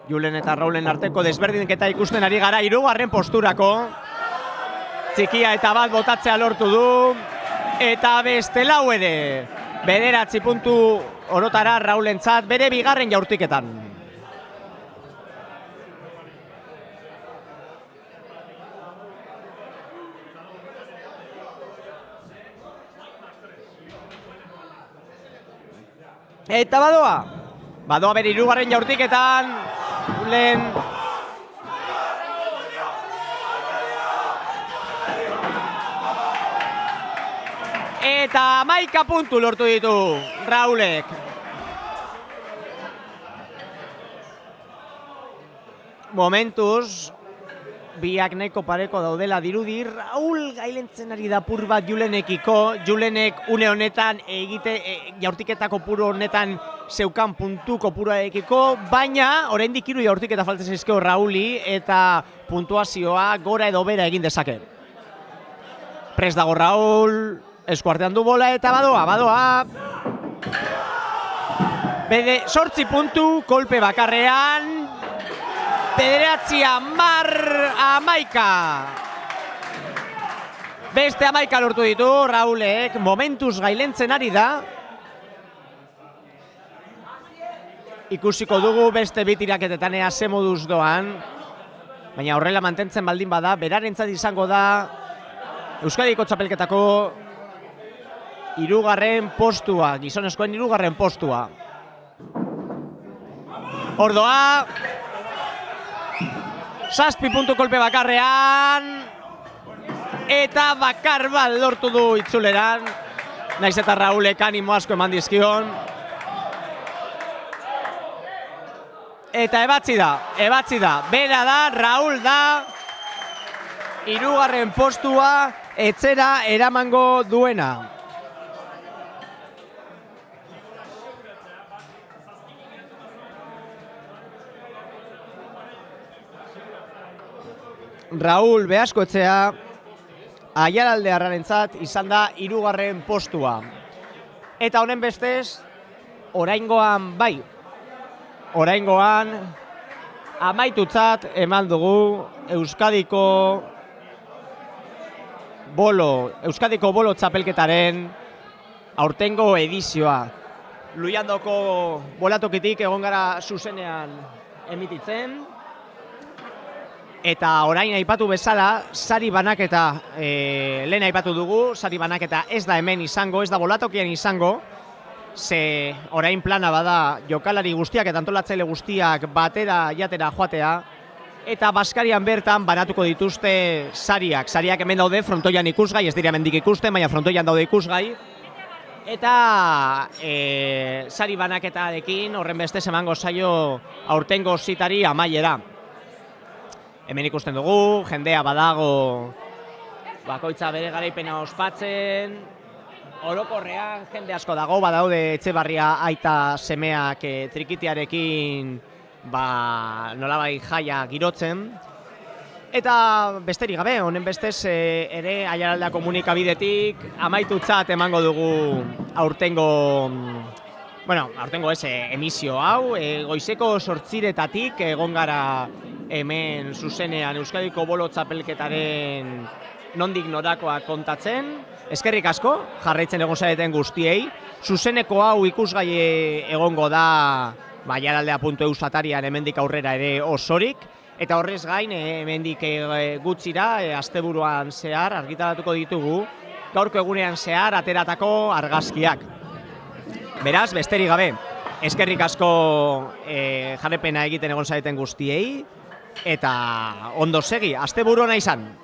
Julen eta Raulen arteko desberdinketa ikusten ari gara 3. posturako. Txikia eta bat botatzea lortu du, eta beste 4 ere. 9 puntu orotara Raulentzat bere 2. jaurtiketan. Eta badoa bere 3. jaurtiketan, Julen eta 11 puntu lortu ditu Raulek. Momentuz, biak nahiko pareko daudela dirudi. Raul gailentzen ari da pur bat Julenekiko. Julenek une honetan jaurtiketa kopuru honetan zeukan puntu kopuruarekiko, baina oraindik 3 jaurtiketa falta zaizkio Rauli, eta puntuazioa gora edo bera egin dezake. Prest dago Raul, eskuartean du bola, eta badoa. Bede 8 puntu, kolpe bakarrean, 11. Beste 11 lortu ditu Raulek, momentuz gailentzen ari da. Ikusiko dugu beste 2 tiraketetan ea ze moduz doan, baina horrela mantentzen baldin bada, berarentzat izango da Euskadiko txapelketako 3. postua, gizonezkoen 3. postua. Ordoa, 7 puntu kolpe bakarrean, eta bakar bat lortu du itzuleran, naiz eta Raulek animo asko eman dizkion. Eta ebatzi da, bera da, Raul da, 3. postua etzera eramango duena. Raul Beaskoetxea, Aiaralde Arrarentzat izan da 3. postua. Eta honen bestez, oraingoan bai. Oraingoan, amaitutzat eman dugu Euskadiko bolo txapelketaren aurtengo edizioa. Luiandoko bolatokitik egon gara zuzenean emititzen. Eta orain aipatu bezala, sari banaketa lehen aipatu dugu, sari banaketa ez da hemen izango, ez da bolatokian izango, ze orain plana bada jokalari guztiak eta antolatzaile guztiak batera jatera joatea, eta Baskarian bertan banatuko dituzte sariak. Sariak hemen daude frontoian ikusgai, ez dira hemendik ikusten, baina frontoian daude ikusgai. Eta sari banaketarekin horren bestez emango zaio aurtengo zitari amaiera. Hemen ikusten dugu, jendea badago bakoitza bere garaipena ospatzen, orokorrean jende asko dago, badaude Etxebarria aita semeak trikitiarekin nolabai jaia girotzen. Eta besterik gabe, honen bestez ere Aiaraldea komunikabidetik amaitutzat emango dugu aurtengo emisio hau, goizeko 8:00 egon gara hemen zuzenean Euskadiko bolo txapelketaren nondik norakoa kontatzen. Eskerrik asko, jarraitzen egon zareten guztiei. Zuzeneko hau ikusgai egongo da aiaraldea.eus atarian hemendik aurrera ere osorik. Eta horrez gain, hemendik gutxira, asteburuan zehar argitaratuko ditugu, gaurko egunean zehar ateratako argazkiak. Beraz, besterik gabe, eskerrik asko jarrepena egiten egon zareten guztiei, eta ondo segi, asteburuan izan.